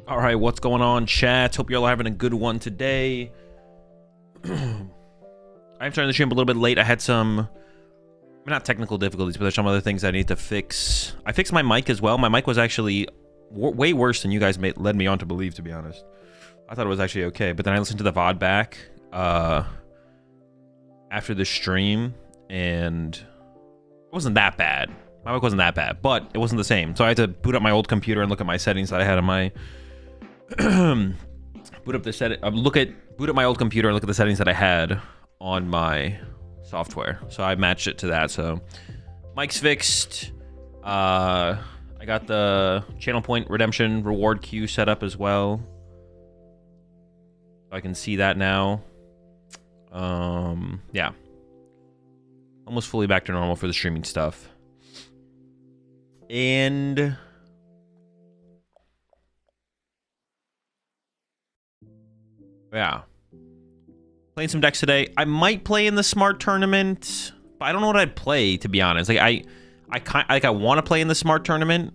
All right, what's going on, chat? Hope you're all having a good one today. I'm starting the stream a little bit late. I had some, not technical difficulties, but there's some other things I need to fix. I fixed my mic as well. My mic was actually way worse than you guys led me on to believe, to be honest. I thought it was actually okay, but then I listened to the VOD back after the stream, and it wasn't that bad. My mic wasn't that bad, but it wasn't the same. So I had to boot up my old computer and look at my settings that I had on my boot up my old computer and look at the settings that I had on my software. So I matched it to that. So mic's fixed. I got the channel point redemption reward queue set up as well. I can see that now. Yeah. Almost fully back to normal for the streaming stuff. And yeah, playing some decks today. I might play in the smart tournament, but I don't know what I'd play, to be honest. Like I want to play in the smart tournament,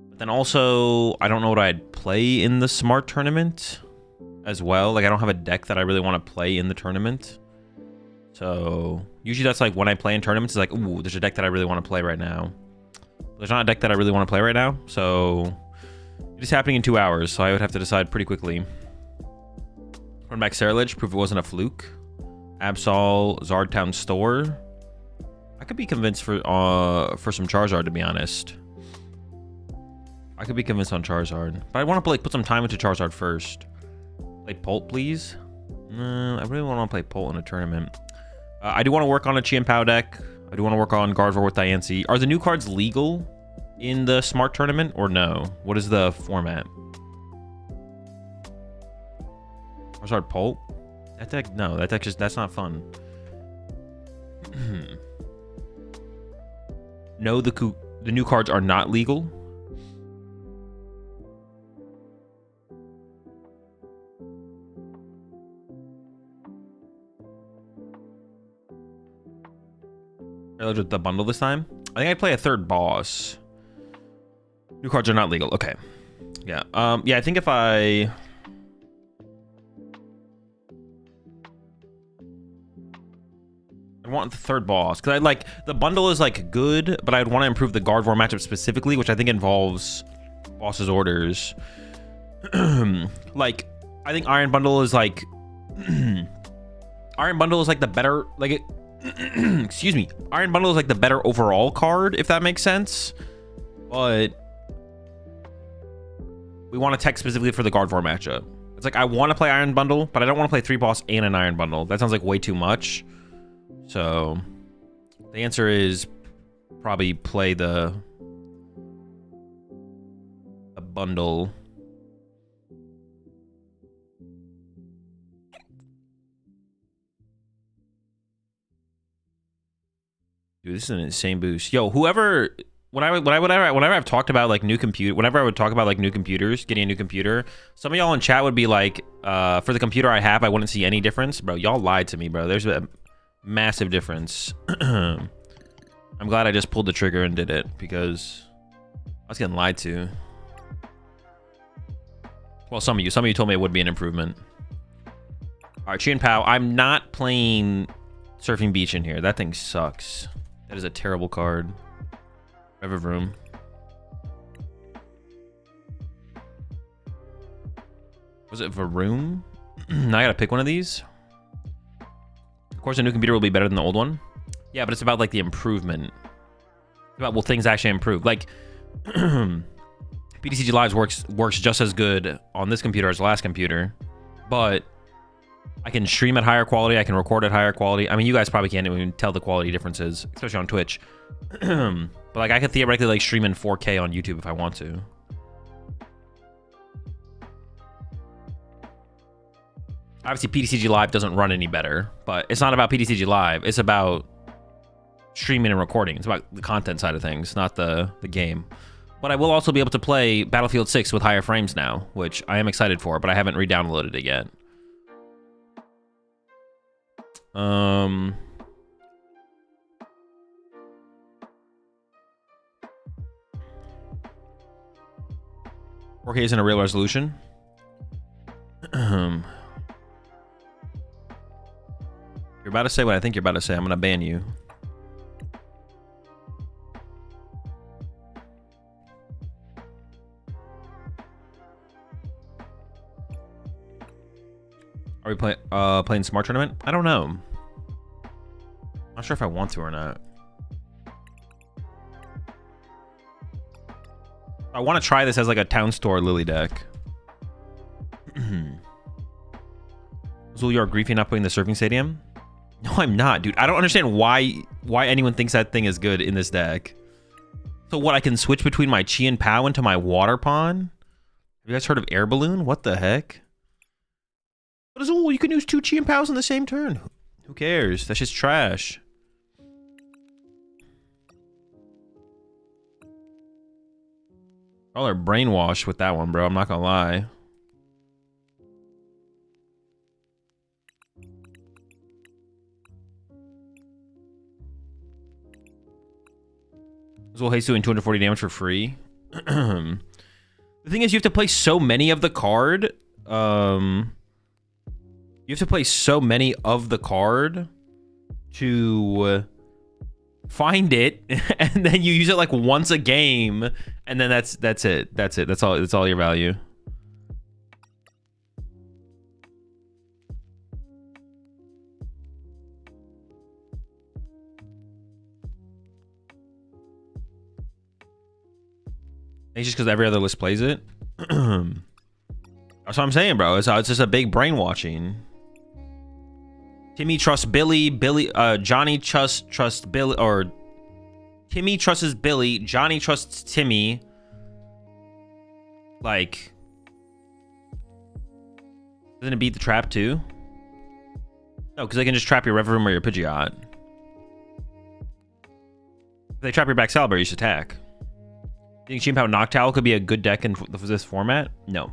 but then also I don't know what I'd play in the smart tournament as well. Like I don't have a deck that I really want to play in the tournament. So usually that's like when I play in tournaments, it's like, ooh, there's a deck that I really want to play right now. There's not a deck that I really want to play right now, so it is happening in 2 hours, so I would have to decide pretty quickly. Run back Serrilage, prove it wasn't a fluke. Absol, Zardtown Store. I could be convinced for some Charizard, to be honest. I could be convinced on Charizard, but I want to put some time into Charizard first. Play Polt, please. I really want to play Polt in a tournament. I do want to work on a Chien-Pao deck. I do want to work on Gardevoir with Diancie. Are the new cards legal in the smart tournament or no? What is the format? Charizard Polt? That deck, no, that deck that's not fun. No, the new cards are not legal. With the bundle this time. I think I play a third boss. New cards are not legal. Okay. Yeah. Yeah, I think if I want the third boss, because I like the bundle is like good, but I'd want to improve the Gardevoir matchup specifically, which I think involves boss's orders. Like I think Iron Bundle is like Iron Bundle is like the better, like it excuse me, Iron Bundle is like the better overall card, if that makes sense, but we want to tech specifically for the Gardevoir matchup. It's like I want to play Iron Bundle, but I don't want to play 3 boss and an Iron Bundle. That sounds like way too much. So the answer is probably play the bundle. Dude, this is an insane boost. Yo, whoever, whenever I've talked about like whenever I would talk about like new computers, getting a new computer, some of y'all in chat would be like, for the computer I have, I wouldn't see any difference. Bro, y'all lied to me, bro. There's a massive difference. I'm glad I just pulled the trigger and did it, because I was getting lied to. Well, some of you told me it would be an improvement. All right, Chien-Pao. I'm not playing Surfing Beach in here. That thing sucks. That is a terrible card. River Room. Was it Varoom? Now I gotta pick one of these. Of course, a new computer will be better than the old one. Yeah, but it's about like the improvement. It's about, will things actually improve? Like PTCG Live works just as good on this computer as the last computer, but I can stream at higher quality. I can record at higher quality. I mean, you guys probably can't even tell the quality differences, especially on Twitch. But like, I could theoretically like stream in 4K on YouTube if I want to. Obviously, PTCG Live doesn't run any better, but it's not about PTCG Live. It's about streaming and recording. It's about the content side of things, not the game. But I will also be able to play Battlefield 6 with higher frames now, which I am excited for, but I haven't re-downloaded it yet. 4K isn't a real resolution. You're about to say what I think you're about to say. I'm gonna ban you. Are we playing Smart Tournament? I don't know. Not sure if I want to or not. I want to try this as like a town store Lily deck. Zul, you are griefing not putting the surfing stadium? No, I'm not, dude. I don't understand why anyone thinks that thing is good in this deck. So what, I can switch between my Chien-Pao into my water pond? Have you guys heard of air balloon? What the heck? What is Zul? You can use 2 Chien-Paos in the same turn. Who cares? That's just trash. Y'all are brainwashed with that one, bro. I'm not gonna lie. Zul Haste doing 240 damage for free. The thing is, you have to play so many of the card. You have to play so many of the card to find it, and then you use it like once a game, and then that's it. That's it. That's all your value. It's just because every other list plays it. That's what I'm saying, bro. It's just a big brainwashing. Timmy trusts Billy. Johnny trusts Billy, or Timmy trusts Billy. Johnny trusts Timmy. Like, doesn't it beat the trap too? No, because they can just trap your Reverum or your Pidgeot. If they trap your back Caliber, you should attack. You think Chien-Pao Noctowl could be a good deck in this format? No.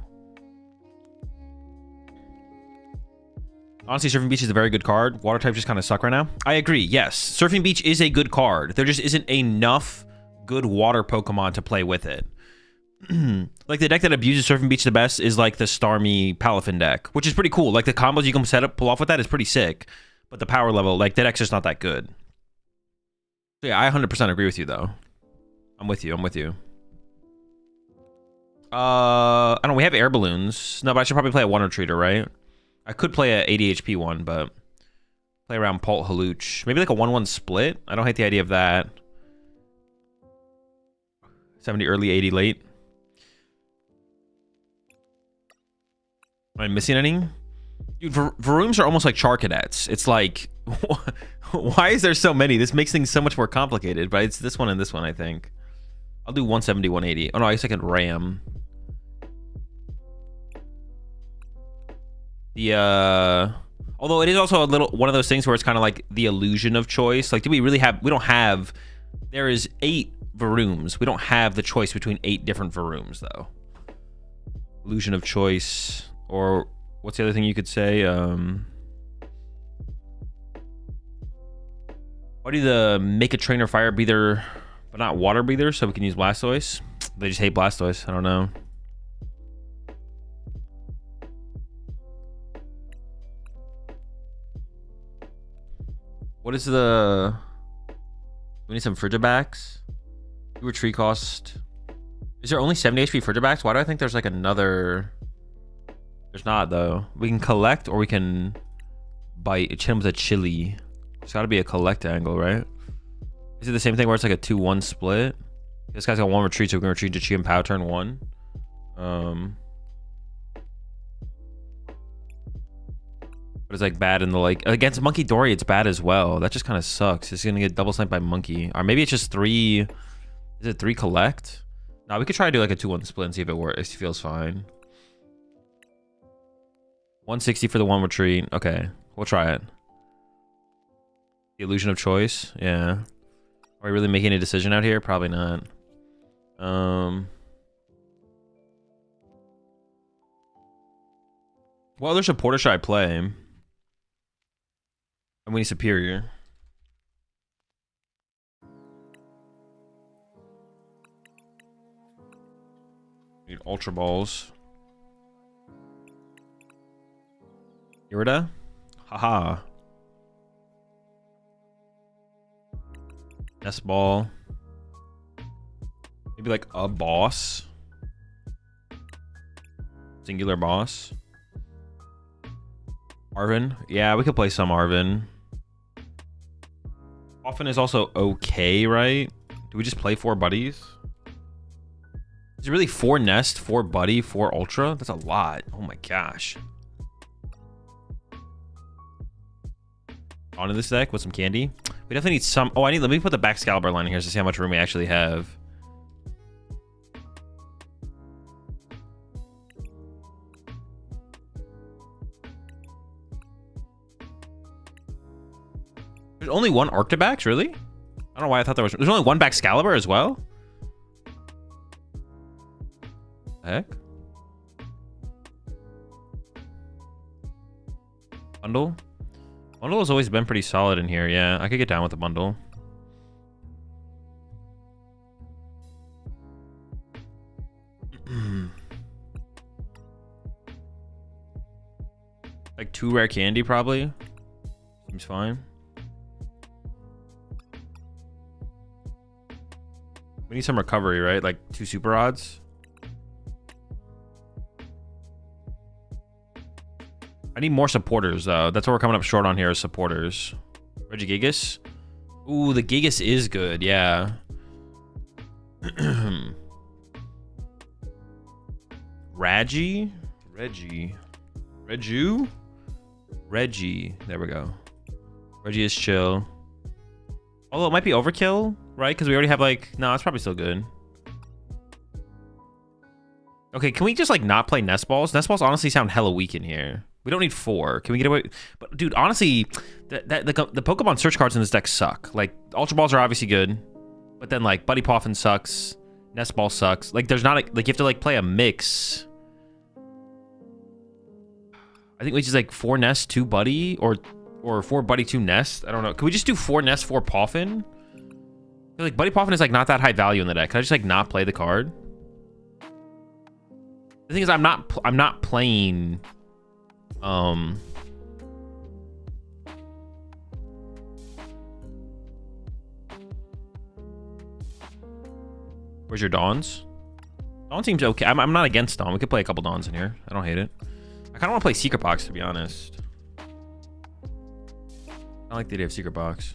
Honestly, Surfing Beach is a very good card. Water types just kind of suck right now. I agree, yes. Surfing Beach is a good card. There just isn't enough good water Pokemon to play with it. Like, the deck that abuses Surfing Beach the best is like the Starmie Palafin deck, which is pretty cool. Like, the combos you can pull off with that is pretty sick. But the power level, like, that deck's just not that good. So yeah, I 100% agree with you, though. I'm with you. I don't know, we have air balloons. No, but I should probably play a Wonder Treater, right? I could play a 80 HP one, but play around Pult Halooch. Maybe like a 1-1 split. I don't hate the idea of that. 70 early, 80 late. Am I missing any? Dude, Varooms are almost like Char Cadets. It's like, why is there so many? This makes things so much more complicated, but it's this one and this one, I think. I'll do 170, 180. Oh no, I guess I can ram. Although it is also a little one of those things where it's kind of like the illusion of choice. Like, do we really have? We don't have. There is 8 Varooms. We don't have the choice between 8 different Varooms, though. Illusion of choice, or what's the other thing you could say? Why do the make a trainer fire breather, but not water breather, so we can use Blastoise? They just hate Blastoise. I don't know. What is the... We need some Frigibacks. Retreat cost. Is there only 70 HP Frigibacks? Why do I think there's like another... There's not, though. We can collect or we can bite. It with a chili. It's got to be a collect angle, right? Is it the same thing where it's like a 2-1 split? This guy's got 1 retreat, so we can retreat to Chien-Pao turn 1. But it's like bad in the like against Monkey Dory, it's bad as well. That just kind of sucks. It's gonna get double sniped by Monkey, or maybe it's just 3. Is it 3 collect? No, we could try to do like a 2-1 split and see if it works. It feels fine. 160 for the 1 retreat. Okay, we'll try it. The illusion of choice. Yeah. Are we really making a decision out here? Probably not. What other supporter should I play? I'm winning superior. Need Ultra Balls. Irida? Haha. Nest Ball. Maybe like a boss. Singular boss. Arvin. Yeah, we could play some Arvin. Often is also okay, right? Do we just play 4 buddies? Is it really 4 nest, 4 buddy, 4 ultra? That's a lot. Oh my gosh. Onto this deck with some candy. We definitely need some. Oh, let me put the back Excalibur line in here to see how much room we actually have. There's only 1 Arctibax, really? I don't know why I thought there's only 1 back Excalibur as well. Heck. Bundle. Bundle has always been pretty solid in here. Yeah, I could get down with the bundle. Like 2 rare candy, probably. Seems fine. We need some recovery, right? Like 2 super odds. I need more supporters, though. That's what we're coming up short on here, is supporters. Regigigas? Ooh, the Gigas is good, yeah. Reggie? Reggie. There we go. Reggie is chill. Although it might be overkill, right? Because we already have like... No, it's probably still good. Okay, can we just like not play Nest Balls? Nest Balls honestly sound hella weak in here. We don't need 4. Can we get away? But dude, honestly, the Pokemon search cards in this deck suck. Like, Ultra Balls are obviously good. But then like Buddy Poffin sucks. Nest Ball sucks. Like, there's not... Like, you have to like play a mix. I think we just like 4 Nest, 2 Buddy, or 4 Buddy, 2 Nest. I don't know. Can we just do 4 Nest, 4 Poffin? Like, Buddy Poffin is like not that high value in the deck. Can I just like not play the card? The thing is, I'm not playing. Where's your Dawns? Dawn seems okay. I'm not against Dawn. We could play a couple Dawns in here. I don't hate it. I kind of want to play Secret Box, to be honest. I like the idea of Secret Box.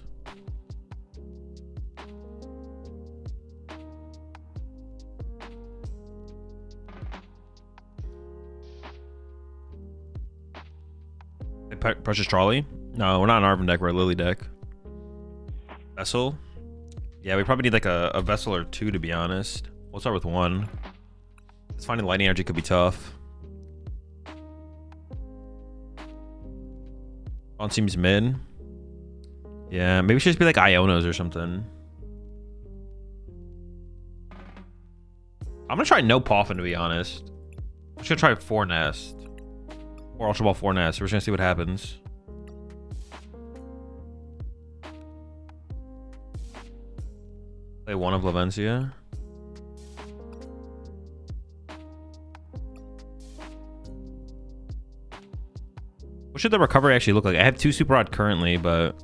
Precious Trolley? No, we're not an Arvin deck. We're a Lily deck. Vessel? Yeah, we probably need like a Vessel or 2, to be honest. We'll start with 1. Just finding Lightning Energy could be tough. Dawn seems mid. Yeah, maybe it should just be like Ionos or something. I'm gonna try no Poffin, to be honest. I'm just gonna try 4 Nest. Or Ultra Ball 4 Nest. We're just gonna see what happens. Play 1 of Lavencia. What should the recovery actually look like? I have 2 Super Rod currently, but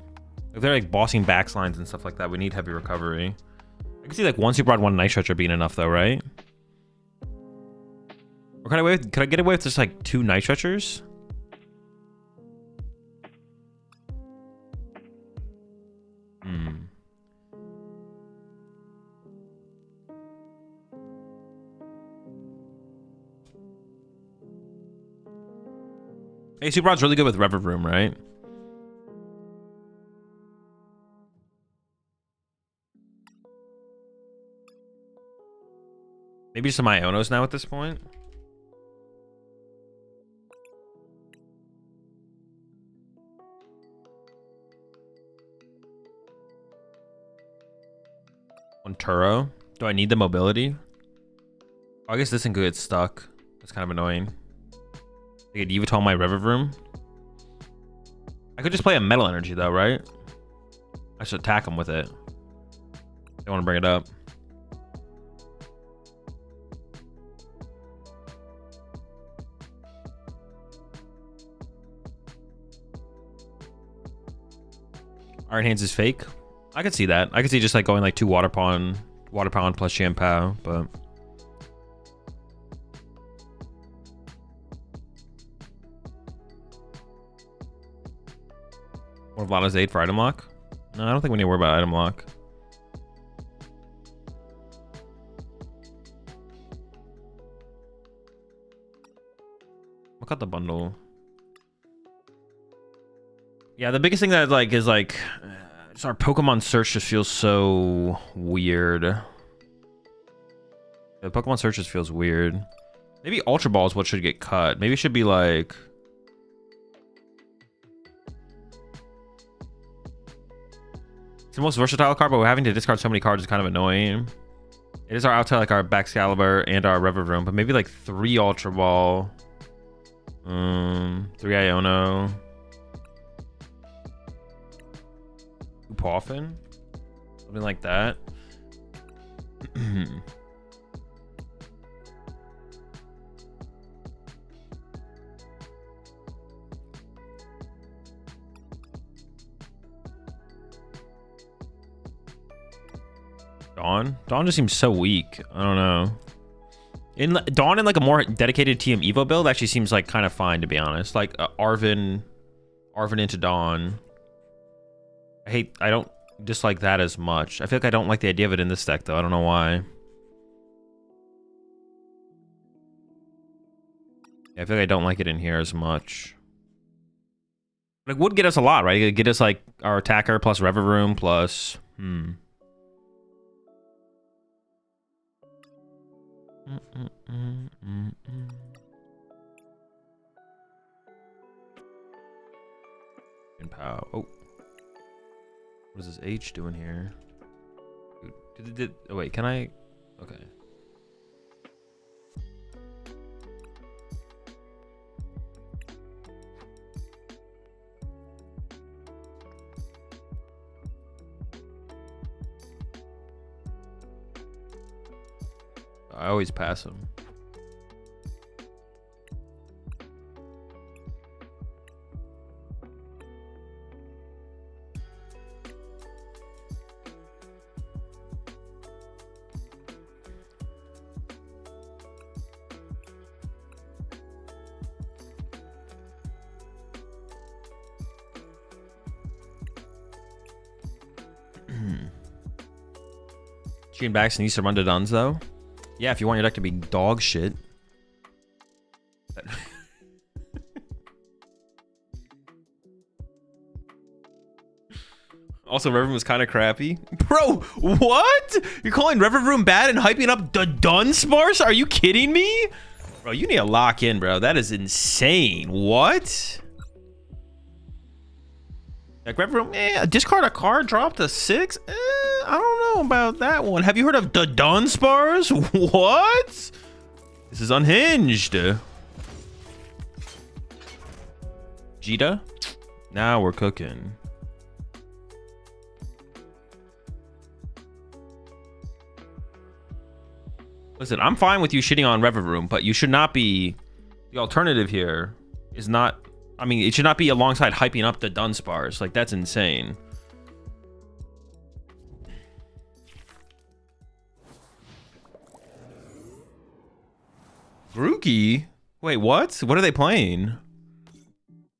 if they're like bossing backlines and stuff like that, we need heavy recovery. I can see like 1 Super Rod, 1 Night Stretcher being enough though, right? Or could I get away with just like 2 Night Stretchers? Hey, Super Rod's really good with Reverb Room, right? Maybe some Ionos now at this point. One Turo. Do I need the mobility? Oh, I guess this thing could get stuck. That's kind of annoying. I could Yveltal my Reverb Room. I could just play a Metal Energy though, right? I should attack him with it. They want to bring it up. Iron Hands is fake. I could see that. I could see just like going like 2 Water Pond plus Chien-Pao, but or Vlada's 8 for item lock. No, I don't think we need to worry about item lock. Look at the bundle. Yeah, the biggest thing that like is like just our Pokemon search just feels so weird. The Pokemon search just feels weird. Maybe Ultra Ball is what should get cut. Maybe it should be like it's the most versatile card, but we're having to discard so many cards is kind of annoying. It is our outside like our Baxcalibur and our Revavroom, but maybe like 3 Ultra Ball. 3 Iono. 2 Poffin? Something like that. Dawn? Dawn just seems so weak. I don't know. Dawn in like a more dedicated TM Evo build actually seems like kind of fine, to be honest. Like Arvin into Dawn. I don't dislike that as much. I feel like I don't like the idea of it in this deck though. I don't know why. Yeah, I feel like I don't like it in here as much. But it would get us a lot, right? It would get us like our attacker plus Revavroom plus Chien-Pao. Oh, what is this H doing here? Oh wait, can I? Okay. I always pass him. Shooting backs needs to run to Duns though. Yeah, if you want your deck to be dog shit. Also, Revavroom was kind of crappy. Bro, what? You're calling Revavroom bad and hyping up the Dunsparce? Are you kidding me? Bro, you need to lock in, bro. That is insane. What? Like Revavroom, discard a card, drop to 6? I don't know about that one. Have you heard of the Dunsparce? What? This is unhinged. Jita? Now we're cooking. Listen, I'm fine with you shitting on Revavroom, but you should not be... The alternative here is not... I mean, it should not be alongside hyping up the Dunsparce. Like, that's insane. Grookey? Wait, what? What are they playing?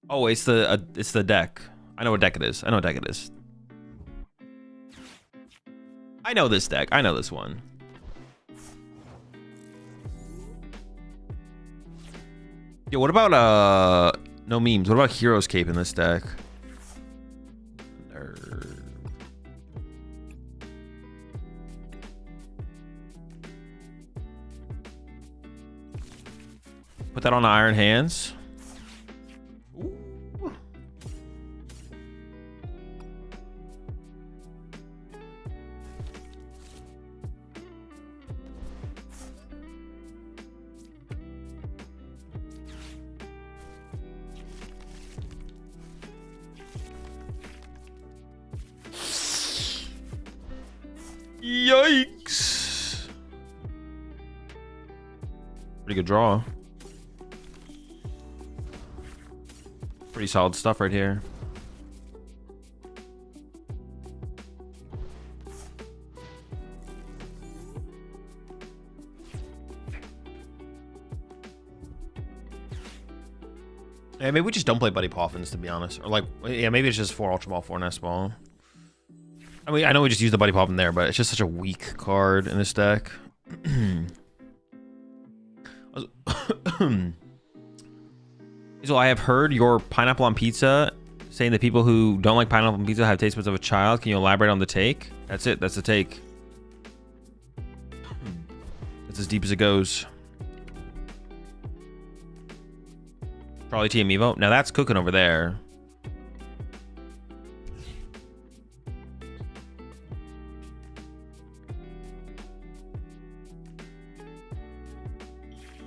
Oh, it's the deck. I know what deck it is. I know what deck it is. I know this deck. I know this one. Yo, what about no memes? What about Hero's Cape in this deck? Nerd. Put that on the Iron Hands. Ooh. Yikes. Pretty good draw. Pretty solid stuff right here. Yeah, maybe we just don't play Buddy Poffins, to be honest. Or like, yeah, maybe it's just 4 Ultra Ball, 4 Nest Ball. I mean, I know we just use the Buddy Poffin there, but it's just such a weak card in this deck. So I have heard your pineapple on pizza saying that people who don't like pineapple on pizza have taste buds of a child. Can you elaborate on the take? That's it. That's the take. That's as deep as it goes. Probably Team Evo. Now that's cooking over there.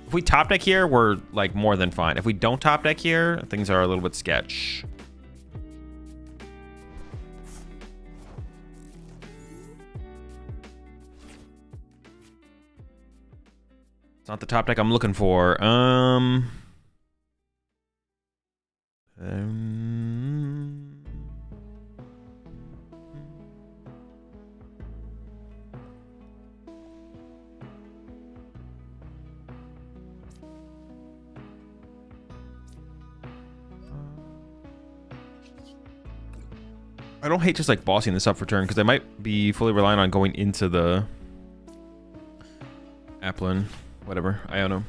If we top deck here, we're like more than fine. If we don't top deck here, things are a little bit sketch. It's not the top deck I'm looking for. I don't hate just like bossing this up for turn because I might be fully reliant on going into the Applin, whatever, I don't know.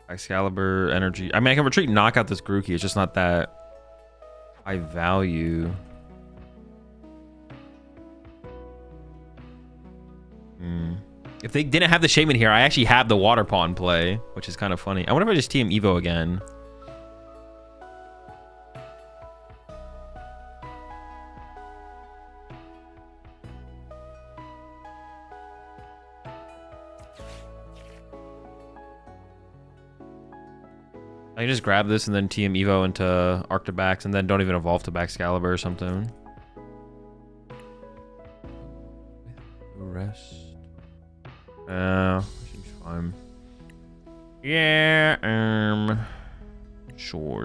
Excalibur, energy. I mean, I can retreat and knock out this Grookey. It's just not that high value. If they didn't have the Shaman here, I actually have the Water Pawn play, which is kind of funny. I wonder if I just team Evo again. I can just grab this and then TM Evo into Arctobax and then don't even evolve to Baxcalibur or something. Rest. Seems fine. Yeah, sure.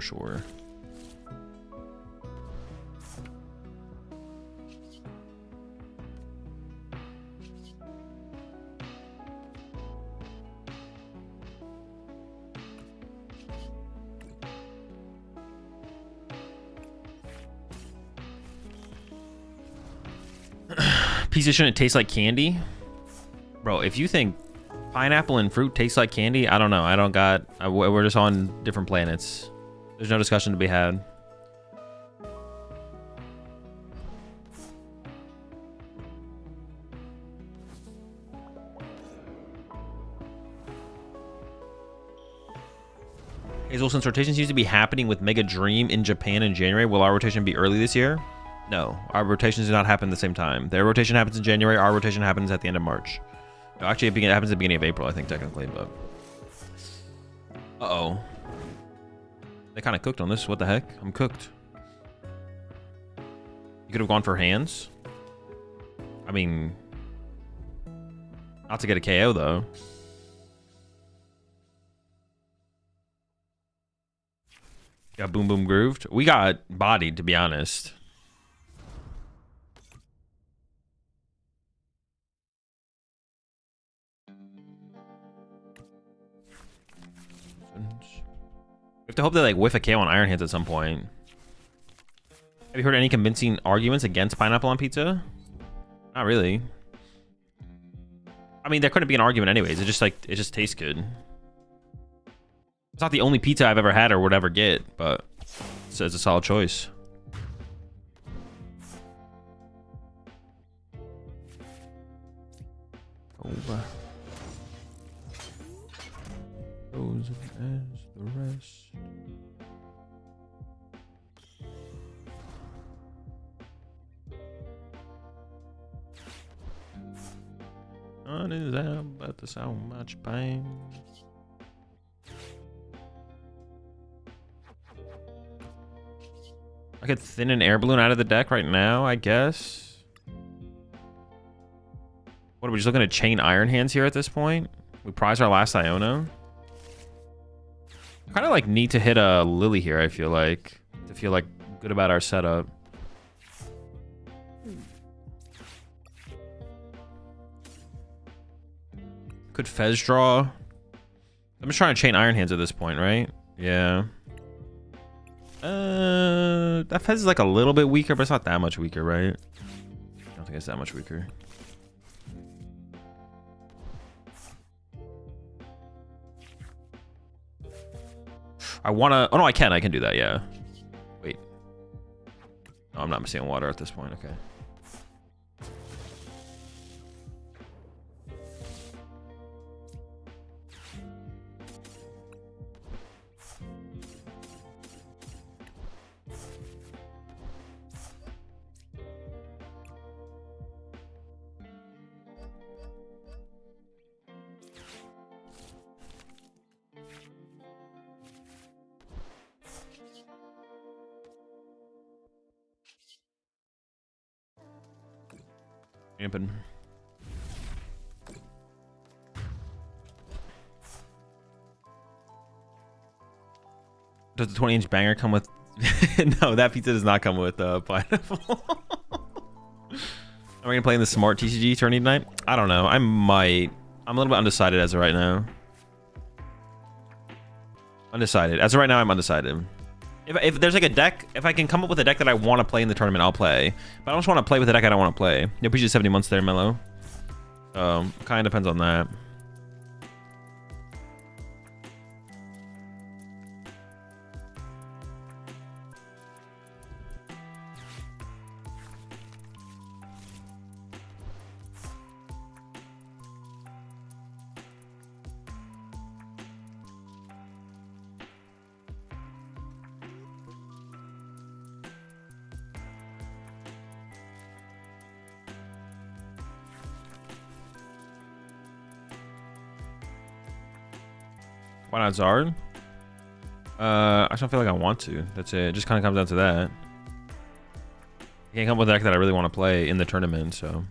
Pizza shouldn't taste like candy. Bro, if you think pineapple and fruit tastes like candy, I don't know. We're just on different planets. There's no discussion to be had. Hazel, since rotation seems to be happening with Mega Dream in Japan in January, will our rotation be early this year? No, our rotations do not happen at the same time. Their rotation happens in January, our rotation happens at the end of March. No, actually, it happens at the beginning of April, I think, technically, but... Uh-oh. They kind of cooked on this. What the heck? I'm cooked. You could have gone for hands. I mean... Not to get a KO, though. Got boom boom grooved. We got bodied, to be honest. We have to hope they like whiff a KO on Iron Hands at some point. Have you heard any convincing arguments against pineapple on pizza? Not really. I mean, there couldn't be an argument anyways. It just tastes good. It's not the only pizza I've ever had or would ever get, but it's a solid choice. Over. Goes as the rest. Sun is out, but there's so much pain. I could thin an air balloon out of the deck right now, I guess. What are we just looking to chain Iron Hands here at this point? We prize our last Iono. Kind of like need to hit a Lily here, I feel like, to feel like good about our setup. Could Fez draw? I'm just trying to chain Iron Hands at this point, right? Yeah. That Fez is like a little bit weaker, but it's not that much weaker, right? I don't think it's that much weaker. I wanna... Oh, no, I can do that, yeah. Wait. No, I'm not missing water at this point, okay. Camping. Does the 20-inch banger come with... No, that pizza does not come with pineapple. Are we gonna play in the smart TCG tourney tonight? I don't know. I might. I'm a little bit undecided as of right now. Undecided. As of right now, I'm undecided. If there's like a deck, if I can come up with a deck that I want to play in the tournament, I'll play. But I don't just want to play with a deck I don't want to play. You appreciate 70 months there, Mello. Kind of depends on that. Why not Zard? I just don't feel like I want to. That's it. It just kind of comes down to that. I can't come up with a deck that I really want to play in the tournament, so.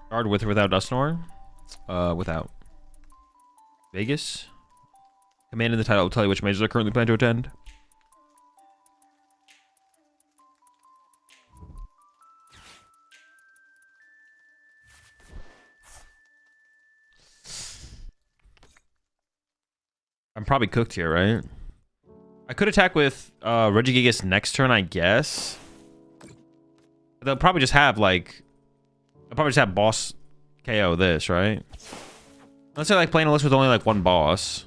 Guard with or without Dustnor? Without. Vegas? Command in the title will tell you which majors are currently planned to attend. I'm probably cooked here, right? I could attack with Regigigas next turn, I guess. But they'll probably just have like... I'll probably just have boss KO this, right? Let's say like playing a list with only like one boss.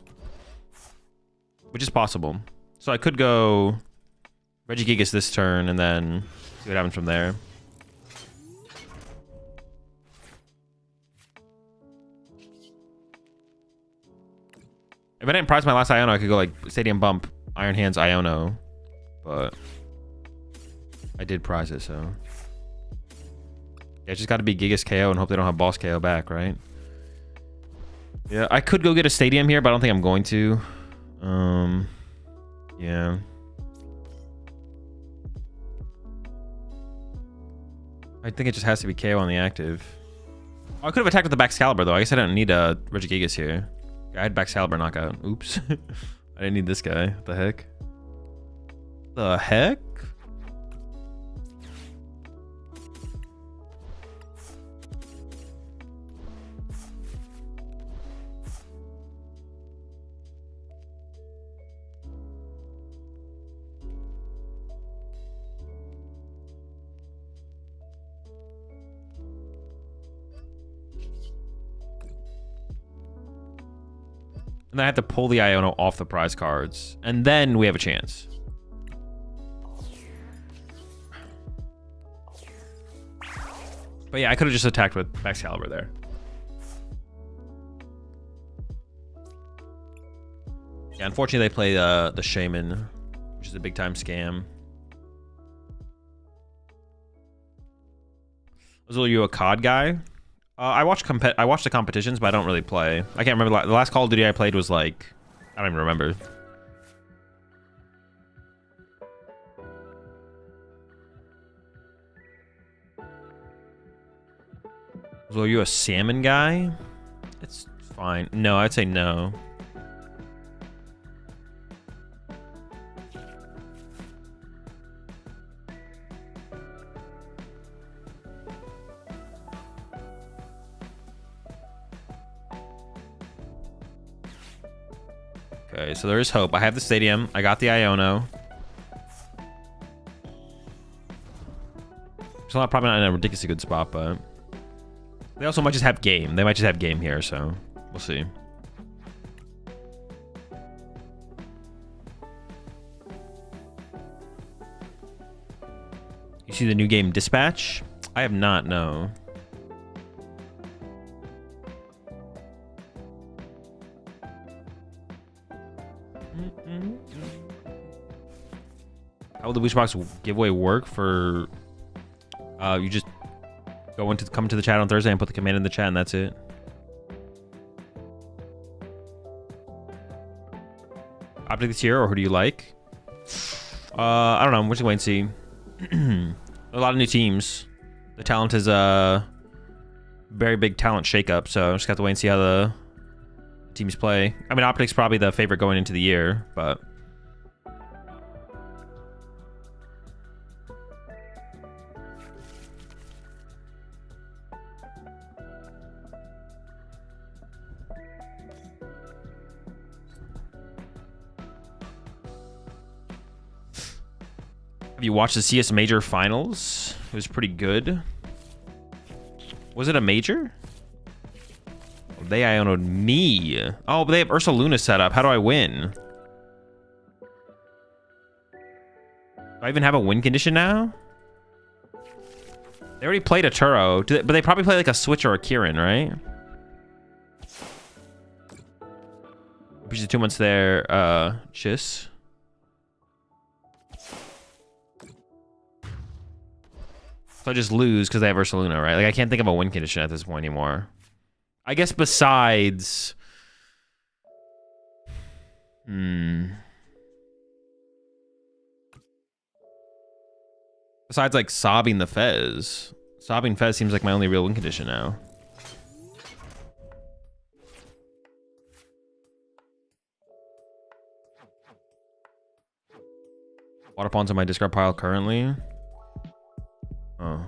Which is possible. So I could go Regigigas this turn and then see what happens from there. If I didn't prize my last Iono, I could go like Stadium Bump, Iron Hands, Iono. But I did prize it, so... Yeah, it's just got to be Gigas KO and hope they don't have boss KO back, right? Yeah, I could go get a Stadium here, but I don't think I'm going to. Yeah. I think it just has to be KO on the active. Oh, I could have attacked with the Baxcalibur, though. I guess I don't need a Regigigas here. I had Baxcalibur knockout. Oops. I didn't need this guy. What the heck? The heck? And then I have to pull the Iono off the prize cards. And then we have a chance. But yeah, I could have just attacked with Baxcalibur there. Yeah, unfortunately they play the Shaman, which is a big time scam. Azul, you a COD guy? I watch the competitions, but I don't really play. I can't remember. The last Call of Duty I played was like... I don't even remember. So are you a salmon guy? It's fine. No, I'd say no. Okay, so there is hope. I have the stadium. I got the Iono. So probably not in a ridiculously good spot, but they also might just have game. They might just have game here, so we'll see. You see the new game Dispatch? I have not, no. How will the booster box giveaway work for you just come to the chat on Thursday and put the command in the chat and that's it. Optic this year, or who do you like? I don't know. We're just wait and see. A lot of new teams. The talent is a very big talent shakeup, so I just got to wait and see how the teams play. I mean, Optic's probably the favorite going into the year, but have you watched the CS Major Finals? It was pretty good. Was it a major? They Iono'd me. Oh, but they have Ursa Luna set up. How do I win? Do I even have a win condition now? They already played a Turo, but they probably play like a Switch or a Kieran, right? Appreciate 2 months there, Chiss. So I just lose because they have Ursa Luna, right? Like I can't think of a win condition at this point anymore. I guess besides... Besides like sobbing the Fez. Sobbing Fez seems like my only real win condition now. Water Pawns on my discard pile currently. Oh.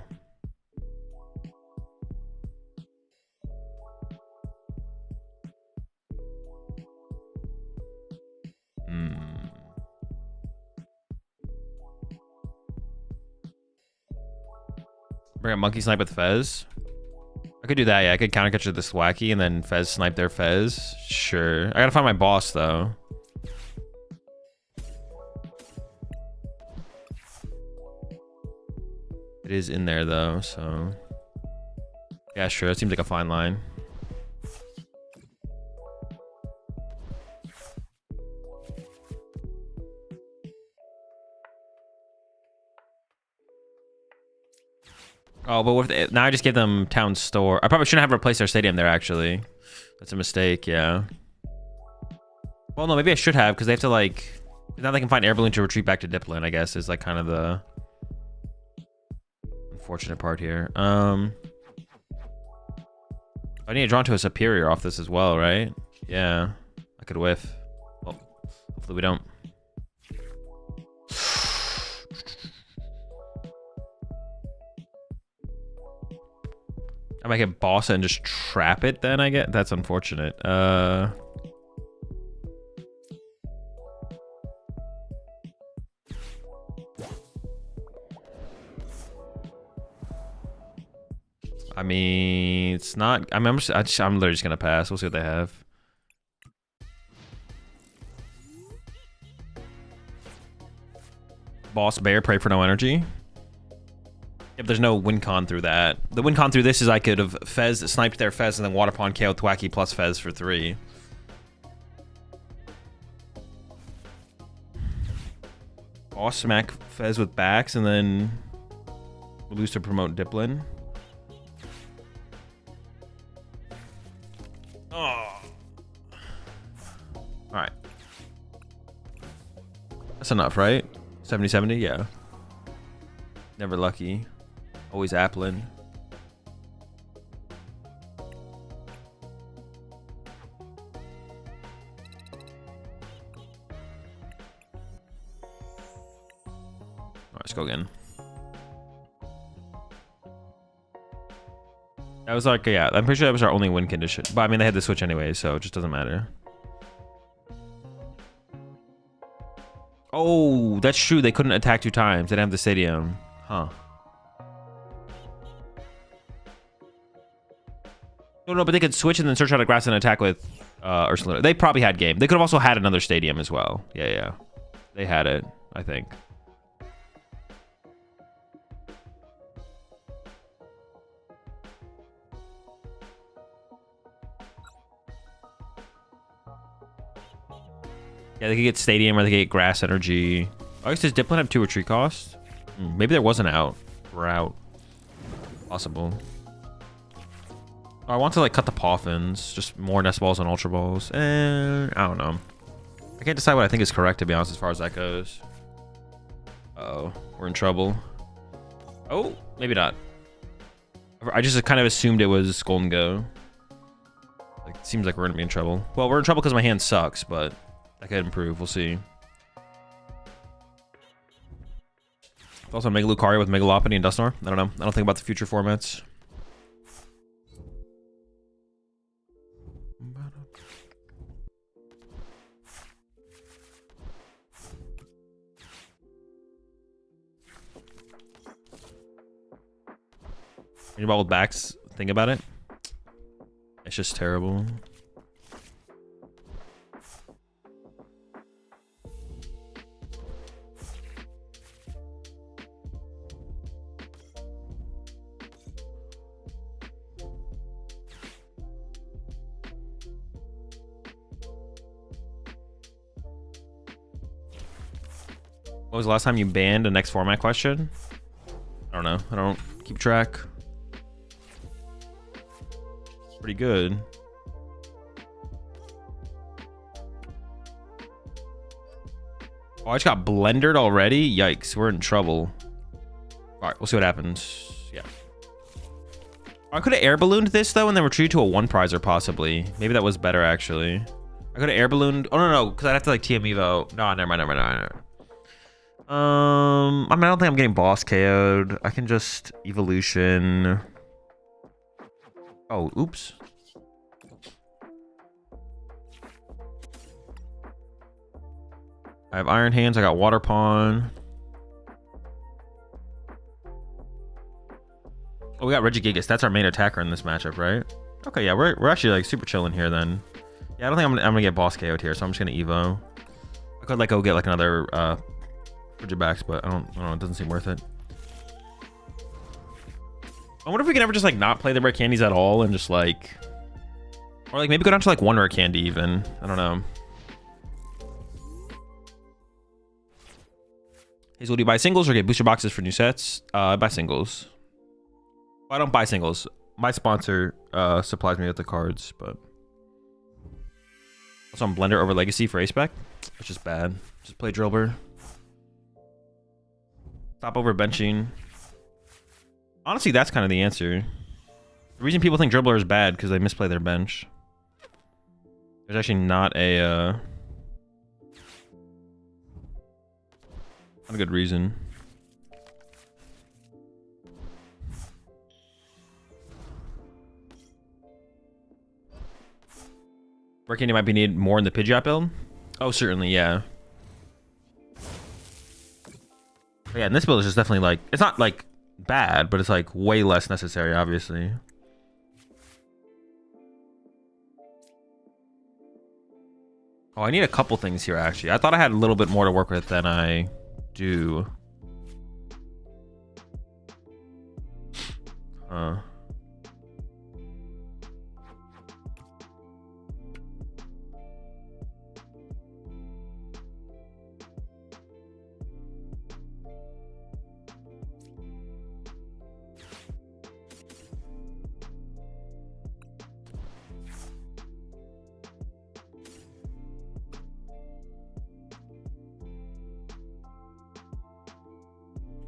Bring a Monkey Snipe with Fez. I could do that, yeah. I could counter catch this Wacky and then Fez snipe their Fez. Sure. I gotta find my boss though. It is in there though, so yeah, sure. That seems like a fine line. Oh, but with now I just give them Town Store. I probably shouldn't have replaced their stadium there, actually. That's a mistake, yeah. Well, no, maybe I should have, because they have to, like... Now they can find Air Balloon to retreat back to Dipplin, I guess, is, like, kind of the... unfortunate part here. I need to draw into a Superior off this as well, right? Yeah. I could whiff. Well, hopefully we don't. I might get Bossa and just trap it then, I get. That's unfortunate. I mean, it's not. I'm literally just gonna pass. We'll see what they have. Boss Bear, pray for no energy. If there's no win con through that. The win con through this is I could have Fez sniped their Fez and then Water Pawn KO Thwacky plus Fez for 3. Boss smack Fez with backs and then lose to promote Dipplin. Oh. Alright. That's enough, right? 70-70? Yeah. Never lucky. Always Applin. let's go again. That was like, yeah, I'm pretty sure that was our only win condition. But I mean, they had the switch anyway, so it just doesn't matter. Oh, that's true. They couldn't attack 2 times. They didn't have the stadium. Huh. No, but they could switch and then search out a grass and attack with Ursula. They probably had game. They could have also had another stadium as well. Yeah. They had it, I think. Yeah, they could get stadium or they could get grass energy. I guess does Dipplin have 2 retreat costs? Maybe there was an out. We're out. Possible. Oh, I want to like cut the Poffins. Just more Nest Balls and Ultra Balls. And I don't know. I can't decide what I think is correct, to be honest, as far as that goes. Uh-oh. We're in trouble. Oh, maybe not. I just kind of assumed it was Golden Go. Like, it seems like we're going to be in trouble. Well, we're in trouble because my hand sucks, but that could improve. We'll see. Also, Mega Lucario with Megalopony and Dusknoir. I don't know. I don't think about the future formats. When you're with backs, think about it. It's just terrible. What was the last time you banned a next format question? I don't know. I don't keep track. Pretty good. Oh, I just got blendered already? Yikes, we're in trouble. Alright, we'll see what happens. Yeah. I could have air ballooned this though and then retreated to a 1-prizer possibly. Maybe that was better actually. I could have air ballooned. Oh no, because I'd have to like TM Evo. No, never mind. I mean, I don't think I'm getting boss KO'd. I can just evolution. Oh, oops. I have Iron Hands. I got Water Pawn. Oh, we got Regigigas. That's our main attacker in this matchup, right? Okay, yeah, we're actually like super chilling here then. Yeah, I don't think I'm gonna get boss KO'd here, so I'm just gonna Evo. I could like go get like another Frigibacks, but I don't know. It doesn't seem worth it. I wonder if we can ever just like not play the rare candies at all and just like, or like maybe go down to like 1 rare candy even. I don't know. Hazel, do you buy singles or get booster boxes for new sets? I buy singles. I don't buy singles. My sponsor supplies me with the cards, but also on Blender over Legacy for Ace-Spec. It's just bad. Just play Drillbur. Stop over benching. Honestly, that's kind of the answer. The reason people think Dribbler is bad because they misplay their bench. There's actually not a good reason. Rare candy might be needed more in the Pidgeot build. Oh, certainly, yeah. But yeah, and this build is just definitely like, it's not like bad, but it's like way less necessary, obviously. Oh, I need a couple things here, actually. I thought I had a little bit more to work with than I do.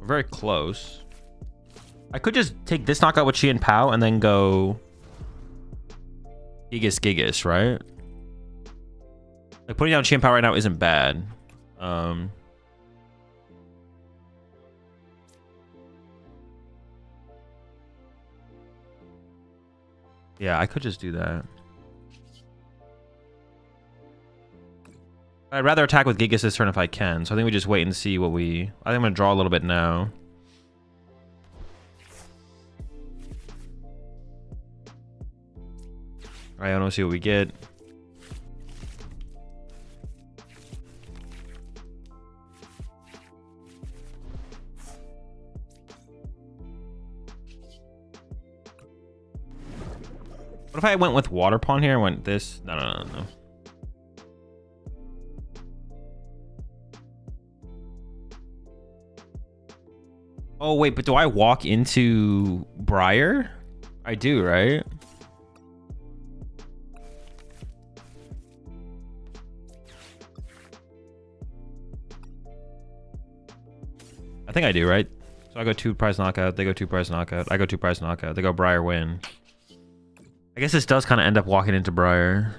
Very close. I could just take this knockout with Chien-Pao and then go Gigas, right? Like putting down Chien-Pao right now isn't bad. Yeah, I could just do that. I'd rather attack with Gigas this turn if I can, so I think we just wait and see what we... I think I'm going to draw a little bit now. Alright, I want to see what we get. What if I went with Water Pawn here? I went this? No. Oh, wait, but do I walk into Briar? I do, right? I think I do, right? So I go 2 prize knockout, they go 2 prize knockout, I go 2 prize knockout, they go Briar win. I guess this does kind of end up walking into Briar.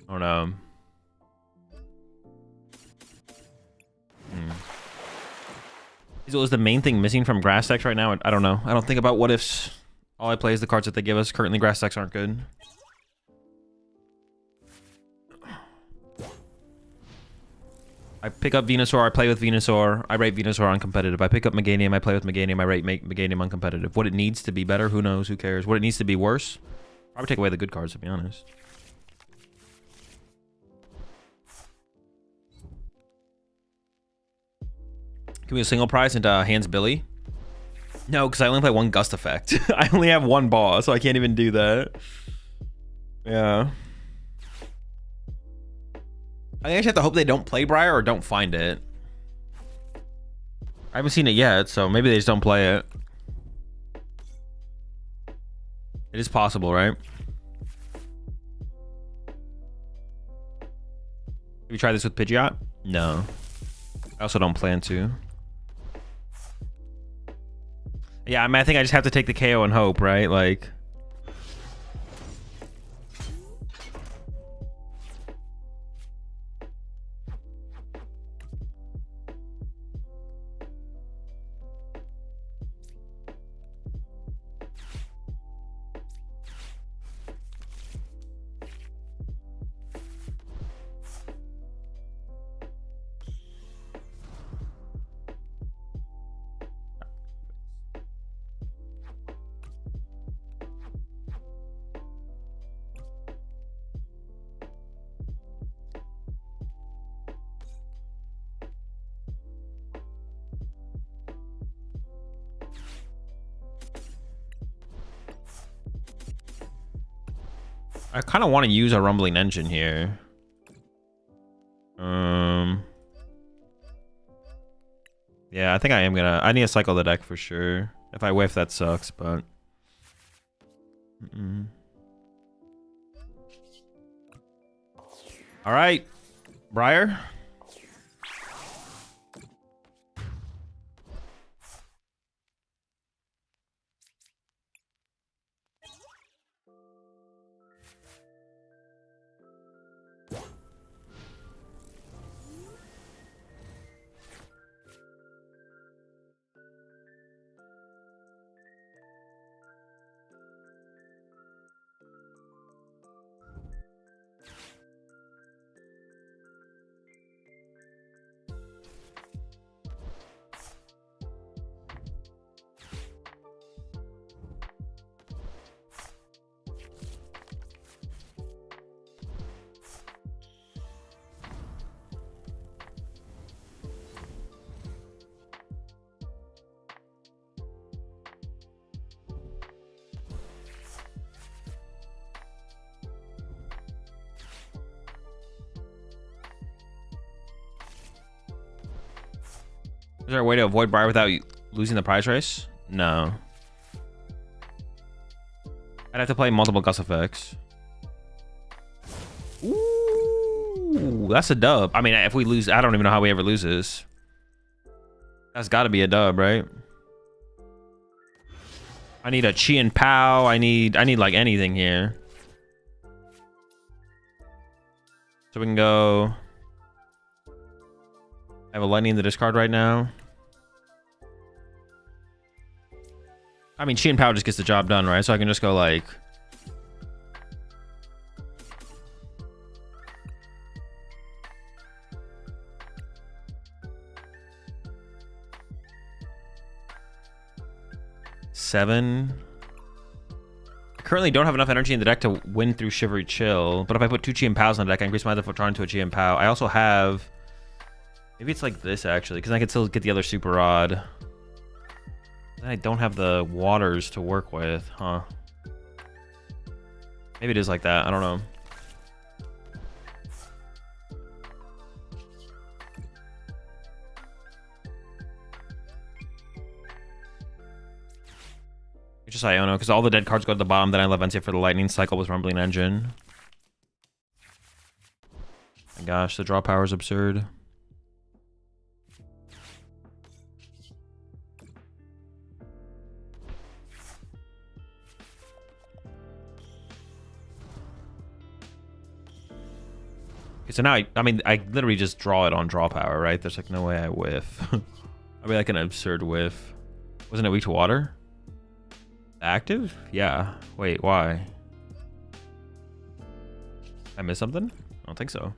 I don't know. Is the main thing missing from grass decks right now? I don't know. I don't think about what ifs. All I play is the cards that they give us. Currently, grass decks aren't good. I pick up Venusaur, I play with Venusaur. I rate Venusaur uncompetitive. I pick up Meganium, I play with Meganium. I rate Meganium uncompetitive. What it needs to be better, who knows, who cares? What it needs to be worse, probably take away the good cards, to be honest. Give me a single prize into Hands Billy. No, because I only play 1 Gust effect. I only have 1 boss, so I can't even do that. Yeah. I think I just have to hope they don't play Briar or don't find it. I haven't seen it yet, so maybe they just don't play it. It is possible, right? Have you tried this with Pidgeot? No. I also don't plan to. Yeah, I mean, I think I just have to take the KO and hope, right? Like... I kind of want to use a Rumbling Engine here. Yeah, I think I am gonna... I need to cycle the deck for sure. If I whiff, that sucks, but... Alright. Briar. Is there a way to avoid Briar without losing the prize race? No. I'd have to play multiple Gust effects. Ooh, that's a dub. I mean, if we lose, I don't even know how we ever lose this. That's got to be a dub, right? I need a Chien-Pao. I need like anything here. So we can go... I have a lightning in the discard right now. I mean, Chien-Pao just gets the job done, right? So I can just go like... Seven. I currently don't have enough energy in the deck to win through Shivery Chill, but if I put 2 Chien-Paos on the deck, I increase my Lefotron to a Chien-Pao. I also have... Maybe it's like this, actually, because I can still get the other Super Rod. Then I don't have the waters to work with, huh? Maybe it is like that. I don't know. It's just Iono, because all the dead cards go to the bottom, then I Leventia for the Lightning Cycle with Rumbling Engine. My gosh, the draw power is absurd. Okay, so now I mean, I literally just draw it on draw power, right? There's like no way I whiff. I'd be like an absurd whiff. Wasn't it weak to water? Active? Yeah. Wait, why? I missed something? I don't think so.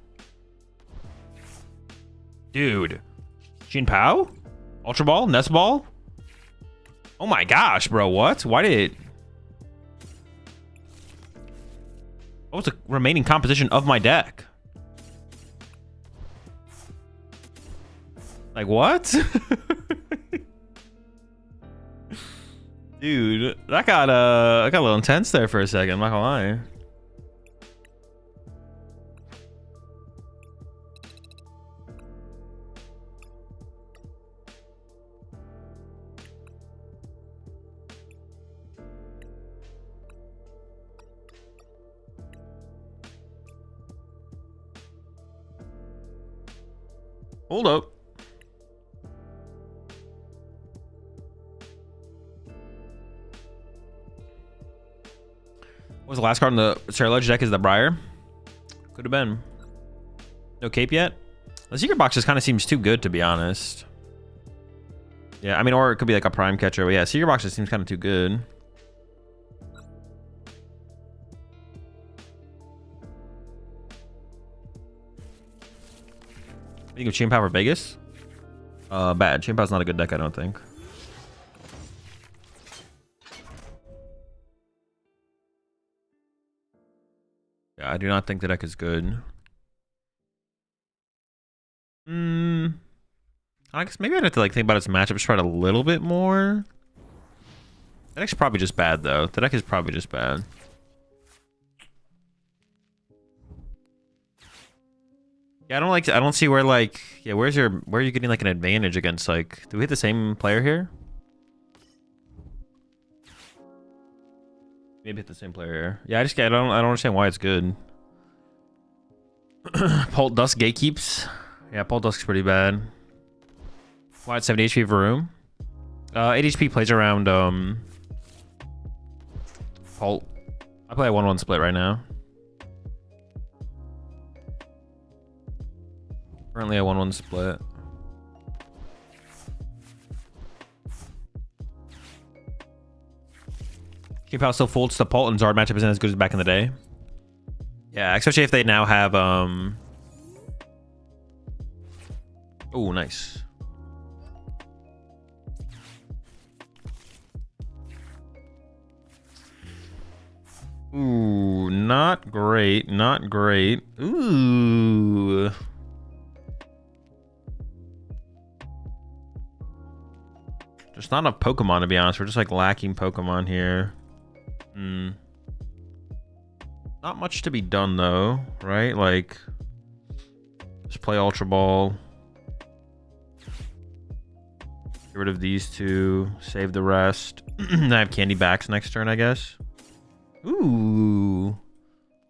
Dude. Chien-Pao? Ultra Ball? Nest Ball? Oh my gosh, bro. What? Why did it... What was the remaining composition of my deck? Like, what? Dude, that got a little intense there for a second, I'm not gonna lie. Hold up. What was the last card in the Cerulege deck? Is the Briar? Could have been. No cape yet? The secret box just kind of seems too good, to be honest. Yeah, I mean, or it could be like a prime catcher. But yeah, secret box just seems kind of too good. You think of Chien-Pao for Vegas? Bad. Chien-Pao's not a good deck, I don't think. Yeah, I do not think the deck is good. I guess maybe I'd have to like think about its matchup strat a little bit more. The deck's probably just bad though. The deck is probably just bad. Yeah, I don't see where like, yeah, where are you getting like an advantage against like, do we hit the same player here? Maybe hit the same player here. Yeah, I don't understand why it's good. Pult Dusk Gatekeeps. Yeah, Pult Dusk's pretty bad. Why at 70 HP for room? 8 HP plays around Pult. I play a 1-1 split right now. Currently a 1-1 split. Chien-Pao still folds to Pult and Zard matchup isn't as good as back in the day. Yeah, especially if they now have oh, nice. Ooh, not great, not great. Ooh. There's not enough Pokemon, to be honest. We're just like lacking Pokemon here. Not much to be done though, right? Like, just play Ultra Ball. Get rid of these two. Save the rest. I have Candy Backs next turn, I guess. Ooh.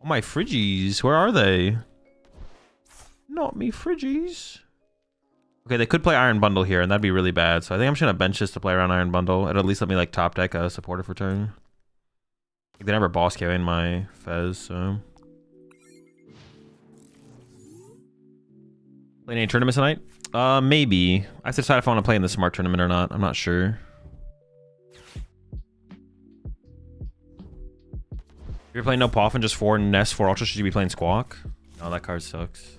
Oh, my Frigies. Where are they? Not me Frigies. Okay, they could play Iron Bundle here, and that'd be really bad. So I think I'm just going to bench this to play around Iron Bundle. It'll at least let me, like, top deck a supporter for turn. They never boss KO in my Fez, so... Playing any tournaments tonight? Maybe. I have to decide if I want to play in the Smart Tournament or not. I'm not sure. you're playing no Poffin, just 4 Nest, 4 Ultra, should you be playing Squawk? No, that card sucks.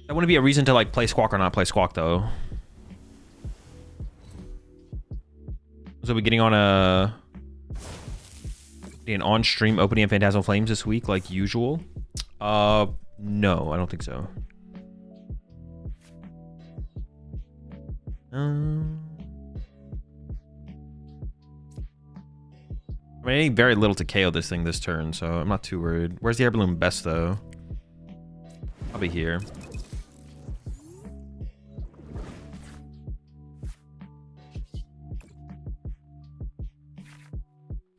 That wouldn't be a reason to like play Squawk or not play Squawk though. So we're getting on an on-stream opening of Phantasmal Flames this week like usual. No, I don't think so. I mean, I need very little to KO this thing this turn, so I'm not too worried. Where's the Air Balloon best, though? Probably here.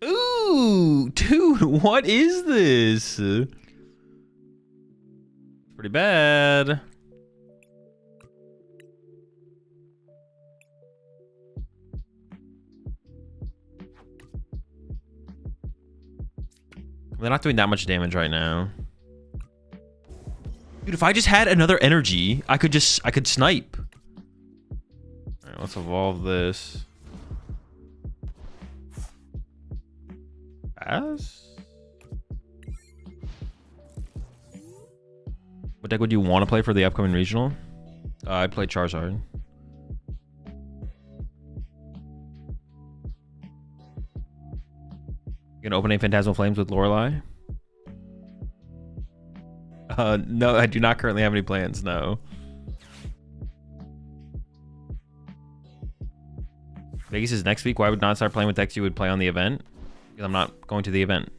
Ooh, dude, what is this? Pretty bad. They're not doing that much damage right now. Dude, if I just had another energy, I could snipe. All right, let's evolve this. Pass? What deck would you want to play for the upcoming regional? I'd play Charizard. You gonna open a Phantasmal Flames with Lorelei? No, I do not currently have any plans, no. Vegas is next week. Why would not start playing with decks you would play on the event? Because I'm not going to the event.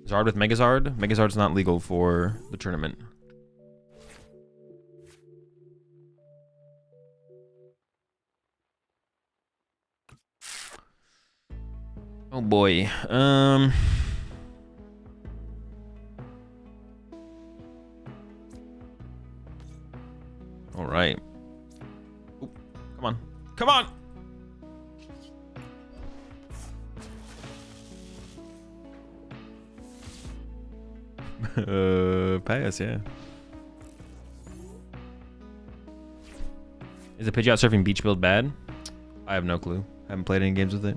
Zard with Megazard? Megazard's not legal for the tournament. Oh boy. All right. Oop, come on. Come on. Pass, yeah. Is the Pidgeot Surfing Beach build bad? I have no clue. Haven't played any games with it.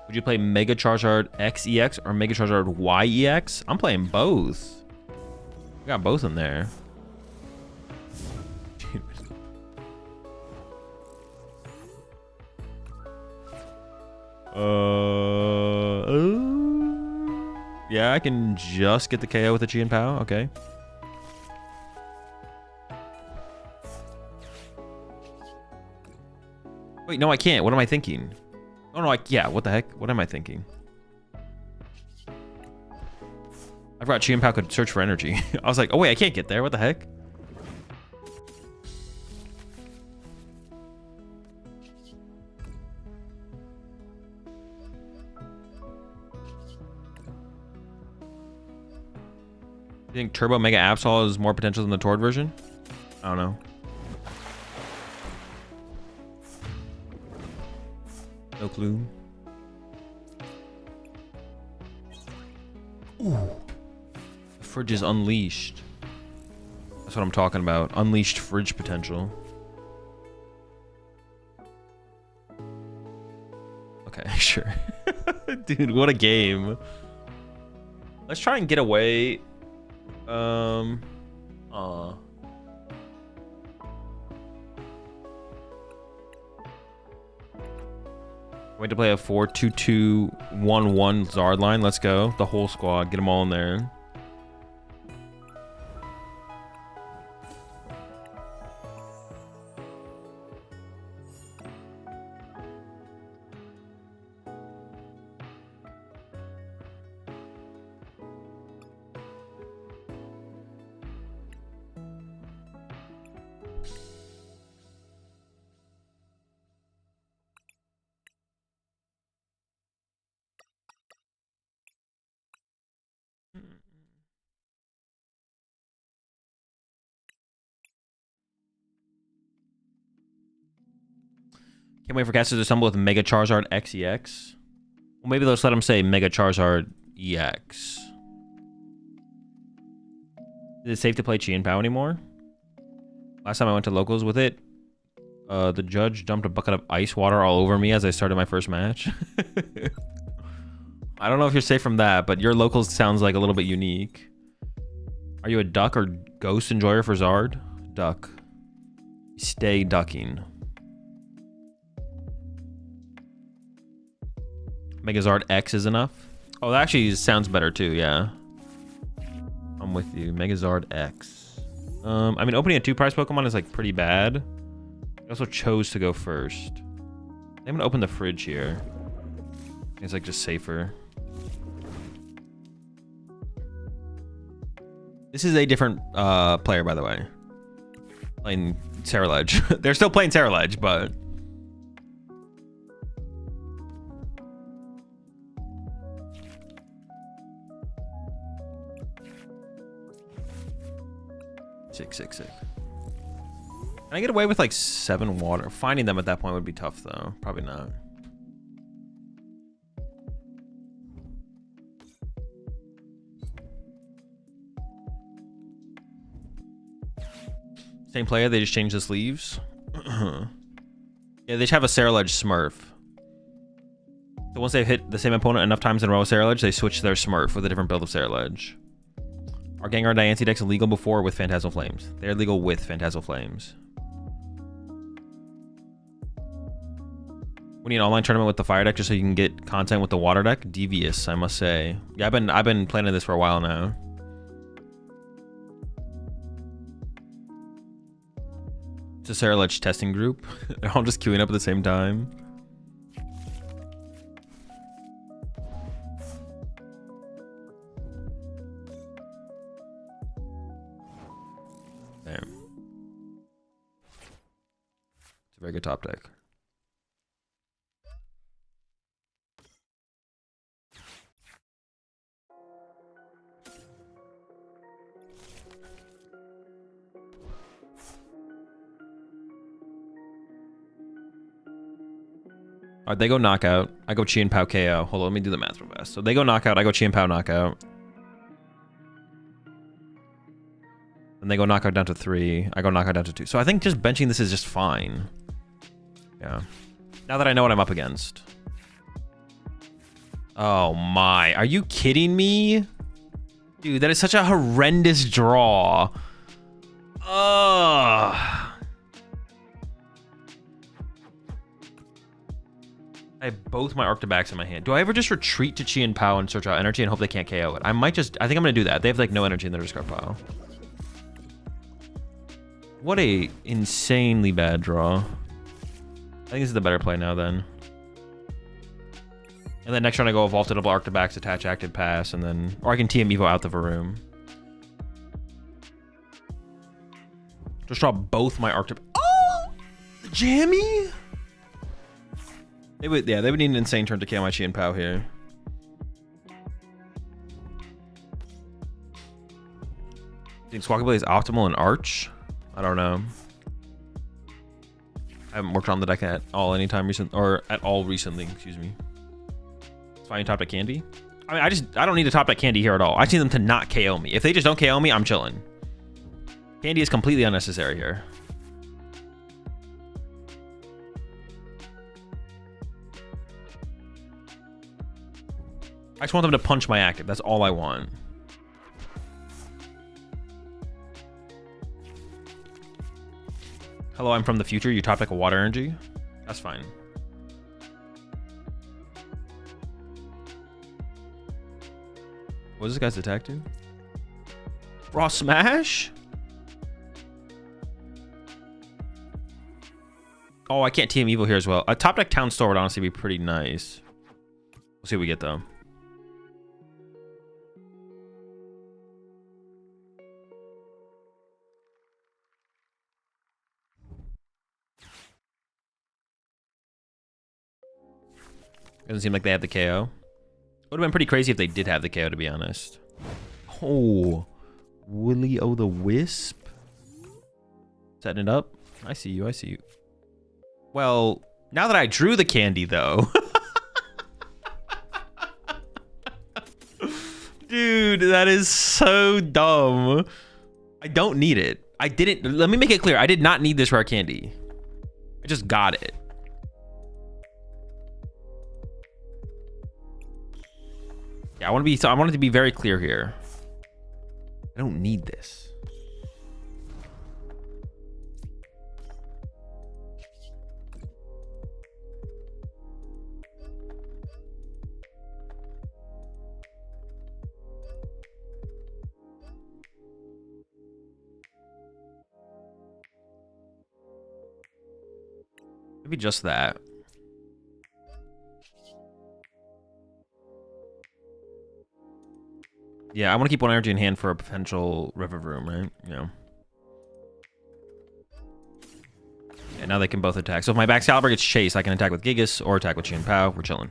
Would you play Mega Charizard XEX or Mega Charizard YEX? I'm playing both. We got both in there. Yeah, I can just get the KO with a Chien-Pao. Okay. Wait, no, I can't. What am I thinking? Oh no, yeah, what the heck? What am I thinking? I forgot Chien-Pao could search for energy. I was like, oh wait, I can't get there. What the heck? You think Turbo Mega Absol is more potential than the Tord version? I don't know. No clue. Ooh. The fridge is unleashed. That's what I'm talking about. Unleashed fridge potential. Okay, sure. Dude, what a game. Let's try and get away. Wait to play a 4-2-2-1-1 Zard line. Let's go. The whole squad. Get them all in there. Can't wait for casters to assemble with Mega Charizard XEX. Well, maybe let's let them say Mega Charizard EX. Is it safe to play Chien-Pao anymore? Last time I went to locals with it, The judge dumped a bucket of ice water all over me as I started my first match. I don't know if you're safe from that, but your locals sounds like a little bit unique. Are you a duck or ghost enjoyer for Zard? Duck. Stay ducking. Megazard X is enough? Oh, that actually sounds better too, yeah. I'm with you. Megazard X. I mean, opening a 2-prize Pokemon is like pretty bad. I also chose to go first. I'm gonna open the fridge here. It's like just safer. This is a different player, by the way. Playing Ceruledge. They're still playing Ceruledge, but... Sick. Can I get away with like 7 water? Finding them at that point would be tough though. Probably not. Same player, they just changed the sleeves. Yeah, they just have a Ceruledge Smurf. So once they've hit the same opponent enough times in a row with Ceruledge, they switch their Smurf with a different build of Ceruledge. Are Gengar Diancie decks legal before or with Phantasmal Flames? They're legal with Phantasmal Flames. We need an online tournament with the fire deck just so you can get content with the water deck. Devious, I must say. Yeah, I've been planning this for a while now. It's a Ceruledge testing group. They're all just queuing up at the same time. Damn. It's a very good top deck. Alright, they go knockout. I go Chien-Pao KO. Hold on, let me do the math real fast. So they go knockout, I go Chien-Pao knockout. Then they go knockout down to 3. I go knockout down to 2. So I think just benching this is just fine. Yeah. Now that I know what I'm up against. Oh my. Are you kidding me? Dude, that is such a horrendous draw. Ugh. I have both my Arctobacks in my hand. Do I ever just retreat to Chien-Pao and search out energy and hope they can't KO it? I think I'm gonna do that. They have like no energy in their discard pile. What a insanely bad draw. I think this is the better play now then. And then next round I go evolve to double Arctobacks, attach active pass, and then, or I can TM Evo out the Varoom. Just draw both my Arctobacks. Oh! Jammy? They would need an insane turn to KO my Chien-Pao here. Think Squawkabilly is optimal in Arch? I don't know. I haven't worked on the deck at all recently, excuse me. It's fine, top deck Candy. I mean, I don't need to top deck Candy here at all. I just need them to not KO me. If they just don't KO me, I'm chilling. Candy is completely unnecessary here. I just want them to punch my active. That's all I want. Hello, I'm from the future. You top deck a water energy? That's fine. What is this guy's attack do? Raw Smash? Oh, I can't TM Evil here as well. A top deck Town Store would honestly be pretty nice. We'll see what we get though. Doesn't seem like they have the KO. Would have been pretty crazy if they did have the KO, to be honest. Oh, Willy-O the-Wisp. Setting it up. I see you. I see you. Well, now that I drew the candy, though. Dude, that is so dumb. I don't need it. I didn't. Let me make it clear. I did not need this rare candy. I just got it. Yeah, I want it to be very clear here. I don't need this. Maybe just that. Yeah, I want to keep one energy in hand for a potential River Room, right? Yeah. Yeah, now they can both attack. So if my Baxcalibur gets chased, I can attack with Gigas or attack with Chien-Pao. We're chilling.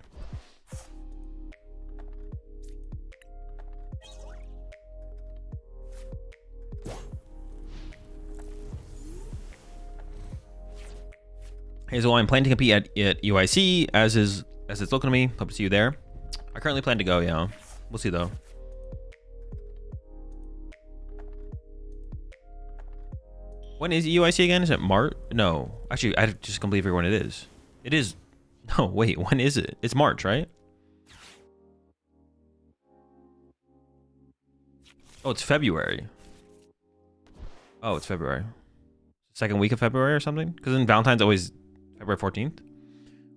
Hazel, I'm planning to compete at UIC, as it's looking to me. Hope to see you there. I currently plan to go, yeah. We'll see, though. When is UIC again? Is it March? No. Actually, I just completely forget when it is. It is... No, wait. When is it? It's March, right? Oh, it's February. Oh, it's February. Second week of February or something? Because then Valentine's always... February 14th.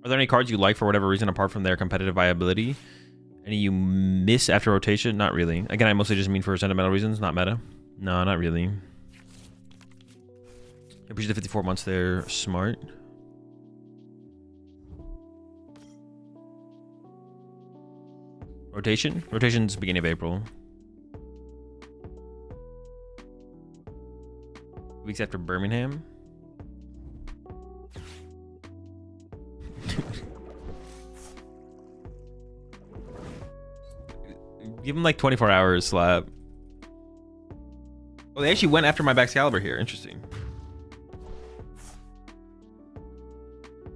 Are there any cards you like for whatever reason apart from their competitive viability? Any you miss after rotation? Not really. Again, I mostly just mean for sentimental reasons, not meta. No, not really. I appreciate the 54 months there. Smart. Rotation? Rotation's beginning of April. Weeks after Birmingham. Give him like 24 hours, Slap. Oh, they actually went after my Baxcalibur here. Interesting.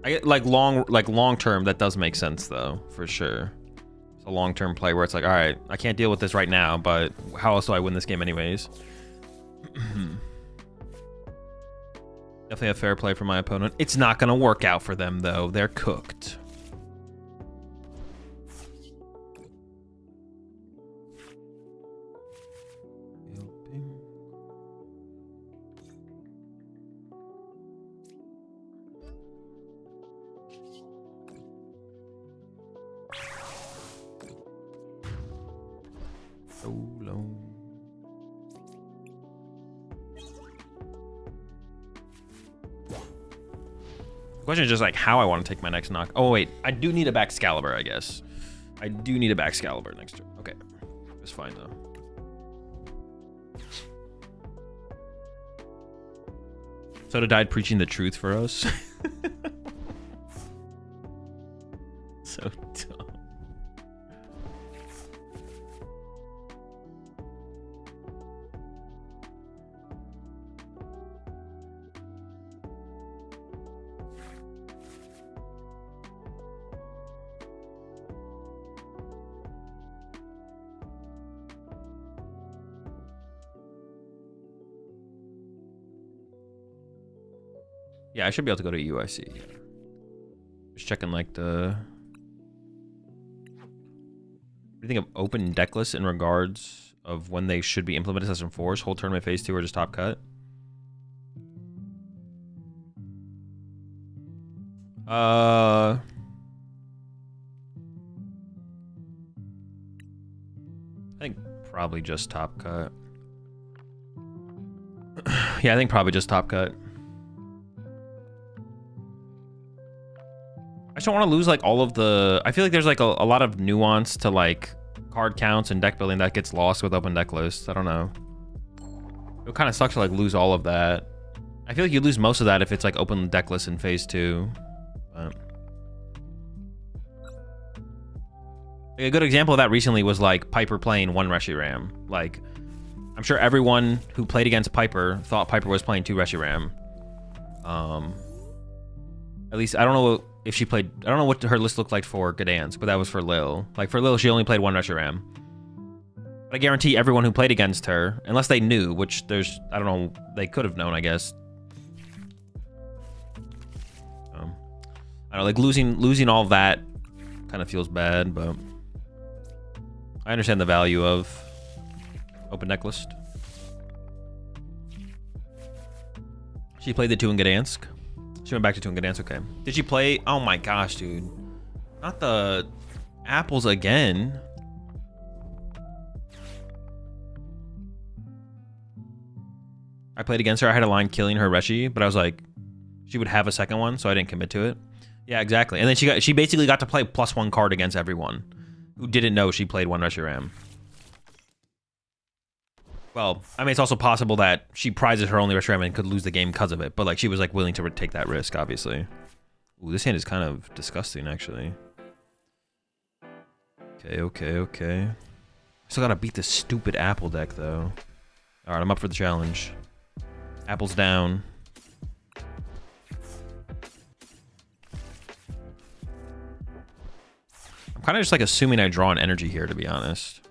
I get like long term. That does make sense though, for sure. It's a long term play where it's like, all right, I can't deal with this right now, but how else do I win this game anyways? Definitely a fair play for my opponent. It's not gonna work out for them though. They're cooked. So long. The question is just like how I want to take my next knock. Oh wait, I do need a Baxcalibur, I guess. I do need a Baxcalibur next turn. Okay, that's fine though. Soda died preaching the truth for us. So dumb. Yeah, I should be able to go to UIC. Yeah. Just checking like the... What do you think of open deck lists in regards of when they should be implemented as enforced? Whole tournament phase 2 or just top cut? I think probably just top cut. Yeah, I think probably just top cut. I just don't want to lose like all of the... I feel like there's like a lot of nuance to like card counts and deck building that gets lost with open deck lists. I don't know. It kind of sucks to like lose all of that. I feel like you lose most of that if it's like open deck lists in phase 2. But... Like, a good example of that recently was like Piper playing 1 Reshiram. Like, I'm sure everyone who played against Piper thought Piper was playing 2 Reshiram. At least I don't know if she played... I don't know what her list looked like for Gdansk, but that was for Lil. Like for Lil, she only played 1 Reshiram. But I guarantee everyone who played against her, unless they knew, which there's... I don't know, they could have known, I guess. I don't know, like losing all that kind of feels bad, but I understand the value of open deck list. She played the Chien-Pao. She went back to Chien-Pao, okay. Did she play? Oh my gosh, dude. Not the apples again. I played against her. I had a line killing her Reshi, but I was like, she would have a second one, so I didn't commit to it. Yeah, exactly. And then she basically got to play +1 card against everyone who didn't know she played one Reshiram. Well, I mean, it's also possible that she prizes her only Reshiram and could lose the game because of it, but like she was like willing to take that risk, obviously. Ooh, this hand is kind of disgusting, actually. Okay. Still gotta beat this stupid apple deck, though. All right, I'm up for the challenge. Apple's down. I'm kind of just like assuming I draw an energy here, to be honest.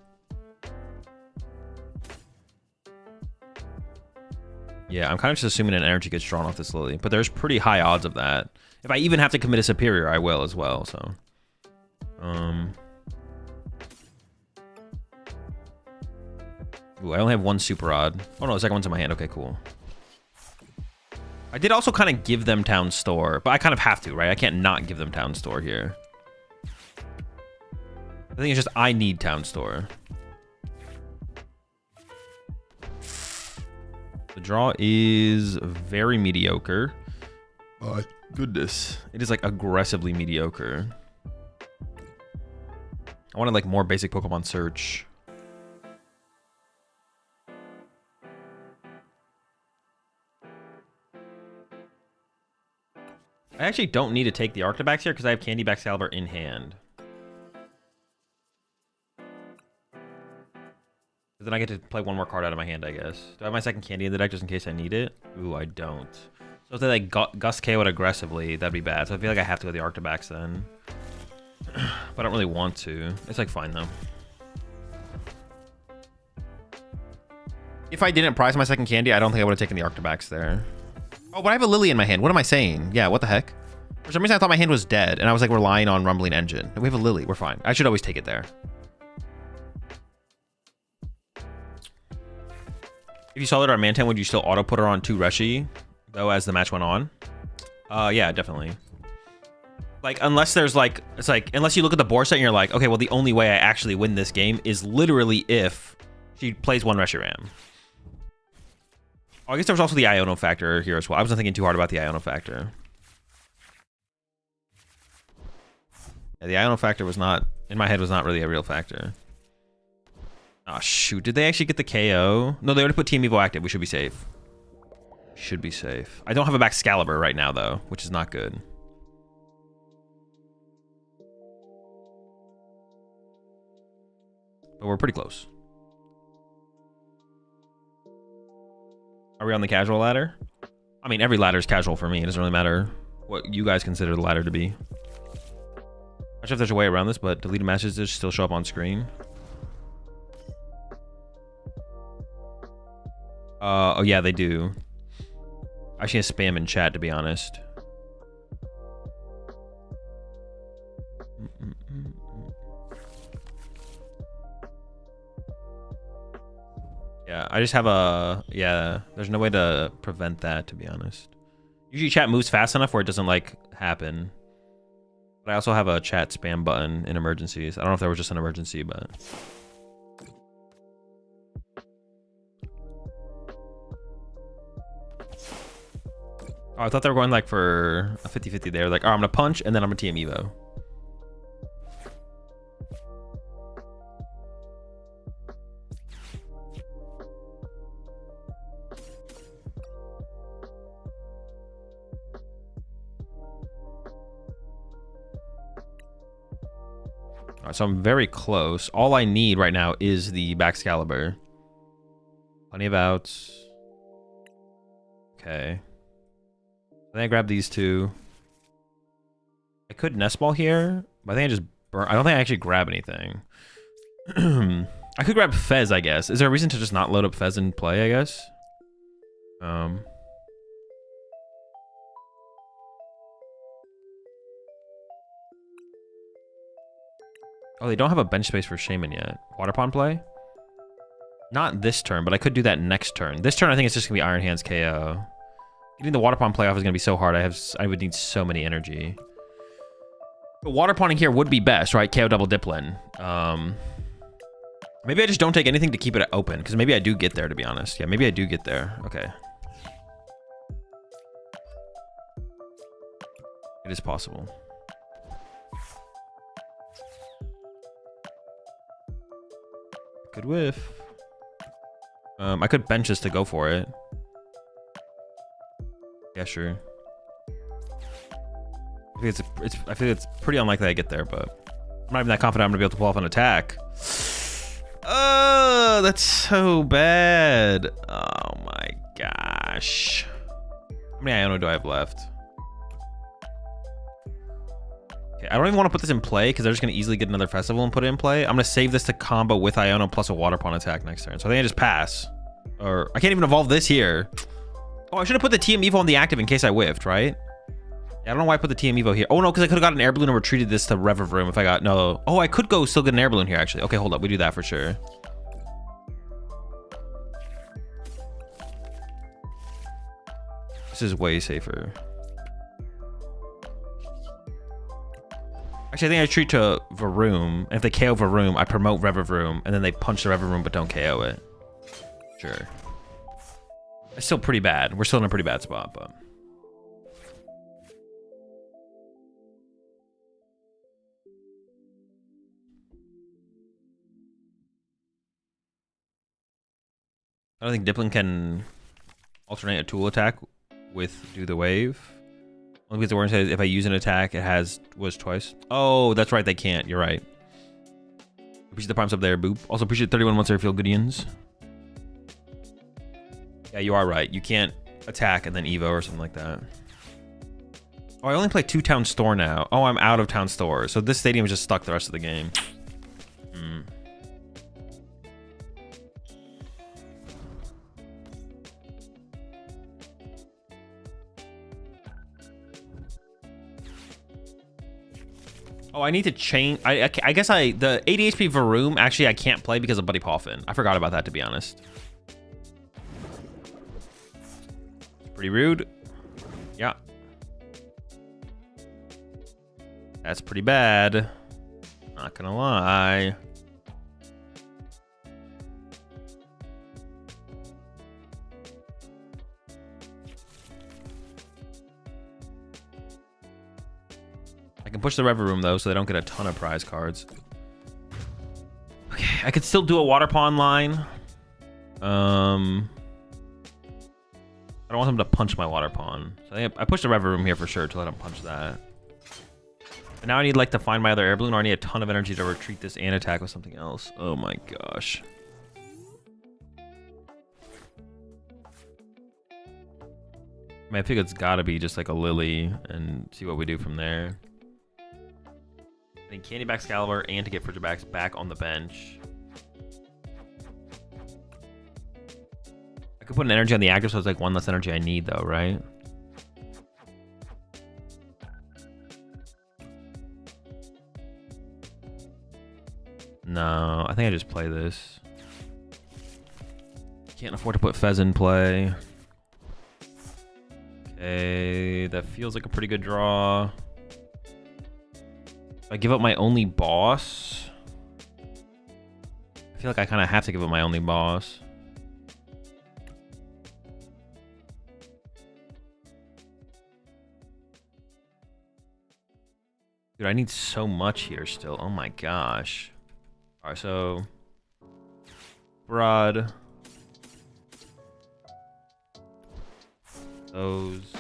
Yeah, I'm kind of just assuming an energy gets drawn off this Lily, but there's pretty high odds of that. If I even have to commit a superior, I will as well, so. Ooh, I only have one super odd. Oh no, the second one's in my hand. Okay, cool. I did also kind of give them Town Store, but I kind of have to, right? I can't not give them Town Store here. I think it's just I need Town Store. The draw is very mediocre. Oh, goodness. It is like aggressively mediocre. I wanted like more basic Pokemon search. I actually don't need to take the Arctobax here because I have Candy Baxcalibur in hand. Then I get to play one more card out of my hand, I guess. Do I have my second Candy in the deck just in case I need it? Ooh, I don't. So if they like Gust KO it aggressively, that'd be bad. So I feel like I have to go the Arctobax then. But I don't really want to. It's like fine though. If I didn't prize my second Candy, I don't think I would have taken the Arctobax there. Oh, but I have a Lily in my hand. What am I saying? Yeah, what the heck? For some reason, I thought my hand was dead, and I was like relying on Rumbling Engine. We have a Lily. We're fine. I should always take it there. If you saw that our Mantan, would you still auto put her on 2 Reshi, though, as the match went on? Yeah, definitely. Like, unless there's like, it's like, unless you look at the board set and you're like, okay, well, the only way I actually win this game is literally if she plays 1 Reshiram. Oh, I guess there was also the Iono factor here as well. I wasn't thinking too hard about the Iono factor. Yeah, the Iono factor was not, in my head, was not really a real factor. Oh, shoot. Did they actually get the KO? No, they already put Team Evo active. We should be safe. Should be safe. I don't have a Baxcalibur right now, though, which is not good. But we're pretty close. Are we on the casual ladder? I mean, every ladder is casual for me. It doesn't really matter what you guys consider the ladder to be. Not sure if there's a way around this, but deleted messages still show up on screen. Oh yeah, they do. I should spam in chat, to be honest. Yeah, I just have a... Yeah, there's no way to prevent that, to be honest. Usually chat moves fast enough where it doesn't, like, happen. But I also have a chat spam button in emergencies. I don't know if there was just an emergency, but... Oh, I thought they were going, like, for a 50-50 there. Like, oh, I'm gonna punch, and then I'm gonna TM Evo. Alright, so I'm very close. All I need right now is the Baxcalibur. Plenty of outs. Okay. I think I grab these 2. I could nest ball here, but I think I just burn. I don't think I actually grab anything. I could grab Fez, I guess. Is there a reason to just not load up Fez and play, I guess? Oh, they don't have a bench space for Shaman yet. Water Pond play? Not this turn, but I could do that next turn. This turn, I think it's just gonna be Iron Hands KO. Getting the Water Pond playoff is gonna be so hard. I would need so many energy. But Water Ponding here would be best, right? KO double Diplin. Maybe I just don't take anything to keep it open, because maybe I do get there, to be honest. Yeah, maybe I do get there. Okay. It is possible. Good whiff. I could bench this to go for it. Yeah, sure. I feel it's pretty unlikely I get there, but I'm not even that confident I'm gonna be able to pull off an attack. Oh, that's so bad. Oh my gosh. How many Iono do I have left? Okay, I don't even want to put this in play because they're just going to easily get another festival and put it in play. I'm going to save this to combo with Iono plus a Water Pond attack next turn. So I think I just pass. Or I can't even evolve this here. Oh, I should have put the TM Evo on the active in case I whiffed, right? Yeah, I don't know why I put the TM Evo here. Oh no, because I could have got an air balloon and retreated this to Rev of Room if I got... No. Oh, I could go still get an air balloon here, actually. Okay, hold up. We do that for sure. This is way safer. Actually, I think I retreat to Varoom. And if they KO Varoom, I promote Rev of Room. And then they punch the Rev of Room but don't KO it. Sure. It's still pretty bad. We're still in a pretty bad spot, but... I don't think Diplin can alternate a tool attack with Do the Wave. Only because the word says if I use an attack, it was twice. Oh, that's right, they can't. You're right. Appreciate the primes up there, Boop. Also appreciate 31 months there, Feel Goodians. Yeah, you are right. You can't attack and then Evo or something like that. Oh, I only play 2 Town Store now. Oh, I'm out of Town Store. So this stadium is just stuck the rest of the game. Oh, I need to change. I guess the 80 HP Varoom, actually, I can't play because of Buddy Poffin. I forgot about that, to be honest. Pretty rude. Yeah. That's pretty bad. Not gonna lie. I can push the Rev Room though, so they don't get a ton of prize cards. Okay, I could still do a Water Pond line. I don't want them to punch my Water Pond. So I think I pushed the Rev Room here for sure to let them punch that. And now I need like to find my other air balloon, or I need a ton of energy to retreat this and attack with something else. Oh my gosh. I mean, I think it's gotta be just like a Lily and see what we do from there. I think Candy back Excalibur and to get Frigibacks back on the bench. I could put an energy on the active, so it's like one less energy I need though, right? No, I think I just play this. Can't afford to put Fez in play. Okay, that feels like a pretty good draw. If I give up my only boss, I feel like I kind of have to give up my only boss. Dude, I need so much here still. Oh my gosh. All right, so Broad. Those.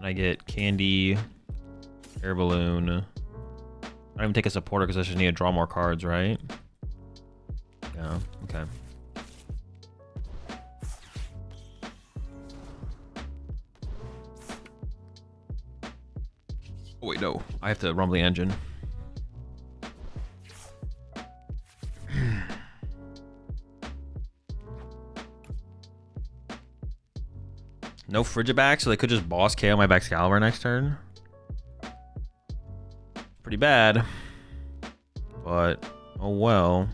I get Candy, Air Balloon. I don't even take a supporter because I just need to draw more cards, right? Yeah, okay. Oh wait, no. I have to rumble the engine. No Frigiback, so they could just boss KO my Baxcalibur next turn. Pretty bad. But, oh well.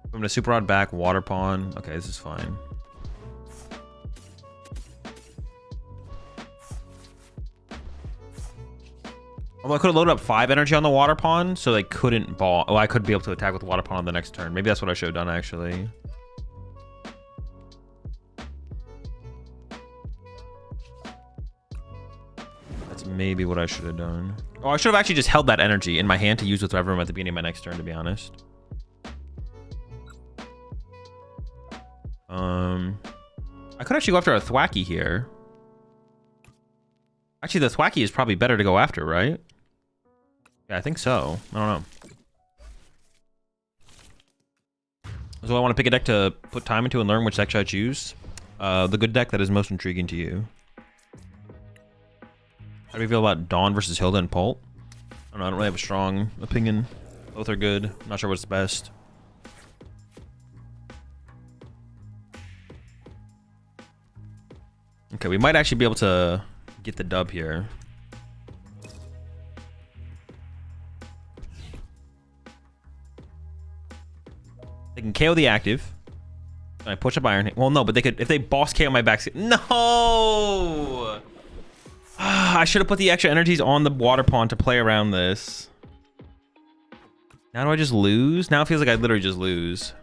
I'm gonna Super Rod back, Water Pawn. Okay, this is fine. Although I could have loaded up 5 energy on the Water Pawn, so they couldn't ball. Oh, I could be able to attack with Water Pawn on the next turn. Maybe that's what I should have done, actually. That's maybe what I should have done. Oh, I should have actually just held that energy in my hand to use with Reverend at the beginning of my next turn, to be honest. I could actually go after a Thwacky here. Actually, the Thwacky is probably better to go after, right? Yeah, I think so. I don't know. So I want to pick a deck to put time into and learn which deck should I choose. The good deck that is most intriguing to you. How do you feel about Dawn versus Hilda and Pult? I don't know. I don't really have a strong opinion. Both are good. I'm not sure what's best. Okay, we might actually be able to get the dub here. They can KO the active. And I push up Iron. Well, no, but they could if they boss KO my back. No! I should have put the extra energies on the Water Pawn to play around this. Now do I just lose? Now it feels like I literally just lose.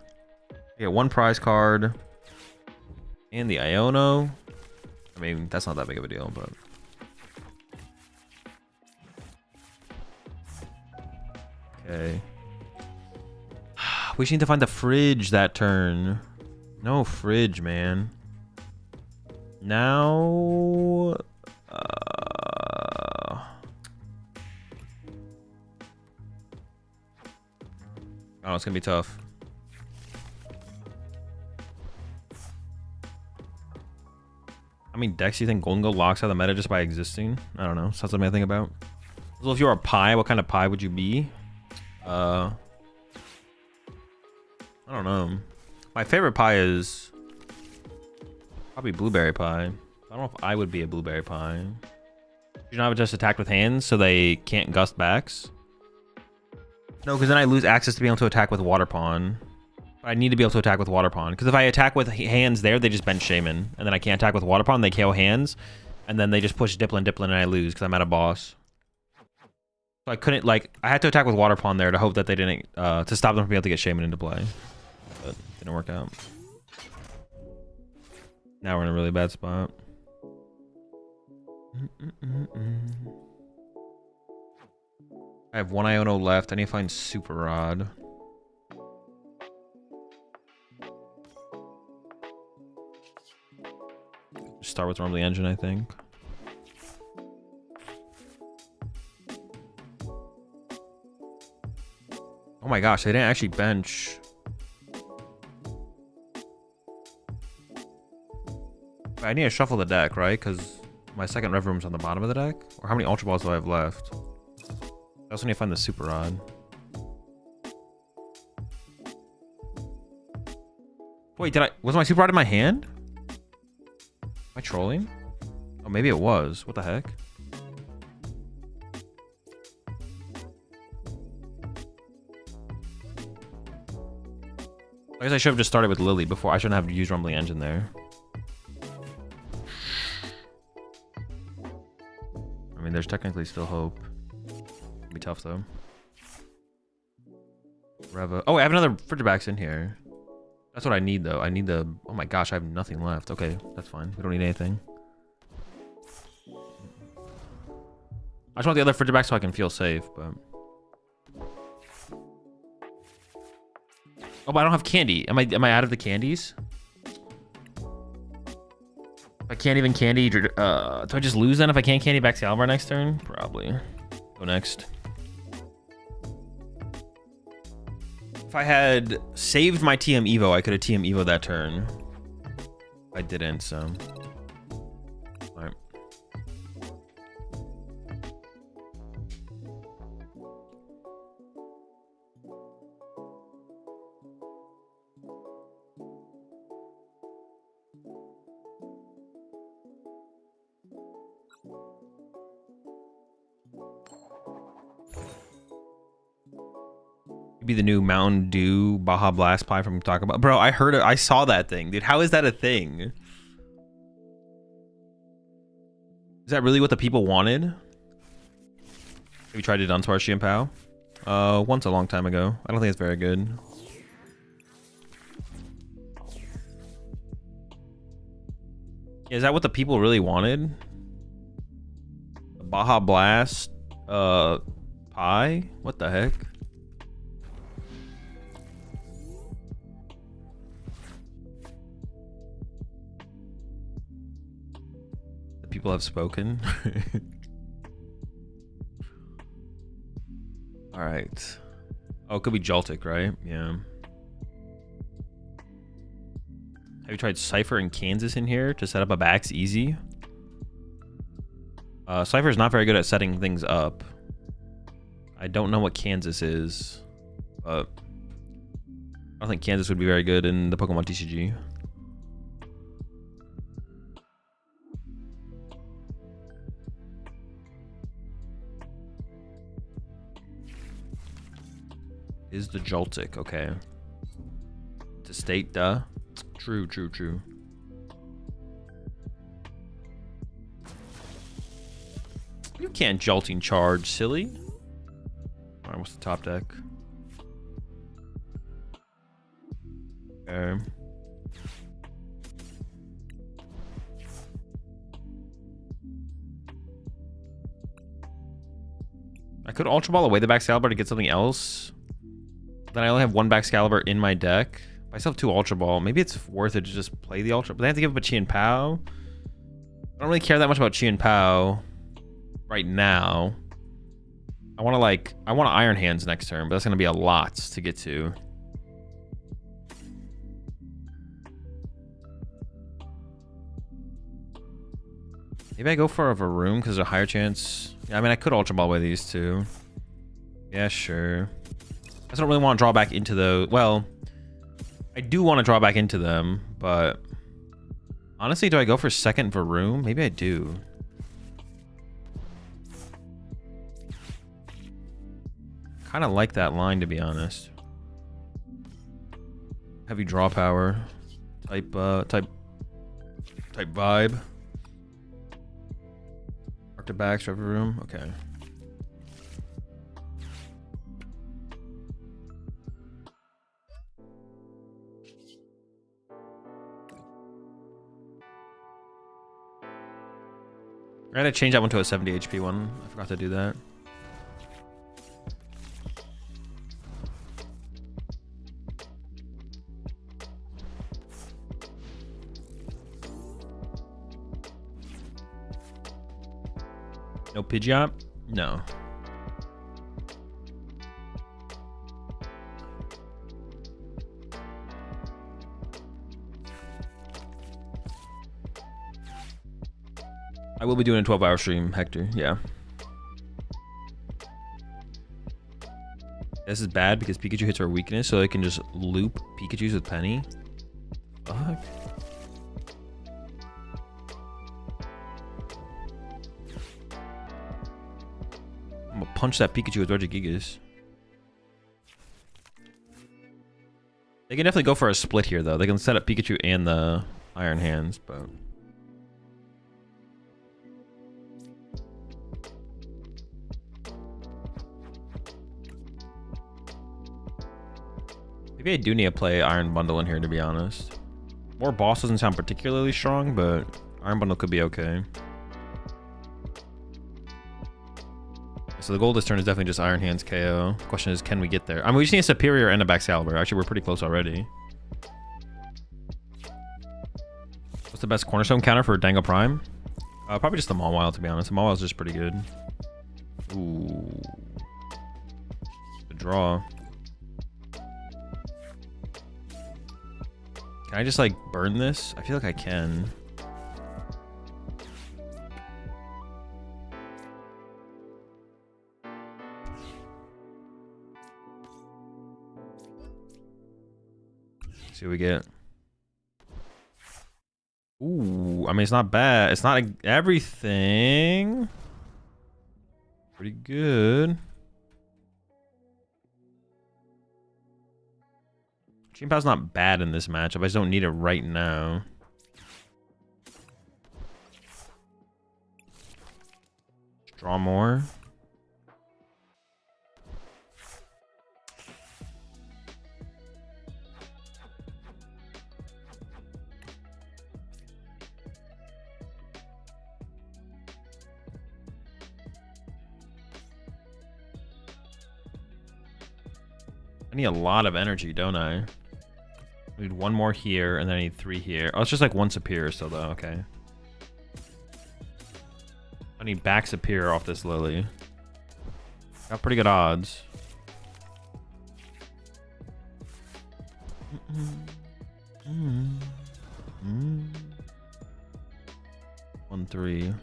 I get 1 prize card. And the Iono. I mean, that's not that big of a deal, but... Okay. We just need to find the fridge that turn. No fridge, man. Now... Oh, it's gonna be tough. How many decks do you think Golden Gold locks out of the meta just by existing? I don't know. Sounds something I think about. So if you were a pie, what kind of pie would you be? I don't know. My favorite pie is probably blueberry pie. I don't know if I would be a blueberry pie. You not just attack with hands so they can't gust backs? No, because then I lose access to being able to attack with Water Pawn. I need to be able to attack with Water Pawn. Because if I attack with hands there, they just bench Shaman. And then I can't attack with Water Pawn, they KO hands. And then they just push Diplin, and I lose because I'm at a boss. So I couldn't, like, I had to attack with Water Pawn there to hope that they didn't, to stop them from being able to get Shaman into play. But it didn't work out. Now we're in a really bad spot. I have 1 Iono left. I need to find Super Rod. Start with Rumbly Engine, I think. Oh my gosh, they didn't actually bench. I need to shuffle the deck, right? Because my second Rev Room's on the bottom of the deck. Or how many Ultra Balls do I have left? I also need to find the Super Rod. Wait, was my Super Rod in my hand? Am I trolling? Oh, maybe it was. What the heck? I guess I should have just started with Lily before. I shouldn't have used Rumbling Engine there. I mean, there's technically still hope. It'll be tough, though. Reva. Oh, I have another Frigibacks in here. That's what I need, though. I need the... Oh my gosh, I have nothing left. Okay, that's fine. We don't need anything. I just want the other Frigiback so I can feel safe, but... Oh, but I don't have candy. Am I out of the candies? If I can't even candy... do I just lose then if I can't candy Baxcalibur next turn? Probably. Go next. If I had saved my TM Evo, I could have TM Evo that turn. I didn't, so... Alright. Maybe the new Mountain Dew Baja Blast pie from Taco Bell. Bro, I heard it. I saw that thing, dude. How is that a thing? Is that really what the people wanted? Have you tried it on Spark Chien-Pao? Once a long time ago. I don't think it's very good. Is that what the people really wanted? A Baja Blast pie? What the heck? The people have spoken. All right. Oh, it could be Joltik, right? Yeah. Have you tried Cypher in Kansas in here to set up a Bax easy? Cypher is not very good at setting things up. I don't know what Kansas is, but I don't think Kansas would be very good in the Pokemon TCG. Is the Joltik, okay. To state, duh. True, true, true. You can't Jolting charge, silly. Alright, what's the top deck? Okay. I could Ultra Ball away the Baxcalibur to get something else. Then I only have one Baxcalibur in my deck. I still have two Ultra Ball. Maybe it's worth it to just play the Ultra, but they have to give up a Chien-Pao. I don't really care that much about Chien-Pao right now. I want to Iron Hands next turn, but that's going to be a lot to get to. Maybe I go for a Varoom because there's a higher chance. Yeah, I mean, I could Ultra Ball away these two. Yeah, sure. I just don't really want to draw back into the... Well, I do want to draw back into them, but... Honestly, do I go for second Varoom? Maybe I do. Kind of like that line, to be honest. Heavy draw power. Type vibe. Arctic Backs, River Room. Okay. I gotta change that one to a 70 HP one. I forgot to do that. No Pidgeot? No. I will be doing a 12-hour stream, Hector. Yeah. This is bad because Pikachu hits our weakness, so they can just loop Pikachus with Penny. Fuck. I'm gonna punch that Pikachu with Regigigas. They can definitely go for a split here, though. They can set up Pikachu and the Iron Hands, but... Maybe I do need to play Iron Bundle in here, to be honest. More Boss doesn't sound particularly strong, but Iron Bundle could be okay. So the goal this turn is definitely just Iron Hands KO. The question is, can we get there? I mean, we just need a Superior and a Baxcalibur. Actually, we're pretty close already. What's the best Cornerstone counter for Dango Prime? Probably just the Mawile, to be honest. The Mawile's just pretty good. Ooh. Good draw. Can I just, like, burn this? I feel like I can. See what we get. Ooh, I mean, it's not bad. It's not everything. Pretty good. Chien-Pao's not bad in this matchup. I just don't need it right now. Draw more. I need a lot of energy, don't I? I need one more here, and then I need 3 here. Oh, it's just like 1 Superior still, though. Okay. I need back Superior off this Lily. Got pretty good odds. 1, 3.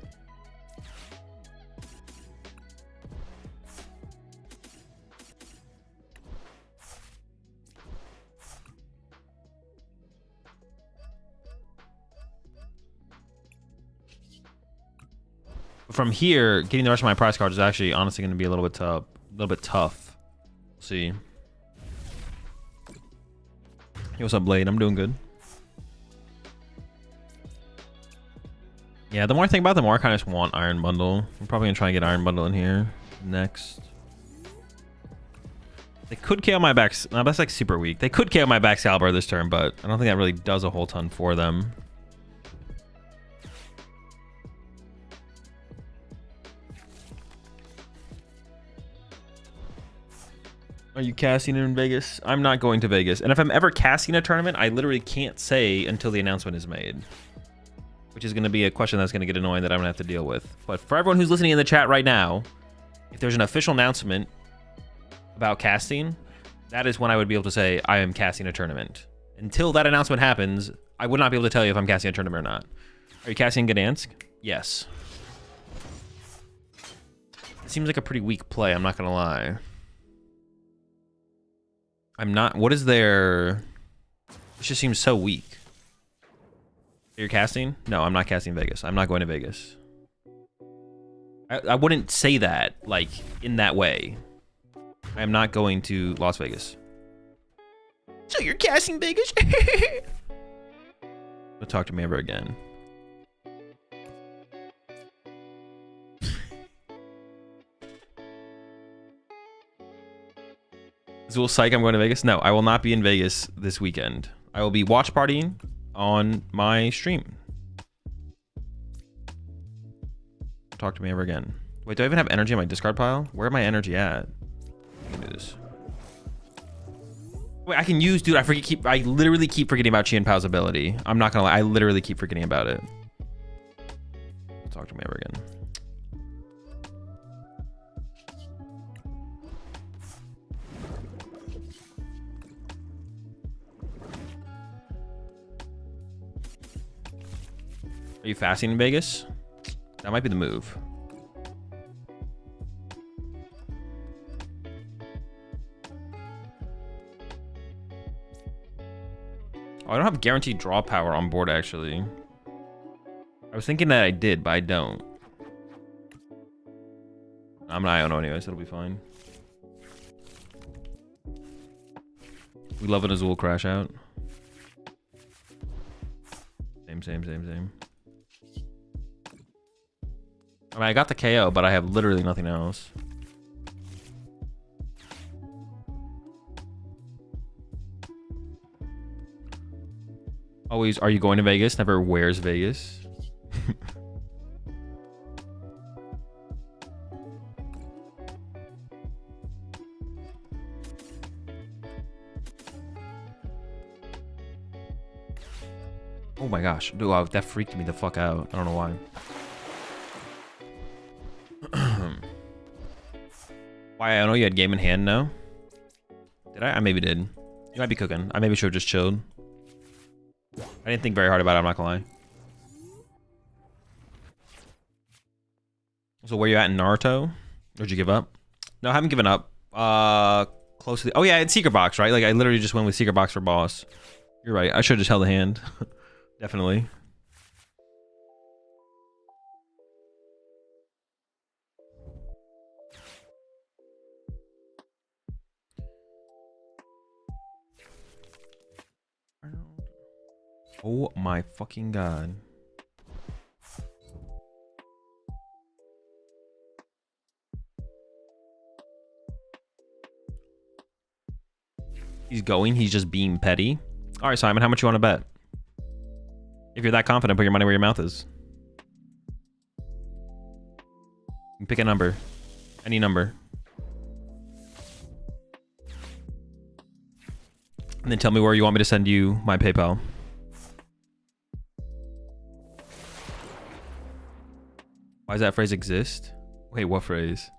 From here, getting the rest of my prize cards is actually honestly going to be a little bit tough. We'll see. Hey, what's up, Blade? I'm doing good. Yeah, the more I think about it, the more I kind of just want Iron Bundle. I'm probably going to try and get Iron Bundle in here next. They could KO my back. No, that's like super weak. They could KO my back Excalibur this turn, but I don't think that really does a whole ton for them. Are you casting in Vegas? I'm not going to Vegas. And if I'm ever casting a tournament, I literally can't say until the announcement is made. Which is going to be a question that's going to get annoying that I'm going to have to deal with. But for everyone who's listening in the chat right now, if there's an official announcement about casting, that is when I would be able to say I am casting a tournament. Until that announcement happens, I would not be able to tell you if I'm casting a tournament or not. Are you casting Gdansk? Yes. It seems like a pretty weak play, I'm not going to lie. I'm not. What is their? This just seems so weak. You're casting? No, I'm not casting Vegas. I'm not going to Vegas. I wouldn't say that like in that way. I am not going to Las Vegas. So you're casting Vegas? Don't talk to me ever again. Azul Psych, I'm going to Vegas. No, I will not be in Vegas this weekend. I will be watch partying on my stream. Talk to me ever again. Wait, do I even have energy in my discard pile? Where am my energy at? I can do this. Wait, I can use, dude. I literally keep forgetting about Chien-Pao's ability. I'm not gonna lie. I literally keep forgetting about it. Talk to me ever again. Are you fasting in Vegas? That might be the move. Oh, I don't have guaranteed draw power on board, actually. I was thinking that I did, but I don't. I'm an Iono anyway, so it'll be fine. We love an Azul crash out. Same. I mean, I got the KO, but I have literally nothing else. Always, are you going to Vegas? Never wears Vegas. Oh my gosh. Dude, wow, that freaked me the fuck out. I don't know why. Why, I know you had game in hand now. Did I? I maybe did. You might be cooking. I maybe should have just chilled. I didn't think very hard about it, I'm not gonna lie. So where you at in Naruto? Or did you give up? No, I haven't given up. Close to the... Oh yeah, it's Secret Box, right? Like I literally just went with Secret Box for boss. You're right. I should have just held a hand. Definitely. Oh my fucking god. He's going. He's just being petty. All right, Simon, how much you want to bet? If you're that confident, put your money where your mouth is. You can pick a number. Any number. And then tell me where you want me to send you my PayPal. Why does that phrase exist? Wait, what phrase?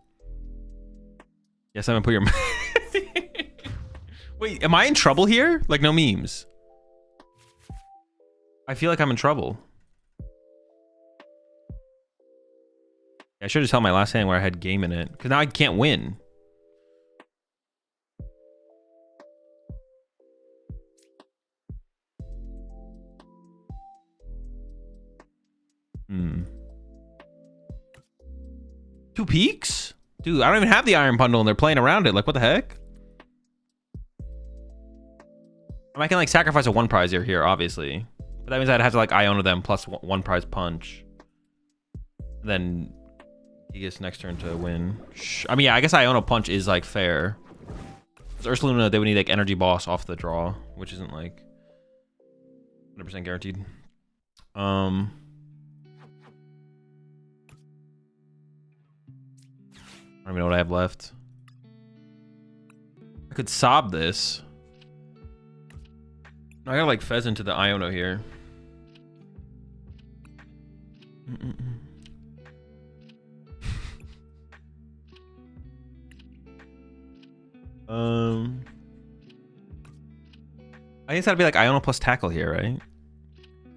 Yes, I'm gonna put your... Wait, am I in trouble here? Like, no memes. I feel like I'm in trouble. I should just tell my last hand where I had game in it. Because now I can't win. Two peaks? Dude, I don't even have the iron bundle and they're playing around it. Like, what the heck? I can like sacrifice a one prize here, obviously. But that means I'd have to like Iona them plus one prize punch. Then he gets next turn to win. I mean, yeah, I guess Iona punch is like fair. Because Ursaluna, they would need like energy boss off the draw, which isn't like 100% guaranteed. I don't even know what I have left. I could sob this. I gotta like fez into the Iono here. I guess that'd be like Iono plus tackle here, right?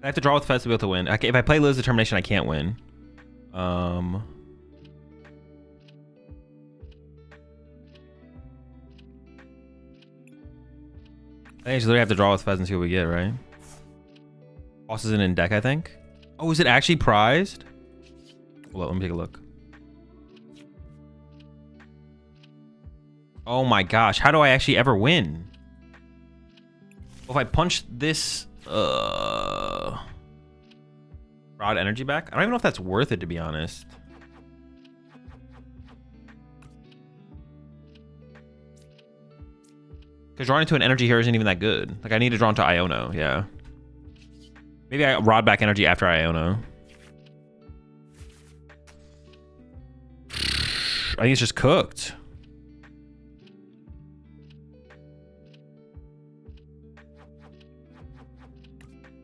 I have to draw with fez to be able to win. Okay, if I play Liz Determination, I can't win. I think I just literally have to draw with fez and see what we get, right? Boss isn't in deck, I think. Oh, is it actually prized? Hold on, let me take a look. Oh my gosh, how do I actually ever win? Well, if I punch this rod energy back, I don't even know if that's worth it, to be honest. Because drawing into an energy here isn't even that good. Like, I need to draw into Iono, yeah. Maybe I rod back energy after Iono. I think it's just cooked.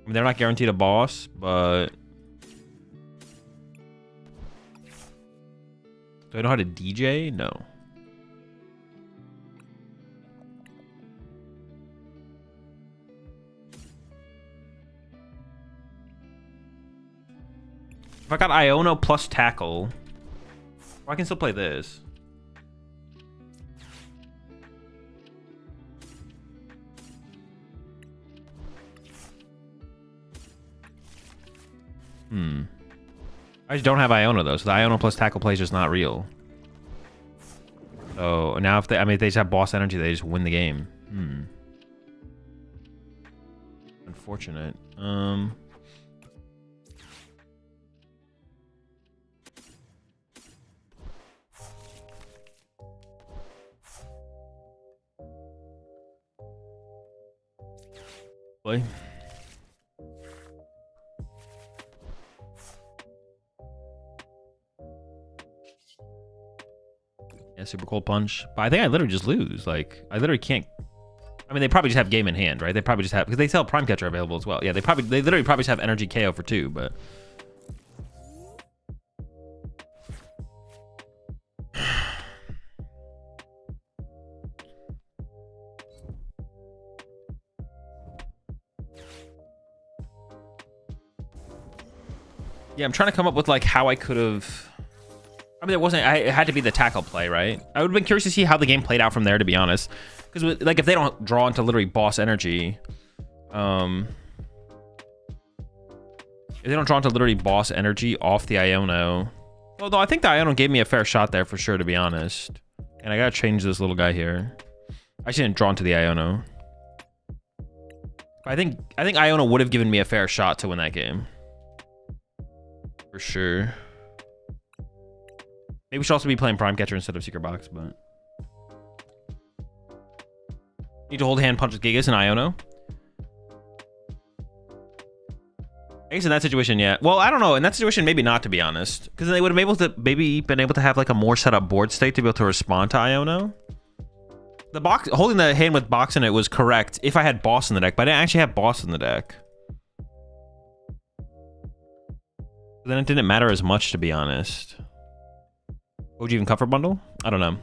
I mean, they're not guaranteed a boss, but... Do I know how to DJ? No. If I got Iono plus tackle, I can still play this. I just don't have Iono though, so the Iono plus tackle play is just not real. So now if they, I mean, if they just have boss energy, they just win the game. Unfortunate. Play. Yeah, super cold punch. But I think I literally just lose. Like, I literally can't. I mean, they probably just have game in hand, right? They probably just have, because they sell Prime Catcher available as well. Yeah, they literally probably just have energy KO for 2, but. Yeah, I'm trying to come up with like how I could have. I mean, it had to be the tackle play, right? I would have been curious to see how the game played out from there, to be honest. Because like if they don't draw into literally boss energy, if they don't draw into literally boss energy off the Iono, although I think the Iono gave me a fair shot there for sure, to be honest. And I gotta change this little guy here. I actually didn't draw into the Iono. I think Iono would have given me a fair shot to win that game. For sure. Maybe we should also be playing Prime Catcher instead of Secret Box, but... Need to hold hand punch with Gigas and Iono. I guess in that situation, yeah. Well, I don't know. In that situation, maybe not, to be honest. Because they would have been able to have like a more set up board state to be able to respond to Iono. The box, holding the hand with box in it was correct if I had boss in the deck, but I didn't actually have boss in the deck. Then it didn't matter as much, to be honest. Would you even cover bundle? I don't know.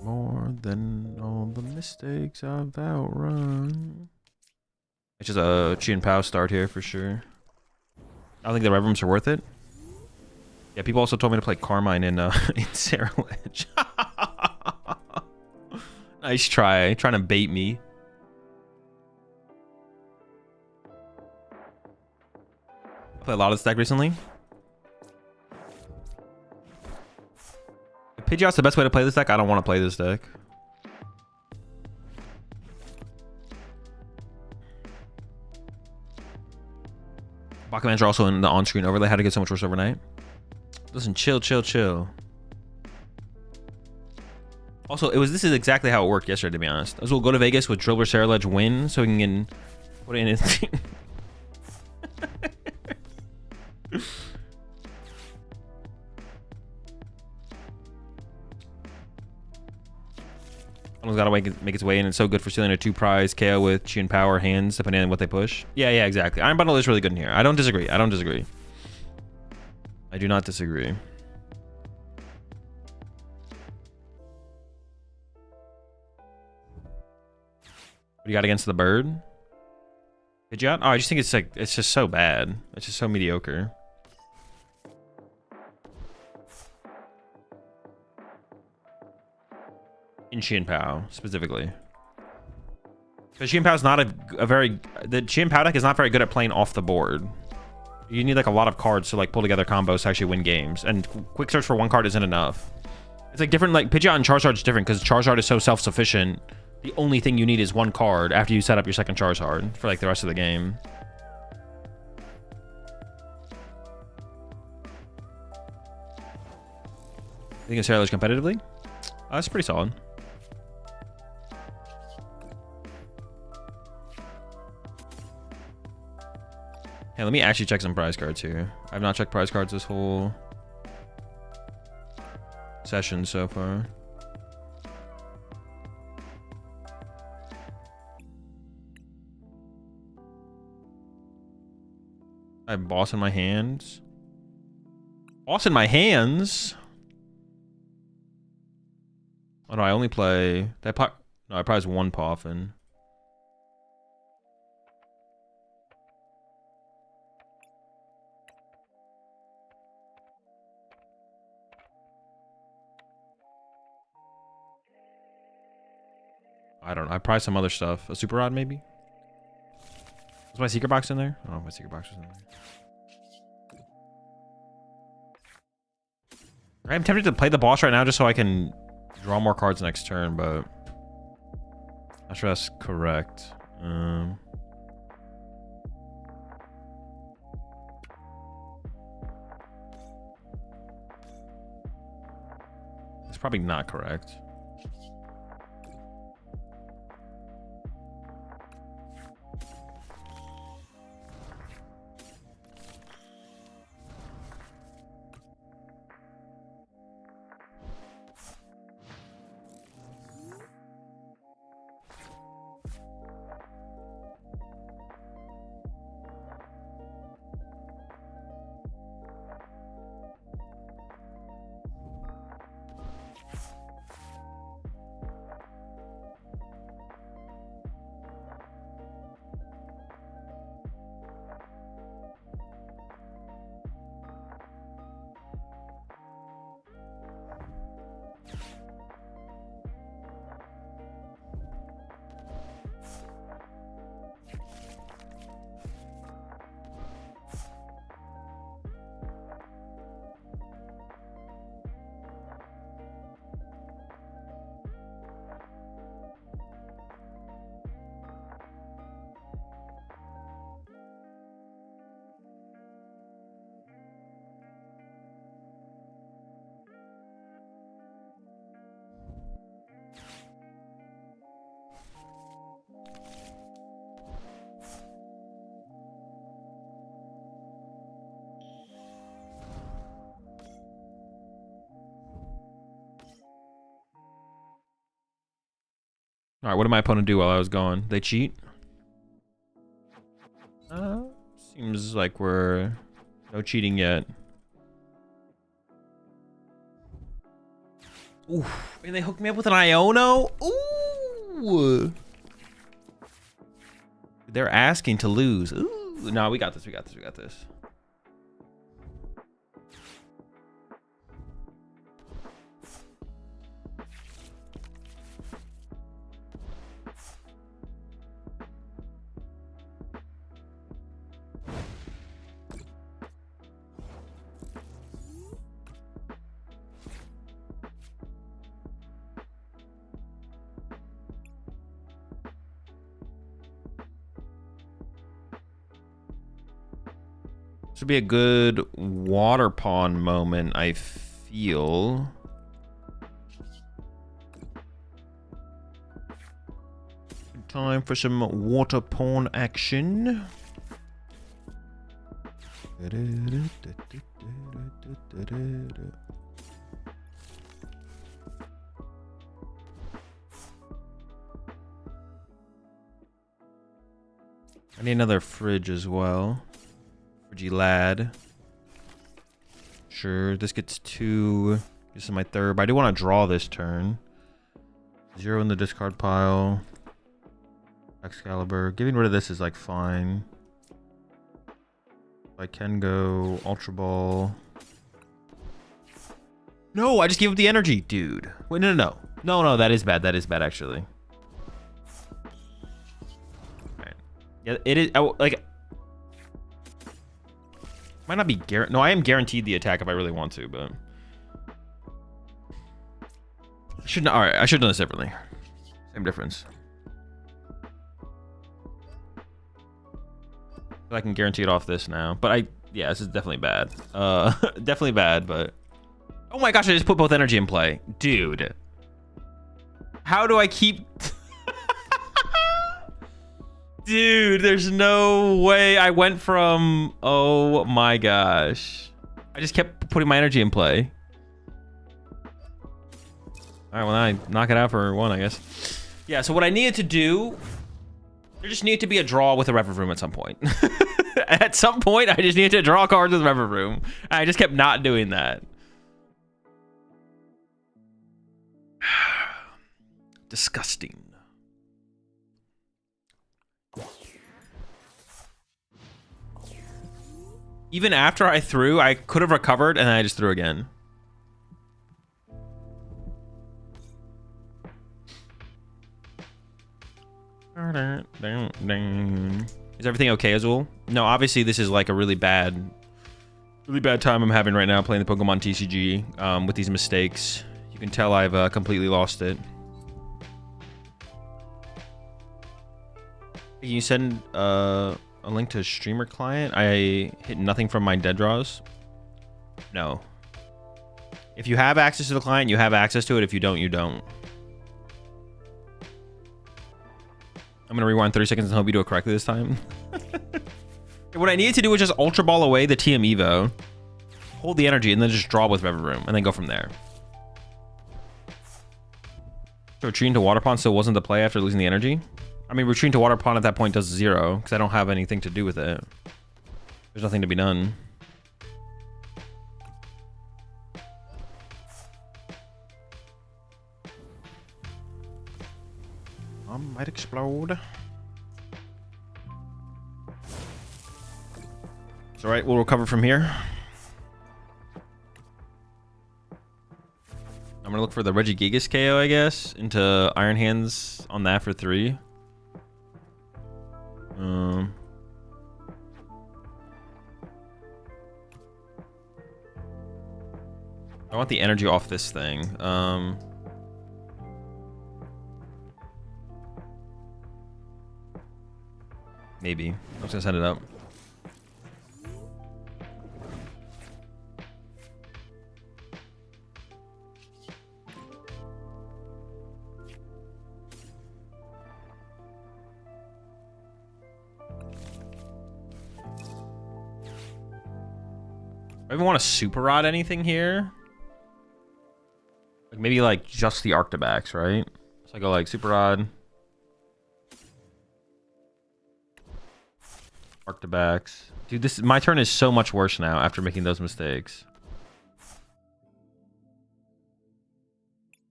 More than all the mistakes I've outrun. It's just a Chien-Pao start here for sure. I don't think the Red Rooms are worth it. Yeah, people also told me to play Carmine in Sarah Ledge. Nice try, trying to bait me. I played a lot of this deck recently. If Pidgeot's the best way to play this deck, I don't want to play this deck. Bakumans are also in the on-screen overlay. How to get so much worse overnight. Listen, chill. Also, this is exactly how it worked yesterday, to be honest. We'll go to Vegas with Drillbur, Sarah Ledge, win, so we can put in his... Someone's got to make its way in. It's so good for stealing a 2-prize KO with Chien-Pao or hands, depending on what they push. Yeah, exactly. Iron Bundle is really good in here. I don't disagree. I do not disagree. What do you got against the bird? Pidgeot? Oh, I just think it's just so bad. It's just so mediocre. In Chien-Pao, specifically. Because Chien-Pao is not the Chien-Pao deck is not very good at playing off the board. You need like a lot of cards to like pull together combos to actually win games. And quick search for one card isn't enough. It's like different, like Pidgeot and Charizard is different because Charizard is so self-sufficient. The only thing you need is one card after you set up your second Charizard for like the rest of the game. You think it's Sarah Ledge competitively? That's pretty solid. Hey, let me actually check some prize cards here. I've not checked prize cards this whole session so far. I have boss in my hands. Boss in my hands? Oh no, I only play... No, I prize one Poffin. I don't know. I prize some other stuff. A Super Rod, maybe? Was my secret box in there? I don't know if my secret box was in there. I'm tempted to play the boss right now just so I can draw more cards next turn, but not sure that's correct. It's probably not correct. All right, what did my opponent do while I was gone? They cheat? Seems like we're no cheating yet. Ooh, and they hooked me up with an Iono? Ooh. They're asking to lose. Ooh. No, we got this. We got this. We got this. This would be a good water pond moment, I feel. Time for some water pond action. I need another fridge as well. Fridgy lad. Sure, this gets 2. This is my 3rd, but I do want to draw this turn. 0 in the discard pile. Excalibur. Getting rid of this is like fine. I can go Ultra Ball. No, I just gave up the energy, dude. Wait, no. No, that is bad. That is bad, actually. Right. Yeah, it is. Like, might not be guaranteed. No, I am guaranteed the attack if I really want to, but I should not. All right, I should have done this differently. Same difference. I can guarantee it off this now, but yeah, this is definitely bad. Definitely bad, but oh my gosh, I just put both energy in play, dude. How do I keep? Dude, there's no way. I went from, oh my gosh. I just kept putting my energy in play. All right, well, now I knock it out for 1, I guess. Yeah, so what I needed to do, there just needed to be a draw with a Rever Room at some point. At some point, I just needed to draw cards with Rever Room. I just kept not doing that. Disgusting. Even after I threw, I could have recovered, and then I just threw again. Is everything okay, Azul? No, obviously this is like a really bad time I'm having right now playing the Pokemon TCG with these mistakes. You can tell I've completely lost it. Can you send a link to streamer client? I hit nothing from my dead draws. No. If you have access to the client, you have access to it. If you don't, you don't. I'm gonna rewind 30 seconds and hope you do it correctly this time. What I needed to do was just Ultra Ball away the TM Evo, hold the energy, and then just draw with Rever Room, and then go from there. So retreating to Water Pond still wasn't the play after losing the energy? I mean, retreating to Water Pond at that point does 0, because I don't have anything to do with it. There's nothing to be done. Might explode. It's alright, we'll recover from here. I'm gonna look for the Regigigas KO, I guess, into Iron Hands on that for 3. I want the energy off this thing. Maybe. I'm just gonna send it up. I even want to super rod anything here. Like maybe like just the Arctobax, right? So I go like super rod, Mark the backs. Dude, my turn is so much worse now after making those mistakes.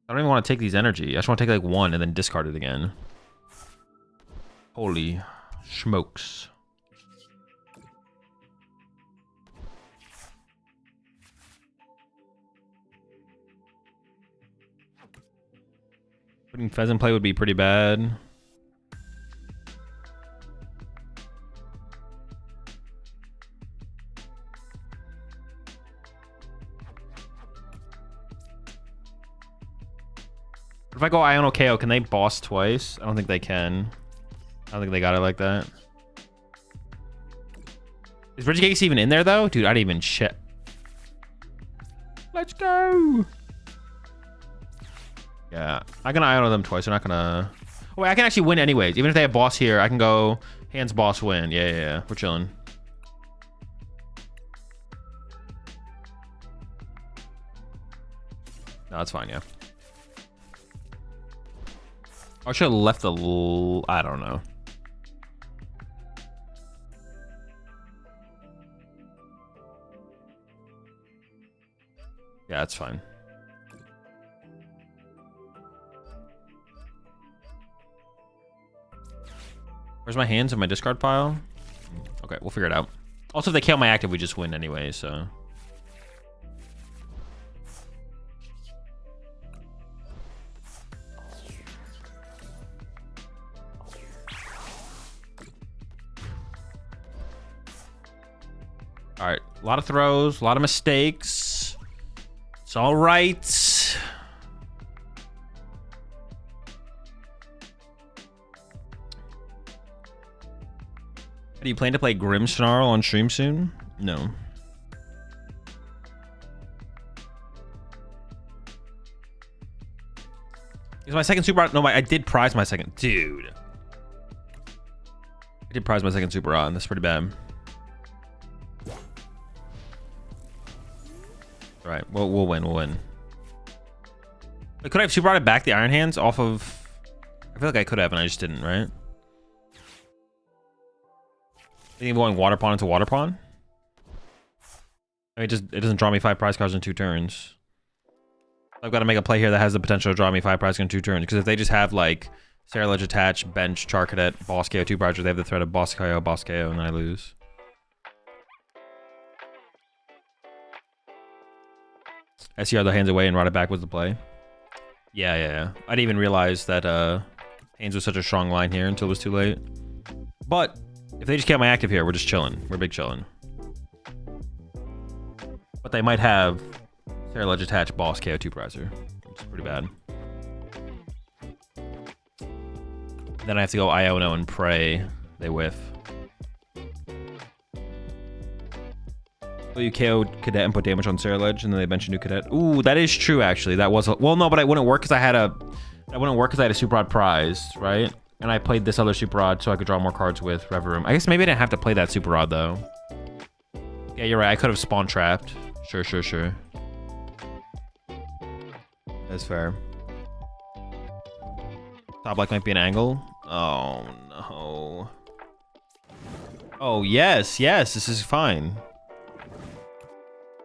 I don't even want to take these energy. I just want to take like one and then discard it again. Holy smokes. Putting Pheasant play would be pretty bad. If I go Iono KO, can they boss twice? I don't think they can. I don't think they got it like that. Is Regigigas even in there though? Dude, I didn't even shit. Let's go. Yeah, I can Iono them twice. They're not gonna. Oh wait, I can actually win anyways. Even if they have boss here, I can go hands boss win. Yeah. We're chilling. No, that's fine. Yeah. I should have left a little. I don't know. Yeah, that's fine. Where's my hands in my discard pile? Okay, we'll figure it out. Also, if they kill my active, we just win anyway, so. All right, a lot of throws, a lot of mistakes. It's all right. Do you plan to play Grimmsnarl on stream soon? No. Is my second super rod? No, I did prize my second. Dude. I did prize my second super rod, and that's pretty bad. All right, we'll win. We'll win. Wait, could I have super rodded back the Iron Hands off of? I feel like I could have, and I just didn't. Right? Thinking of going Water Pawn into Water Pawn. I mean, it doesn't draw me 5 prize cards in 2 turns. I've got to make a play here that has the potential to draw me 5 prize cards in 2 turns. Because if they just have like Serra Attach, Bench, Char Cadet, Boss KO, 2 prize, they have the threat of Boss KO, and I lose. SCR the hands away and rot it back was the play. Yeah. I didn't even realize that hands was such a strong line here until it was too late. But if they just kill my active here, we're just chilling. We're big chilling. But they might have Serra Attach, Boss KO, 2 prizer, which is pretty bad. Then I have to go Iono and pray they whiff. You KO Cadet and put damage on Serra Ledge, and then they bench a new Cadet. Ooh, that is true, actually. That was well, no, but it wouldn't work because I had a Super Rod prize, right? And I played this other Super Rod so I could draw more cards with Rever Room. I guess maybe I didn't have to play that Super Rod though. Yeah, you're right. I could have spawn trapped. Sure. That's fair. Top like might be an angle. Oh no. Oh yes. This is fine.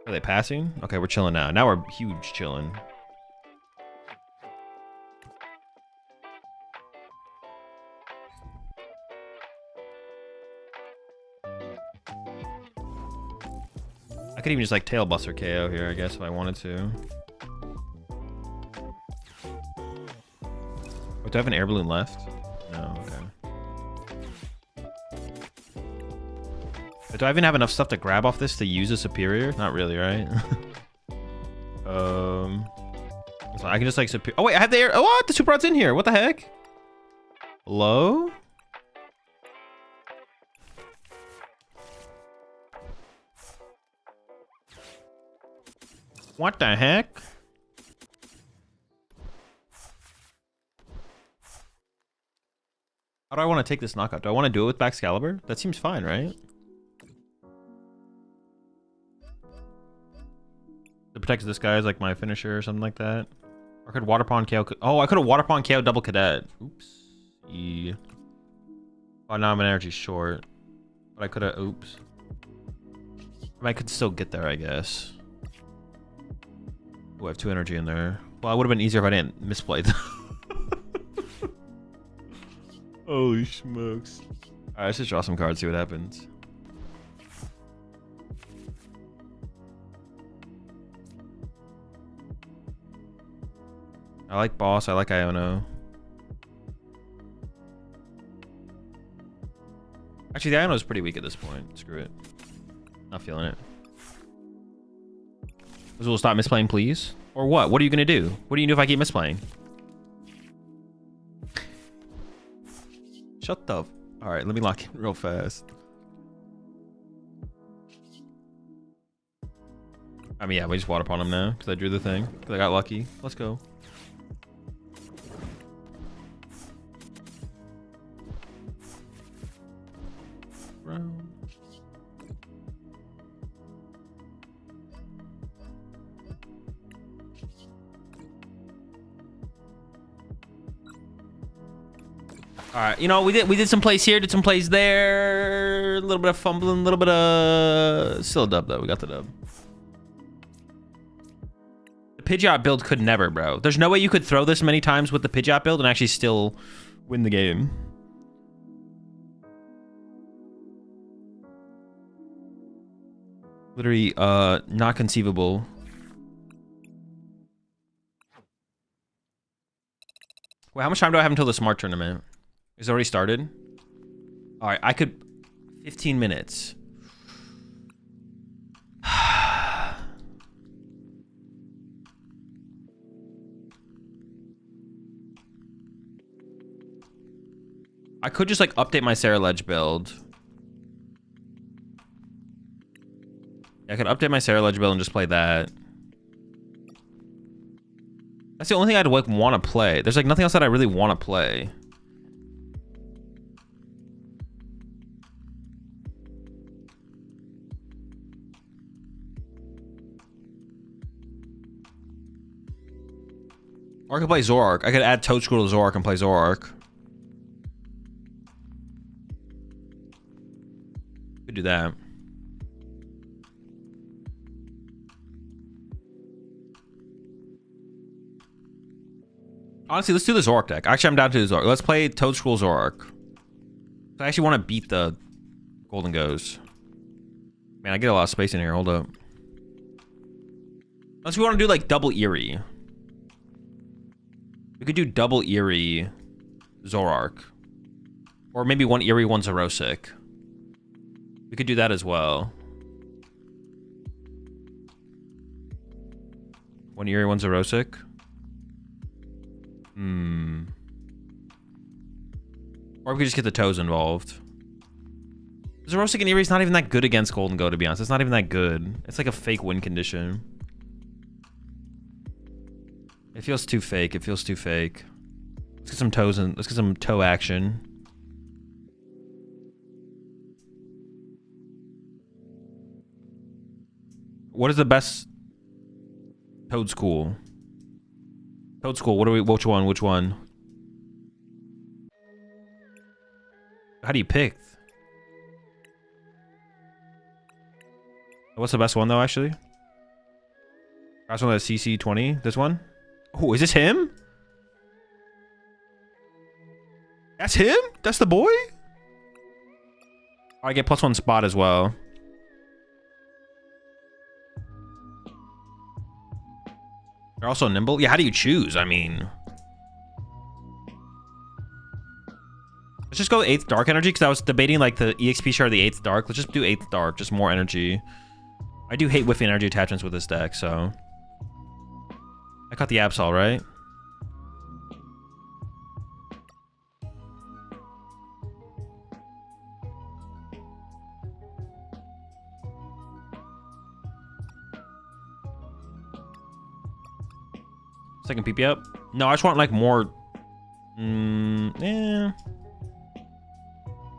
Are they passing? Okay, we're chilling now. Now we're huge chilling. I could even just like tail buster KO here, I guess, if I wanted to. Oh, do I have an air balloon left? No, okay. But do I even have enough stuff to grab off this to use a superior? Not really, right? So I can just like superior. Oh wait, I have the air. Oh, what? The super rod's in here. What the heck? Hello? What the heck? How do I want to take this knockout? Do I want to do it with Baxcalibur? That seems fine, right? To protect this guy is like my finisher or something like that. Or I could Water Pawn KO. Oh, I could have Water Pawn KO double Cadet. Oops. Yeah. Oh, now I'm an energy short. But I could have, oops. I could still get there, I guess. Oh, I have 2 energy in there. Well, it would have been easier if I didn't misplay. Holy smokes. Alright, let's just draw some cards, see what happens. I like Boss, I like Iono. Actually, the Iono is pretty weak at this point. Screw it. Not feeling it. Azul, stop misplaying, please. Or what? What are you gonna do? What do you do if I keep misplaying? Shut the... Alright, let me lock in real fast. I mean, yeah, we just water upon him now, because I drew the thing. Because I got lucky. Let's go. All right, you know, we did some plays here, did some plays there, a little bit of fumbling, a little bit of still a dub though. We got the dub. The Pidgeot build could never, bro. There's no way you could throw this many times with the Pidgeot build and actually still win the game. Literally, not conceivable. Wait, how much time do I have until the Smart Tournament? Is it already started? All right, I could... 15 minutes. I could just, like, update my Sarah Ledge build. I could update my Sarah Ledge build and just play that. That's the only thing I'd, like, want to play. There's, like, nothing else that I really want to play. Or I could play Zoroark. I could add Toadstool to Zoroark and play Zoroark. Could do that. Honestly, let's do the Zoroark deck. Actually, I'm down to the Zoroark. Let's play Toadstool Zoroark. I actually want to beat the Golden Goes. Man, I get a lot of space in here. Hold up. Unless we want to do like double Eerie. We could do double Eerie Zoroark. Or maybe one Eerie, one Zoroark. We could do that as well. One Eerie, one Zoroark. Or we could just get the toes involved. Zoroark and Eerie's not even that good against Golden Go, to be honest. It's not even that good. It's like a fake win condition. It feels too fake. It feels too fake. Let's get some toes and let's get some toe action. What is the best Toadstool? Toadstool, what are we, which one? Which one? How do you pick? What's the best one though, actually? Last one that's CC20, this one? Oh, is this him? That's him? That's the boy? I get +1 spot as well. They're also nimble. Yeah, how do you choose? I mean, let's just go 8th Dark Energy because I was debating like the EXP share of the 8th Dark. Let's just do 8th Dark, just more energy. I do hate whiffing energy attachments with this deck, so I caught the Absol, right? Second PP up. No, I just want like more. Yeah.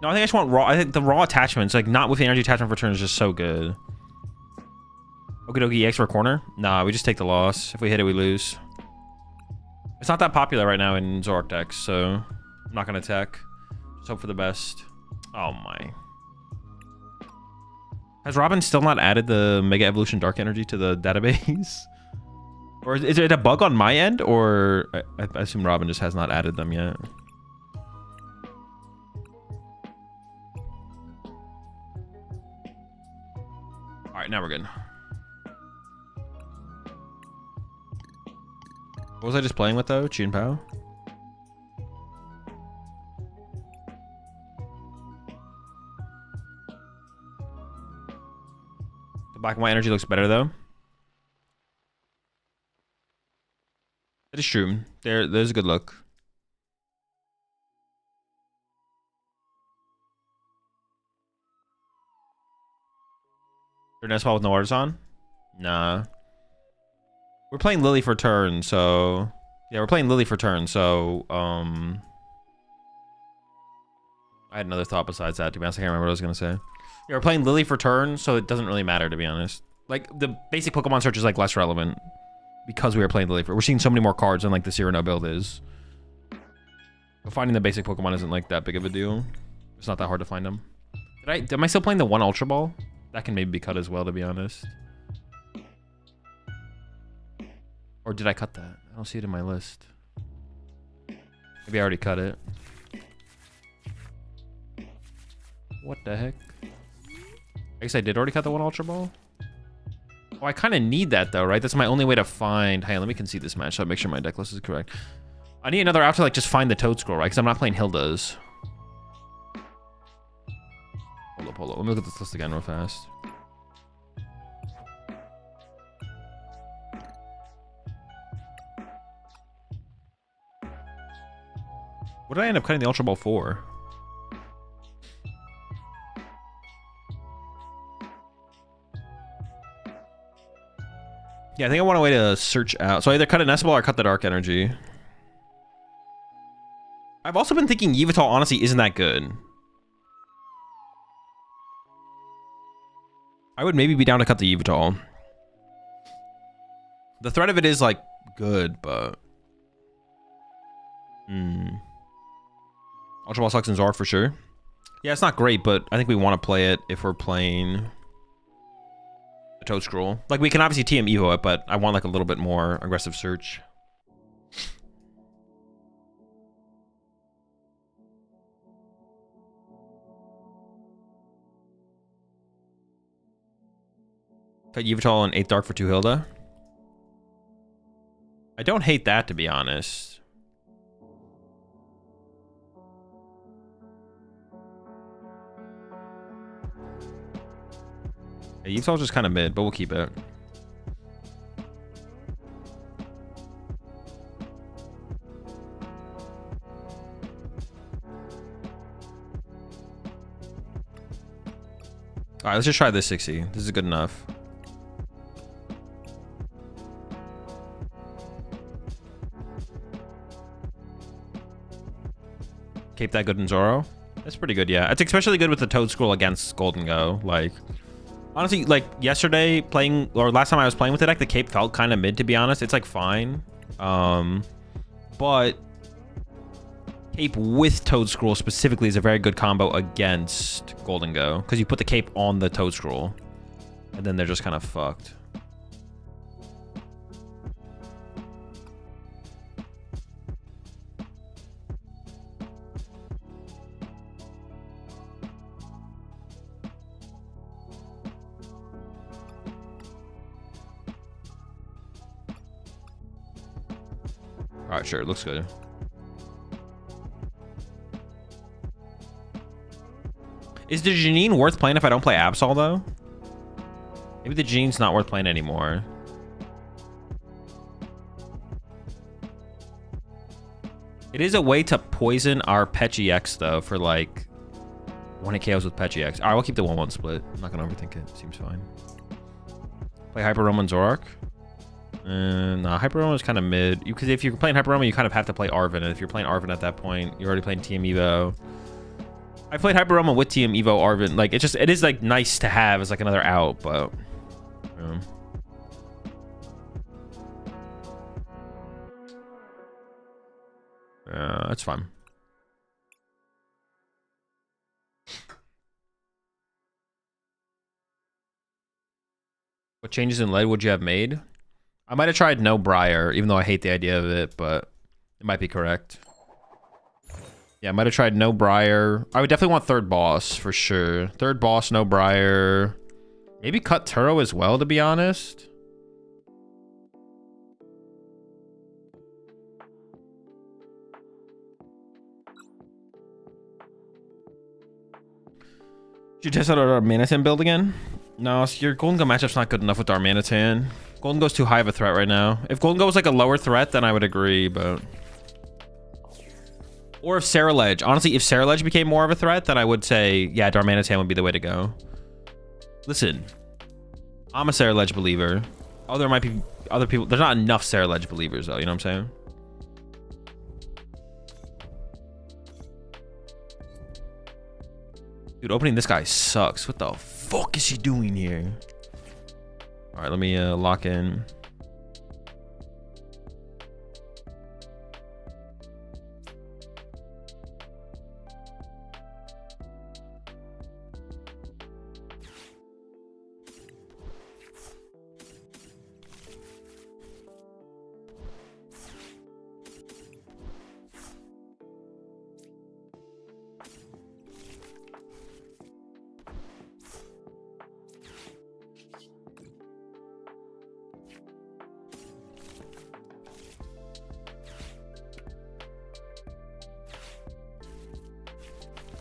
No, I think I just want raw. I think the raw attachments, like not with the energy attachment for turn, is just so good. Okie dokie, EX for a corner. Nah, we just take the loss. If we hit it, we lose. It's not that popular right now in Zoroark decks, so I'm not gonna attack. Just hope for the best. Oh my. Has Robin still not added the Mega Evolution Dark Energy to the database? Or is it a bug on my end? Or I assume Robin just has not added them yet. All right, now we're good. What was I just playing with though? Chien-Pao? The black and white energy looks better though. That is true. There's a good look. Your Nest Ball with no artist on? Nah. We're playing Lily for turn, so... Yeah, we're playing Lily for turn, so... I had another thought besides that, to be honest. I can't remember what I was going to say. Yeah, we're playing Lily for turn, so it doesn't really matter, to be honest. Like, the basic Pokemon search is, like, less relevant. Because we are playing Lily for... We're seeing so many more cards than, like, the Cyrano build is. But finding the basic Pokemon isn't, like, that big of a deal. It's not that hard to find them. Am I still playing the 1 Ultra Ball? That can maybe be cut as well, to be honest. Or did I cut that? I don't see it in my list. Maybe I already cut it. What the heck? I guess I did already cut the 1 Ultra Ball. Oh, I kind of need that though, right? That's my only way to find... Hey, let me concede this match so I make sure my deck list is correct. I need another out to like just find the Toad Scroll, right? Because I'm not playing Hilda's. Hold up. Let me look at this list again real fast. What did I end up cutting the Ultra Ball for? Yeah, I think I want a way to search out. So I either cut a Nest Ball or cut the Dark Energy. I've also been thinking Yveltal honestly isn't that good. I would maybe be down to cut the Yveltal. The threat of it is like good, but... Ultra Ball sucks in Zoroark for sure. Yeah, it's not great, but I think we want to play it if we're playing the Toad Scroll. Like, we can obviously TM Evo it, but I want like a little bit more aggressive search. Cut Yveltal and 8th Dark for 2 Hilda. I don't hate that, to be honest. Yeah, Yveltal's just kind of mid, but we'll keep it. Alright, let's just try this 60. This is good enough. Cape that good in Zoro? That's pretty good, yeah. It's especially good with the Toad Scroll against Golden Go. Like, honestly, like yesterday playing, or last time I was playing with the deck, the Cape felt kind of mid, to be honest. It's like fine. But Cape with Toad Scroll specifically is a very good combo against Golden Go. Because you put the Cape on the Toad Scroll. And then they're just kind of fucked. Alright, sure, it looks good. Is the Janine worth playing if I don't play Absol, though? Maybe the Janine's not worth playing anymore. It is a way to poison our Pechiex, though, for, like, 1 KOs with Pechiex. Alright, we'll keep the 1-1 split. I'm not gonna overthink it. Seems fine. Play Hyper Roman Zoroark. Nah, Hyper Roma is kind of mid. Because if you're playing Hyper Roma, you kind of have to play Arven. And if you're playing Arven at that point, you're already playing TM Evo. I played Hyper Roma with TM Evo Arven. Like, it is like nice to have as like another out, but that's fine. changes in lead would you have made? I might have tried no Briar, even though I hate the idea of it, but it might be correct. Yeah, I might have tried no Briar. I would definitely want third boss for sure. Third boss, no Briar. Maybe cut Turo as well, to be honest. Did you test out our Manatan build again? No, so your Golden Go matchup's not good enough with our Manatan. Golden Go's too high of a threat right now. If Golden Go was like a lower threat, then I would agree, but... Or if Saraledge. Honestly, if Saraledge became more of a threat, then I would say, yeah, Darmanitan would be the way to go. Listen, I'm a Saraledge believer. Oh, there might be other people. There's not enough Saraledge believers, though. You know what I'm saying? Dude, opening this guy sucks. What the fuck is he doing here? All right, let me lock in.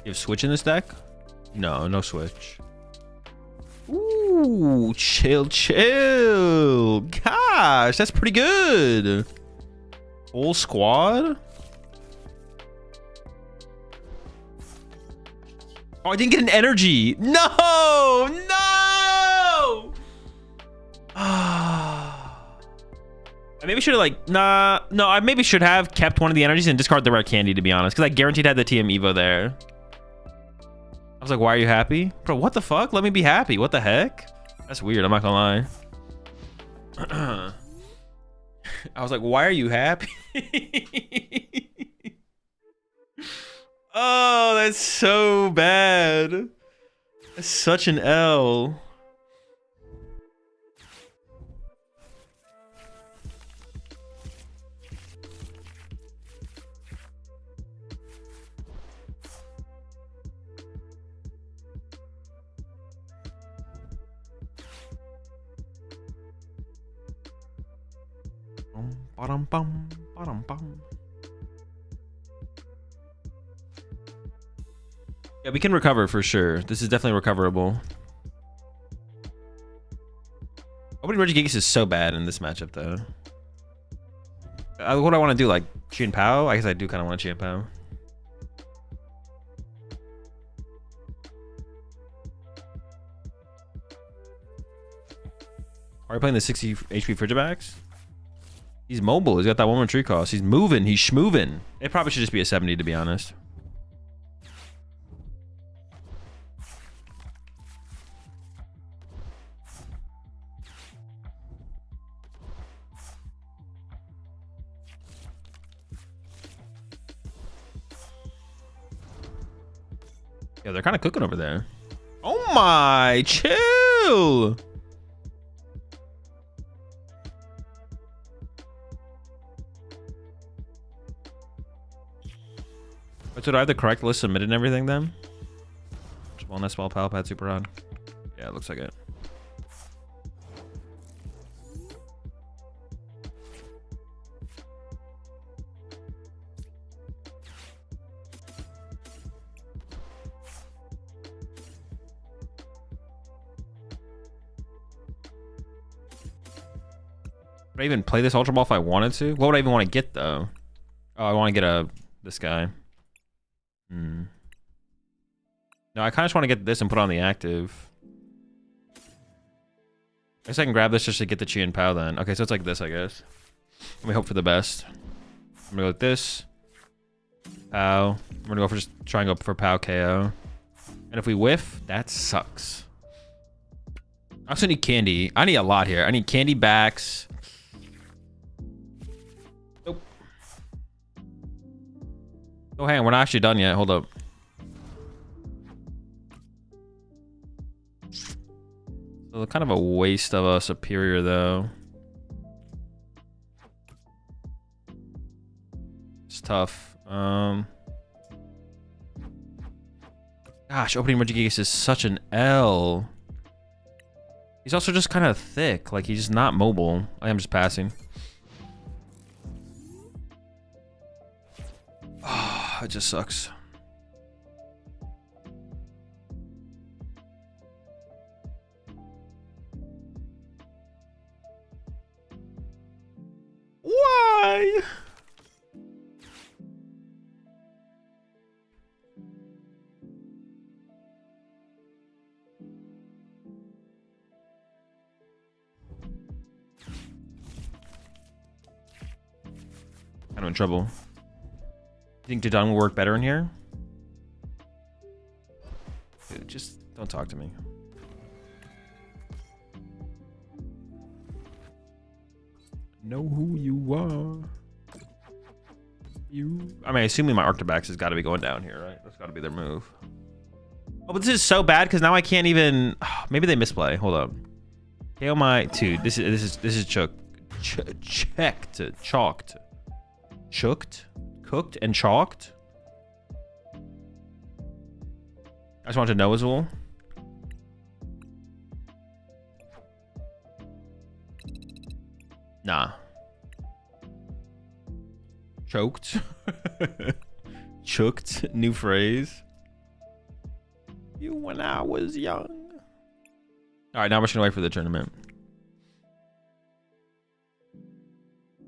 You have Switch in this deck? No, no Switch. Ooh, chill. Gosh, that's pretty good. Whole squad? Oh, I didn't get an energy. No! I maybe should have no, I maybe should have kept one of the energies and discard the rare candy, to be honest, because I guaranteed had the TM Evo there. I was like, why are you happy? Bro, what the fuck? Let me be happy. What the heck? That's weird. I'm not gonna lie. I was like, why are you happy? Oh, that's so bad. That's such an L. Yeah, we can recover for sure. This is definitely recoverable. Opening Regigigas is so bad in this matchup, though. What do I want to do? Like Chien-Pao? I guess I do kind of want a Chien-Pao. Are you playing the 60 HP Frigibax? He's mobile. He's got that 1-1 tree cost. He's moving. He's schmoving. It probably should just be a 70, to be honest. Yeah, they're kind of cooking over there. Oh my, chill. So do I have the correct list submitted and everything then? Wellness, small Palpad, super rod. Yeah, it looks like it. Would I even play this Ultra Ball if I wanted to? What would I even want to get though? Oh, I want to get this guy. No, I kind of just want to get this and put on the active. I guess I can grab this just to get the Chien-Pao then. Okay, so it's like this, I guess. Let me hope for the best. I'm gonna go with this. Pow. I'm gonna go for just try and go for Pow KO. And if we whiff, that sucks. I also need candy. I need a lot here. I need candy backs. Nope. Oh, hang on. We're not actually done yet. Hold up. Still kind of a waste of a superior, though. It's tough. Gosh, opening Regigigas is such an L. He's also just kind of thick. Like, he's just not mobile. I am just passing. Oh, it just sucks. Why? I'm in trouble. You think Jadon will work better in here? Dude, just don't talk to me. Know who you are. I mean, assuming my Arctobax has got to be going down here, right? That's got to be their move. Oh, but this is so bad because now I can't even. Oh, maybe they misplay. Hold up. KO my dude. This is checked, chalked, chooked, cooked, and chalked. I just want to know Azul. Nah. Choked. Chooked. New phrase. You when I was young. Alright, now we're just gonna wait for the tournament.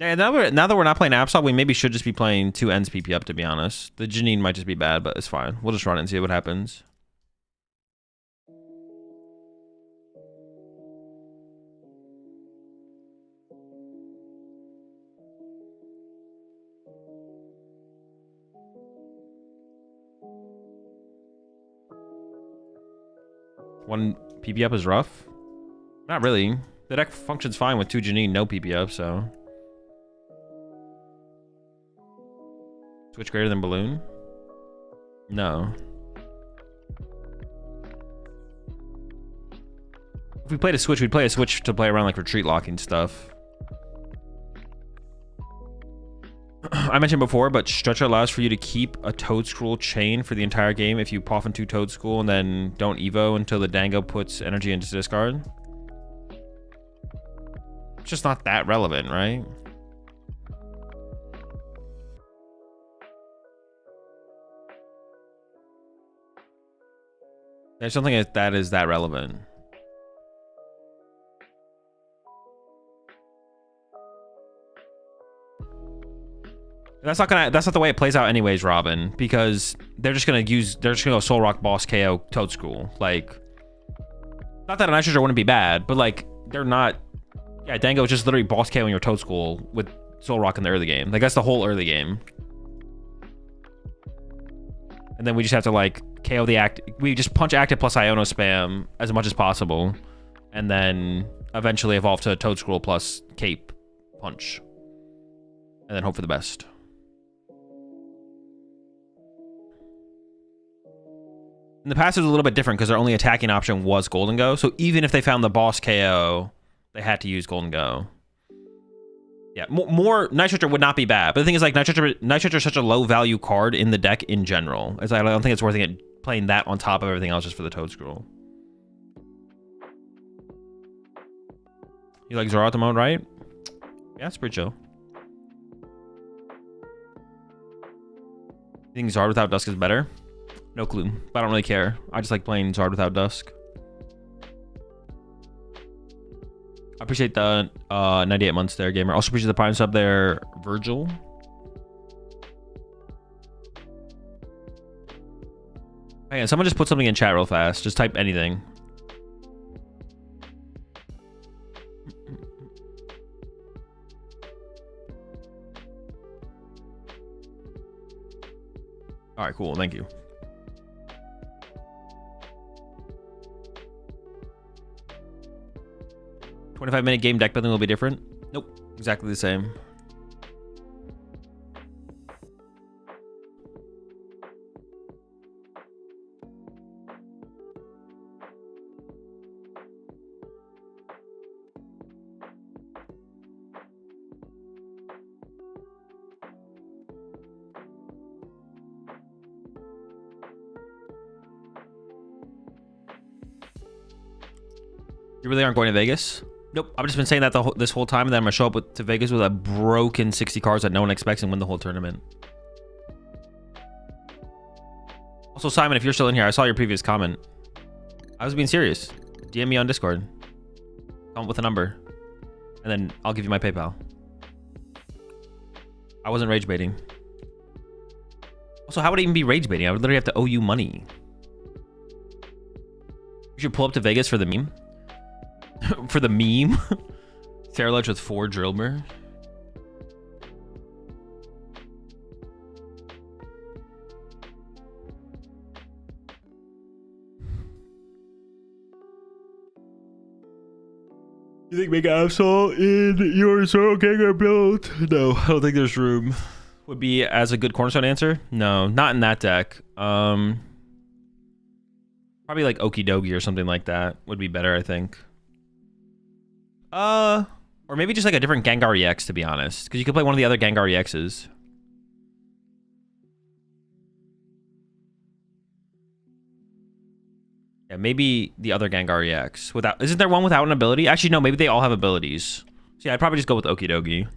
Yeah, now that we're not playing Absol, we maybe should just be playing 2 ends PP up, to be honest. The Janine might just be bad, but it's fine. We'll just run it and see what happens. One PP up is rough? Not really. The deck functions fine with 2 Janine, no PP up, so. Switch greater than Balloon? No. If we played a Switch, we'd play a Switch to play around like retreat locking stuff. I mentioned before, but Stretcher allows for you to keep a Toadscroll chain for the entire game if you pop into Toadscroll and then don't Evo until the Dango puts energy into discard. It's just not that relevant, right? There's something that is that relevant. That's not the way it plays out anyways, Robin, because they're just gonna go Zoroark boss KO Toadscroll. Like, not that a Nitrogen wouldn't be bad, but like they're not. Yeah, Dango is just literally boss KOing your Toadscroll with Zoroark in the early game. Like, that's the whole early game. And then we just have to like KO the act. We just punch active plus Iono spam as much as possible, and then eventually evolve to Toadscroll plus Cape punch, and then hope for the best. In the past, it was a little bit different because their only attacking option was Golden Go. So even if they found the boss KO, they had to use Golden Go. Yeah, more Nitrogen would not be bad. But the thing is, like, Nitrogen is such a low value card in the deck in general. It's like, I don't think it's worth it playing that on top of everything else just for the Toadscroll. You like Zoroark mode, right? Yeah, it's pretty chill. You think Zard without Dusk is better? No clue, but I don't really care. I just like playing Zard without Dusk. I appreciate the 98 months there, gamer. Also appreciate the Prime sub there, Virgil. Hang on, someone just put something in chat real fast. Just type anything. All right, cool. Thank you. $25-minute game deck building will be different. Nope, exactly the same. You really aren't going to Vegas? Nope. I've just been saying that this whole time, and then I'm gonna show up to Vegas with a broken 60 cards that no one expects and win the whole tournament. Also, Simon, if you're still in here, I saw your previous comment. I was being serious. DM me on Discord. Come up with a number, and then I'll give you my PayPal. I wasn't rage baiting. Also, how would I even be rage baiting? I would literally have to owe you money. You should pull up to Vegas for the meme. For the meme. Sarah Ledge with 4 Drillmer. You think Mega Absol in your Zoroark build? No, I don't think there's room. Would be as a good cornerstone answer? No, not in that deck. Probably like Okidogi or something like that would be better, I think. Or maybe just like a different Gengar EX, to be honest, because you could play one of the other Gengar EXs. Yeah, maybe the other Gengar EX. Without, isn't there one without an ability? Actually, no, maybe they all have abilities. So yeah, I'd probably just go with Okidogi.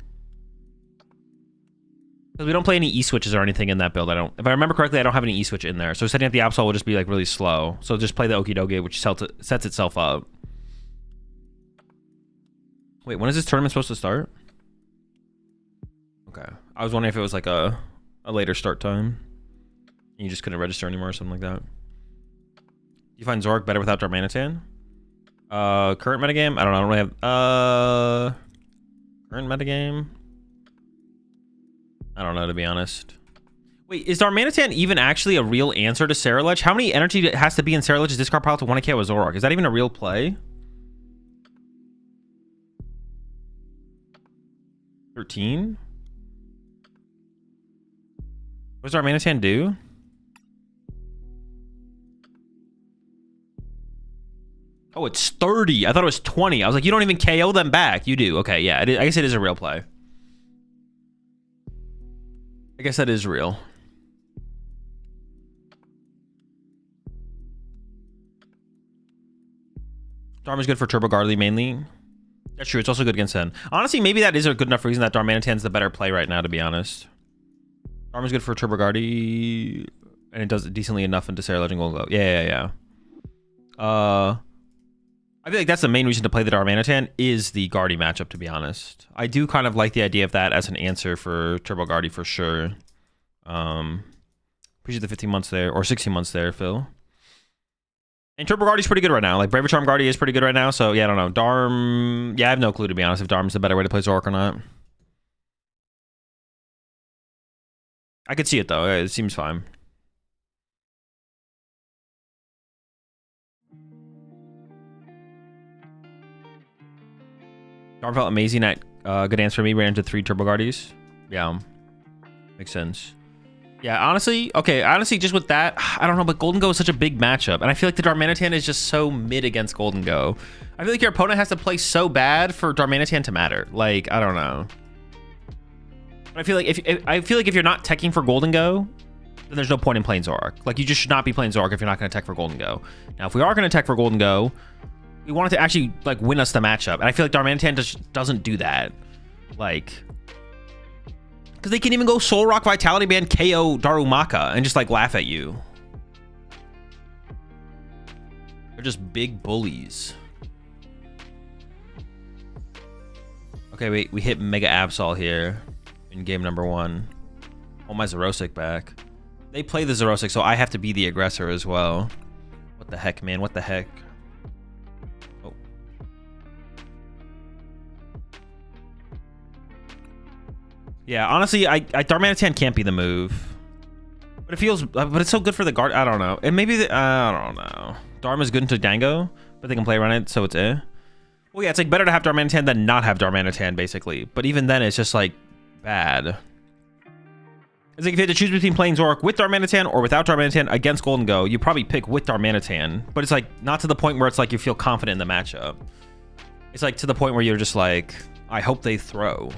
Because we don't play any E-switches or anything in that build. If I remember correctly, I don't have any E-switch in there. So setting up the Absol will just be like really slow. So just play the Okidogi, which sets itself up. Wait, when is this tournament supposed to start? Okay. I was wondering if it was like a later start time. And you just couldn't register anymore or something like that. You find Zoroark better without Darmanitan? Current metagame? I don't know. I don't really have... current metagame? I don't know, to be honest. Wait, is Darmanitan even actually a real answer to Sarah Ledge? How many energy has to be in Sarah Ledge's discard pile to 1 KO with Zoroark? Is that even a real play? 13? What does Darmanitan do? Oh, it's 30. I thought it was 20. I was like, you don't even KO them back. You do. Okay, yeah. I guess it is a real play. I guess that is real. Darma's good for Turbo Garly mainly. That's true. It's also good against Sen. Honestly, maybe that is a good enough reason that Darmanitan's the better play right now, to be honest. Darma's good for Turbo Garly, and it does it decently enough into Sarah Legend Gold Glow. Yeah. I feel like that's the main reason to play the Darmanitan is the Guardy matchup, to be honest. I do kind of like the idea of that as an answer for Turbo Guardy for sure. Appreciate the 15 months there, or 16 months there, Phil. And Turbo Guardy's pretty good right now. Like, Braver Charm Guardy is pretty good right now, so yeah, I don't know. Darm... Yeah, I have no clue, to be honest, if Darm's the better way to play Zoroark or not. I could see it, though. It seems fine. Darm felt amazing at good answer for me. Ran into 3 Turbo Guardies. Yeah. Makes sense. Yeah, honestly, okay, honestly, just with that, I don't know, but Golden Go is such a big matchup, and I feel like the Darmanitan is just so mid against Golden Go. I feel like your opponent has to play so bad for Darmanitan to matter. Like, I don't know. But I feel like if you're not teching for Golden Go, then there's no point in playing Zoroark. Like, you just should not be playing Zoroark if you're not going to tech for Golden Go. Now, if we are going to tech for Golden Go, we want it to actually, like, win us the matchup, and I feel like Darmanitan just doesn't do that. Like... Because they can even go Soul Rock Vitality Band KO Darumaka and just like laugh at you. They're just big bullies. Okay, we hit Mega Absol here in game number 1. Oh, my Zoroark back. They play the Zoroark, so I have to be the aggressor as well. What the heck, man? What the heck? Oh. Yeah, honestly, Darmanitan can't be the move. But it feels, but it's so good for the guard. I don't know. And maybe I don't know. Darma's good into Dango, but they can play around it, so it's eh. Well, yeah, it's like better to have Darmanitan than not have Darmanitan, basically. But even then, it's just like bad. It's like if you had to choose between playing Zoroark with Darmanitan or without Darmanitan against Golden Go, you probably pick with Darmanitan. But it's like not to the point where it's like you feel confident in the matchup. It's like to the point where you're just like, I hope they throw.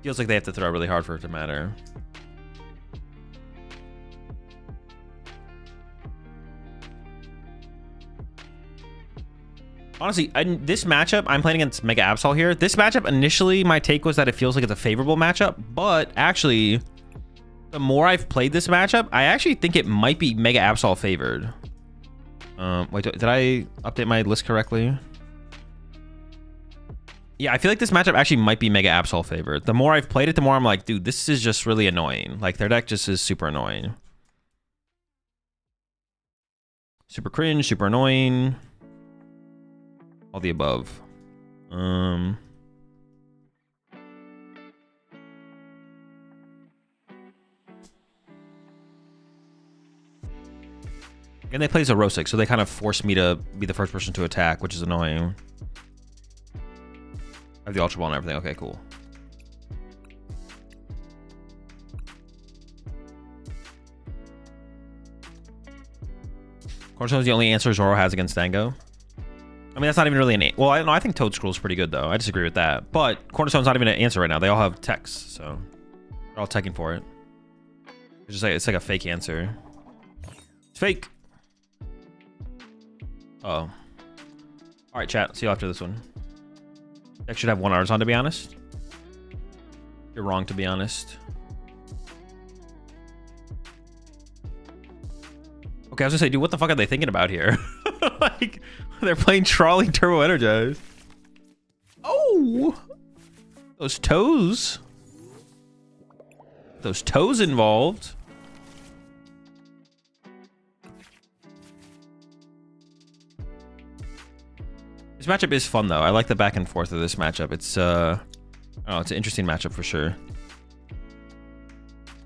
Feels like they have to throw really hard for it to matter. Honestly, this matchup, I'm playing against Mega Absol here. This matchup, initially, my take was that it feels like it's a favorable matchup, but actually, the more I've played this matchup, I actually think it might be Mega Absol favored. Wait, did I update my list correctly? Yeah, I feel like this matchup actually might be Mega Absol favored. The more I've played it, the more I'm like, dude, this is just really annoying. Like, their deck just is super annoying. Super cringe, super annoying. All the above. And they play Zoroark, so they kind of force me to be the first person to attack, which is annoying. I have the Ultra Ball and everything. Okay, cool. Cornerstone's the only answer Zoro has against Dango. I mean, that's not even really an... Well, I think Toad Scroll's pretty good, though. I disagree with that. But Cornerstone's not even an answer right now. They all have techs, so... They're all teching for it. It's just like, it's like a fake answer. It's fake! Oh. Alright, chat. See you after this one. Deck should have one Arzon, to be honest. You're wrong, to be honest. Okay, I was gonna say, dude, what the fuck are they thinking about here? Like, they're playing Trolley Turbo Energize. Oh! Those toes. Those toes involved. This matchup is fun, though. I like the back and forth of this matchup. It's, I don't know, it's an interesting matchup for sure.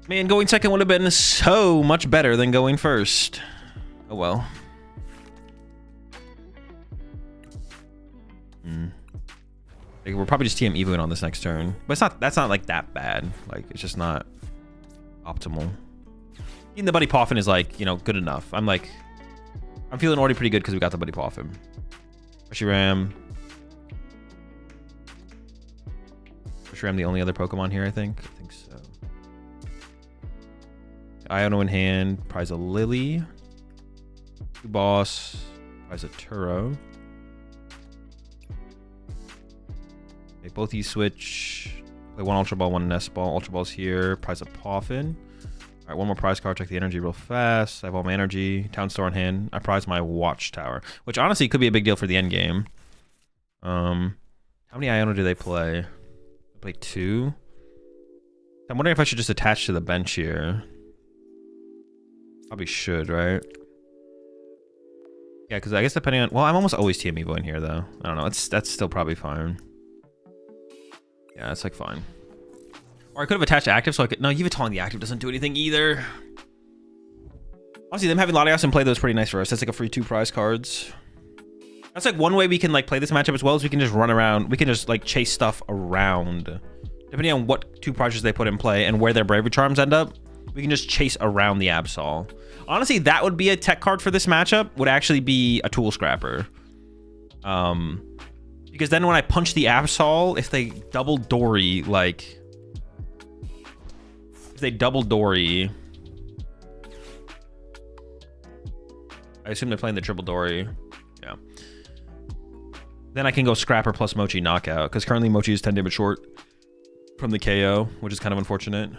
Man, going second would have been so much better than going first. Oh, well. Like, we're probably just TM Evoing on this next turn. But that's not like that bad. Like, it's just not optimal. Getting the Buddy Poffin is like, you know, good enough. I'm feeling already pretty good because we got the Buddy Poffin. Reshiram, the only other Pokemon here, I think. I think so. Iono in hand, prize a Lily. Two Boss, prize a Turo. Okay, both these switch. Play one Ultra Ball, one Nest Ball. Ultra Ball's here. Prize a Poffin. All right, one more prize card. Check the energy real fast. I have all my energy. Town Store in hand. I prize my Watchtower, which honestly could be a big deal for the end game. How many Iono do they play? They play 2. I'm wondering if I should just attach to the bench here. Probably should, right? Yeah, because I guess depending on... Well, I'm almost always TM Evo in here, though. I don't know. That's still probably fine. Yeah, it's like fine. Or I could have attached active, so I could... No, Yveltal the active doesn't do anything either. Honestly, them having Latias and play those pretty nice for us. That's like a free 2 prize cards. That's like one way we can like play this matchup as well, as we can just run around. We can just like chase stuff around. Depending on what 2 prizes they put in play and where their Bravery Charms end up, we can just chase around the Absol. Honestly, that would be a tech card for this matchup. Would actually be a Tool Scrapper. Because then when I punch the Absol, if they double Dory, like... If they double Dory... I assume they're playing the triple Dory. Yeah. Then I can go Scrapper plus Mochi Knockout, because currently Mochi is 10 damage short from the KO, which is kind of unfortunate.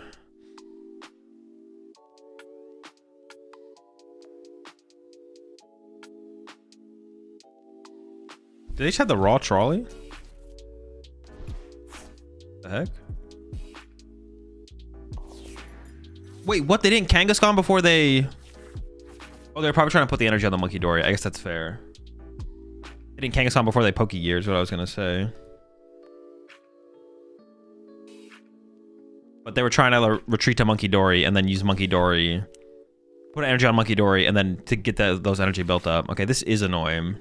Did they just have the raw trolley? The heck? Wait, what? They didn't Kangaskhan before they... Oh, they're probably trying to put the energy on the Monkey Dory. I guess that's fair. They didn't Kangaskhan before they Pokegear is what I was going to say. But they were trying to retreat to Monkey Dory and then use Monkey Dory. Put energy on Monkey Dory and then to get those energy built up. Okay, this is annoying.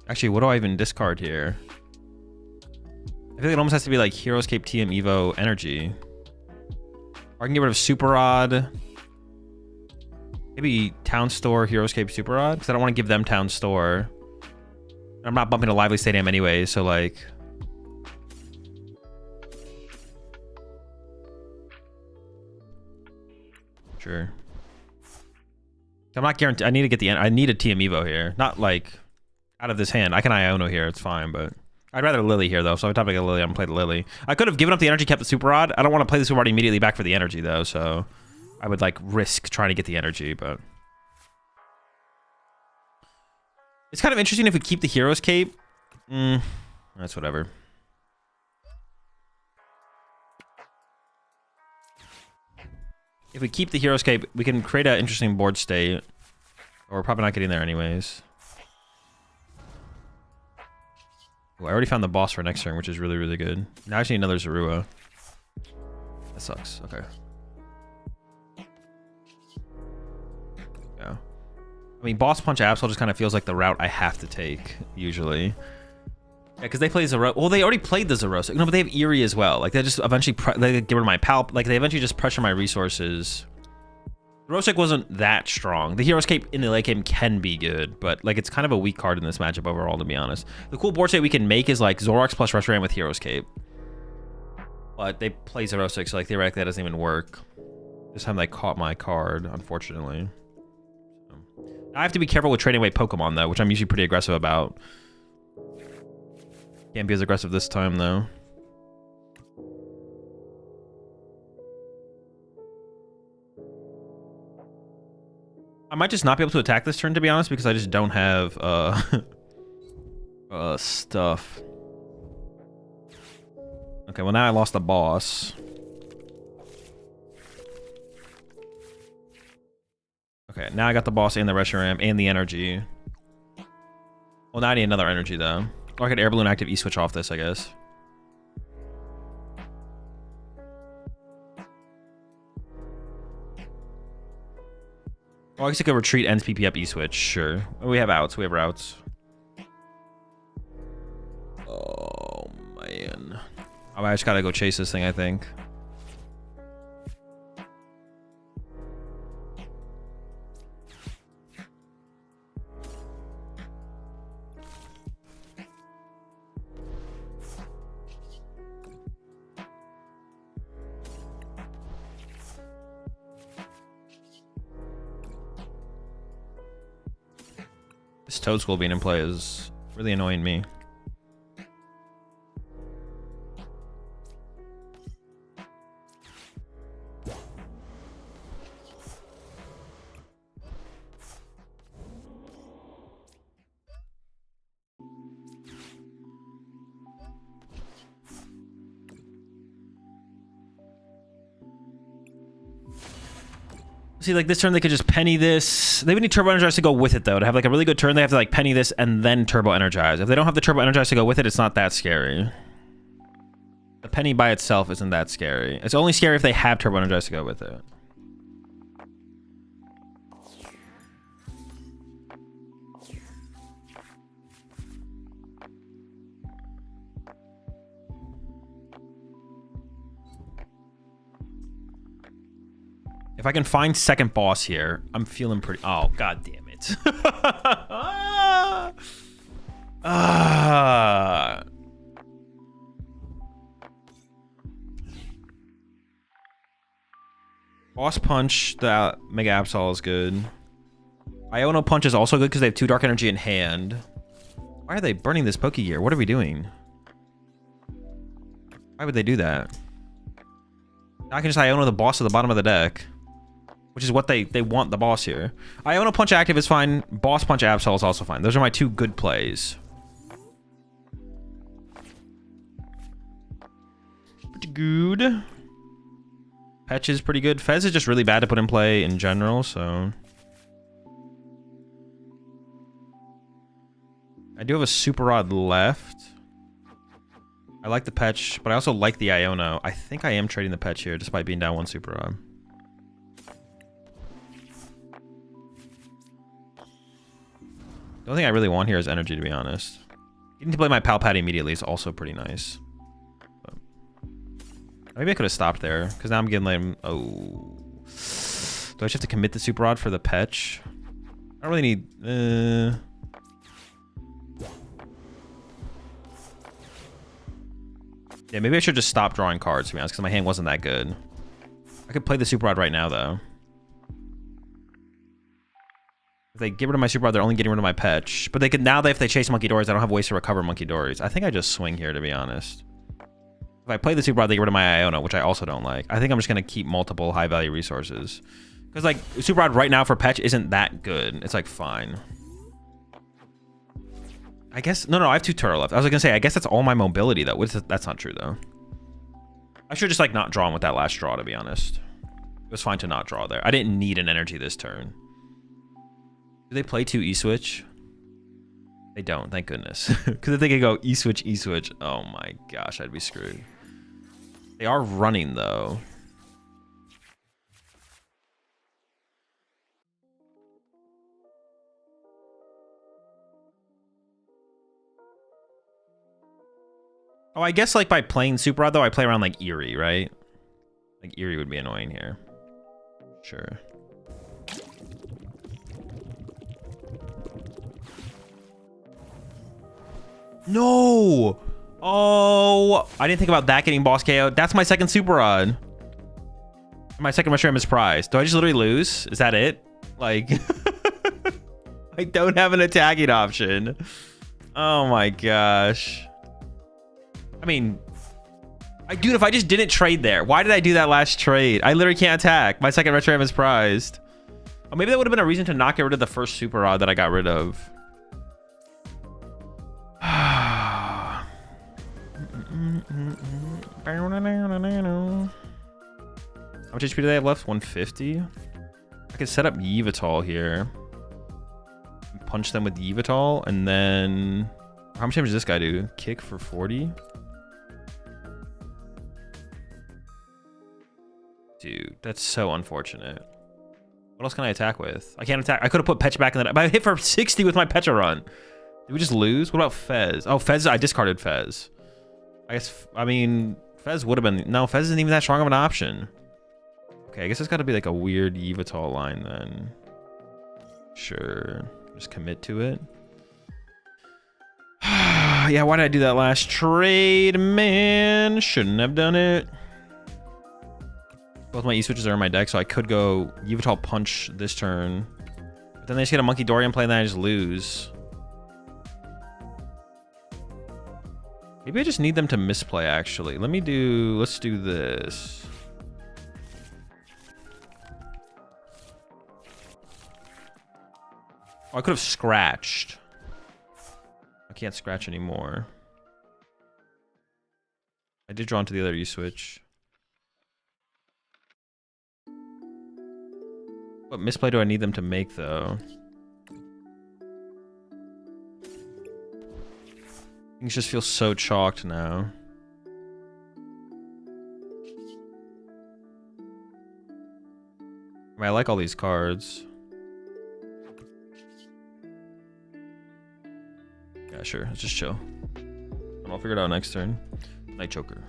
Actually, what do I even discard here? I feel like it almost has to be like Heroes Cape TM Evo energy. Or I can get rid of Super Rod. Maybe Town Store, Heroes Cape Super Rod, because I don't want to give them Town Store. I'm not bumping a Lively Stadium anyway, so like... Sure. I'm not guaranteed. I need to get I need a TM Evo here. Not like out of this hand. I can Iono here. It's fine, but I'd rather Lily here though. So every time I get a Lily, I'm gonna play the Lily. I could have given up the energy, kept the Super Rod. I don't want to play the Super Rod immediately back for the energy though. So I would like risk trying to get the energy, but it's kind of interesting if we keep the Hero's Cape. That's whatever. If we keep the Hero's Cape, we can create an interesting board state. Or we're probably not getting there anyways. Ooh, I already found the boss for next turn, which is really, really good. Now I just need another Zorua. That sucks. Okay. Yeah. I mean, Boss Punch Absol just kind of feels like the route I have to take, usually. Yeah, because they play Zoroark. Well, they already played the Zoroark. No, but they have Eerie as well. Like, they just eventually they get rid of my Palp. Like, they eventually just pressure my resources. Zoroark wasn't that strong. The Hero's Cape in the late game can be good, but like, it's kind of a weak card in this matchup overall, to be honest. The cool board state we can make is like Zoroark plus Reshiram with Hero's Cape. But they play Zoroark, so like theoretically that doesn't even work. This time they caught my card, unfortunately. I have to be careful with trading away Pokemon though, which I'm usually pretty aggressive about. Can't be as aggressive this time, though. I might just not be able to attack this turn, to be honest, because I just don't have stuff. Okay, well now I lost the boss. Okay, now I got the boss and the Reshiram and the energy. Well, now I need another energy, though. Or I could Air Balloon active E-switch off this, I guess. Well, I guess I could retreat, ends PP up, E-switch. Sure. We have outs. We have routes. Oh, man. Oh, I just gotta go chase this thing, I think. This Toad School being in play is really annoying me. See, like this turn, they could just penny this. They would need Turbo Energize to go with it, though. To have like a really good turn, they have to like penny this and then Turbo Energize. If they don't have the Turbo Energize to go with it, it's not that scary. The penny by itself isn't that scary. It's only scary if they have Turbo Energize to go with it. If I can find second boss here, I'm feeling pretty... Oh, god damn it. Boss Punch, the Mega Absol is good. Iono Punch is also good because they have 2 Dark Energy in hand. Why are they burning this Pokegear? What are we doing? Why would they do that? Now I can just Iono the boss at the bottom of the deck. Which is what they want the boss here. Iono Punch active is fine. Boss Punch Absol is also fine. Those are my 2 good plays. Pretty good. Petch is pretty good. Fez is just really bad to put in play in general, so... I do have a Super Rod left. I like the Petch, but I also like the Iono. I think I am trading the Petch here, despite being down 1 Super Rod. The only thing I really want here is energy, to be honest. Getting to play my Palpatine immediately is also pretty nice. But maybe I could have stopped there, because now I'm getting like... Oh. Do I just have to commit the Super Rod for the Petch? I don't really need... Yeah, maybe I should just stop drawing cards, to be honest, because my hand wasn't that good. I could play the Super Rod right now, though. they get rid of my Super Rod, they're only getting rid of my Petch. But they could now, if they chase Monkey Dories, I don't have ways to recover Monkey Dories. I think I just swing here, to be honest. If I play the Super Rod, they get rid of my Iona, which I also don't like. I think I'm just going to keep multiple high-value resources. Because, like, Super Rod right now for Petch isn't that good. It's, like, fine. I guess... No, I have 2 Turtle left. I was going to say, I guess that's all my mobility, though. That's not true, though. I should just, like, not draw him with that last draw, to be honest. It was fine to not draw there. I didn't need an energy this turn. Do they play 2 E-Switch? They don't, thank goodness. Because if they could go E-Switch, E-Switch, oh my gosh, I'd be screwed. They are running, though. Oh, I guess, like, by playing Super Rod, though, I play around, like, Eerie, right? Like, Eerie would be annoying here. Sure. No! Oh, I didn't think about that getting boss KO. That's my second Super Rod. My second Mushroom is prize. Do I just literally lose? Is that it? Like, I don't have an attacking option. Oh my gosh. I mean, dude, if I just didn't trade there, why did I do that last trade? I literally can't attack. My second Retro M is prized. Oh, maybe that would have been a reason to not get rid of the first Super Rod that I got rid of. How much HP do they have left? 150. I could set up Yveltal here. Punch them with Yveltal, and then... How much damage does this guy do? Kick for 40? Dude, that's so unfortunate. What else can I attack with? I can't attack. I could have put Petch back in that, but I hit for 60 with my Pecha run. Did we just lose? What about Fez? Oh, Fez, I discarded Fez. I mean, Fez would have been... No, Fez isn't even that strong of an option. Okay, I guess it's got to be like a weird Yveltal line then. Sure. Just commit to it. Yeah, why did I do that last trade, man? Shouldn't have done it. Both my E-switches are in my deck, so I could go Yveltal punch this turn. But then they just get a Monkey Dorian play, and then I just lose. Maybe I just need them to misplay, actually. Let's do this. Oh, I could have scratched. I can't scratch anymore. I did draw into the other E-switch. What misplay do I need them to make, though? Things just feel so chalked now. I mean, I like all these cards. Yeah, sure. Let's just chill. And I'll figure it out next turn. Night Choker.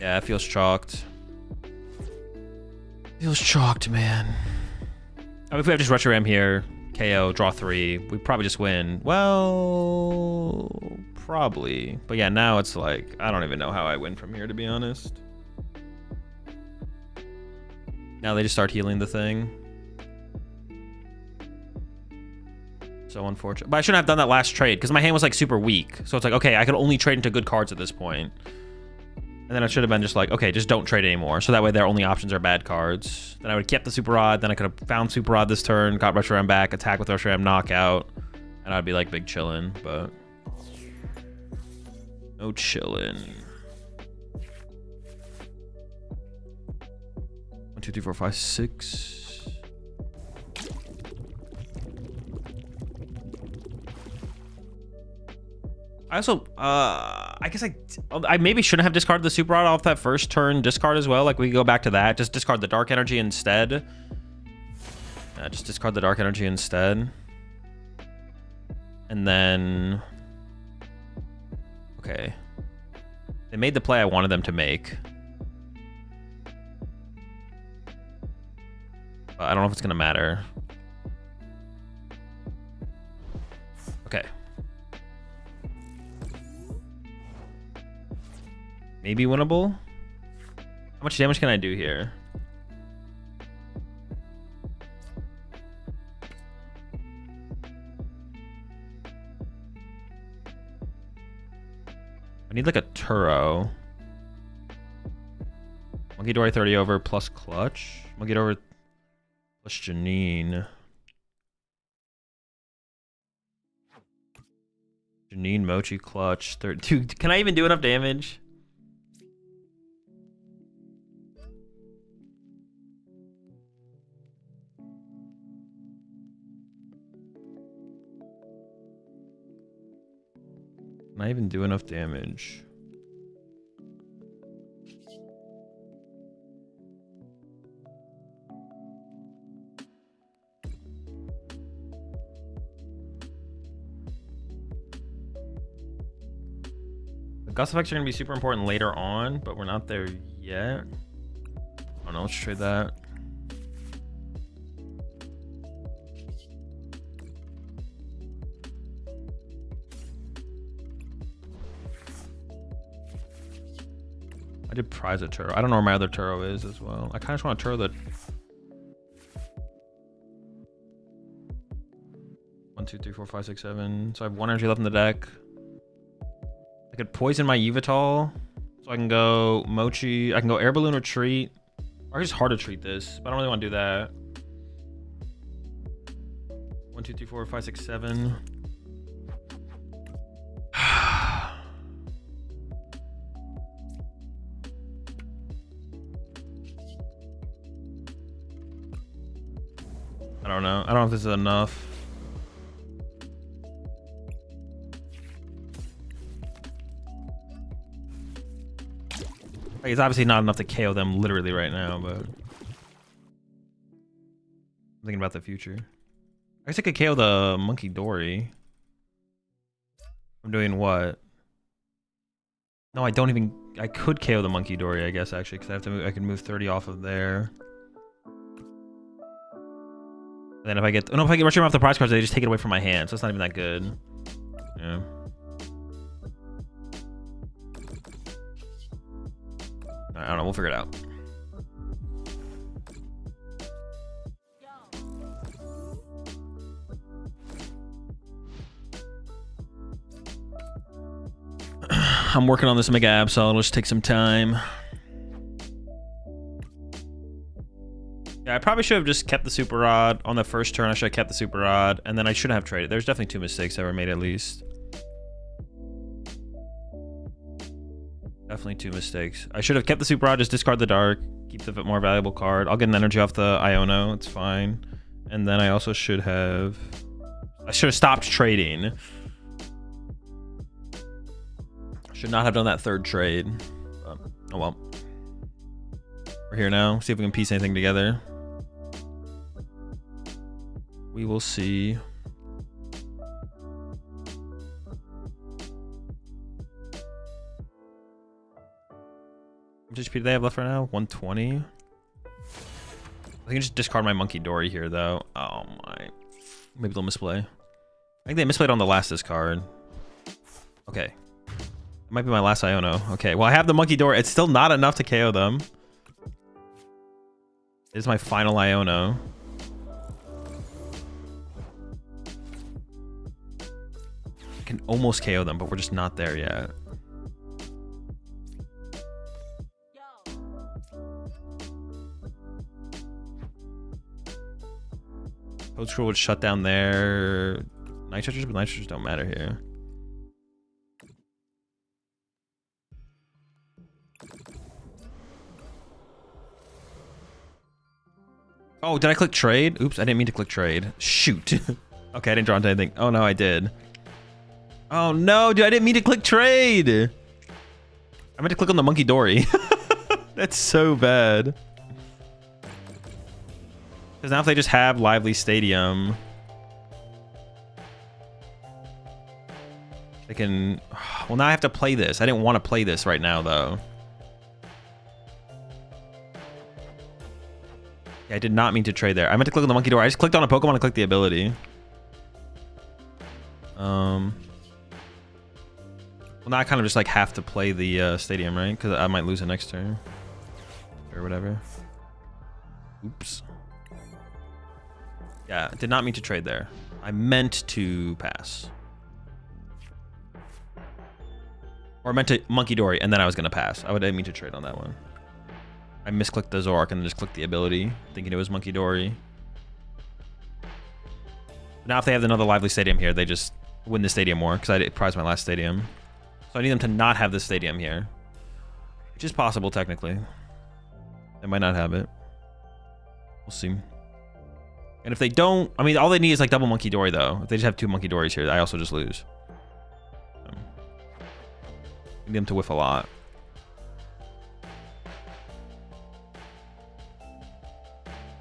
Yeah, it feels chalked. Feels chalked, man. I mean, if we have just Retro Ram here, KO, draw 3, we probably just win. Well, probably. But yeah, now it's like, I don't even know how I win from here, to be honest. Now they just start healing the thing. So unfortunate. But I shouldn't have done that last trade, because my hand was like super weak. So it's like, okay, I could only trade into good cards at this point. And then I should have been just like, okay, just don't trade anymore. So that way their only options are bad cards. Then I would have kept the Super Rod. Then I could have found Super Rod this turn, got Retro Ram back, attack with Retro Ram, knockout. And I'd be like big chillin', but no chillin'. 1, 2, 3, 4, 5, 6. I also, I guess I maybe shouldn't have discarded the Super Rod off that first turn discard as well. Like, we could go back to that. Just discard the Dark Energy instead. Just discard the Dark Energy instead. And then... Okay. They made the play I wanted them to make. But I don't know if it's going to matter. Okay. Maybe winnable? How much damage can I do here? need like a Turo. Monkey Dory 30 over plus clutch. Monkey Dory plus Janine. Janine, Mochi, clutch. Dude, can I even do enough damage? Can I even do enough damage? The gust effects are going to be super important later on, but we're not there yet. I don't know, let's trade that. I did prize a Turo. I don't know where my other Turo is as well. I kind of just want to Turo the 1, 2, 3, 4, 5, 6, 7. So I have 1 energy left in the deck. I could poison my Yveltal. So I can go Mochi. I can go Air Balloon Retreat. Or just hard to treat this, but I don't really want to do that. 1, 2, 3, 4, 5, 6, 7. I don't know. I don't know if this is enough. Like, it's obviously not enough to KO them literally right now, but I'm thinking about the future. I guess I could KO the Monkey Dory. I'm doing what? No, I don't even. I could KO the Monkey Dory, I guess, actually, because I have to move. I can move 30 off of there. And then if I get, oh no, if I get rushing off the prize cards, they just take it away from my hand, so it's not even that good. Yeah. I don't know, we'll figure it out. I'm working on this Mega Absol, it'll just take some time. Yeah, I probably should have just kept the Super Rod on the first turn. I should have kept the Super Rod, and then I shouldn't have traded. There's definitely 2 mistakes that were made at least. Definitely 2 mistakes. I should have kept the Super Rod, just discard the Dark, keep the more valuable card. I'll get an energy off the Iono, it's fine. And then I also should have... I should have stopped trading. Should not have done that 3rd trade. But, oh well. We're here now. See if we can piece anything together. We will see. How much HP do they have left right now? 120. I can just discard my Monkey Dory here, though. Oh my. Maybe they'll misplay. I think they misplayed on the last discard. Okay. It might be my last Iono. Okay, well, I have the Monkey Dory. It's still not enough to KO them. It is my final Iono. I can almost KO them, but we're just not there yet. Code Scroll would shut down their Night Chargers, but Night Chargers don't matter here. Oh, did I click trade? Oops, I didn't mean to click trade. Shoot. Okay, I didn't draw into anything. Oh no, I did. Oh no, dude, I didn't mean to click trade. I meant to click on the Monkey Dory. That's so bad. Because now if they just have Lively Stadium, they can... Well, now I have to play this. I didn't want to play this right now, though. Yeah, I did not mean to trade there. I meant to click on the Monkey Dory. I just clicked on a Pokemon and clicked the ability. Well, now I kind of just like have to play the stadium, right? Because I might lose it next turn. Or whatever. Oops. Yeah, I did not mean to trade there. I meant to pass. Or I meant to Monkey Dory, and then I was going to pass. I didn't mean to trade on that one. I misclicked the Zoroark and then just clicked the ability, thinking it was Monkey Dory. Now if they have another lively stadium here, they just win the stadium war, because I prized my last stadium. So I need them to not have this stadium here. Which is possible, technically. They might not have it. We'll see. And if they don't, I mean, all they need is like double Monkey Dory, though. If they just have 2 Monkey Dories here, I also just lose. I need them to whiff a lot.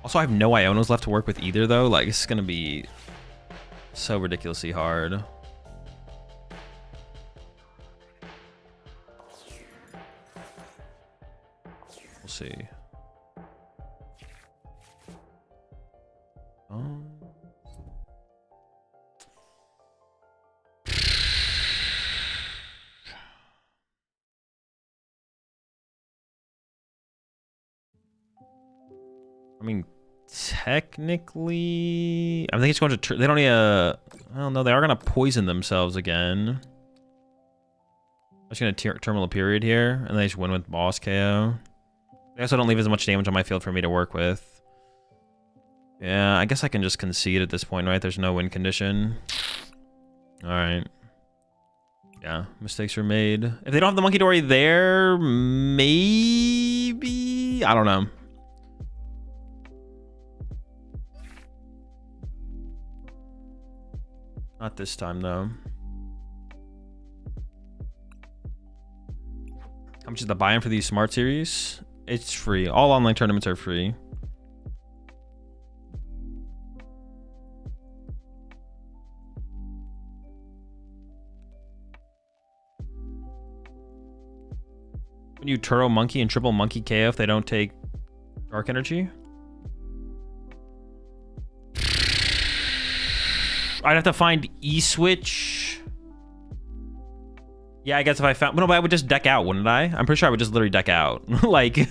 Also, I have no Ionos left to work with either, though. Like, it's going to be so ridiculously hard. We'll see. I mean, technically, I think it's going to. They don't need a. Well, no, they are going to poison themselves again. I'm just going to terminal a period here, and they just win with boss KO. They also don't leave as much damage on my field for me to work with. Yeah, I guess I can just concede at this point, right? There's no win condition. All right. Yeah, mistakes were made. If they don't have the Monkey Dory there, maybe, I don't know. Not this time, though. How much is the buy-in for these Smart Series? It's free. All online tournaments are free. When you Turo Monkey and triple Monkey KO if they don't take Dark Energy? I'd have to find E-Switch. Yeah, I guess if I found... No, but I would just deck out, wouldn't I? I'm pretty sure I would just literally deck out. Like...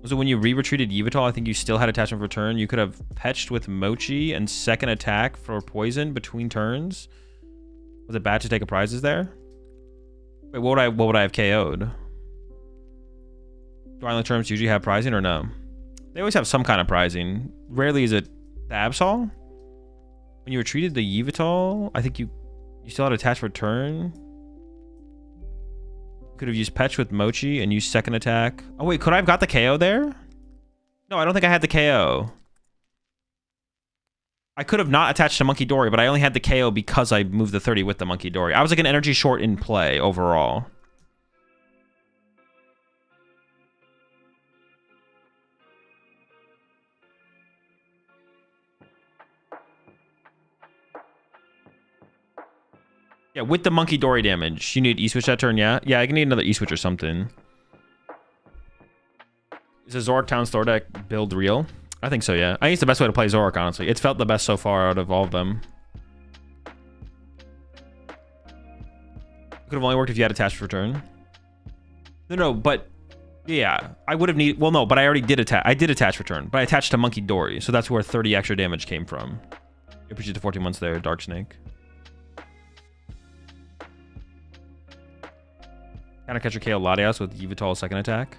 So when you re-retreated Yveltal, I think you still had attachment for turn. You could have petched with Mochi and second attack for poison between turns. Was it bad to take a prizes there? Wait, what would I have KO'd? Do island terms usually have prizing or no? They always have some kind of prizing. Rarely is it the Absol. When you retreated the Yveltal, I think you still had attached for turn. You could have used Petch with Mochi and used second attack. Oh wait, could I have got the KO there? No, I don't think I had the KO. I could have not attached to Monkey Dory, but I only had the KO because I moved the 30 with the Monkey Dory. I was like an energy short in play overall. Yeah, with the Monkey Dory damage. You need E-Switch that turn, yeah? Yeah, I can need another E-Switch or something. Is a Zoroark Town Store deck build real? I think so, yeah. I think it's the best way to play Zoroark, honestly. It's felt the best so far out of all of them. Could have only worked if you had attached for turn. No, but... Yeah, I would have needed... Well, no, but I already did attach. I did attach for turn, but I attached to Monkey Dory, so that's where 30 extra damage came from. I appreciate the 14 months there, Dark Snake. Kind of catch your KO Latias with Yveltal second attack.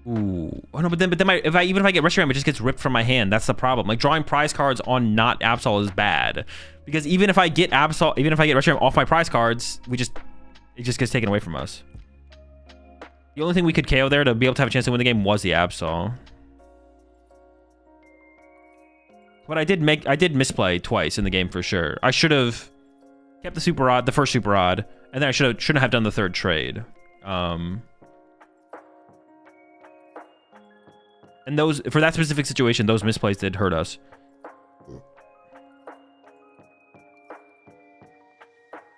Ooh. Oh no, but then even if I get Rescue Ram, it just gets ripped from my hand. That's the problem. Like drawing prize cards on not Absol is bad. Because even if I get Absol, even if I get Rescue Ram off my prize cards, it just gets taken away from us. The only thing we could KO there to be able to have a chance to win the game was the Absol. But I did misplay twice in the game for sure. I should have kept the Super Rod, the first Super Rod, and then I shouldn't have done the third trade. And those, for that specific situation, those misplays did hurt us.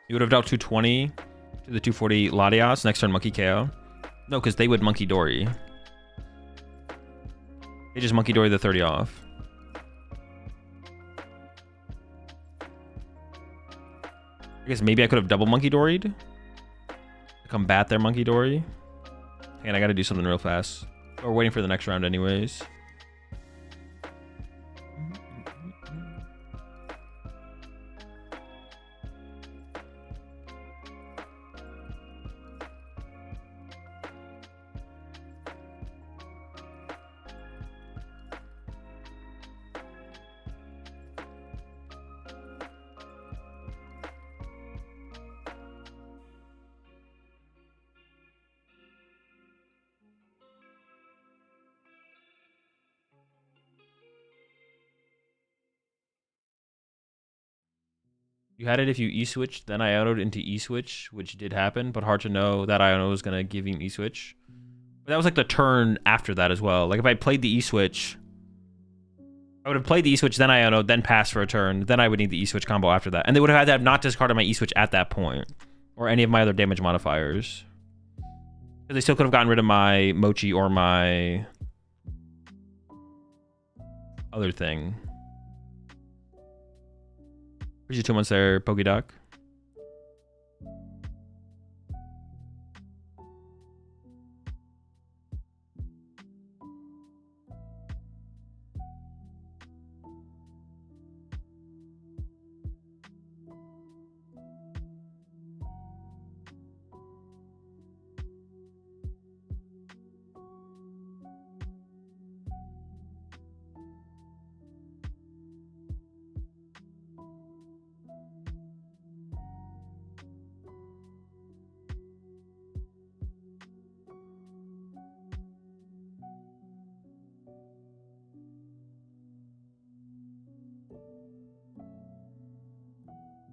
You would have dealt 220 to the 240 Latias, next turn Monkey KO. No, because they would Monkey Dory. They just Monkey Dory the 30 off. I guess maybe I could have double Monkey Doried to combat their Monkey Dory. And I gotta do something real fast. We're waiting for the next round anyways. You had it if you E-switched, then Iono'd into E-switch, which did happen, but hard to know that Iono was going to give you an E-switch. But that was like the turn after that as well. Like if I played the E-switch, I would have played the E-switch, then Iono, then pass for a turn, then I would need the E-switch combo after that. And they would have had to have not discarded my E-switch at that point, or any of my other damage modifiers. Because they still could have gotten rid of my Mochi or my other thing. Where's your 2 months there, Pokedoc?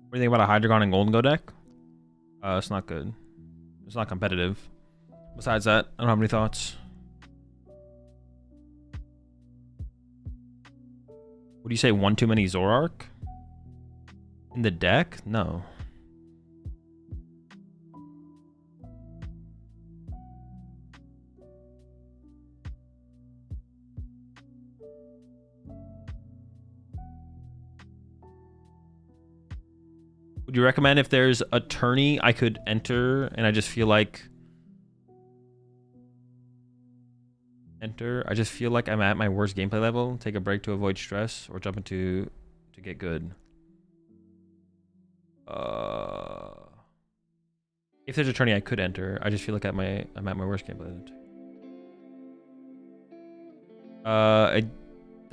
What do you think about a Hydreigon and Golden Go deck? It's not good. It's not competitive. Besides that, I don't have any thoughts. Would you say one too many Zoroark? In the deck? No. Would you recommend if there's a tourney I could enter and I just feel like I just feel like I'm at my worst gameplay level, take a break to avoid stress, or jump into to get good? If there's a tourney I could enter, I just feel like I'm at my worst gameplay. I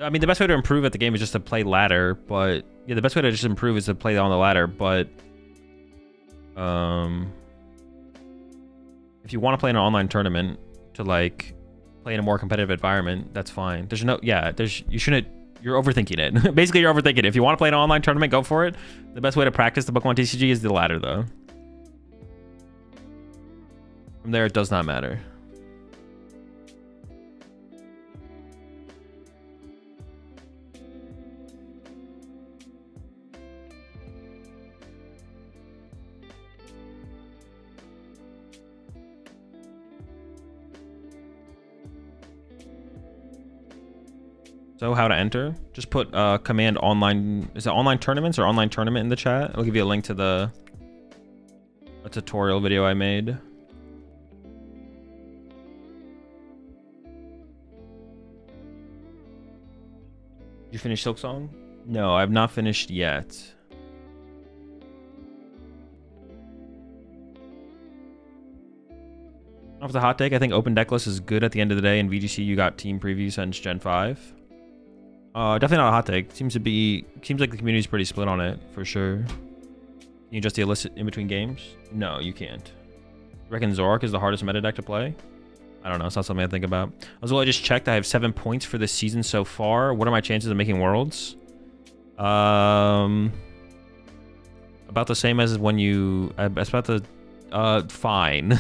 mean, the best way to improve at the game is just to play ladder, but yeah, the best way to just improve is to play on the ladder, but if you want to play in an online tournament to like play in a more competitive environment, that's fine. You're overthinking it. Basically, you're overthinking it. If you want to play in an online tournament, go for it. The best way to practice the PokemonTCG is the ladder, though. From there, it does not matter. So how to enter? Just put command online. Is it online tournaments or online tournament in the chat? I'll give you a link to a tutorial video I made. You finished Silk Song? No, I've not finished yet. Off the hot take, I think open decklist is good at the end of the day. In VGC, you got team preview since Gen 5. Definitely not a hot take. Seems like the community's pretty split on it, for sure. Can you adjust the illicit in between games? No, you can't. You reckon Zoroark is the hardest meta deck to play? I don't know. It's not something I think about. As well, I just checked. I have 7 points for this season so far. What are my chances of making Worlds? About the same as when you... It's about the... fine.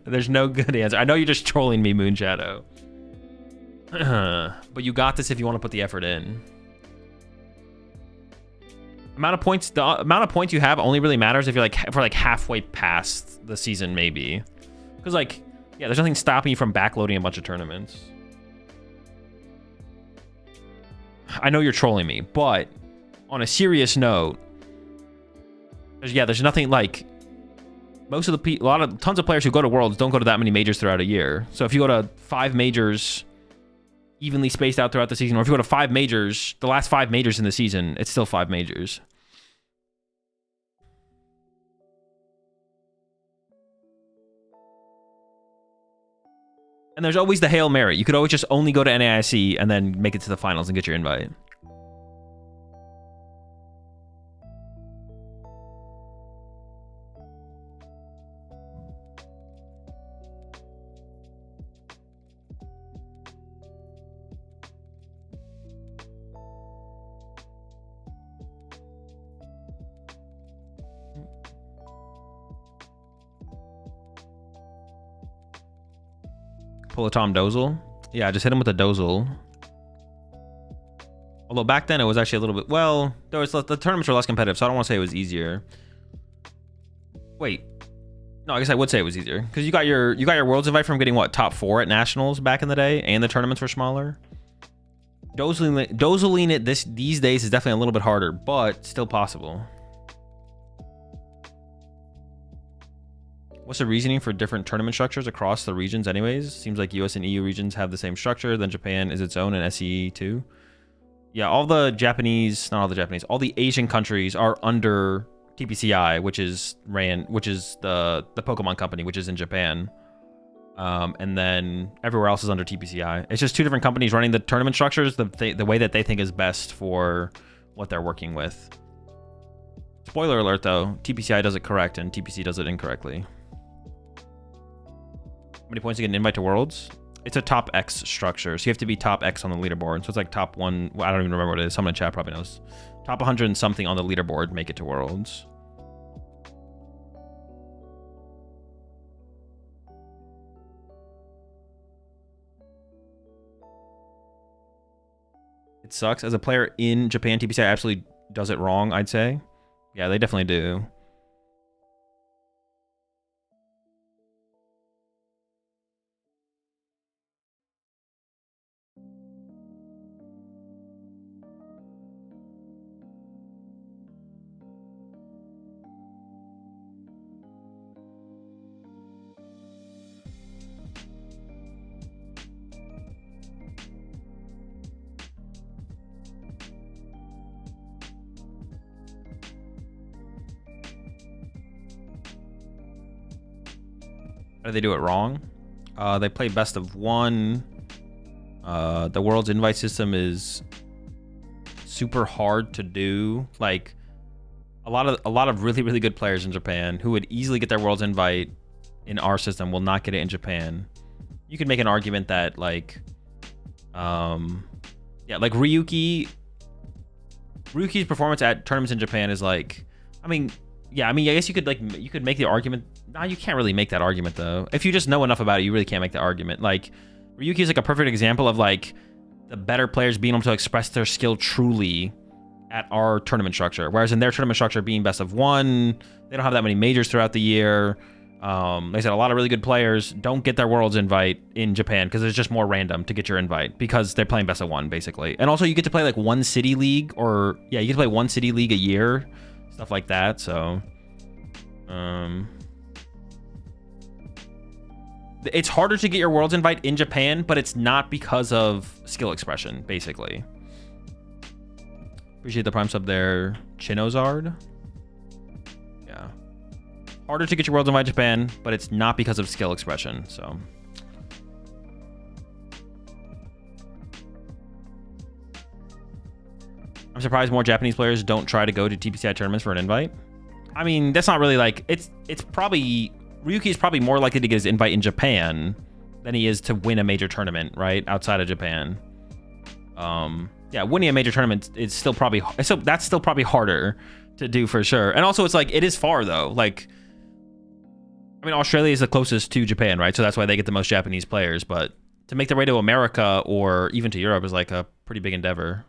There's no good answer. I know you're just trolling me, Moonshadow. But you got this if you want to put the effort in. The amount of points you have only really matters if you're like halfway past the season, maybe. Because like, yeah, there's nothing stopping you from backloading a bunch of tournaments. I know you're trolling me, but on a serious note, there's nothing like most of the tons of players who go to Worlds don't go to that many majors throughout a year. So if you go to 5 majors evenly spaced out throughout the season, or if you go to 5 majors, the last 5 majors in the season, it's still 5 majors. And there's always the Hail Mary. You could always just only go to NAIC and then make it to the finals and get your invite. Pull a Tom Dozel. Yeah, just hit him with a Dozel. Although back then it was actually a little bit, well, the tournaments were less competitive, so I don't want to say it was easier. Wait. No, I guess I would say it was easier. Because you got your Worlds invite from getting, what, top 4 at Nationals back in the day, and the tournaments were smaller. Dozeling it these days is definitely a little bit harder, but still possible. What's the reasoning for different tournament structures across the regions anyways? Seems like US and EU regions have the same structure, then Japan is its own and SEE too. Yeah, all the Japanese, not all the Japanese, all the Asian countries are under TPCI, which is the Pokemon company, which is in Japan. And then everywhere else is under TPCI. It's just two different companies running the tournament structures the way that they think is best for what they're working with. Spoiler alert though, TPCI does it correct and TPC does it incorrectly. How many points to get an invite to Worlds? It's a top X structure, so you have to be top X on the leaderboard. So it's like top 1, well, I don't even remember what it is. Someone in chat probably knows. Top 100 and something on the leaderboard make it to Worlds. It sucks. As a player in Japan, TPCI absolutely does it wrong, I'd say. Yeah, they definitely do. How do they do it wrong? They play best of 1. The World's invite system is super hard to do. Like a lot of really good players in Japan who would easily get their World's invite in our system will not get it in Japan. You could make an argument that like yeah, like Ryuki's performance at tournaments in Japan is like, I guess you could make the argument. No, you can't really make that argument though. If you just know enough about it, you really can't make the argument. Like Ryuki is like a perfect example of like the better players being able to express their skill truly at our tournament structure. Whereas in their tournament structure being best of 1, they don't have that many majors throughout the year. Like I said, a lot of really good players don't get their Worlds invite in Japan because it's just more random to get your invite because they're playing best of 1 basically. And also you get to play like 1 city league, or yeah, you get to play 1 city league a year, stuff like that. So it's harder to get your Worlds invite in Japan, but it's not because of skill expression, basically. Appreciate the prime sub there, Chinozard. Yeah. Harder to get your Worlds invite in Japan, but it's not because of skill expression, so. I'm surprised more Japanese players don't try to go to TPCI tournaments for an invite. I mean, that's not really like, it's probably, Ryuki is probably more likely to get his invite in Japan than he is to win a major tournament, right? Outside of Japan. Yeah, winning a major tournament is still probably, so that's still probably harder to do for sure. And also it's like, it is far though. Like, I mean, Australia is the closest to Japan, right? So that's why they get the most Japanese players, but to make their way to America or even to Europe is like a pretty big endeavor.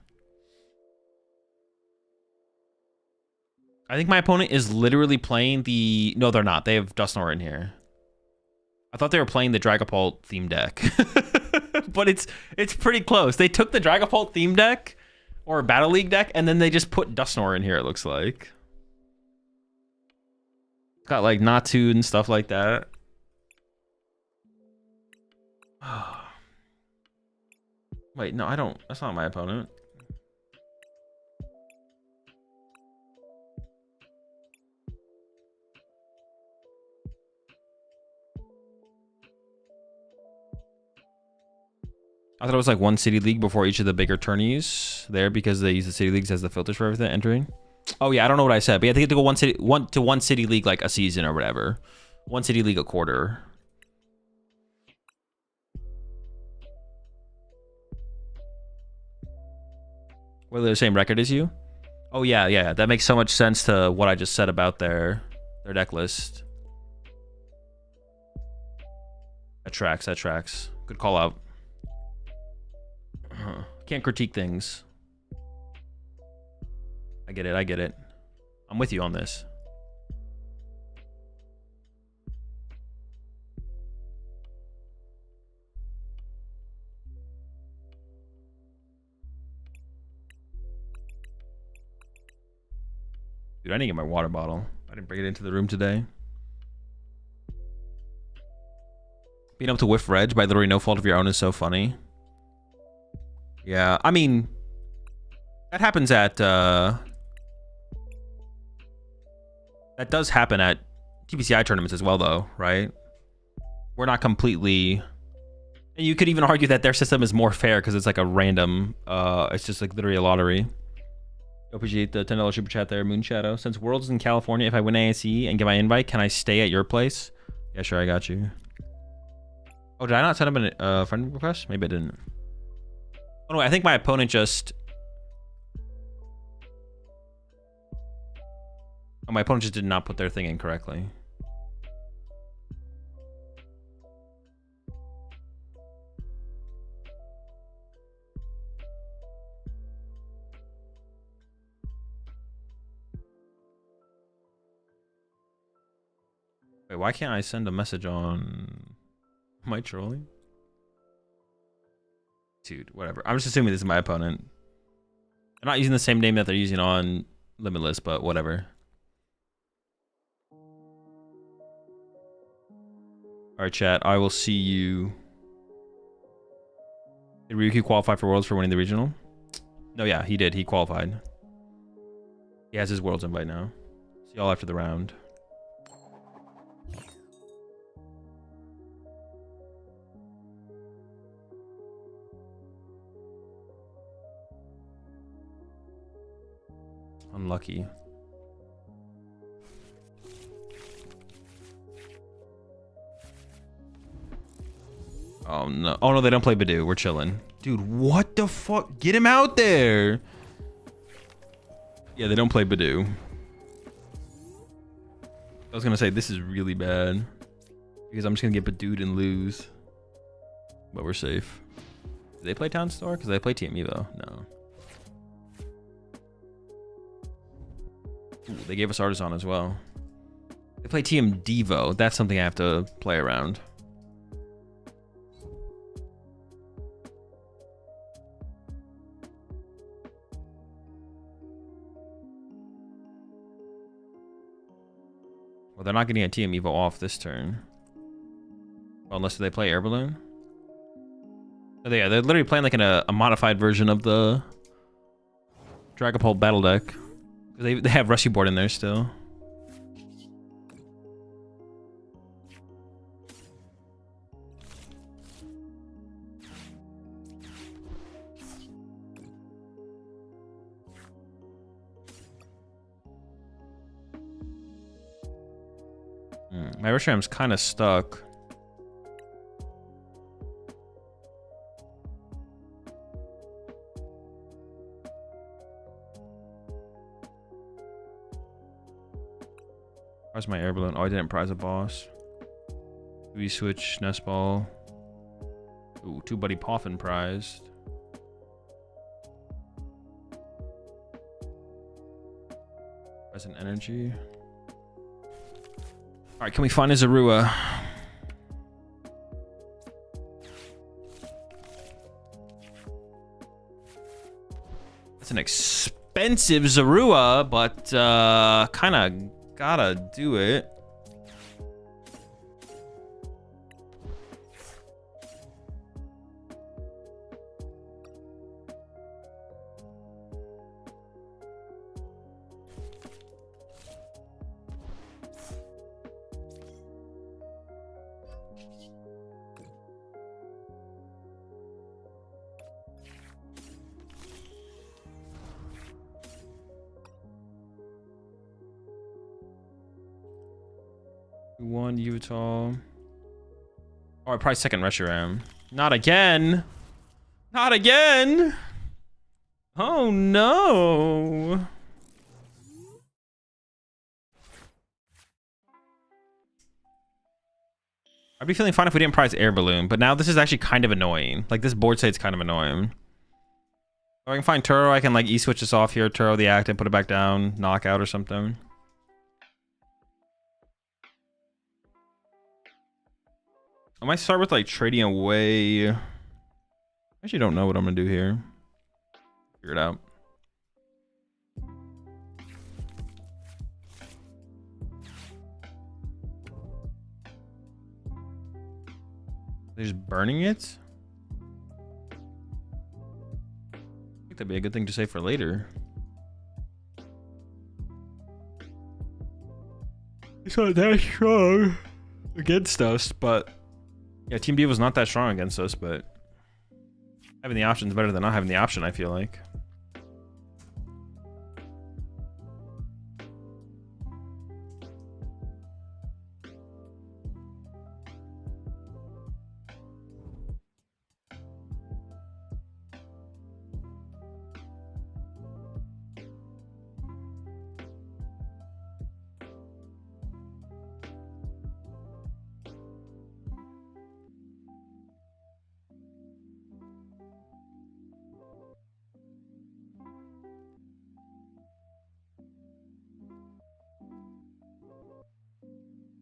I think my opponent is literally playing the... No, they're not. They have Dusknoir in here. I thought they were playing the Dragapult theme deck. But it's pretty close. They took the Dragapult theme deck or Battle League deck, and then they just put Dusknoir in here, it looks like. Got like Natu and stuff like that. Wait, no, I don't... That's not my opponent. I thought it was like 1 city league before each of the bigger tourneys there because they use the city leagues as the filters for everything entering. Oh yeah, I don't know what I said, but yeah, they get to go one city league like a season or whatever. 1 city league a quarter. Were they the same record as you? Oh yeah, that makes so much sense to what I just said about their deck list. That tracks. Good call out. Can't critique things. I get it. I get it. I'm with you on this. Dude, I didn't get my water bottle. I didn't bring it into the room today. Being able to whiff reg by literally no fault of your own is so funny. Yeah, I mean, that happens at, that does happen at TPCI tournaments as well, though, right? We're not completely, and you could even argue that their system is more fair because it's like a random, it's just like literally a lottery. Appreciate the $10 super chat there, Moon Shadow. Since Worlds is in California, if I win ASE and get my invite, can I stay at your place? Yeah, sure, I got you. Oh, did I not send him a friend request? Maybe I didn't. Oh no, I think my opponent just... Oh, my opponent just did not put their thing in correctly. Wait, why can't I send a message on... Am I trolling? Dude, whatever. I'm just assuming this is my opponent. I'm not using the same name that they're using on Limitless, but whatever. Alright, chat. I will see you. Did Ryuki qualify for Worlds for winning the regional? No, yeah, he did. He qualified. He has his Worlds invite now. See y'all after the round. Unlucky. Oh no. Oh no, they don't play Badoo. We're chilling. Dude, what the fuck? Get him out there. Yeah, they don't play Badoo. I was gonna say this is really bad. Because I'm just gonna get Badooed and lose. But we're safe. Do they play Town Store? Because they play Team Evo. No. Ooh, they gave us Artisan as well. They play Team Devo. That's something I have to play around. Well, they're not getting a Team Evo off this turn. Well, unless they play Air Balloon. Oh, yeah, they're literally playing like a modified version of the Dragapult battle deck. They have Rushy Board in there still. My Reshram's kind of stuck. Where's my air balloon? Oh, I didn't prize a boss. We switch Nest Ball. Ooh, 2 Buddy Poffin prized. Present energy. Alright, can we find a Zorua? That's an expensive Zorua, but kind of gotta do it. One Utah. Or probably second Reshiram. Not again. Not again. Oh no. I'd be feeling fine if we didn't prize Air Balloon, but now this is actually kind of annoying. Like, this board state's kind of annoying. If I can find Turo, I can, like, E-switch this off here, Turo the active, put it back down, knockout or something. I might start with, like, trading away. I actually don't know what I'm going to do here. Figure it out. They're just burning it? I think that'd be a good thing to save for later. It's not that strong against us, but... Yeah, Team B was not that strong against us, but... Having the option is better than not having the option, I feel like.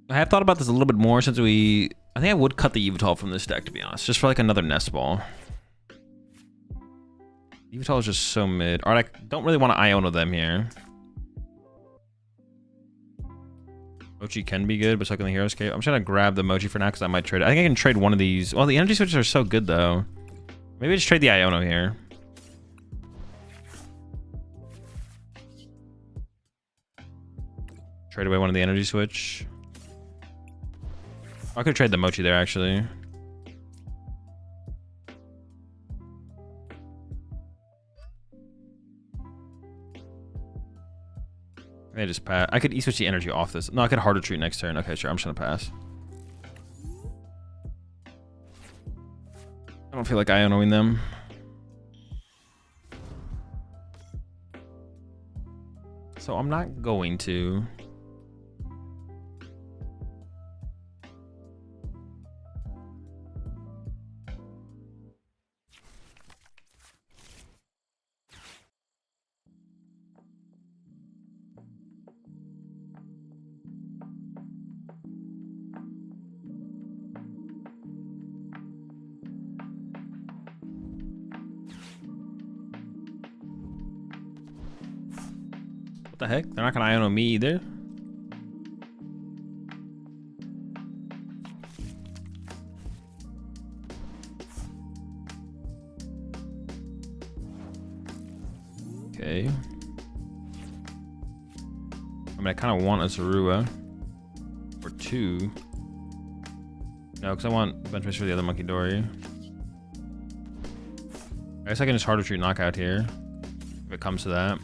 I have thought about this a little bit more since we... I think I would cut the Evital from this deck, to be honest. Just for like another Nest Ball. Evital is just so mid. Alright, I don't really want to Iono them here. Mochi can be good, but so can the Hero's Cape. I'm just going to grab the Mochi for now because I might trade it. I think I can trade one of these. Well, the energy switches are so good, though. Maybe just trade the Iono here. Trade away one of the energy switch. I could trade the Mochi there, actually. I just pass. I could E-switch the energy off this. No, I could hard retreat next turn. Okay, sure. I'm just gonna pass. I don't feel like Ionoing them. So I'm not going to. What the heck? They're not gonna Iono me either. Okay. I mean, I kind of want a Zorua. Or two. No, because I want bench press for the other Monkey Dory. I guess I can just hard retreat knockout here. If it comes to that.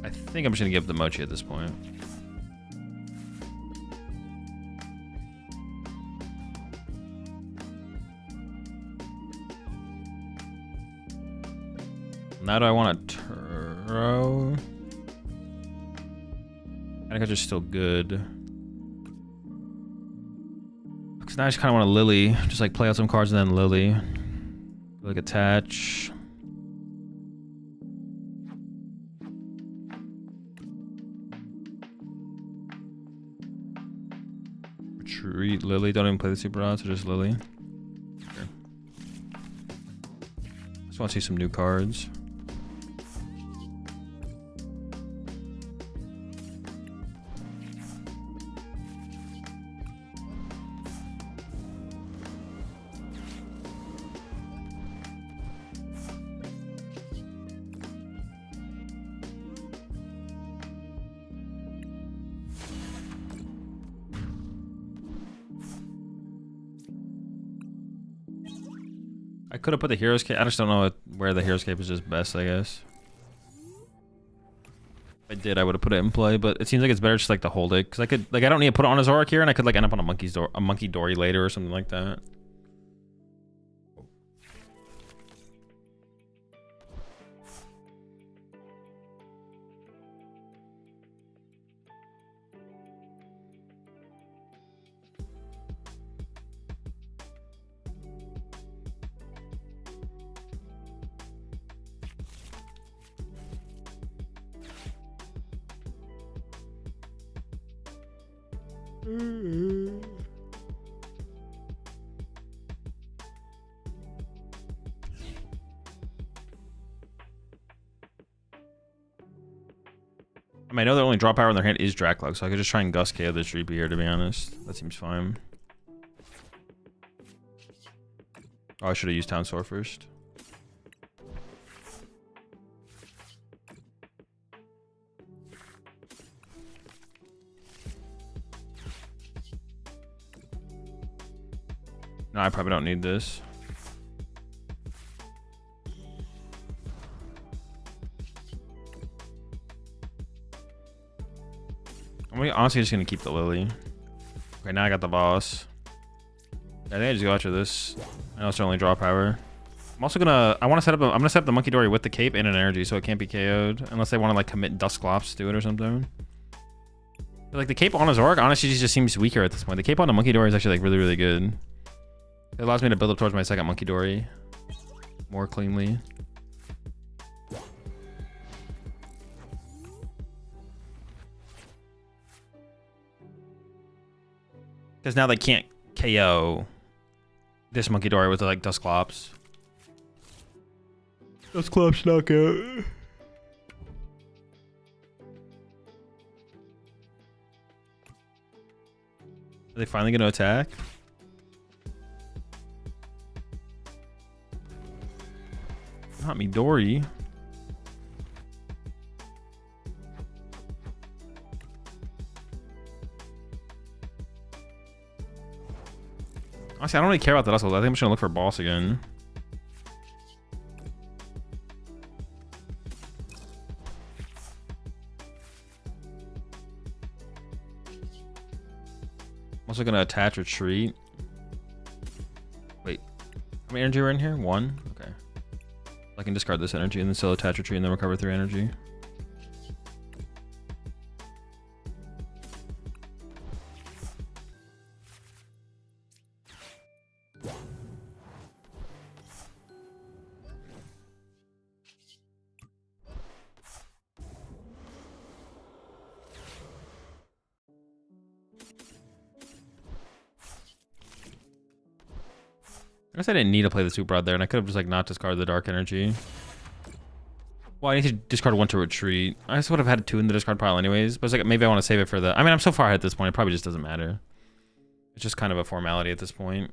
I think I'm just gonna give the Mochi at this point. Now do I want a Turo? I think it's just still good. Because now I just kind of want a Lily. Just like play out some cards and then Lily. Like attach. Retreat Lily. Don't even play the Super Odds, so just Lily. Sure. Just want to see some new cards. I could have put the Hero's Cape. I just don't know where the Hero's Cape is just best, I guess. If I did, I would have put it in play, but it seems like it's better just like to hold it. Because I could, like, I don't need to put it on a Zoroark here, and I could like end up on a Monkey Dory later or something like that. I mean, I know their only draw power in their hand is Draclug, so I could just try and Gust KO this Reaper here, to be honest. That seems fine. Oh, I should have used Town Soar first. No, I probably don't need this. I'm honestly just gonna keep the Lily. Okay, now I got the boss. I think I just go after this. I know it's their only draw power. I'm also gonna. I'm gonna set up the Monkey Dory with the cape and an energy, so it can't be KO'd unless they want to like commit Dusclops to it or something. But, like the cape on a Zoroark, honestly, just seems weaker at this point. The cape on the Monkey Dory is actually like really, really good. It allows me to build up towards my second Monkey Dory more cleanly. Because now they can't KO this Monkey Dory with like Dusclops. Dusclops knockout. Are they finally gonna attack? Not me, Dory. Honestly, I don't really care about the Dusclops. I think I'm just gonna look for a boss again. I'm also gonna attach retreat. Wait, how many energy are in here? 1? Okay. I can discard this energy and then still attach retreat and then recover 3 energy. I guess I didn't need to play the Super Rod there, and I could have just like not discarded the Dark Energy. Well, I need to discard 1 to retreat. I just would have had 2 in the discard pile anyways, but it's like maybe I want to save it for the... I mean, I'm so far ahead at this point, it probably just doesn't matter. It's just kind of a formality at this point.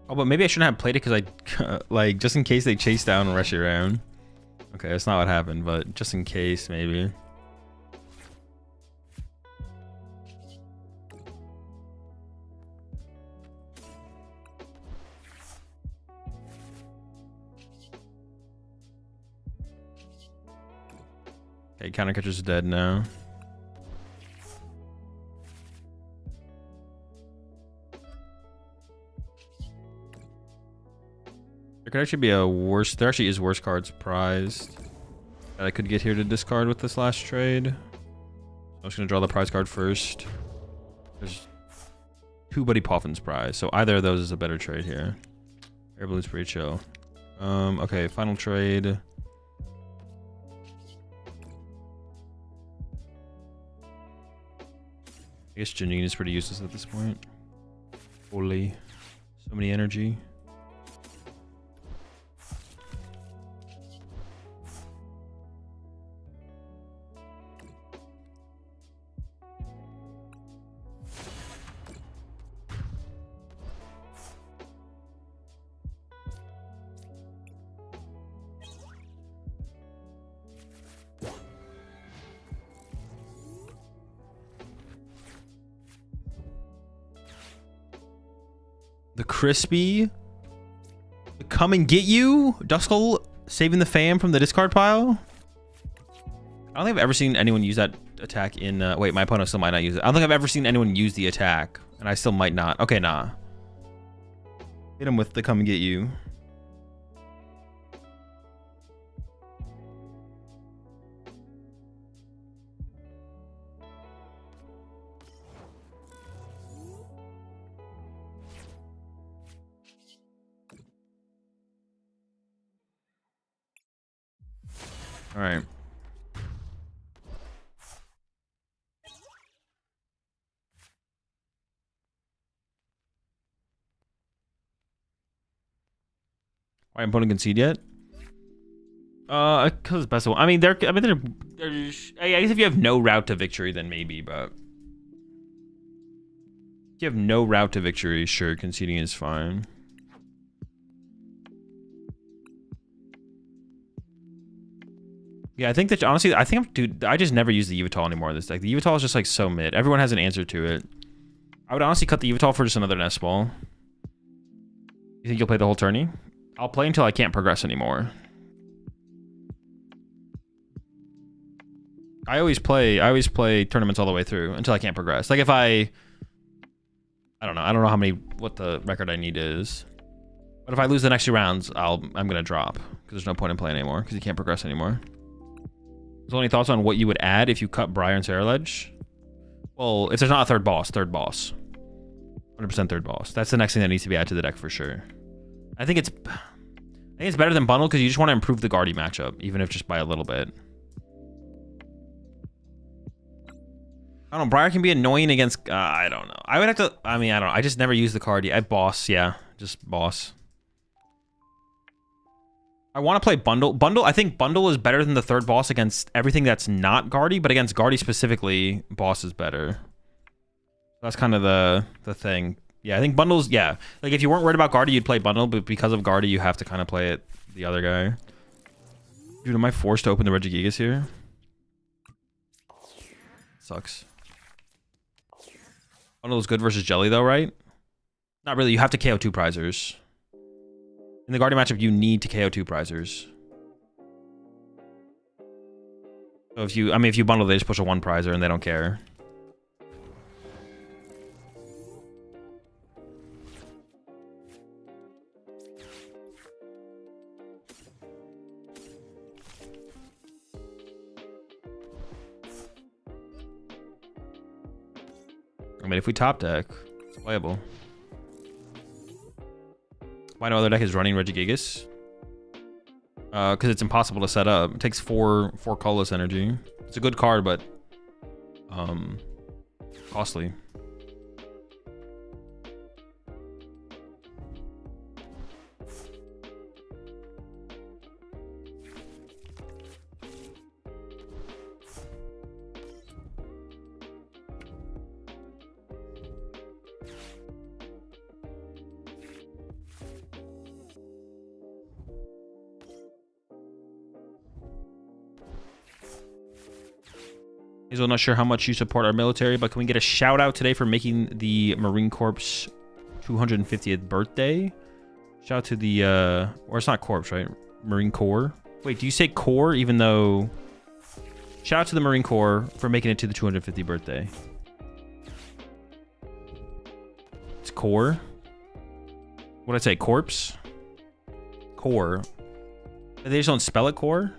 Oh, but maybe I shouldn't have played it because I... like, just in case they chase down and rush you around. Okay, that's not what happened, but just in case, maybe. Okay, counter catcher's dead now. There could actually be a worse... There actually is worse cards prized that I could get here to discard with this last trade. I'm just going to draw the prize card first. There's 2 Buddy Poffin's prize, so either of those is a better trade here. Air Balloon's pretty chill. Okay, final trade. I guess Janine is pretty useless at this point. Holy. So many energy. The Crispy. The Come and Get You. Duskull saving the fam from the discard pile. I don't think I've ever seen anyone use that attack in... wait, my opponent still might not use it. I don't think I've ever seen anyone use the attack. And I still might not. Okay, nah. Hit him with the Come and Get You. All right. Why I'm opponent concede yet? Because it's best of one. I mean, they're I guess if you have no route to victory, then maybe, but if you have no route to victory, sure, conceding is fine. Yeah, I think that honestly, dude, I just never use the Yveltal anymore in this deck. The Yveltal is just like so mid. Everyone has an answer to it. I would honestly cut the Yveltal for just another nest ball. You think you'll play the whole tourney? I'll play until I can't progress anymore. I always play tournaments all the way through until I can't progress. Like if I don't know what the record I need is. But if I lose the next 2 rounds, I'm gonna drop because there's no point in playing anymore because you can't progress anymore. So any thoughts on what you would add if you cut Briar and Sarah Ledge? Well, if there's not a third boss. 100% third boss. That's the next thing that needs to be added to the deck for sure. I think it's better than bundle because you just want to improve the Guardy matchup, even if just by a little bit. I don't know. Briar can be annoying against. I don't know. I would have to. I mean, I don't know. I just never use the card. I boss. Yeah, just boss. I want to play bundle. I think bundle is better than the third boss against everything that's not Guardy, but against Guardy specifically, boss is better. That's kind of the thing. Yeah, I think bundles. Yeah, like if you weren't worried about Guardy, you'd play bundle, but because of Guardy, you have to kind of play it the other guy. Dude, am I forced to open the Regigigas here? Sucks. Bundle is good versus Jelly though, right? Not really. You have to KO 2 prizers. In the Guardy matchup, you need to KO 2 prizers. So if you bundle, they just push a 1 prizer and they don't care. I mean, if we top deck, it's playable. Why no other deck is running Regigigas? Because it's impossible to set up. It takes 4 colorless energy. It's a good card, but costly. Hazel, not sure how much you support our military, but can we get a shout out today for making the Marine Corps 250th birthday? Shout out to the, or it's not Corps, right? Marine Corps. Wait, do you say Corps even though... Shout out to the Marine Corps for making it to the 250th birthday. It's Corps. What did I say? Corpse? Corps. They just don't spell it Corps?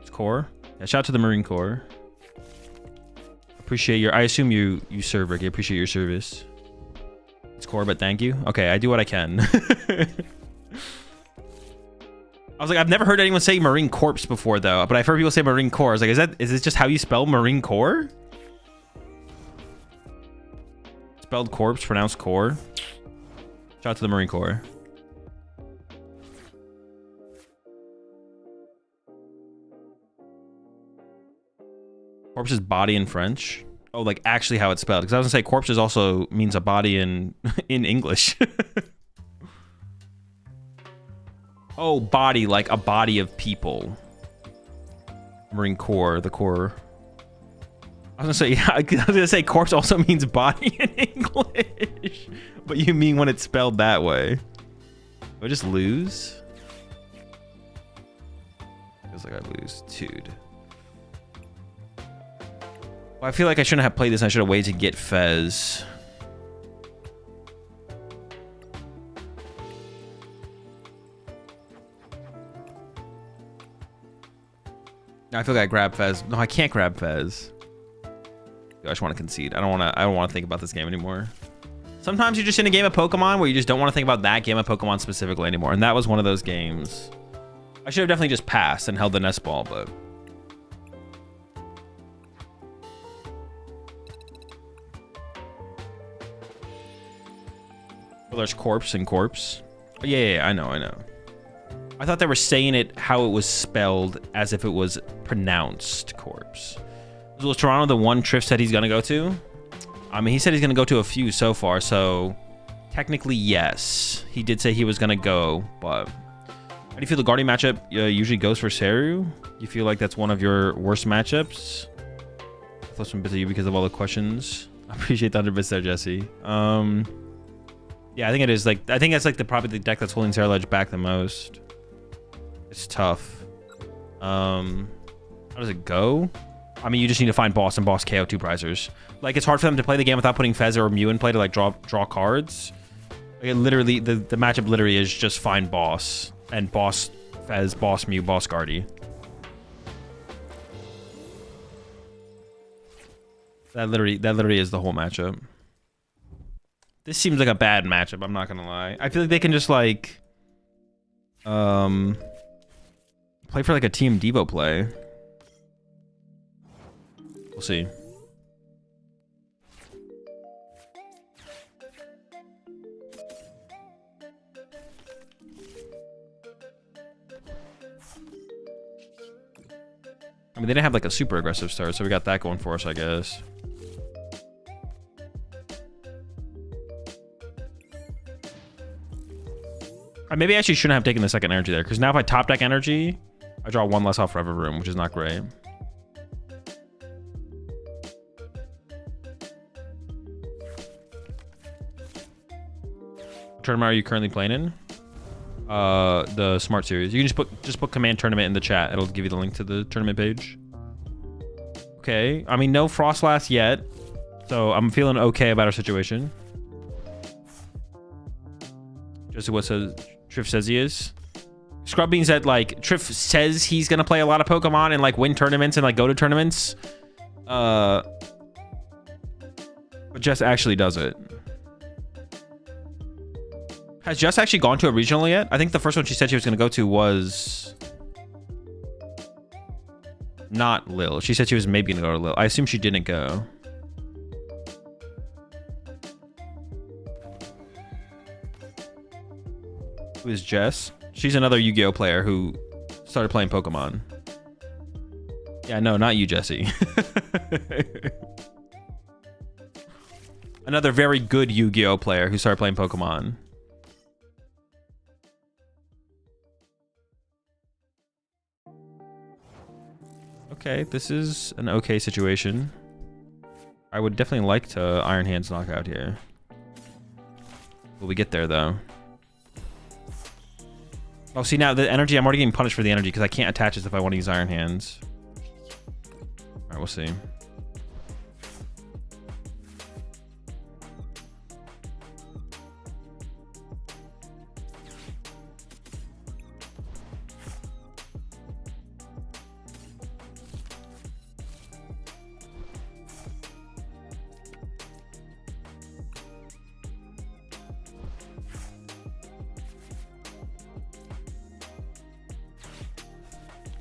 It's Corps. Yeah, shout out to the Marine Corps. Appreciate your... I assume you serve, Ricky. Appreciate your service. It's Core, but thank you. Okay, I do what I can. I was like, I've never heard anyone say Marine Corps before, though. But I've heard people say Marine Corps. I was like, is this just how you spell Marine Corps? Spelled corpse, pronounced core. Shout out to the Marine Corps. Corpse is body in French. Oh, like actually how it's spelled. Because I was gonna say corpse is also means a body in English. Oh, body, like a body of people. Marine Corps, the Corps. I was gonna say, yeah, I was gonna say corpse also means body in English. But you mean when it's spelled that way. Do I just lose? Feels like I lose, dude. Well, I feel like I shouldn't have played this. I should have waited to get Fez. I feel like I grab Fez. No, I can't grab Fez. I just want to concede. I don't want to think about this game anymore. Sometimes you're just in a game of Pokemon where you just don't want to think about that game of Pokemon specifically anymore, and that was one of those games. I should have definitely just passed and held the nest ball, but Well, there's corpse and corpse. Oh, yeah, I know. I thought they were saying it how it was spelled as if it was pronounced corpse. Was Toronto the one Triff said he's gonna go to? I mean, he said he's gonna go to a few so far, so technically yes. He did say he was gonna go, but how do you feel the Guardian matchup usually goes for Seru? You feel like that's one of your worst matchups? I'll throw some bits at you because of all the questions. I appreciate the 100 bits there, Jesse. Yeah, I think it is like that's like probably the deck that's holding Zoroark back the most. It's tough. How does it go? I mean, you just need to find boss and boss KO 2 prizers. Like, it's hard for them to play the game without putting Fez or Mew in play to like draw cards. Like, it literally, the matchup literally is just find boss and boss Fez, boss Mew, boss Guardy. That literally is the whole matchup. This seems like a bad matchup, I'm not gonna lie. I feel like they can just like play for like a Team Devo play. We'll see. I mean, they didn't have like a super aggressive start, so we got that going for us, I guess. Maybe I actually shouldn't have taken the second energy there, because now if I top deck energy, I draw one less off Forever Room, which is not great. What tournament are you currently playing in? The Smart Series. You can just put Command Tournament in the chat. It'll give you the link to the tournament page. Okay. I mean, no Frostlass yet, so I'm feeling okay about our situation. Just what Triff says he is. Scrub means that like Triff says he's gonna play a lot of Pokemon and like win tournaments and like go to tournaments. But Jess actually does it. Has Jess actually gone to a regional yet? I think the first one she said she was gonna go to was not Lil. She said she was maybe gonna go to Lil. I assume she didn't go. Who is Jess? She's another Yu-Gi-Oh player who started playing Pokemon. Yeah, no, not you, Jesse. Another very good Yu-Gi-Oh player who started playing Pokemon. Okay, this is an okay situation. I would definitely like to Iron Hands knockout here. Will we get there, though? Oh, see, now the energy, I'm already getting punished for the energy because I can't attach this if I want to use Iron Hands. All right, we'll see.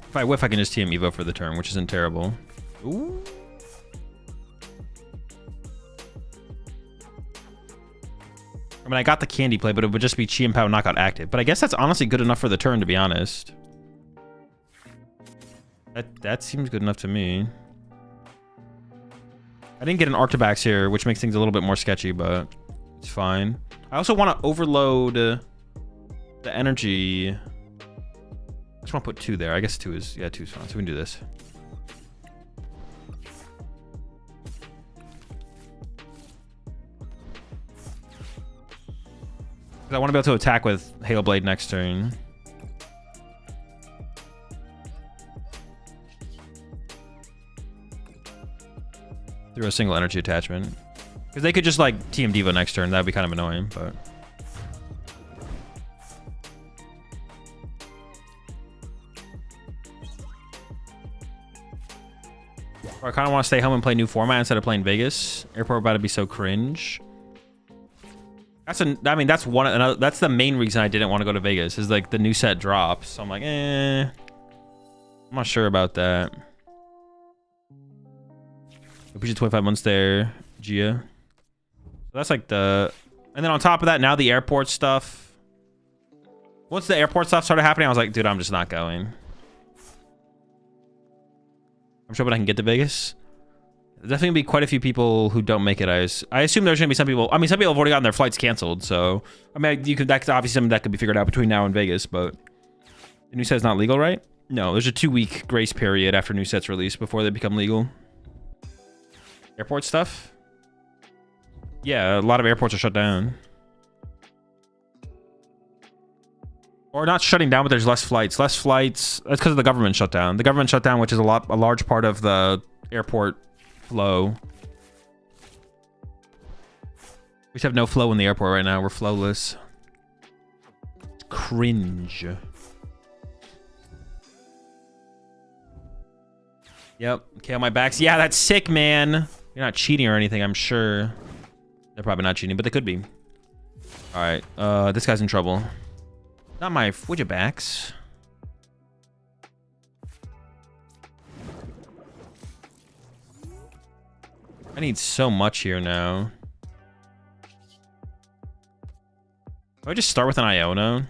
If I whiff, I can just TM Evo for the turn, which isn't terrible. Ooh. I mean, I got the candy play, but it would just be Chien-Pao knockout active. But I guess that's honestly good enough for the turn, to be honest. That seems good enough to me. I didn't get an Arctobax here, which makes things a little bit more sketchy, but it's fine. I also want to overload the energy. I just want to put 2 there. I guess 2 is, yeah, 2 is fine. So we can do this. I want to be able to attack with Hail Blade next turn. Through a single energy attachment. Because they could just like TM Diva next turn. That would be kind of annoying, but... Or I kind of want to stay home and play new format instead of playing Vegas. Airport about to be so cringe. That's the main reason I didn't want to go to Vegas is like the new set drops. So I'm like, I'm not sure about that. Appreciate 25 months there, Gia. So that's like the And then on top of that, now the airport stuff. Once the airport stuff started happening, I was like, dude, I'm just not going. I'm sure when I can get to Vegas. There's definitely gonna be quite a few people who don't make it. I assume there's gonna be some people. I mean, some people have already gotten their flights canceled. So I mean, you could. That's obviously something that could be figured out between now and Vegas. But the new set's not legal, right? No, there's a 2-week grace period after new sets release before they become legal. Airport stuff. Yeah, a lot of airports are shut down. Or not shutting down, but there's less flights. Less flights. That's because of the government shutdown. The government shutdown, which is a large part of the airport flow. We just have no flow in the airport right now. We're flowless. It's cringe. Yep. Okay, on my backs. Yeah, that's sick, man. You're not cheating or anything, I'm sure. They're probably not cheating, but they could be. All right. This guy's in trouble. Not my widget backs. I need so much here now. Do I just start with an Iono?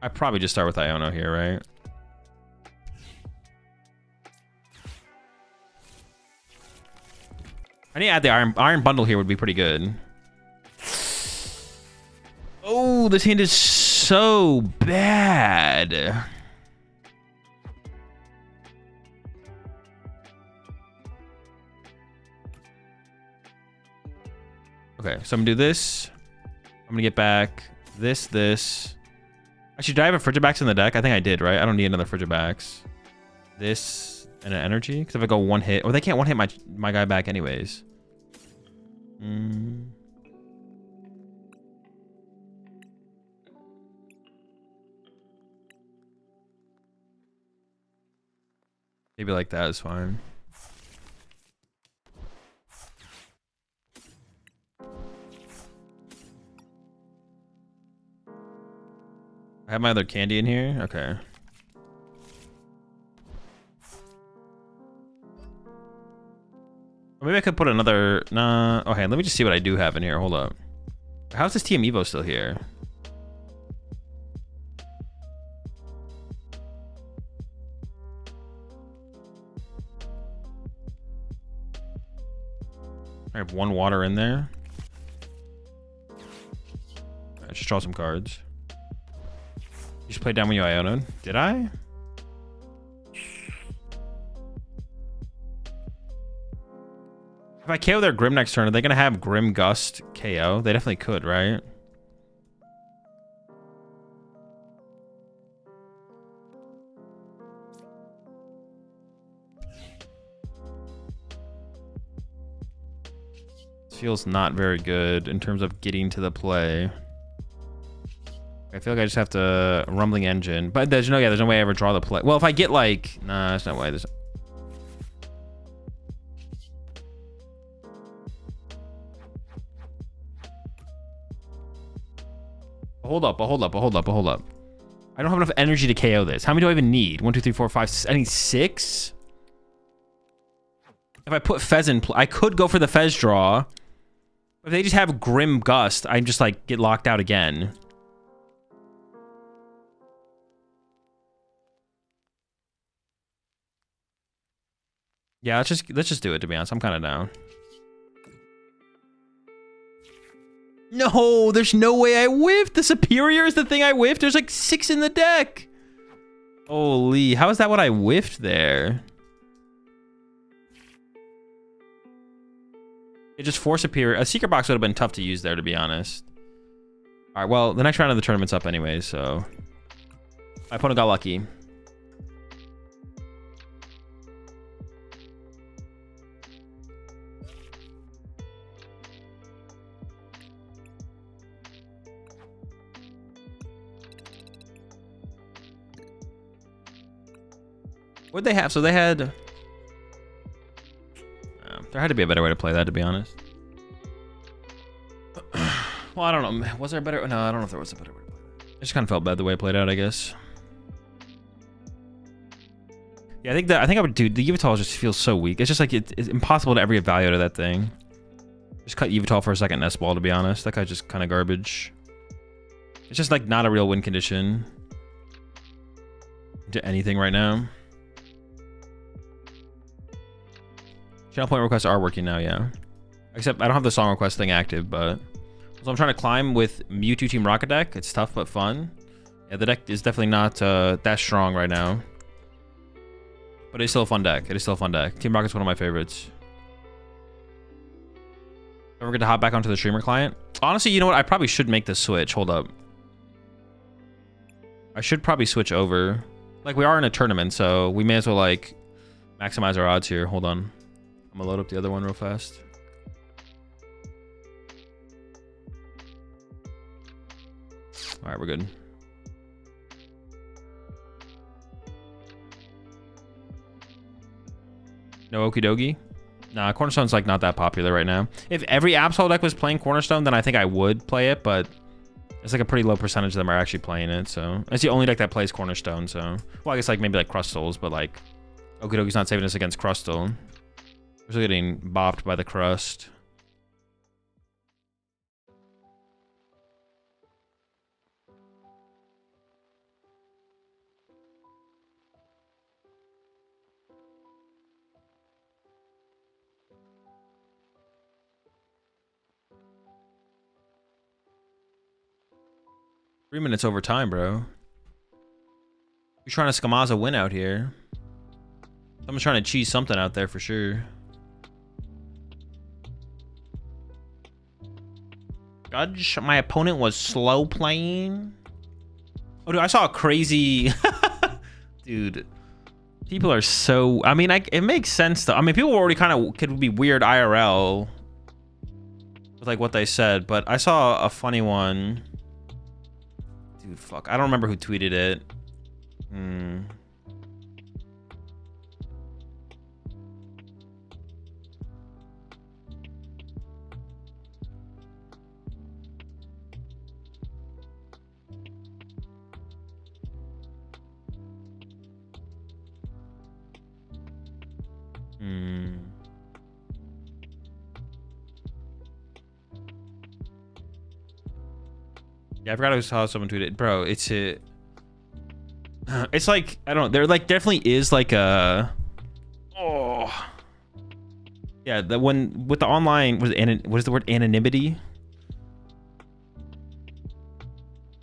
I probably just start with Iono here, right? I need to add the iron bundle here would be pretty good. Oh, this hand is so bad. Okay, so I'm gonna do this. I'm gonna get back this. Actually, do I have a Frigibacks in the deck? I think I did, right? I don't need another Frigibacks. This and an energy, because if I go one hit, or they can't one hit my guy back anyways. Maybe like that is fine. I have my other candy in here. Okay. Or maybe I could put another. Nah. Okay, let me just see what I do have in here. Hold up. How's this TM Evo still here? I have one water in there. Right, just draw some cards. You just played down when you Iono'd. Did I? If I KO their Grim next turn, are they going to have Grim Gust KO? They definitely could, right? This feels not very good in terms of getting to the play. I feel like I just have to Rumbling Engine. But there's no way I ever draw the play. Well, if I get like... Nah, there's no way. There's... Hold up. I don't have enough energy to KO this. How many do I even need? 1, 2, 3, 4, 5, 6. I need 6? If I put Fez in play, I could go for the Fez draw. If they just have Grim Gust, I just like get locked out again. Yeah, let's just do it, to be honest. I'm kind of down. No, there's no way I whiffed. The Superior is the thing I whiffed. There's like 6 in the deck. Holy, how is that what I whiffed there? It just 4 Superior. A Secret Box would have been tough to use there, to be honest. All right, well, the next round of the tournament's up anyway, so... My opponent got lucky. What'd they have? So they had... there had to be a better way to play that, to be honest. Well, I don't know. Was there a better... No, I don't know if there was a better way to play that. It just kind of felt bad the way it played out, I guess. Yeah, I think I would do... The Yveltal just feels so weak. It's just like it's impossible to ever get value out of that thing. Just cut Yveltal for a second Nest Ball, to be honest. That guy's just kind of garbage. It's just like not a real win condition to anything right now. Channel point requests are working now, yeah. Except I don't have the song request thing active, but... So I'm trying to climb with Mewtwo Team Rocket deck. It's tough, but fun. Yeah, the deck is definitely not that strong right now. But it's still a fun deck. It is still a fun deck. Team Rocket's one of my favorites. Don't forget to hop back onto the streamer client. Honestly, you know what? I probably should make the switch. Hold up. I should probably switch over. Like, we are in a tournament, so we may as well, like, maximize our odds here. Hold on. I'm gonna load up the other one real fast. All right, we're good. No Okie Dokie? Nah, Cornerstone's like not that popular right now. If every Absol deck was playing Cornerstone, then I think I would play it, but it's like a pretty low percentage of them are actually playing it, so... It's the only deck that plays Cornerstone, so... Well, I guess like maybe like Crustals, but like... Okie Dokie's not saving us against Crustal. We're still getting bopped by the Crust. Three minutes over time, bro. You're trying to Skamaza win out here. Someone's trying to cheese something out there for sure. Judge, my opponent was slow playing. Oh, dude, I saw a crazy... Dude. People are so... I mean, it makes sense, though. I mean, people already kind of could be weird IRL with, like, what they said. But I saw a funny one. Dude, fuck. I don't remember who tweeted it. Yeah, I forgot I saw someone tweet it. Bro, it's like, I don't know, there like definitely is like a... Oh. Yeah, the one with the online, what is the word? Anonymity?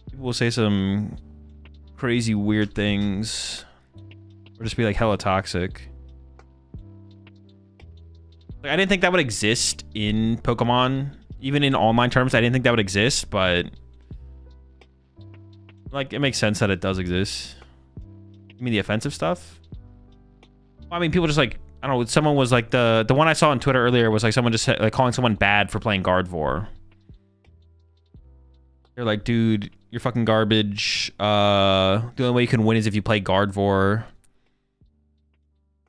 People will say some crazy weird things. Or just be like hella toxic. Like, I didn't think that would exist in Pokemon. Even in online terms, I didn't think that would exist, but... Like, it makes sense that it does exist. You mean the offensive stuff? Well, I mean, people just like, I don't know, someone was like, the one I saw on Twitter earlier was like someone just like calling someone bad for playing Gardevoir. They're like, dude, you're fucking garbage. The only way you can win is if you play Gardevoir.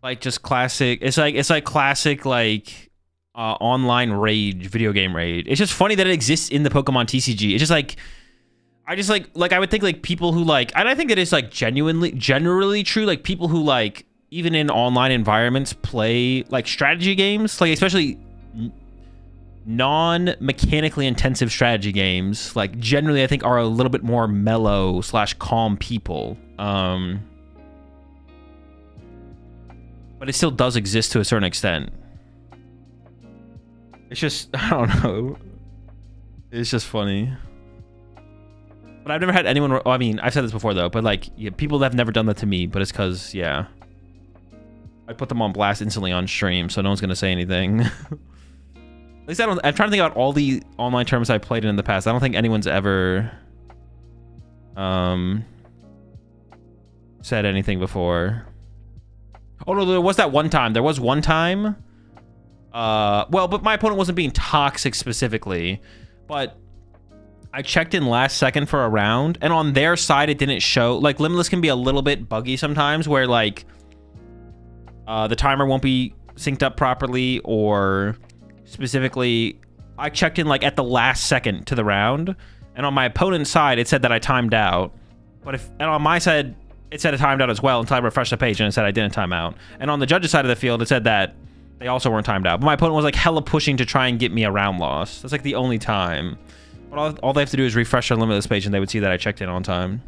Like, just classic. It's like classic, like, online rage, video game rage. It's just funny that it exists in the Pokemon TCG. It's just like... I just like I would think like people who like, and I think it is like generally true, like people who like even in online environments play like strategy games, like especially non-mechanically intensive strategy games, like generally I think are a little bit more mellow / calm people. But it still does exist to a certain extent. It's just, I don't know. It's just funny. But I've never had anyone... I mean, I've said this before, though. But, like, yeah, people have never done that to me. But it's because, yeah. I put them on blast instantly on stream. So no one's going to say anything. At least I don't... I'm trying to think about all the online tournaments I've played in the past. I don't think anyone's ever... said anything before. Oh, no. There was that one time. There was one time... well, but my opponent wasn't being toxic specifically. But... I checked in last second for a round, and on their side, it didn't show. Like, Limitless can be a little bit buggy sometimes, where, like, the timer won't be synced up properly, or specifically, I checked in, like, at the last second to the round, and on my opponent's side, it said that I timed out. And on my side, it said I timed out as well until I refreshed the page, and it said I didn't time out. And on the judge's side of the field, it said that They also weren't timed out. But my opponent was like hella pushing to try and get me a round loss. That's like the only time. But all they have to do is refresh their limitless page and they would see that I checked in on time.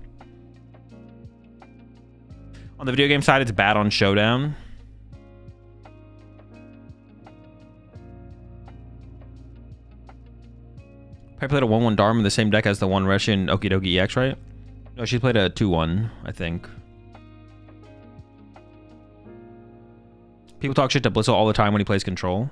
On the video game side, it's bad on Showdown. I played a 1-1 Dharma in the same deck as the 1 Russian Okidoki EX, right? No, she played a 2-1, I think. People talk shit to Blizzle all the time when he plays Control.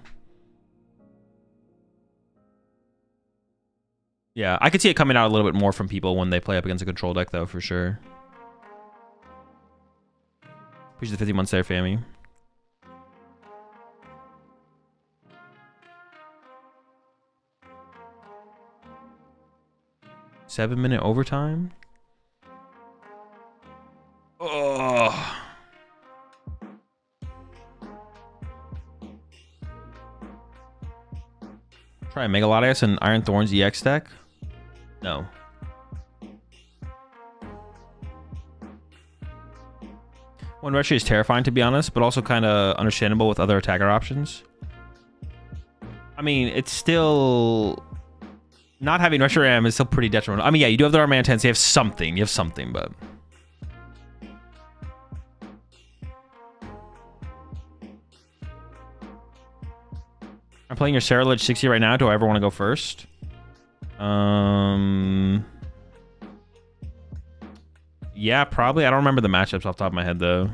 Yeah, I could see it coming out a little bit more from people when they play up against a Control deck, though, for sure. Appreciate the 50 months there, Fammy. Seven-minute overtime? Oh. Try Megalodius and Iron Thorns EX deck? No. One Retry is terrifying, to be honest, but also kind of understandable with other attacker options. I mean, it's still... Not having Reshiram is still pretty detrimental. I mean, yeah, you do have the Armor Intense. You have something. You have something, but... I'm playing your Sarah 60 right now. Do I ever want to go first? Yeah, probably. I don't remember the matchups off the top of my head, though.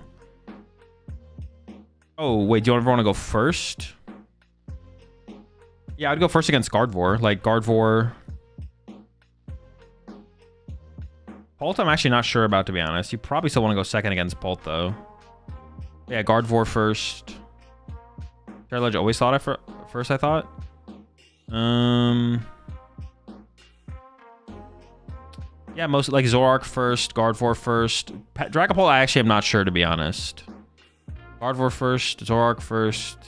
Oh, wait. Do you ever want to go first? Yeah, I'd go first against Gardevoir. Like, Gardevoir... Pult, I'm actually not sure about, to be honest. You probably still want to go second against Pult, though. Yeah, Gardevoir first. Terrorledge always thought it first, I thought. Yeah, most like Zoroark first, Gardevoir first. Dragapult, I actually am not sure, to be honest. Gardevoir first, Zoroark first.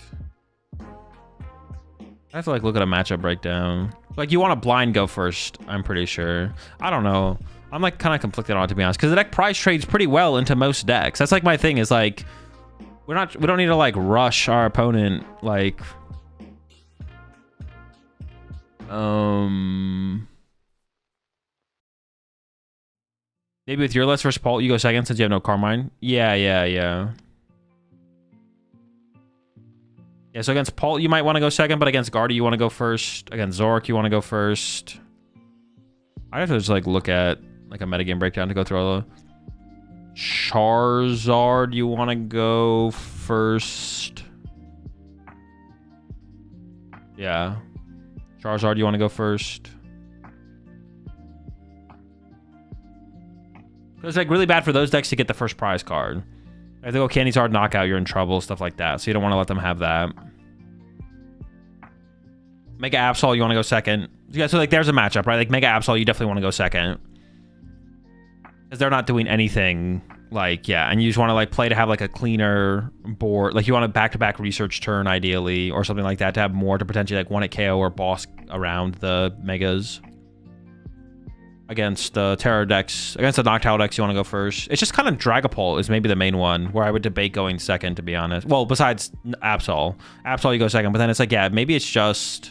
I have to like look at a matchup breakdown. Like, you want to blind go first, I'm pretty sure. I don't know. I'm like kind of conflicted on it, to be honest, because the deck price trades pretty well into most decks. That's like my thing, is like we don't need to like rush our opponent, like maybe with your list versus Paul, you go second since you have no Carmine. Yeah, so against Paul, you might want to go second, but against Guardy, you want to go first. Against Zoroark, you want to go first. I have to just like look at like a metagame breakdown to go through all the... Charizard, you want to go first. Yeah. Charizard, you want to go first. It's like really bad for those decks to get the first prize card. If they go Candyzard knockout, you're in trouble, stuff like that. So you don't want to let them have that. Mega Absol, you want to go second. Yeah, so like there's a matchup, right? Like Mega Absol, you definitely want to go second. Because they're not doing anything, like, yeah. And you just want to like play to have like a cleaner board. Like you want a back-to-back research turn, ideally, or something like that, to have more to potentially like one at KO or boss around the Megas. Against the Terror decks, against the Noctowl decks, you want to go first. It's just kind of Dragapult is maybe the main one where I would debate going second, to be honest. Well, besides Absol. Absol, you go second, but then it's like, yeah, maybe it's just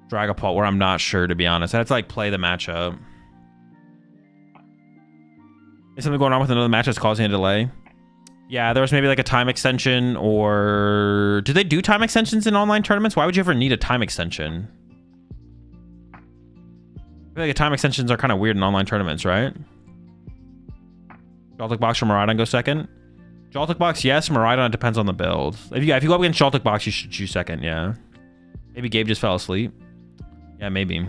Dragapult where I'm not sure, to be honest. I have to like play the matchup. Is something going on with another match that's causing a delay? Yeah, there was maybe like a time extension, or... Do they do time extensions in online tournaments? Why would you ever need a time extension? I feel like time extensions are kind of weird in online tournaments, right? Joltik Box or Miraidon go second? Joltik Box, yes. Miraidon, it depends on the build. If you go up against Joltik Box, you should choose second, yeah. Maybe Gabe just fell asleep. Yeah, maybe.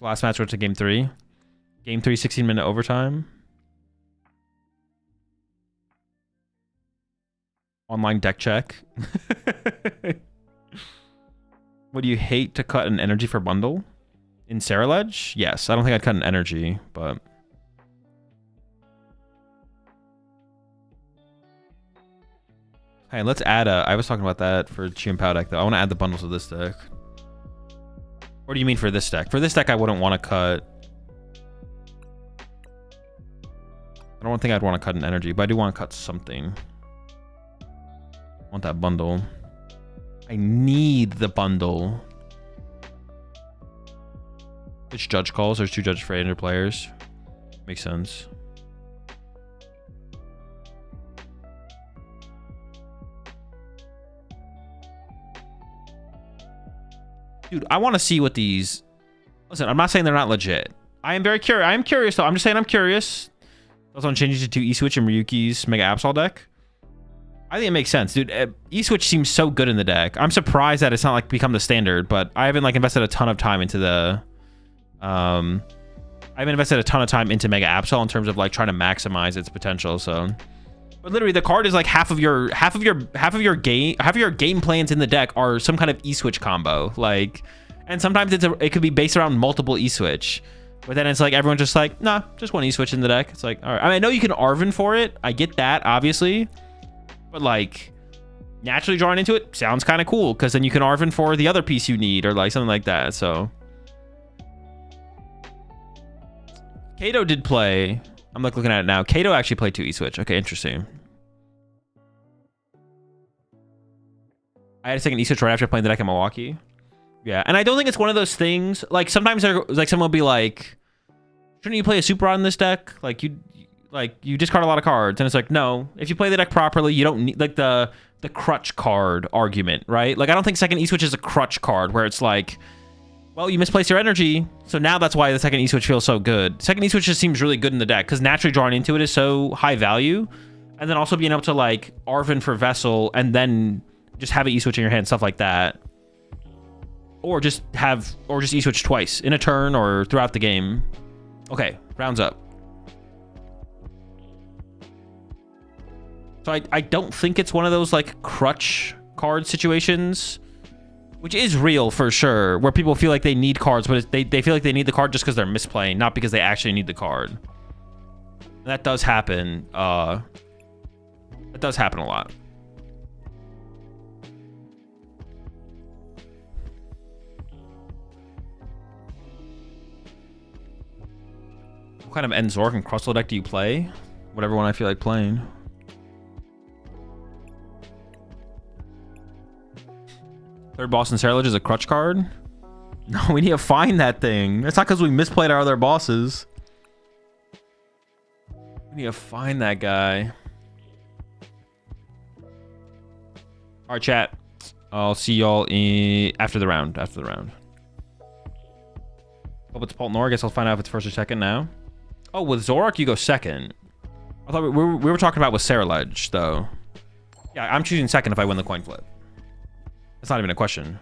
Last match went to game 3. Game 3, 16-minute overtime. Online deck check. Would you hate to cut an energy for bundle? In Saraledge? Yes. I don't think I'd cut an energy, but... Hey, let's add a... I was talking about that for Chien-Pao deck, though. I want to add the bundles to this deck. What do you mean for this deck? For this deck, I wouldn't want to cut... I don't think I'd want to cut an energy, but I do want to cut something. I want that bundle. I need the bundle. Which judge calls? There's 2 judges for 800 players. Makes sense. Dude, I want to see what these... Listen, I'm not saying they're not legit. I am very curious. I am curious, though. I'm just saying I'm curious. Also, on changing to E-Switch and Ryuki's Mega Absol deck. I think it makes sense, dude. E-Switch seems so good in the deck. I'm surprised that it's not like become the standard, but I haven't like invested a ton of time into the I haven't invested a ton of time into Mega Absol in terms of like trying to maximize its potential. So, but literally the card is like half of your game plans in the deck are some kind of E-Switch combo. Like, and sometimes it could be based around multiple E-Switch. But then it's like everyone's just like, nah, just one E-Switch in the deck. It's like, all right. I mean, I know you can Arven for it. I get that, obviously. But like, naturally drawing into it sounds kind of cool because then you can Arven for the other piece you need or like something like that. So Kato did play. I'm like looking at it now. Kato actually played 2 E-Switch. Okay, interesting. I had a second E-Switch right after playing the deck in Milwaukee. Yeah, and I don't think it's one of those things. Like sometimes like someone will be like, shouldn't you play a super on this deck? Like you discard a lot of cards, and it's like, no, if you play the deck properly, you don't need like the crutch card argument, right? Like I don't think second E-Switch is a crutch card where it's like, well, you misplaced your energy, so now that's why the second E-Switch feels so good. Second E-Switch just seems really good in the deck because naturally drawing into it is so high value, and then also being able to like Arven for Vessel and then just have an E-Switch in your hand, stuff like that, or just E-Switch twice in a turn or throughout the game. Okay, rounds up. So I don't think it's one of those like crutch card situations, which is real for sure, where people feel like they need cards, but they feel like they need the card just because they're misplaying, not because they actually need the card. And that does happen. That does happen a lot. What kind of End Zoroark and Crustle deck do you play? Whatever one I feel like playing. Third boss in Sarlage is a crutch card? No, we need to find that thing. It's not because we misplayed our other bosses. We need to find that guy. All right, chat. I'll see y'all after the round. Hope it's Poltnor. I guess I'll find out if it's first or second now. Oh, with Zoroark, you go second. I thought we were talking about with Sarlage, though. Yeah, I'm choosing second if I win the coin flip. That's not even a question.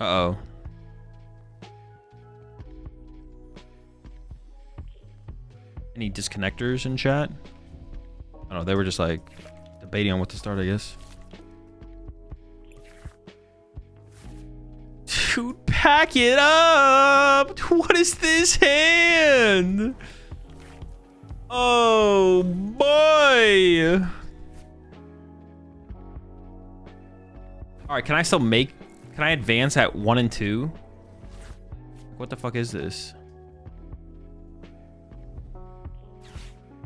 Uh-oh. Any disconnectors in chat? I don't know. They were just like debating on what to start, I guess. Dude, pack it up! What is this hand? Oh, boy! Alright, can I still make... Can I advance at 1 and 2? What the fuck is this?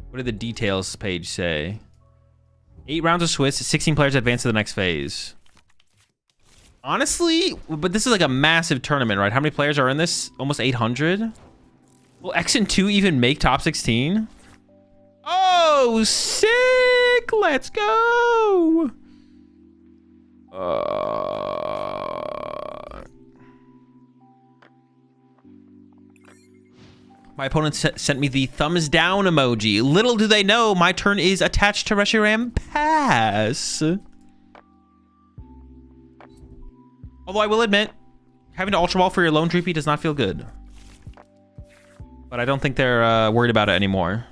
What did the details page say? 8 rounds of Swiss, 16 players advance to the next phase. Honestly, but this is like a massive tournament, right? How many players are in this? Almost 800? Will X and 2 even make top 16? Oh, sick! Let's go! My opponent sent me the thumbs down emoji. Little do they know, my turn is attached to Reshiram Pass. Although I will admit, having to Ultra Ball for your lone Dreepy does not feel good. But I don't think they're worried about it anymore.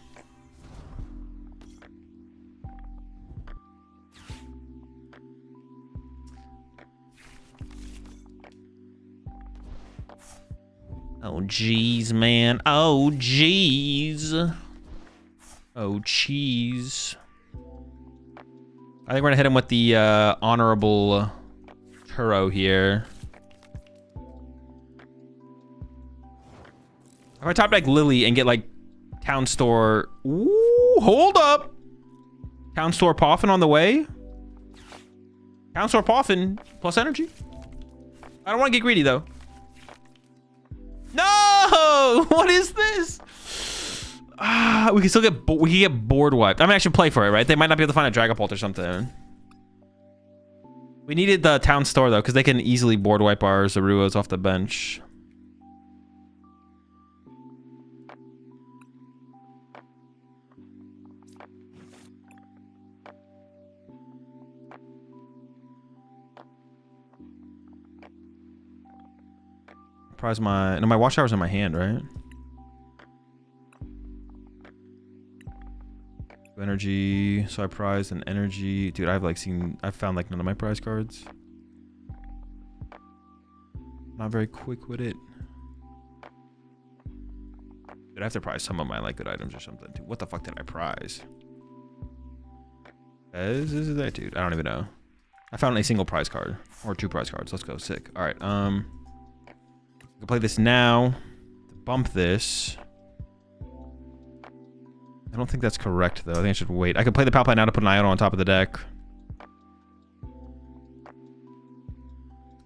jeez, man. Oh, jeez. Oh, cheese. I think we're gonna hit him with the honorable Turo here. If I top deck Lily and get like Town Store. Ooh, hold up. Town Store Poffin on the way. Town Store Poffin plus energy. I don't want to get greedy though. No! What is this? We can still get board wiped. I mean, I should play for it, right? They might not be able to find a Dragapult or something. We needed the Town Store though, because they can easily board wipe our Zoruas off the bench. Prize my watch tower's in my hand, right? Energy, so I prized an energy. Dude, I've found like none of my prize cards. Not very quick with it. Dude, I have to prize some of my like good items or something too. What the fuck did I prize? Is that, dude? I don't even know. I found a single prize card or 2 prize cards. Let's go. Sick. All right. I can play this now. Bump this. I don't think that's correct though. I think I should wait. I could play the Palpite now to put an Iono on top of the deck.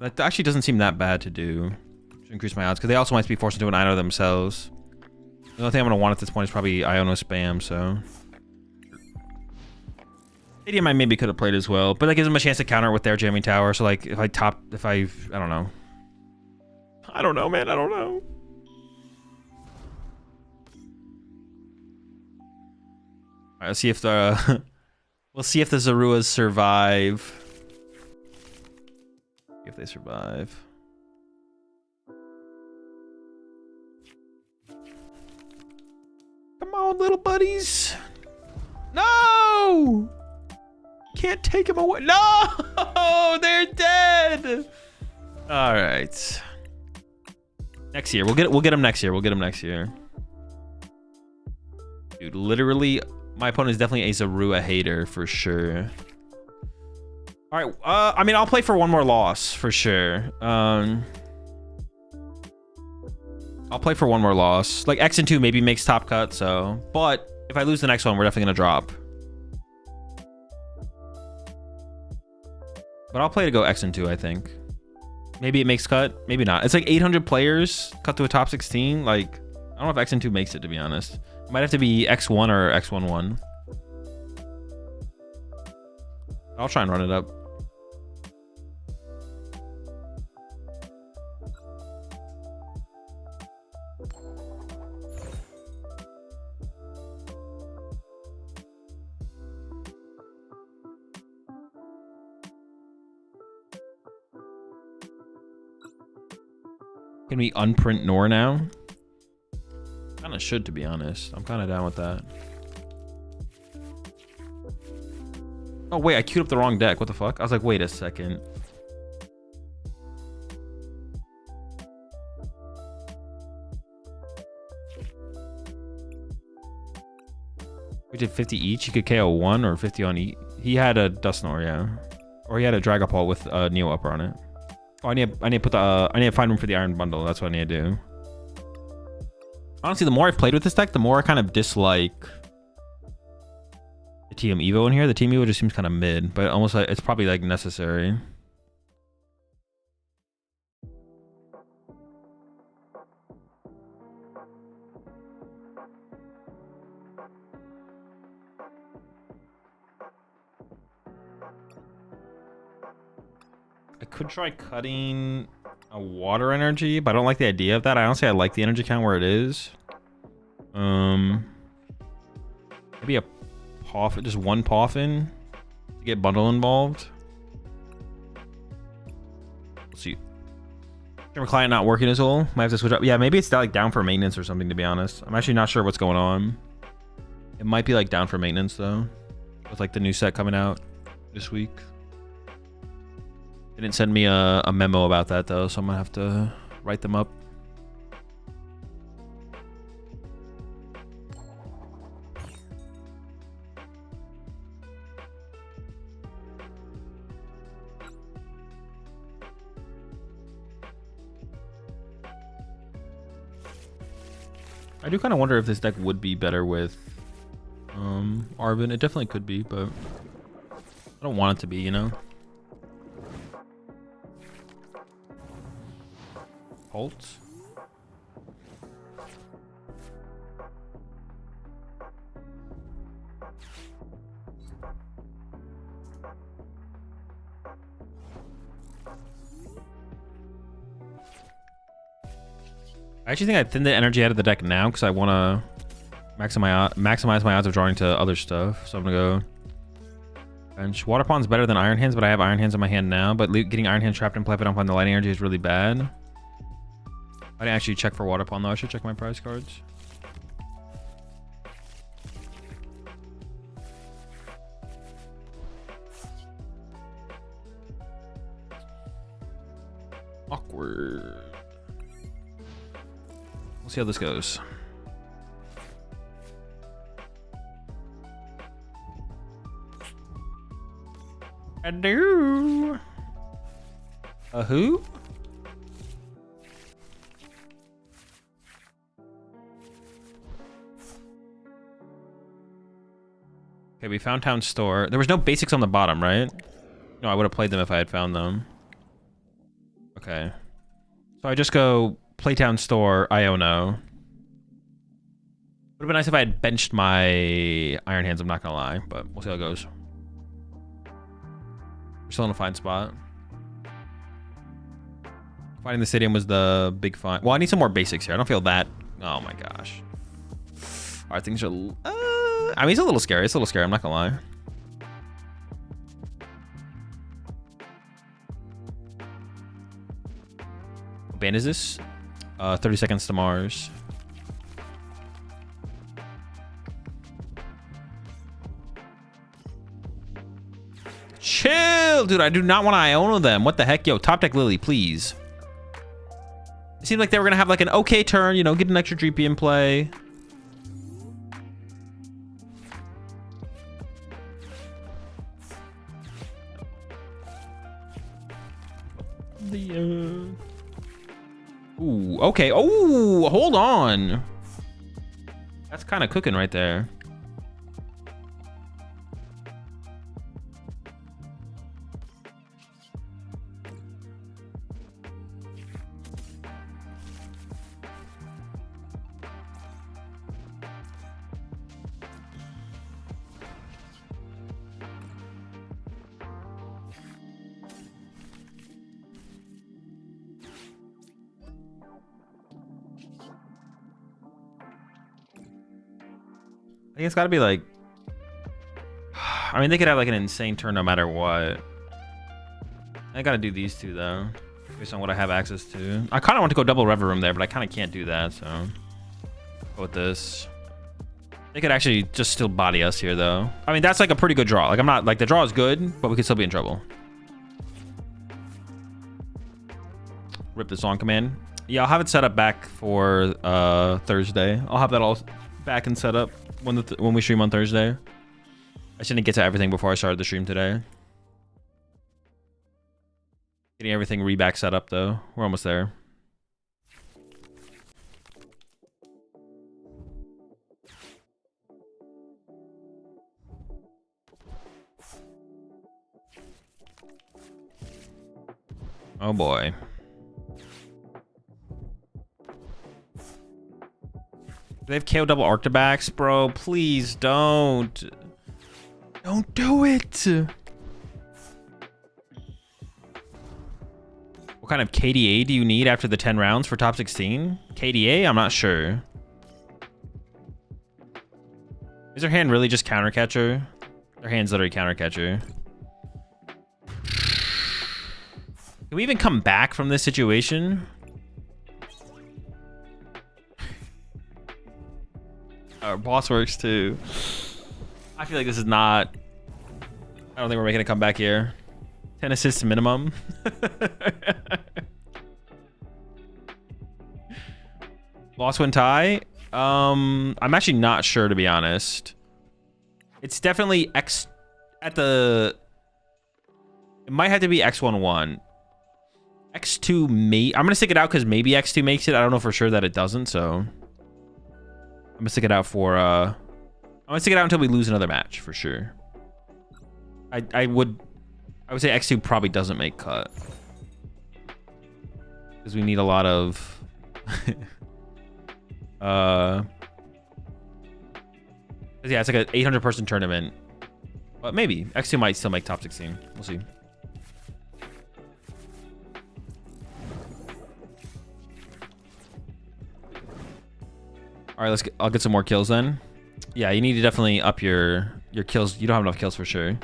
That actually doesn't seem that bad to do. Should increase my odds because they also might be forced into an Iono themselves. The only thing I'm gonna want at this point is probably Iono spam. So. Stadium I maybe could have played as well, but that gives them a chance to counter with their jamming tower. So like if I don't know. I don't know, man. I don't know. All right, let's see if the we'll see if the Zoruas survive. If they survive. Come on, little buddies. No! Can't take him away. No! They're dead. All right. Next year. We'll get him next year. We'll get him next year. Dude, literally, my opponent is definitely a Zorua hater for sure. All right. I mean, I'll play for one more loss for sure. I'll play for one more loss. Like X and 2 maybe makes top cut. So, but if I lose the next one, we're definitely gonna drop. But I'll play to go X and 2, I think. Maybe it makes cut, maybe not. It's like 800 players cut to a top 16. Like, I don't know if X and 2 makes it, to be honest. It might have to be X1 or X11. I'll try and run it up. Can we unprint Nor now? Kind of should, to be honest. I'm kind of down with that. Oh, wait, I queued up the wrong deck. What the fuck? I was like, wait a second. We did 50 each. He could KO 1 or 50 on each. He had a Dusknoir, yeah. Or he had a Dragapult with a Neo Upper on it. Oh, I need to find room for the Iron Bundle. That's what I need to do. Honestly, the more I've played with this deck, the more I kind of dislike the Team Evo in here. The Team Evo just seems kind of mid, but almost like it's probably like necessary. I could try cutting a water energy, but I don't like the idea of that. I honestly like the energy count where it is. Maybe a Poffin, just one Poffin to get bundle involved. Let's see. Camera client not working as well. Might have to switch up. Yeah, maybe it's like down for maintenance or something, to be honest. I'm actually not sure what's going on. It might be like down for maintenance though, with like the new set coming out this week. They didn't send me a memo about that though, so I'm gonna have to write them up. I do kind of wonder if this deck would be better with Arvin. It definitely could be, but I don't want it to be, you know? Halt. I actually think I thinned the energy out of the deck now because I want to maximize my odds of drawing to other stuff. So I'm going to go bench. Water Pawn's better than Iron Hands, but I have Iron Hands in my hand now. But getting Iron Hands trapped in play if I don't find the Lightning Energy is really bad. I didn't actually check for Water Pawn though. I should check my prize cards. Awkward. We'll see how this goes. I do. A who? Okay, we found Town Store. There was no basics on the bottom, right? No, I would have played them if I had found them. Okay. So I just go Playtown Store, Iono. Would have been nice if I had benched my Iron Hands, I'm not gonna lie, but we'll see how it goes. We're still in a fine spot. Finding the stadium was the big find. Well, I need some more basics here. I don't feel that. Oh my gosh. Alright, things are... I mean, it's a little scary. It's a little scary, I'm not gonna lie. What band is this? 30 Seconds to Mars. Chill, dude. I do not want to Iono them. What the heck? Yo, top deck Lily, please. It seemed like they were going to have like an okay turn, you know, get an extra GP in play. Ooh, okay. Oh, hold on. That's kind of cooking right there. I think it's got to be like... I mean, they could have like an insane turn no matter what. I got to do these two, though. Based on what I have access to. I kind of want to go double Rever Room there, but I kind of can't do that, so... Go with this. They could actually just still body us here, though. I mean, that's like a pretty good draw. Like, I'm not... Like, the draw is good, but we could still be in trouble. Rip this on command. Yeah, I'll have it set up back for Thursday. I'll have that all back and set up when we stream on Thursday. I shouldn't get to everything before I started the stream today. Getting everything reback set up though. We're almost there. Oh boy. They have KO double Arctobacks, bro. Please don't. Don't do it. What kind of KDA do you need after the 10 rounds for top 16? KDA? I'm not sure. Is their hand really just counter catcher? Their hand's literally counter catcher. Can we even come back from this situation? Our boss works too. I feel like this is not... I don't think we're making a comeback here. 10 assists minimum. Loss win tie. I'm actually not sure, to be honest. It's definitely X at the... It might have to be X11. X2 may... I'm going to stick it out because maybe X2 makes it. I don't know for sure that it doesn't, so... I'm gonna stick it out for I'm gonna stick it out until we lose another match for sure. I would say X2 probably doesn't make cut. Because we need a lot of yeah, it's like an 800 person tournament. But maybe X2 might still make top 16. We'll see. All right, I'll get some more kills then. Yeah, you need to definitely up your kills. You don't have enough kills for sure. You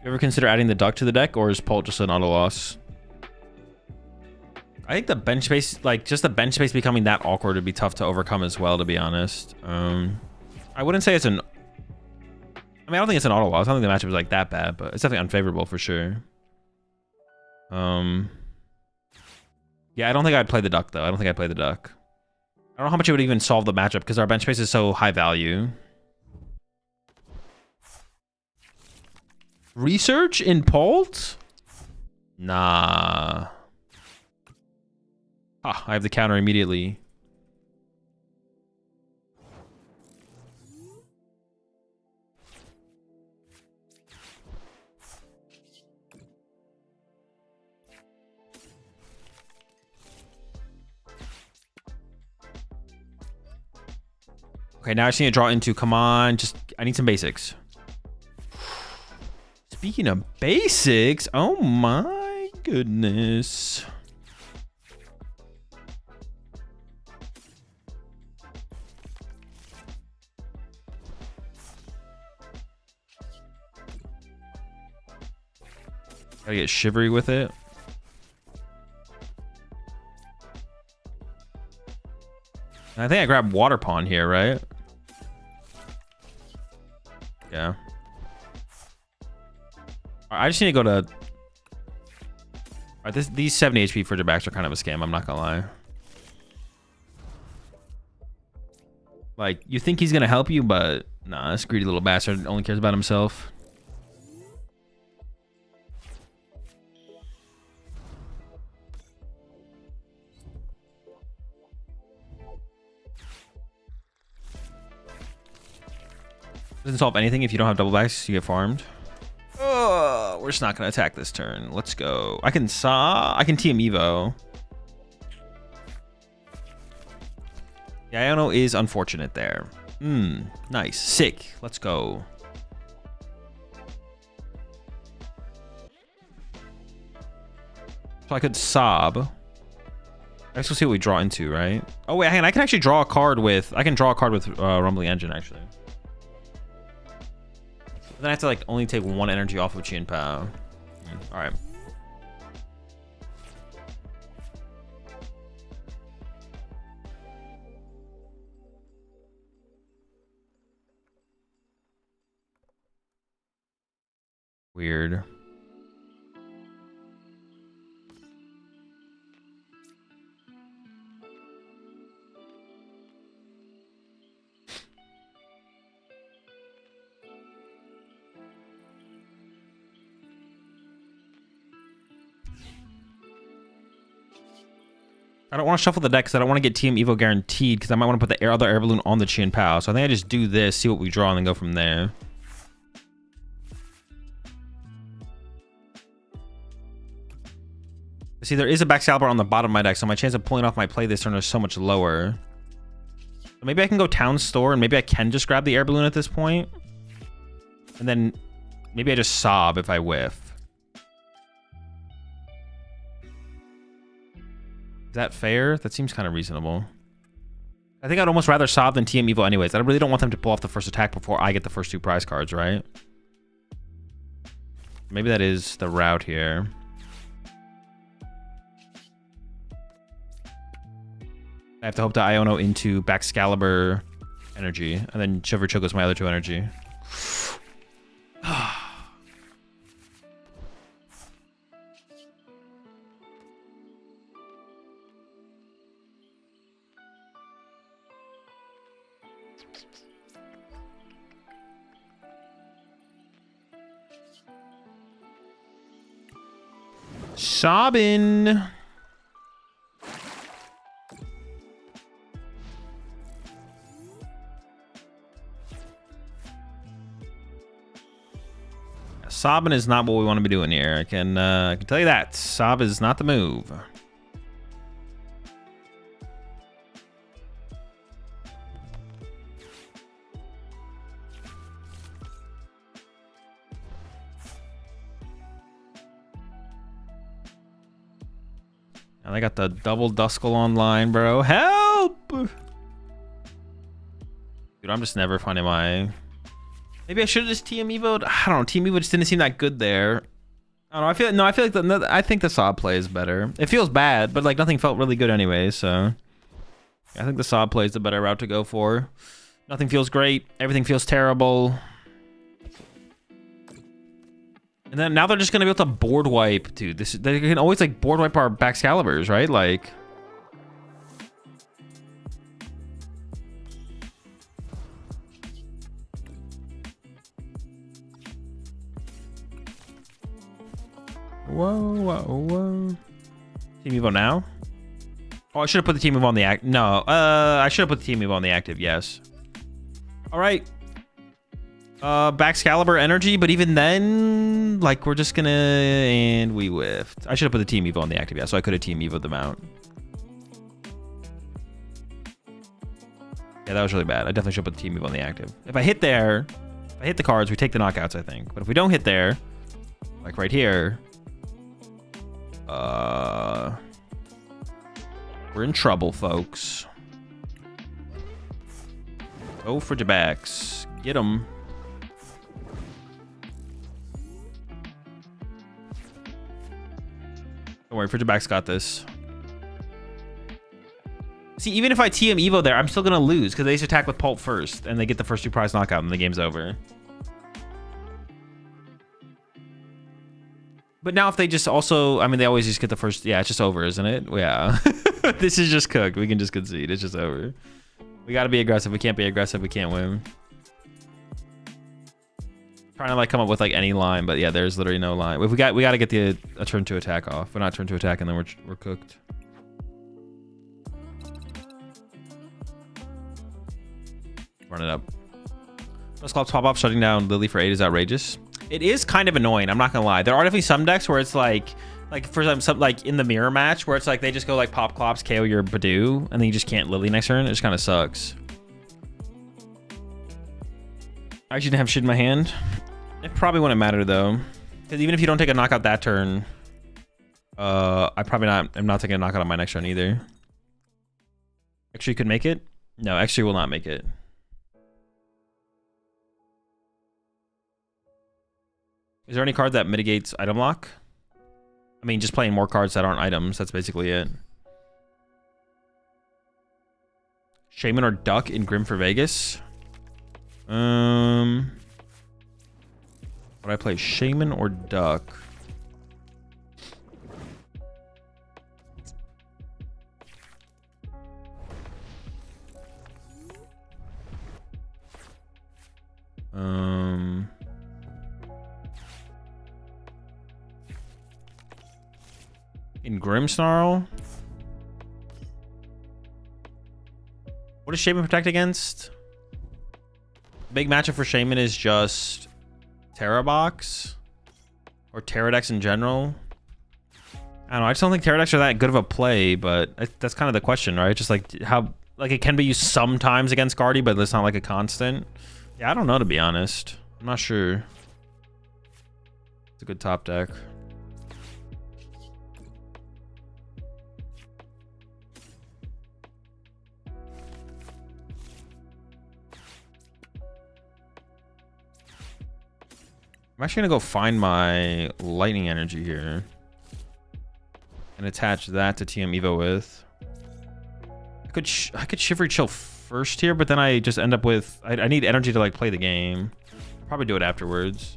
ever consider adding the duck to the deck, or is Pult just an auto loss? I think the bench space, like just the bench space becoming that awkward would be tough to overcome as well, to be honest. I wouldn't say it's an... I mean, I don't think it's an auto loss. I don't think the matchup is like that bad, but it's definitely unfavorable for sure. Yeah, I don't think I'd play the duck though. I don't think I'd play the duck. I don't know how much it would even solve the matchup because our bench space is so high value. Research in Pult? Nah. Ah, I have the counter immediately. Okay, now I just need to draw into. Come on, I need some basics. Speaking of basics, oh my goodness. Gotta get shivery with it. I think I grabbed Water Pond here, right? Yeah. I just need to go to... Alright, these 70 HP for backs are kind of a scam, I'm not gonna lie. Like, you think he's gonna help you, but... Nah, this greedy little bastard only cares about himself. Doesn't solve anything if you don't have double backs, you get farmed. Oh, we're just not gonna attack this turn. Let's go. I can TM Evo. Yeah, Iono is unfortunate there. Nice. Sick. Let's go. So I could sob. Let's go see what we draw into, right? Oh wait, hang on. I can actually draw a card with Rumbling Engine actually. Then I have to like only take one energy off of Chien-Pao. All right. Weird. I don't want to shuffle the deck because I don't want to get TM Evo guaranteed because I might want to put the other air balloon on the Chien-Pao. So I think I just do this, see what we draw, and then go from there. See, there is a Baxcalibur on the bottom of my deck, so my chance of pulling off my play this turn is so much lower. So maybe I can go Town Store, and maybe I can just grab the air balloon at this point. And then maybe I just sob if I whiff. Is that fair? That seems kind of reasonable. I think I'd almost rather sob than TM Evo anyways. I really don't want them to pull off the first attack before I get the first two prize cards, right? Maybe that is the route here. I have to hope to Iono into Baxcalibur energy, and then Shiver Chill goes my other two energy. Sobbin. Sobbing is not what we want to be doing here. I can tell you that. Sob is not the move. And I got the double Duskull online, bro. Help! Dude, I'm just never finding my... Maybe I should have just TM Evo'd. I don't know. Team Evo just didn't seem that good there. I don't know. I feel like I think the Sob play is better. It feels bad, but like nothing felt really good anyway. So I think the Sob play is the better route to go for. Nothing feels great. Everything feels terrible. And then now they're just gonna be able to board wipe, dude. They can always like board wipe our Baxcaliburs, right? Like. Whoa. Team Evo now? Oh, I should have put the Team Evo on the active. No, I should have put the Team Evo on the active, yes. All right. Baxcalibur energy, but even then, like, we're just gonna... And we whiffed. I should have put the Team Evo on the active, yeah, so I could have Team Evo'd them out. Yeah, that was really bad. I definitely should put the Team Evo on the active. If I hit there, if I hit the cards, we take the knockouts, I think. But if we don't hit there, like right here... We're in trouble, folks. Go for Jabax. Get him. Don't worry, Frigibax got this. See, even if I TM Evo there, I'm still gonna lose because they just attack with Pulp first, and they get the first 2 prize knockout, and the game's over. But now if they just also, I mean, they always just get the first, yeah, it's just over, isn't it? Yeah. This is just cooked. We can just concede. It's just over. We got to be aggressive. We can't be aggressive. We can't win. Trying to like come up with like any line, but yeah, there's literally no line. If we got to get a turn to attack off. We're not turn to attack, and then we're cooked. Run it up. Those clubs pop up, shutting down Lily for 8 is outrageous. It is kind of annoying. I'm not gonna lie. There are definitely some decks where it's like for some like in the mirror match where it's like they just go like pop clops, KO your Badoo, and then you just can't Lily next turn. It just kind of sucks. I actually didn't have shit in my hand. It probably wouldn't matter though, because even if you don't take a knockout that turn, I'm not taking a knockout on my next turn either. X3 could make it. No, X3 will not make it. Is there any card that mitigates item lock? I mean, just playing more cards that aren't items. That's basically it. Shaman or Duck in Grim for Vegas? Would I play Shaman or Duck? In Grimmsnarl? What does Shaman protect against? Big matchup for Shaman is just Terrabox or Terradex in general. I don't know. I just don't think Terradex are that good of a play, but that's kind of the question, right? Just like how, like it can be used sometimes against Guardy, but it's not like a constant. Yeah, I don't know, to be honest. I'm not sure. It's a good top deck. I'm actually gonna go find my lightning energy here and attach that to TM Evo with. I could Shivery Chill first here, but then I just end up with I need energy to like play the game. Probably do it afterwards.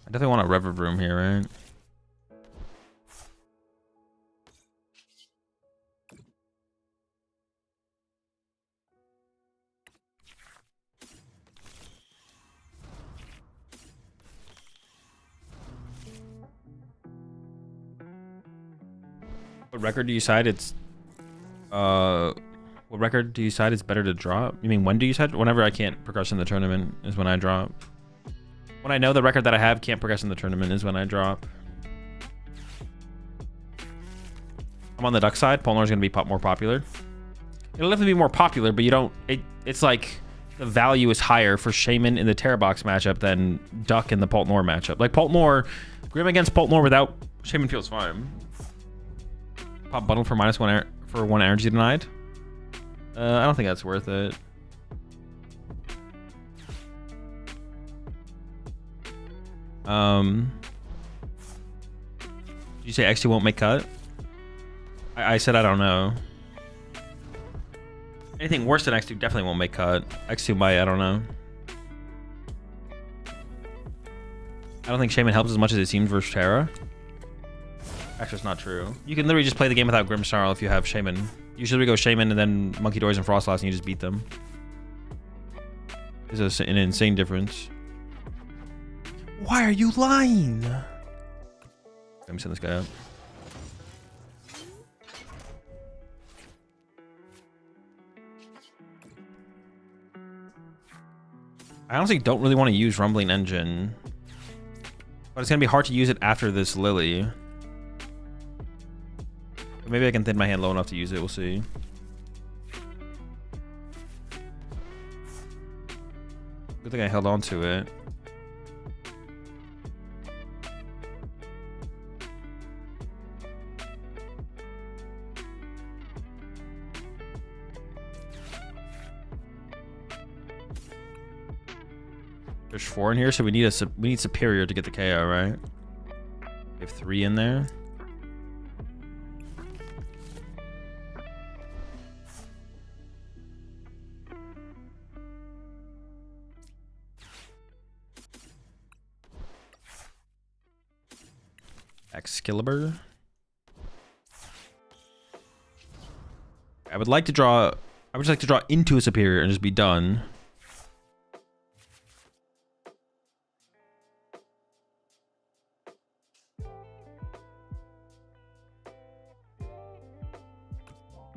I definitely want a Reverb Room here, right? What record do you decide it's what record do you decide it's better to drop? You mean when do you decide? Whenever I can't progress in the tournament is when I drop. When I know the record that I have can't progress in the tournament is when I drop. I'm on the duck side. Polnar is going to be more popular. It'll definitely be more popular, but you don't... It's like the value is higher for Shaman in the Terra Box matchup than Duck in the Poltnor matchup. Like Poltnor, Grim against Poltnor without Shaman feels fine. Pop bundle for -1 for 1 energy denied. I don't think that's worth it. Did you say X2 won't make cut? I said I don't know. Anything worse than X2 definitely won't make cut. X2 might, I don't know. I don't think Shaman helps as much as it seems versus Terra. Actually, it's not true. You can literally just play the game without Grimmsnarl if you have Shaman. Usually we go Shaman and then Monkey Doors and Frostlass and you just beat them. It's an insane difference. Why are you lying? Let me send this guy up. I honestly don't really want to use Rumbling Engine. But it's going to be hard to use it after this Lily. But maybe I can thin my hand low enough to use it. We'll see. Good thing I held on to it. There's 4 in here, so we need Superior to get the KO, right? We have 3 in there. Excalibur. I would like to draw. I would just like to draw into a Superior and just be done.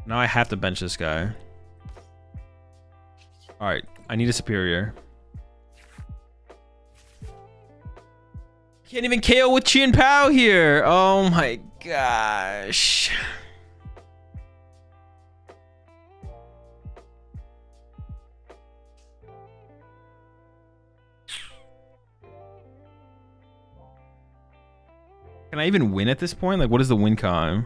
Now I have to bench this guy. Alright, I need a Superior. Can't even KO with Chien-Pao here! Oh my gosh. Can I even win at this point? Like, what is the win con?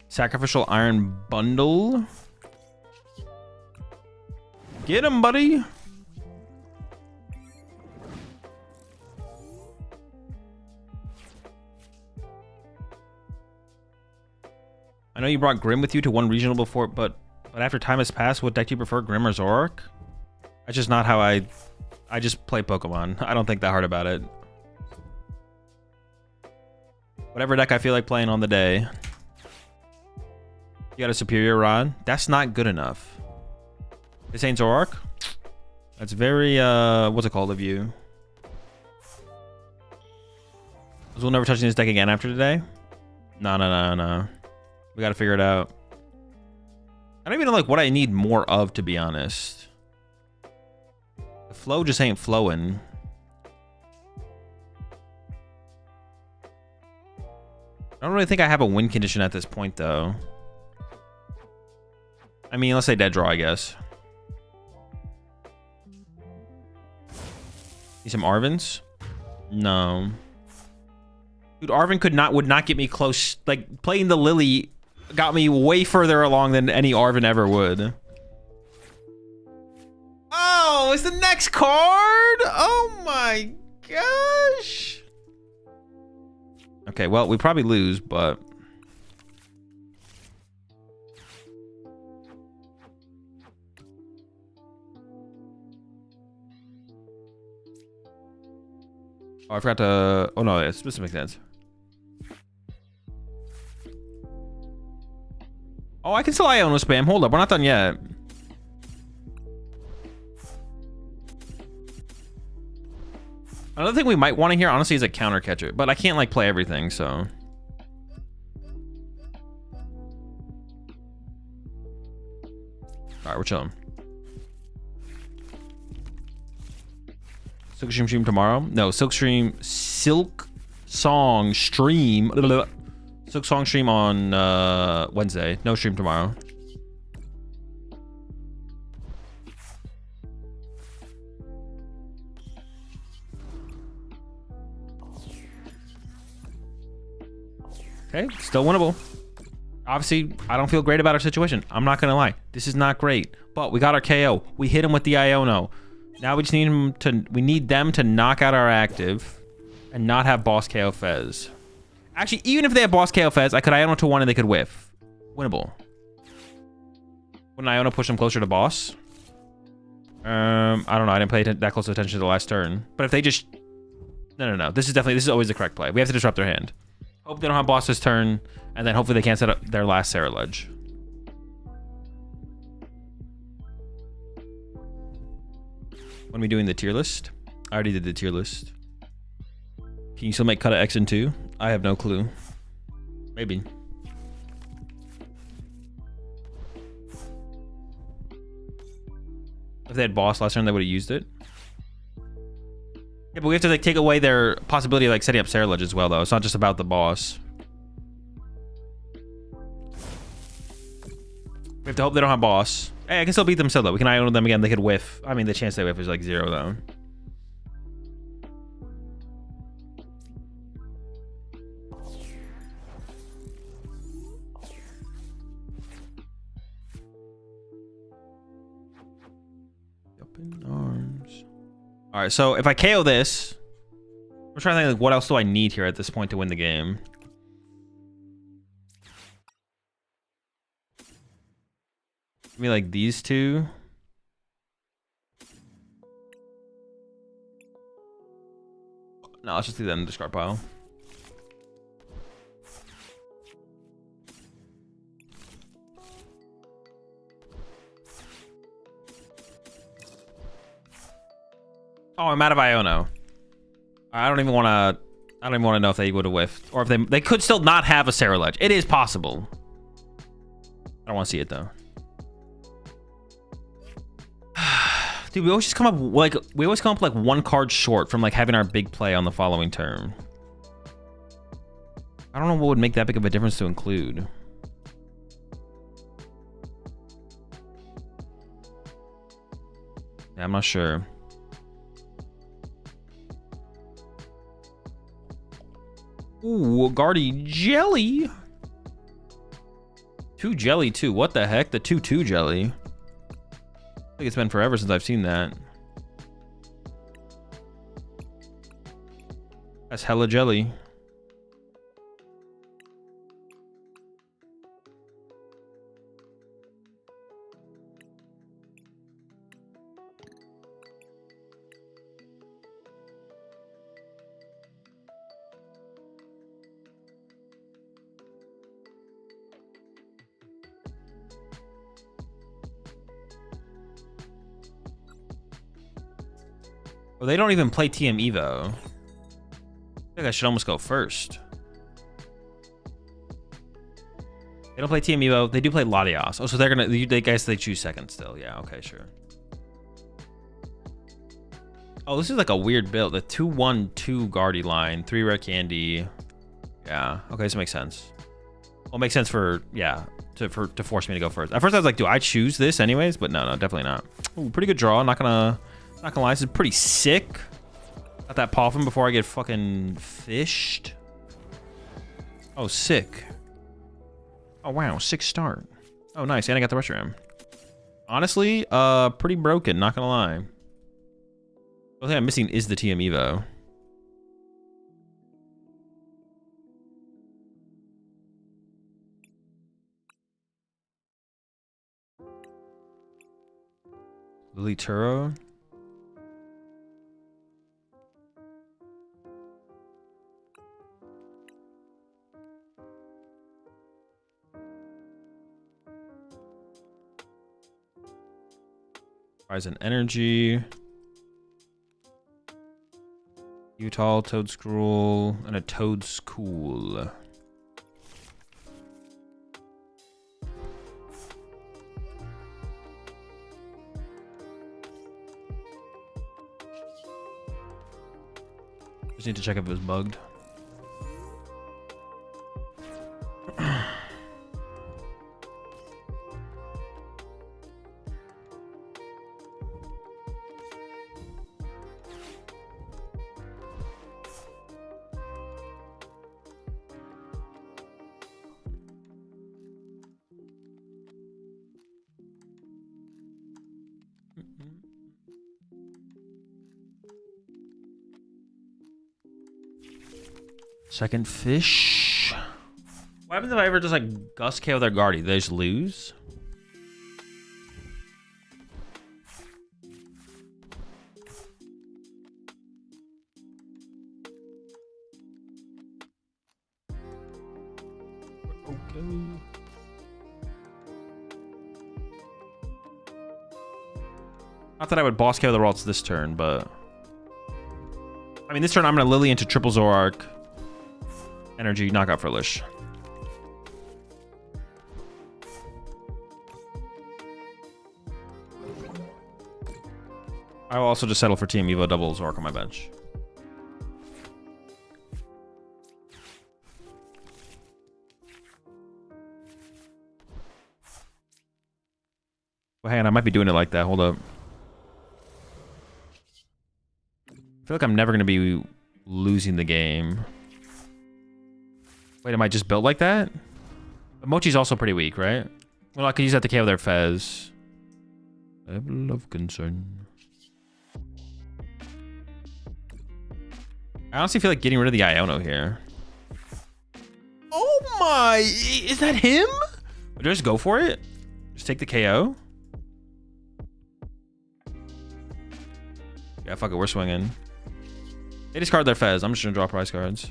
Sacrificial Iron Bundle. Get him, buddy. I know you brought Grim with you to one regional before, but after time has passed, what deck do you prefer, Grim or Zoroark? That's just not how I just play Pokemon. I don't think that hard about it. Whatever deck I feel like playing on the day. You got a Superior Rod? That's not good enough. This ain't Zoroark? That's very, what's it called of you? We'll never touch this deck again after today? No. We gotta figure it out. I don't even know like what I need more of, to be honest. The flow just ain't flowing. I don't really think I have a win condition at this point, though. I mean, let's say dead draw, I guess. Need some Arvins? No. Dude, Arvin would not get me close. Like, playing the Lily got me way further along than any Arvin ever would. Oh, it's the next card? Oh my gosh. Okay, well, we probably lose, but... Oh, I forgot to... Oh, no, this makes sense. Oh, I can still Iono spam. Hold up, we're not done yet. Another thing we might want to hear, honestly, is a counter catcher, but I can't like play everything, so. All right, we're chilling. Silk stream tomorrow? No, Silk Song stream. Silk Song stream on Wednesday. No stream tomorrow. Okay, still winnable. Obviously, I don't feel great about our situation. I'm not gonna lie. This is not great. But we got our KO. We hit him with the Iono. Now we just need him to. We need them to knock out our active, and not have boss KO Fez. Actually, even if they have boss KO Fez, I could Iono to one and they could whiff. Winnable. Wouldn't Iono push them closer to boss? I don't know. I didn't pay that close attention to the last turn. But if they just, no. This is always the correct play. We have to disrupt their hand. Hope they don't have boss this turn, and then hopefully they can't set up their last Sarah Ledge. When are we doing the tier list? I already did the tier list. Can you still make cut of X and 2? I have no clue. Maybe. If they had boss last turn, they would have used it. Yeah, but we have to like take away their possibility of like setting up Sarah Ledge as well, though. It's not just about the boss. We have to hope they don't have boss. Hey, I can still beat them still, though. We can Iono them again. They could whiff. I mean, the chance they whiff is like 0, though. Up in arms. All right, so if I KO this, I'm trying to think, like, what else do I need here at this point to win the game? Give me like these two. No, let's just do that in the discard pile. Oh, I'm out of Iono. I don't even want to know if they would have whiffed, or if they could still not have a Sarah Ledge. It is possible. I don't want to see it though. Dude, we always just come up like one card short from like having our big play on the following turn. I don't know what would make that big of a difference to include. Yeah, I'm not sure. Ooh, Guardy Jelly. 2 jelly too. What the heck? The 2/2 jelly. I think it's been forever since I've seen that. That's hella jelly. Well, they don't even play TM Evo. I think I should almost go first. They don't play TM Evo. They do play Latios. Oh, so they're gonna. They guess they choose second still. Yeah. Okay. Sure. Oh, this is like a weird build. The 2/1/2 Guardy line, 3 rare candy. Yeah. Okay. This makes sense. Well, it makes sense for to force me to go first. At first I was like, do I choose this anyways? But no, definitely not. Ooh, pretty good draw. Not gonna lie, this is pretty sick. Got that paw from before I get fucking fished. Oh, sick. Oh wow, 6 start. Oh nice, and I got the Reshiram. Honestly, pretty broken, not gonna lie. The only thing I'm missing is the TM Evo. Lily Turo. Rise in energy. Utah, Toad Scroll, and a Toad School. Just need to check if it was bugged. Second fish. What happens if I ever just like Gus KO their Guardy? They just lose? Okay. Not that I would boss KO the Ralts this turn, but I mean this turn I'm gonna Lily into triple Zoroark. Energy, knockout for Lish. I will also just settle for Team Evo double Zoroark on my bench. Well, hang on, I might be doing it like that. Hold up. I feel like I'm never going to be losing the game. Wait, am I just built like that? But Mochi's also pretty weak, right? Well, I could use that to KO their Fez. Level of concern. I honestly feel like getting rid of the Iono here. Oh my! Is that him? Do I just go for it? Just take the KO? Yeah, fuck it, we're swinging. They discard their Fez. I'm just gonna draw prize cards.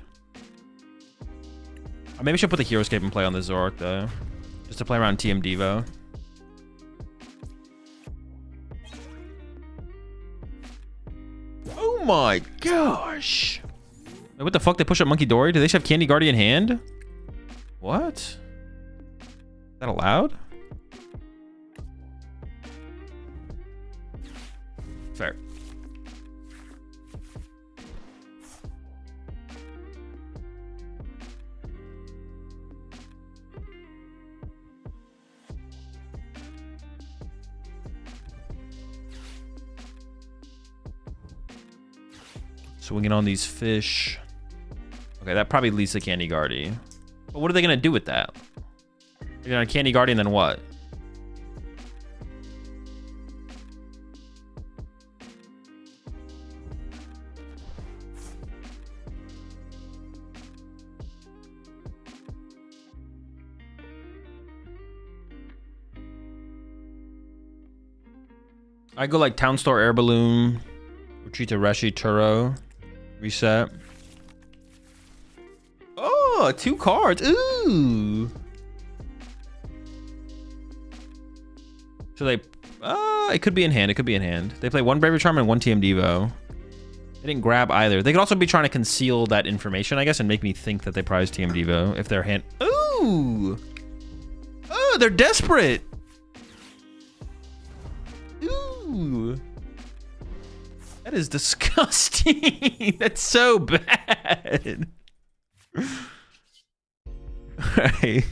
Maybe I should put the Hero Escape and play on the Zoroark though. Just to play around TM Devo. Oh my gosh! Wait, what the fuck? They push up Monkey Dory? Do they just have Candy Guardian in hand? What? Is that allowed? Fair. Swinging on these fish. Okay, that probably leads to Candy Guardy. But what are they going to do with that? They're going to Candy Guardy and then what? I go like Town Store Air Balloon. Retreat to Reshi Turo. Reset. Oh, 2 cards. Ooh. So they, it could be in hand. It could be in hand. They play 1 Bravery Charm and 1 TM Devo. They didn't grab either. They could also be trying to conceal that information, I guess, and make me think that they prize TM Devo if their hand. Ooh. Oh, they're desperate. Ooh. That is disgusting. That's so bad. Alright.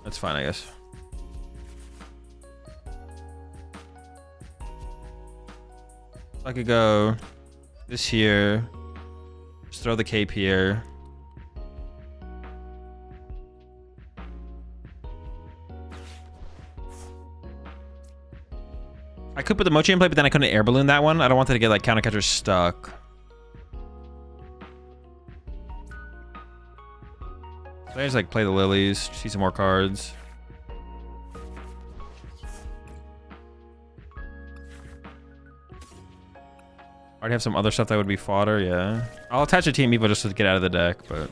That's fine, I guess. I could go this here. Just throw the cape here. I could put the Mochi in play, but then I couldn't air balloon that one. I don't want that to get like counter catcher stuck. So I just like play the lilies, see some more cards. already have some other stuff that would be fodder, yeah. I'll attach a Team Evo just to get out of the deck, but...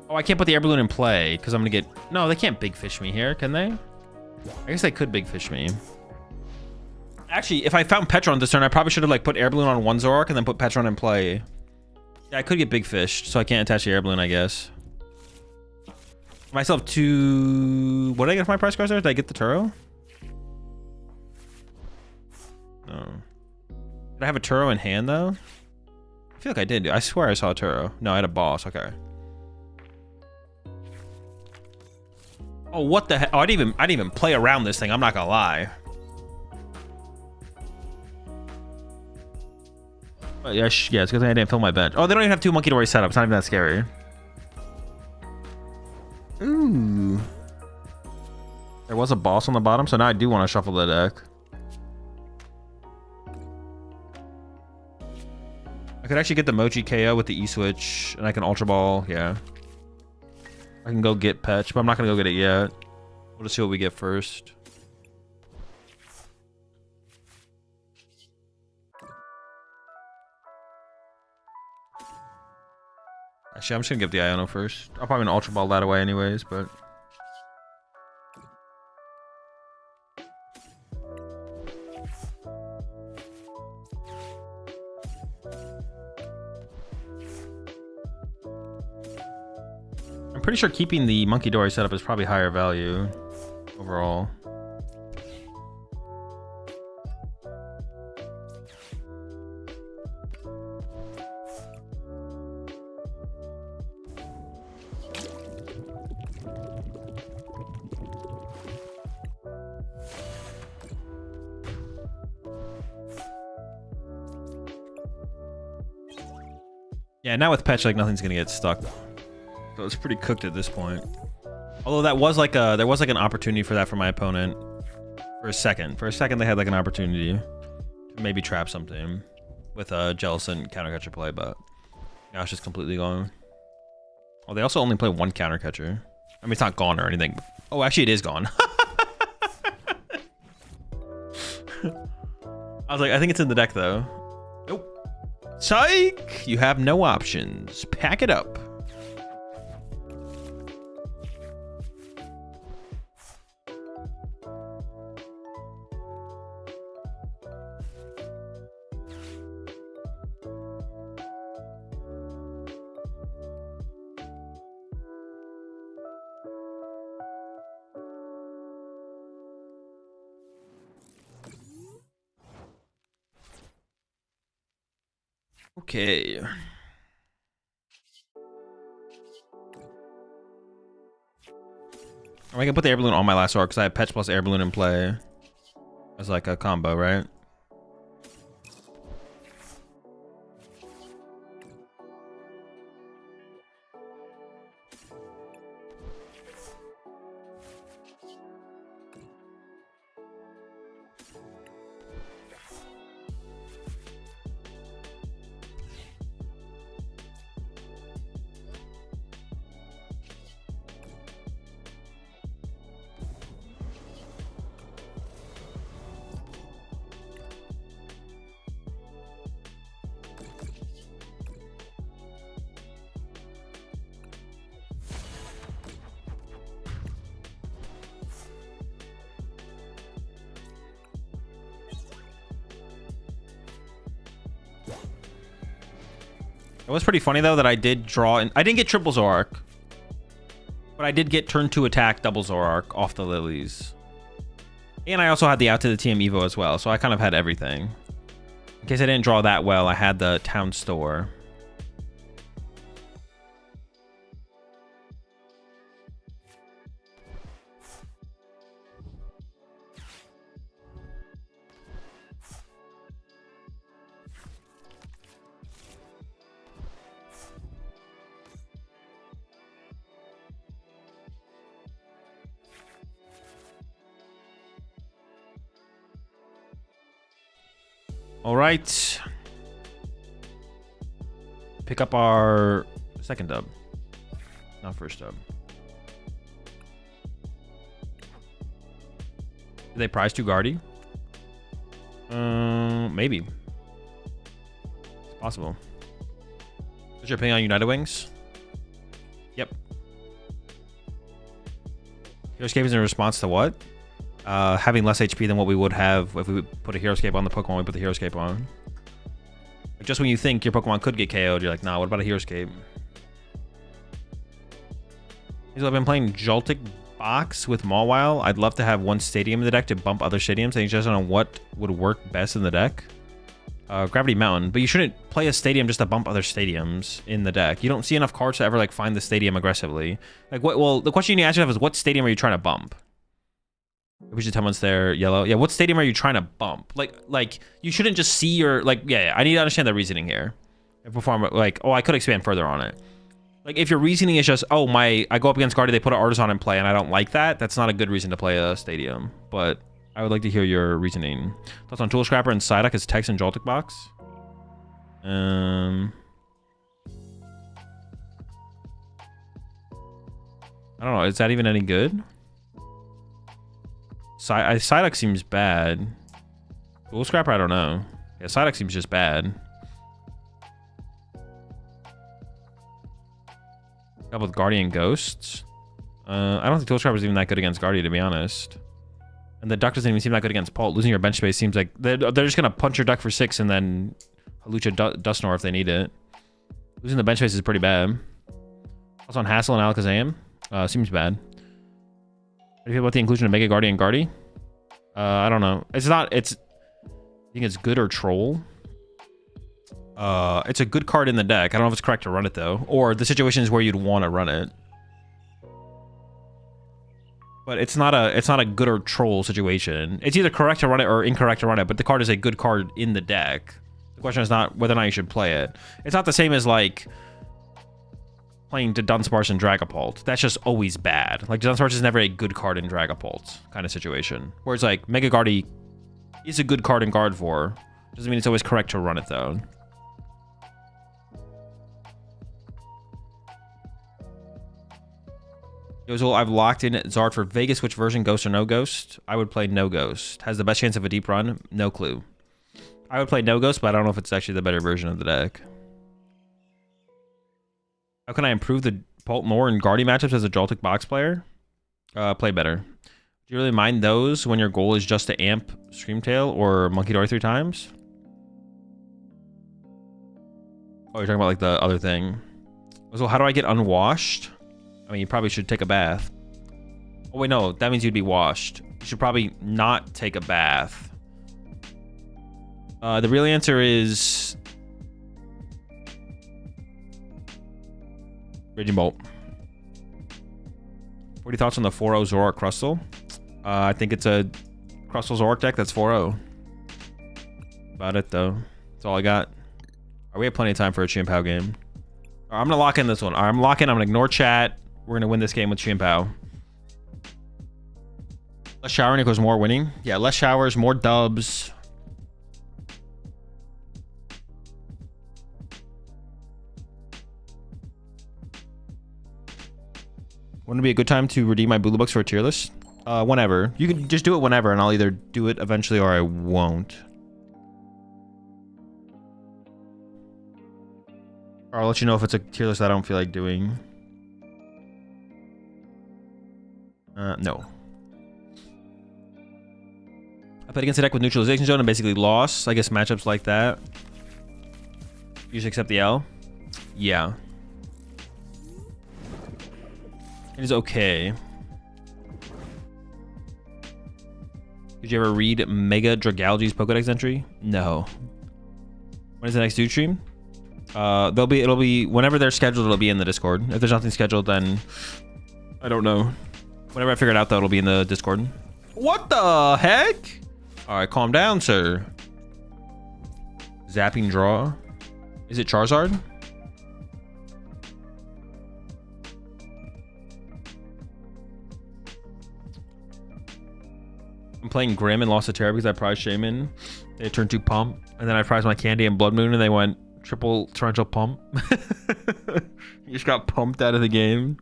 Oh, I can't put the air balloon in play because I'm gonna get... No, they can't big fish me here, can they? I guess they could big fish me. Actually, if I found Petron this turn, I probably should have like put air balloon on one Zoroark and then put Petron in play. Yeah, I could get big fished, so I can't attach the air balloon, I guess. Myself two... What did I get for my price cards there? Did I get the Turo? No. Did I have a Turo in hand though? I feel like I did. I swear I saw a Turo. No, I had a boss. Okay. Oh, what the heck? Oh, I didn't even play around this thing. I'm not gonna lie. Oh, yeah, it's because I didn't fill my bench. Oh, they don't even have 2 Monkey Dory setups. It's not even that scary. Ooh. There was a boss on the bottom, so now I do want to shuffle the deck. I could actually get the Mochi KO with the E-Switch, and I can Ultra Ball, yeah. I can go get Petch, but I'm not going to go get it yet. We'll just see what we get first. Actually, I'm just going to get the Iono first. I'll probably Ultra Ball that away anyways, but... I'm pretty sure keeping the Monkey Dory setup is probably higher value overall. Yeah, now with Petch, like nothing's gonna get stuck. So it's pretty cooked at this point. Although that was like there was like an opportunity for that for my opponent for a second. For a second, they had like an opportunity to maybe trap something with a Jellicent counter catcher play, but now it's just completely gone. Oh, they also only play 1 counter catcher. I mean, it's not gone or anything. Oh, actually, it is gone. I was like, I think it's in the deck though. Nope. Psych! You have no options. Pack it up. Okay. Am I gonna put the air balloon on my last Zoroark because I have Petch plus air balloon in play as like a combo, right? It was pretty funny though that I did draw, and I didn't get triple Zoroark, but I did get turn 2 attack double Zoroark off the lilies, and I also had the out to the TM Evo as well, so I kind of had everything. In case I didn't draw that well, I had the town store. All right. Pick up our second dub. Not first dub. Do they prize 2 Guardy? Maybe. It's possible. What's your opinion on United Wings? Yep. Heroescape is in response to what? Having less HP than what we would have if we would put a Heroescape on the Pokemon we put the Heroescape on. Like just when you think your Pokemon could get KO'd, you're like, nah, what about a Heroescape? I've been playing Joltik Box with Mawile. I'd love to have one stadium in the deck to bump other stadiums. I just don't know what would work best in the deck. Gravity Mountain, but you shouldn't play a stadium just to bump other stadiums in the deck. You don't see enough cards to ever like find the stadium aggressively. Like what? Well, the question you need to ask yourself is, what stadium are you trying to bump? We should tell once they're yellow. Yeah, what stadium are you trying to bump? Like you shouldn't just see your yeah. I need to understand the reasoning here. Before I'm like, oh, I could expand further on it. Like if your reasoning is just, oh I go up against Guardy, they put an Artisan in play, and I don't like that. That's not a good reason to play a stadium. But I would like to hear your reasoning. Thoughts on Tool Scrapper and Psyduck as text in Joltik Box? I don't know. Is that even any good? Psyduck seems bad. Tool Scrapper, I don't know. Yeah, Psyduck seems just bad. Couple with Guardian Ghosts. I don't think Tool Scrapper is even that good against Guardian, to be honest. And the duck doesn't even seem that good against Pult. Losing your bench space seems like they're just gonna punch your duck for 6 and then Halucha Dustnor if they need it. Losing the bench space is pretty bad. Also on Hassel and Alakazam, seems bad. What do you feel about the inclusion of Mega Guardian Guardy? I don't know. It's not. I think it's good or troll. It's a good card in the deck. I don't know if it's correct to run it though, or the situation is where you'd want to run it. But it's not a good or troll situation. It's either correct to run it or incorrect to run it, but the card is a good card in the deck. The question is not whether or not you should play it. It's not the same as like playing Dunsparce and Dragapult. That's just always bad. Like Dunsparce is never a good card in Dragapult kind of situation. Whereas like Mega Guardy is a good card in Guard 4. Doesn't mean it's always correct to run it though. Yozul, I've locked in Zard for Vegas. Which version, Ghost or no Ghost? I would play no Ghost. Has the best chance of a deep run? No clue. I would play no Ghost, but I don't know if it's actually the better version of the deck. How can I improve the Pult more in Guardy matchups as a Joltik Box player? Play better. Do you really mind those when your goal is just to amp Screamtail or Monkey Dory 3 times? Oh, you're talking about like the other thing. So how do I get unwashed? I mean, you probably should take a bath. Oh, wait, no. That means you'd be washed. You should probably not take a bath. The real answer is... Raging Bolt. What are your thoughts on the 4-0 Zoroark Crustle? I think it's a Crustle Zoroark deck that's 4-0. About it, though. That's all I got. We have plenty of time for a Chien-Pao game. I'm going to lock in this one. I'm locking. I'm going to ignore chat. We're going to win this game with Chien-Pao. Less showering equals more winning. Yeah, less showers, more dubs. Wouldn't it be a good time to redeem my Bulu Books for a tier list? Whenever. You can just do it whenever, and I'll either do it eventually or I won't. Or I'll let you know if it's a tier list I don't feel like doing. No. I played against a deck with Neutralization Zone and basically lost. I guess matchups like that. Usually accept the L. Yeah. It is okay. Did you ever read Mega Dragalge's Pokedex entry? No. When is the next dude stream? It'll be whenever they're scheduled, it'll be in the Discord. If there's nothing scheduled, then I don't know. Whenever I figure it out, though, it'll be in the Discord. What the heck? All right, calm down, sir. Zapping draw. Is it Charizard? I'm playing Grim and lost to Terra because I prized Shaman. They turned 2 Pump, and then I prized my Candy and Blood Moon, and they went Triple torrential pump. You just got pumped out of the game.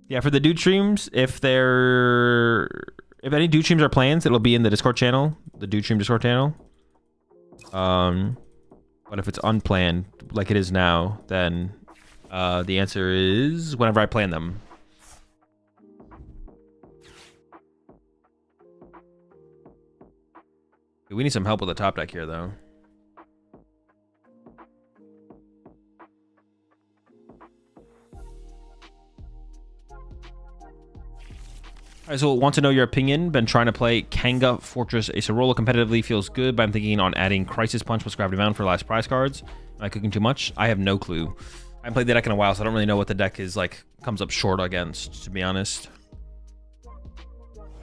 Yeah, for the dude streams, if any dude streams are plans, it'll be in the Discord channel, the dude stream Discord channel. But if it's unplanned, like it is now, then the answer is whenever I plan them. We need some help with the top deck here, though. Alright, so want to know your opinion. Been trying to play Kanga Fortress Acerola competitively. Feels good, but I'm thinking on adding Crisis Punch plus Gravity Mound for last prize cards. Am I cooking too much? I have no clue. I haven't played the deck in a while, so I don't really know what the deck is like comes up short against, to be honest.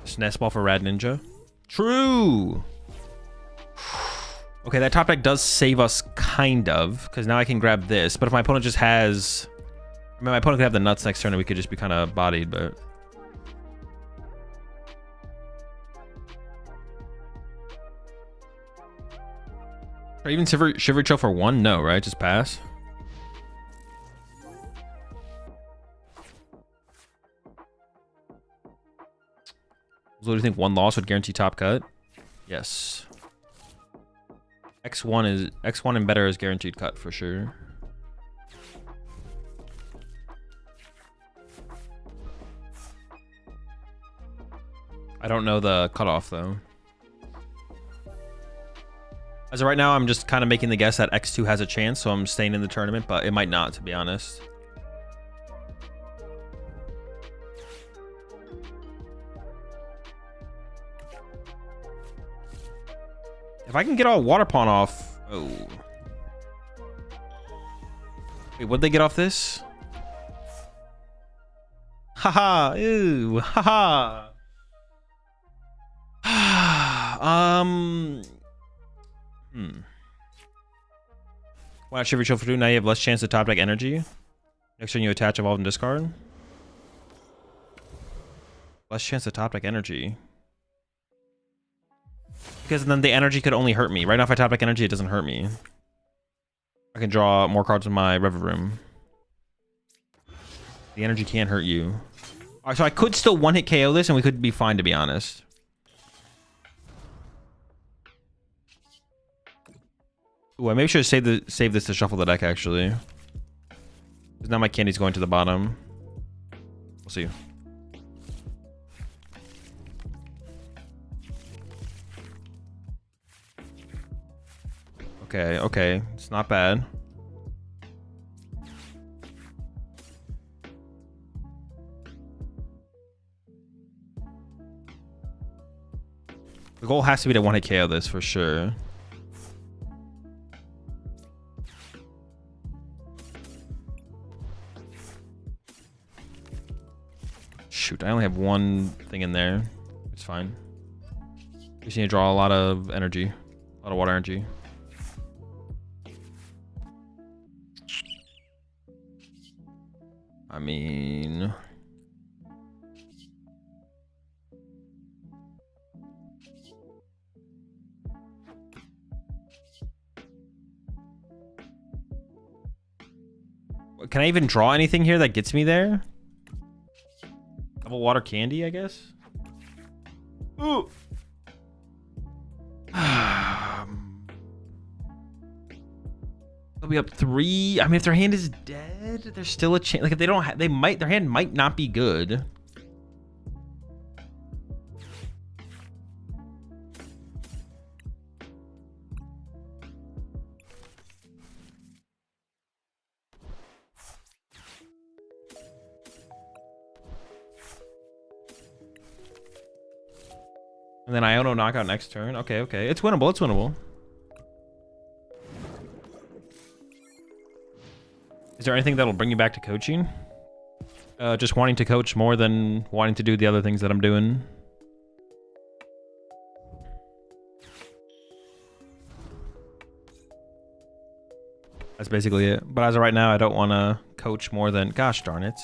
SNES Ball for Rad Ninja. True! Okay, that top deck does save us, kind of, because now I can grab this. But if my opponent just has... I mean, my opponent could have the nuts next turn and we could just be kind of bodied, but... Or even Shivery Chill for 1? No, right? Just pass. So do you think one loss would guarantee top cut? Yes. X1 and better is guaranteed cut for sure. I don't know the cutoff though. As of right now, I'm just kind of making the guess that X2 has a chance, so I'm staying in the tournament, but it might not, to be honest. If I can get all Water Pawn off... Oh. Wait, what'd they get off this? Haha, ew, haha. Why not Shiver Chill for 2? Now you have less chance to top deck energy. Next turn you attach, evolve, and discard. Less chance to top deck energy. Because then the energy could only hurt me. Right now if I top deck energy, it doesn't hurt me. I can draw more cards in my River Room. The energy can't hurt you. Alright, so I could still one-hit KO this and we could be fine, to be honest. Ooh, I maybe should have save this to shuffle the deck, actually. Because now my candy's going to the bottom. We'll see. Okay, okay. It's not bad. The goal has to be to one-hit KO this for sure. Shoot, I only have one thing in there. It's fine. Just need to draw a lot of energy. A lot of water energy. I mean... Can I even draw anything here that gets me there? Double water candy, I guess. Ooh. They'll be up 3. I mean, if their hand is dead, there's still a chance. Like if they don't, they might. Their hand might not be good. And then Iono knockout next turn. Okay, okay. It's winnable. It's winnable. Is there anything that'll bring you back to coaching? Just wanting to coach more than wanting to do the other things that I'm doing. That's basically it. But as of right now, I don't want to coach more than... Gosh darn it.